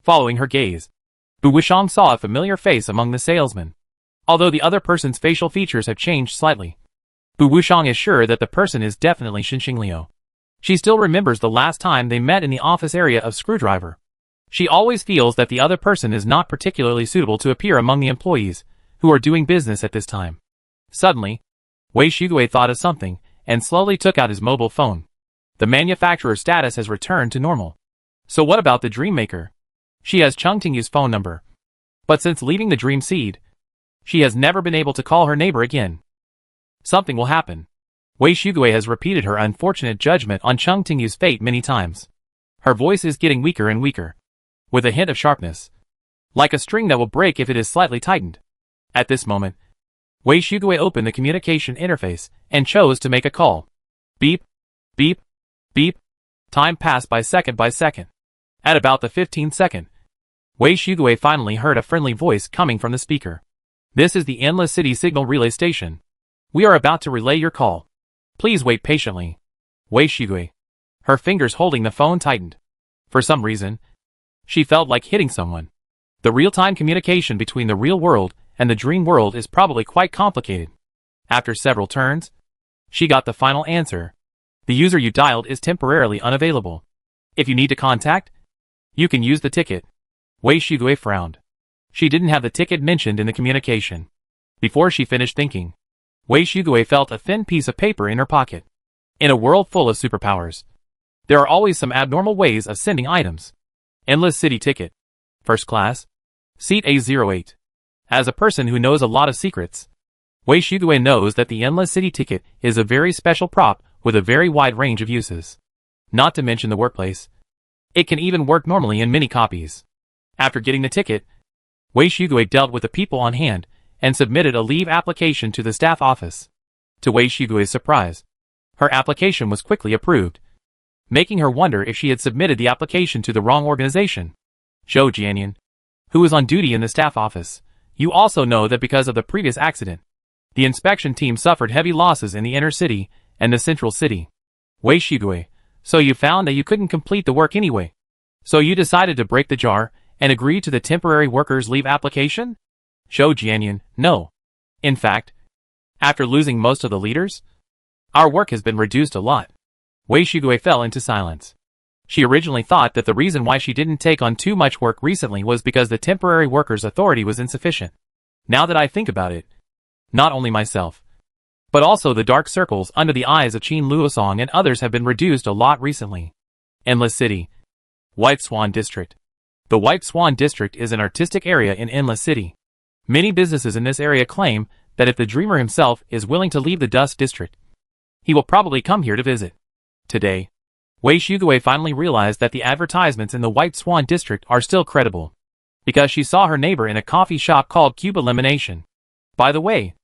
Following her gaze, Bu Wushang saw a familiar face among the salesmen. Although the other person's facial features have changed slightly, Bu Wushang is sure that the person is definitely Xinxing Liu. She still remembers the last time they met in the office area of Screwdriver. She always feels that the other person is not particularly suitable to appear among the employees who are doing business at this time. Suddenly, Wei Shigui thought of something and slowly took out his mobile phone. The manufacturer's status has returned to normal. So what about the Dream Maker? She has Chung Tingyu's phone number. But since leaving the Dream Seed, she has never been able to call her neighbor again. Something will happen. Wei Shigui has repeated her unfortunate judgment on Chung Tingyu's fate many times. Her voice is getting weaker and weaker, with a hint of sharpness, like a string that will break if it is slightly tightened. At this moment, Wei Shigui opened the communication interface and chose to make a call. Beep, beep, beep. Time passed by second. At about the 15th second, Wei Shigui finally heard a friendly voice coming from the speaker. This is the Endless City Signal Relay Station. We are about to relay your call. Please wait patiently. Wei Shigui. Her fingers holding the phone tightened. For some reason, she felt like hitting someone. The real-time communication between the real world and the dream world is probably quite complicated. After several turns, she got the final answer. The user you dialed is temporarily unavailable. If you need to contact, you can use the ticket. Wei Shigui frowned. She didn't have the ticket mentioned in the communication. Before she finished thinking, Wei Shigui felt a thin piece of paper in her pocket. In a world full of superpowers, there are always some abnormal ways of sending items. Endless City Ticket. First Class. Seat A08. As a person who knows a lot of secrets, Wei Shigui knows that the Endless City Ticket is a very special prop with a very wide range of uses. Not to mention the workplace. It can even work normally in many copies. After getting the ticket, Wei Shigui dealt with the people on hand and submitted a leave application to the staff office. To Wei Shigui's surprise, her application was quickly approved, making her wonder if she had submitted the application to the wrong organization. Zhou Jianyan, who was on duty in the staff office, you also know that because of the previous accident, the inspection team suffered heavy losses in the inner city and the central city. Wei Shigui, so you found that you couldn't complete the work anyway. So you decided to break the jar and agree to the temporary workers' leave application? Zhou Jianyan, no. In fact, after losing most of the leaders, our work has been reduced a lot. Wei Shigui fell into silence. She originally thought that the reason why she didn't take on too much work recently was because the temporary workers' authority was insufficient. Now that I think about it, not only myself, but also the dark circles under the eyes of Qin Luosong and others have been reduced a lot recently. Endless City. White Swan District. The White Swan District is an artistic area in Endless City. Many businesses in this area claim that if the dreamer himself is willing to leave the Dust District, he will probably come here to visit. Today, Wei Shigui finally realized that the advertisements in the White Swan District are still credible. because she saw her neighbor in a coffee shop called Cube Elimination. By the way,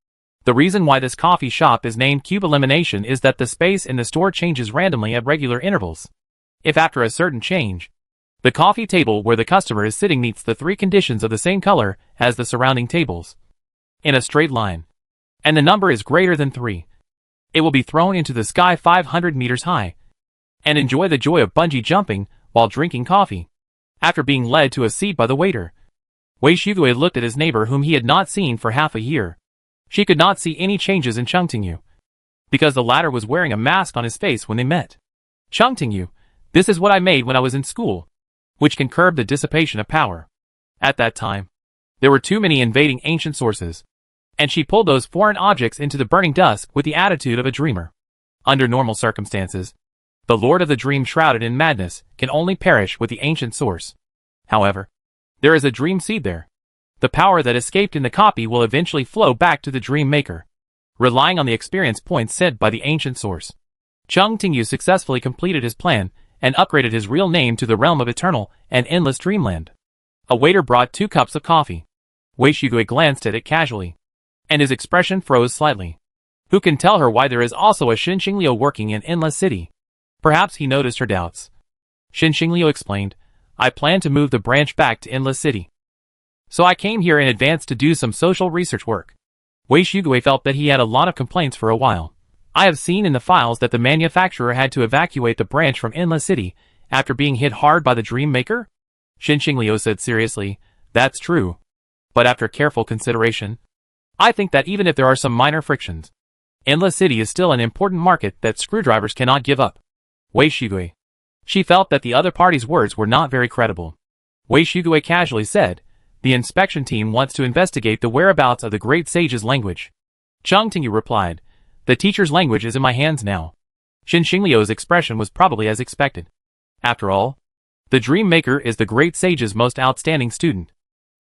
the reason why this coffee shop is named Cube Elimination is that the space in the store changes randomly at regular intervals. If after a certain change, the coffee table where the customer is sitting meets the three conditions of the same color as the surrounding tables in a straight line, and the number is greater than 3, it will be thrown into the sky 500 meters high and enjoy the joy of bungee jumping while drinking coffee. After being led to a seat by the waiter, Wei Shugui looked at his neighbor whom he had not seen for half a year. She could not see any changes in Chung Tingyu, because the latter was wearing a mask on his face when they met. Chung Tingyu, this is what I made when I was in school, which can curb the dissipation of power. At that time, there were too many invading ancient sources, and she pulled those foreign objects into the burning dusk with the attitude of a dreamer. Under normal circumstances, the Lord of the Dream shrouded in madness can only perish with the ancient source. However, there is a dream seed there. The power that escaped in the copy will eventually flow back to the dream maker, relying on the experience points sent by the ancient source. Chung Tingyu successfully completed his plan and upgraded his real name to the realm of eternal and endless dreamland. A waiter brought 2 cups of coffee. Wei Shugui glanced at it casually, and his expression froze slightly. Who can tell her why there is also a Xinxingliu working in Endless City? Perhaps he noticed her doubts. Xinxingliu explained, I plan to move the branch back to Endless City, so I came here in advance to do some social research work. Wei Shugui felt that he had a lot of complaints for a while. I have seen in the files that the manufacturer had to evacuate the branch from Endless City after being hit hard by the Dream Maker? Xinxingliu said seriously, that's true. But after careful consideration, I think that even if there are some minor frictions, Endless City is still an important market that screwdrivers cannot give up. Wei Shugui. She felt that the other party's words were not very credible. Wei Shugui casually said, the inspection team wants to investigate the whereabouts of the great sage's language. Chung Tingyu replied, the teacher's language is in my hands now. Xinxingliu's expression was probably as expected. After all, the Dream Maker is the great sage's most outstanding student.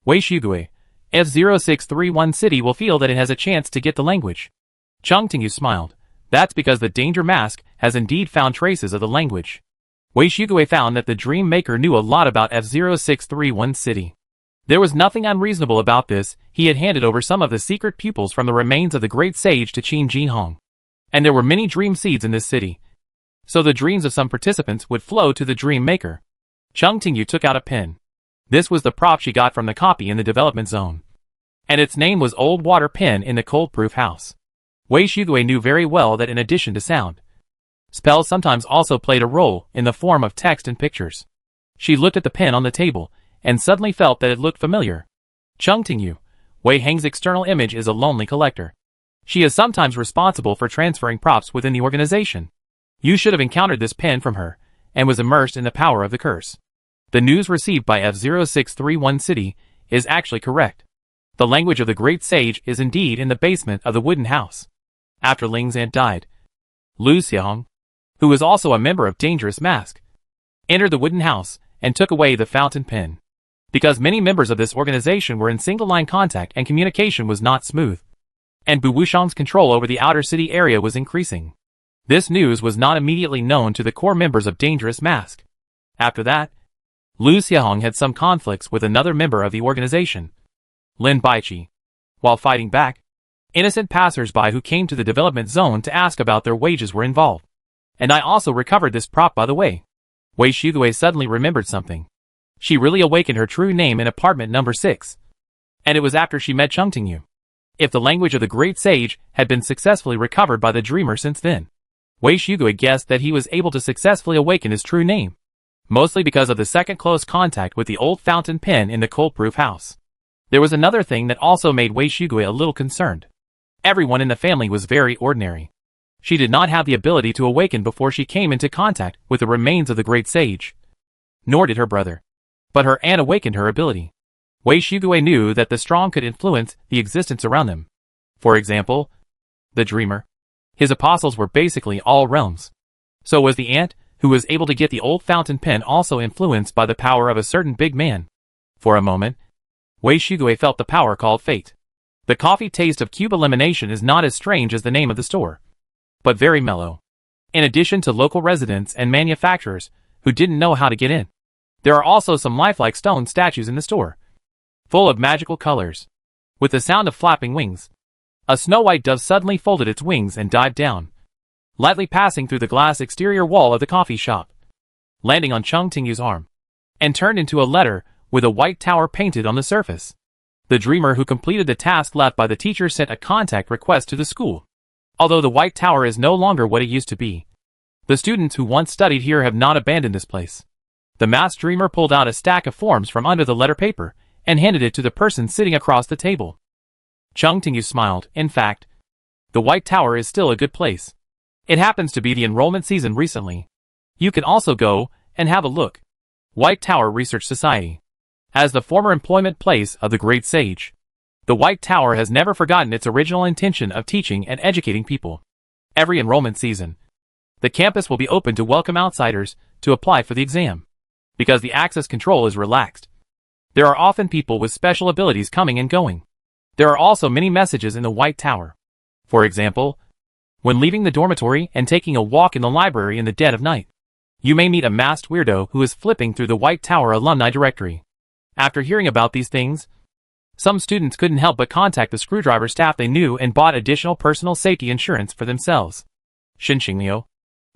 Wei Shugui, F0631 City will feel that it has a chance to get the language. Chung Tingyu smiled. That's because the Danger Mask has indeed found traces of the language. Wei Shugui found that the Dream Maker knew a lot about F0631 City. There was nothing unreasonable about this. He had handed over some of the secret pupils from the remains of the great sage to Qin Jinhong. And there were many dream seeds in this city, so the dreams of some participants would flow to the Dream Maker. Chung Tingyu took out a pen. This was the prop she got from the copy in the development zone, and its name was Old Water Pen in the Cold-Proof House. Wei Shugui knew very well that in addition to sound, spells sometimes also played a role in the form of text and pictures. She looked at the pen on the table, and suddenly felt that it looked familiar. Chung Tingyu, Wei Heng's external image is a lonely collector. She is sometimes responsible for transferring props within the organization. You should have encountered this pen from her, and was immersed in the power of the curse. The news received by F0631 City is actually correct. The language of the great sage is indeed in the basement of the wooden house. After Ling's aunt died, Lu Xiaong, who was also a member of Dangerous Mask, entered the wooden house and took away the fountain pen. Because many members of this organization were in single-line contact and communication was not smooth, and Bu Wushang's control over the outer city area was increasing. This news was not immediately known to the core members of Dangerous Mask. After that, Lu Xiaong had some conflicts with another member of the organization, Lin Baiqi. While fighting back, innocent passers-by who came to the development zone to ask about their wages were involved. And I also recovered this prop, by the way. Wei Shugui suddenly remembered something. She really awakened her true name in apartment number 6. And it was after she met Chung Tingyu. If the language of the great sage had been successfully recovered by the dreamer since then, Wei Shugui guessed that he was able to successfully awaken his true name, mostly because of the second close contact with the old fountain pen in the cold-proof house. There was another thing that also made Wei Shugui a little concerned. Everyone in the family was very ordinary. She did not have the ability to awaken before she came into contact with the remains of the great sage. Nor did her brother. But her aunt awakened her ability. Wei Shugui knew that the strong could influence the existence around them. For example, the dreamer. His apostles were basically all realms. So was the aunt, who was able to get the old fountain pen, also influenced by the power of a certain big man. For a moment, Wei Shugui felt the power called fate. The coffee taste of Cube Elimination is not as strange as the name of the store, but very mellow. In addition to local residents and manufacturers who didn't know how to get in, there are also some lifelike stone statues in the store. full of magical colors. With the sound of flapping wings, a snow-white dove suddenly folded its wings and dived down, lightly passing through the glass exterior wall of the coffee shop, landing on Chung Tingyu's arm, and turned into a letter with a white tower painted on the surface. The dreamer who completed the task left by the teacher sent a contact request to the school. Although the white tower is no longer what it used to be, the students who once studied here have not abandoned this place. The masked dreamer pulled out a stack of forms from under the letter paper and handed it to the person sitting across the table. Chung Tingyu smiled. In fact, the White Tower is still a good place. It happens to be the enrollment season recently. You can also go and have a look. White Tower Research Society. As the former employment place of the Great Sage, the White Tower has never forgotten its original intention of teaching and educating people. Every enrollment season, the campus will be open to welcome outsiders to apply for the exam. Because the access control is relaxed, there are often people with special abilities coming and going. There are also many messages in the White Tower. For example, when leaving the dormitory and taking a walk in the library in the dead of night, you may meet a masked weirdo who is flipping through the White Tower alumni directory. After hearing about these things, some students couldn't help but contact the screwdriver staff they knew and bought additional personal safety insurance for themselves. Xinxingliu,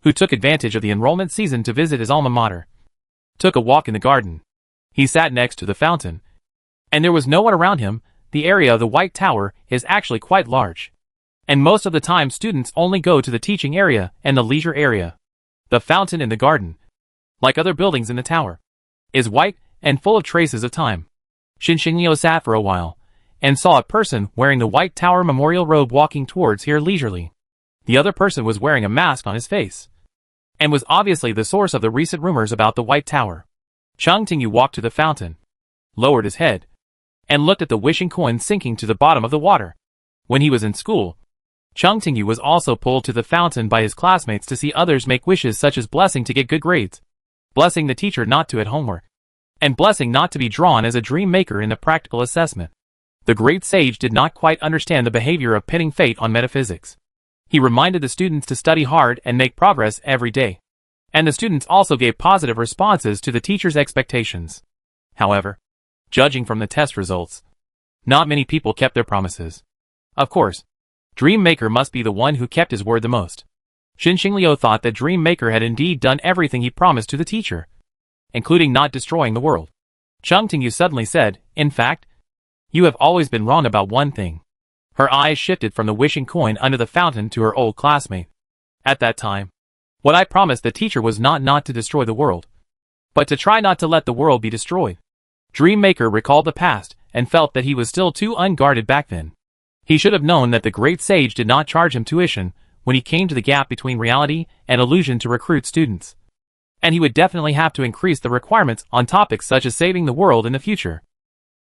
who took advantage of the enrollment season to visit his alma mater, took a walk in the garden. He sat next to the fountain, and there was no one around him. The area of the White Tower is actually quite large, and most of the time students only go to the teaching area and the leisure area. The fountain in the garden, like other buildings in the tower, is white and full of traces of time. Xinxingliu sat for a while, and saw a person wearing the White Tower memorial robe walking towards here leisurely. The other person was wearing a mask on his face, and was obviously the source of the recent rumors about the White Tower. Chung Tingyu walked to the fountain, lowered his head, and looked at the wishing coin sinking to the bottom of the water. When he was in school, Chung Tingyu was also pulled to the fountain by his classmates to see others make wishes such as blessing to get good grades, blessing the teacher not to add homework, and blessing not to be drawn as a dream maker in the practical assessment. The great sage did not quite understand the behavior of pinning fate on metaphysics. He reminded the students to study hard and make progress every day. And the students also gave positive responses to the teacher's expectations. However, judging from the test results, not many people kept their promises. Of course, Dream Maker must be the one who kept his word the most. Xinxingliu thought that Dream Maker had indeed done everything he promised to the teacher, including not destroying the world. Chung Tingyu suddenly said, "In fact, you have always been wrong about one thing." Her eyes shifted from the wishing coin under the fountain to her old classmate. At that time, what I promised the teacher was not to destroy the world, but to try not to let the world be destroyed. Dream Maker recalled the past and felt that he was still too unguarded back then. He should have known that the great sage did not charge him tuition when he came to the gap between reality and illusion to recruit students. And he would definitely have to increase the requirements on topics such as saving the world in the future.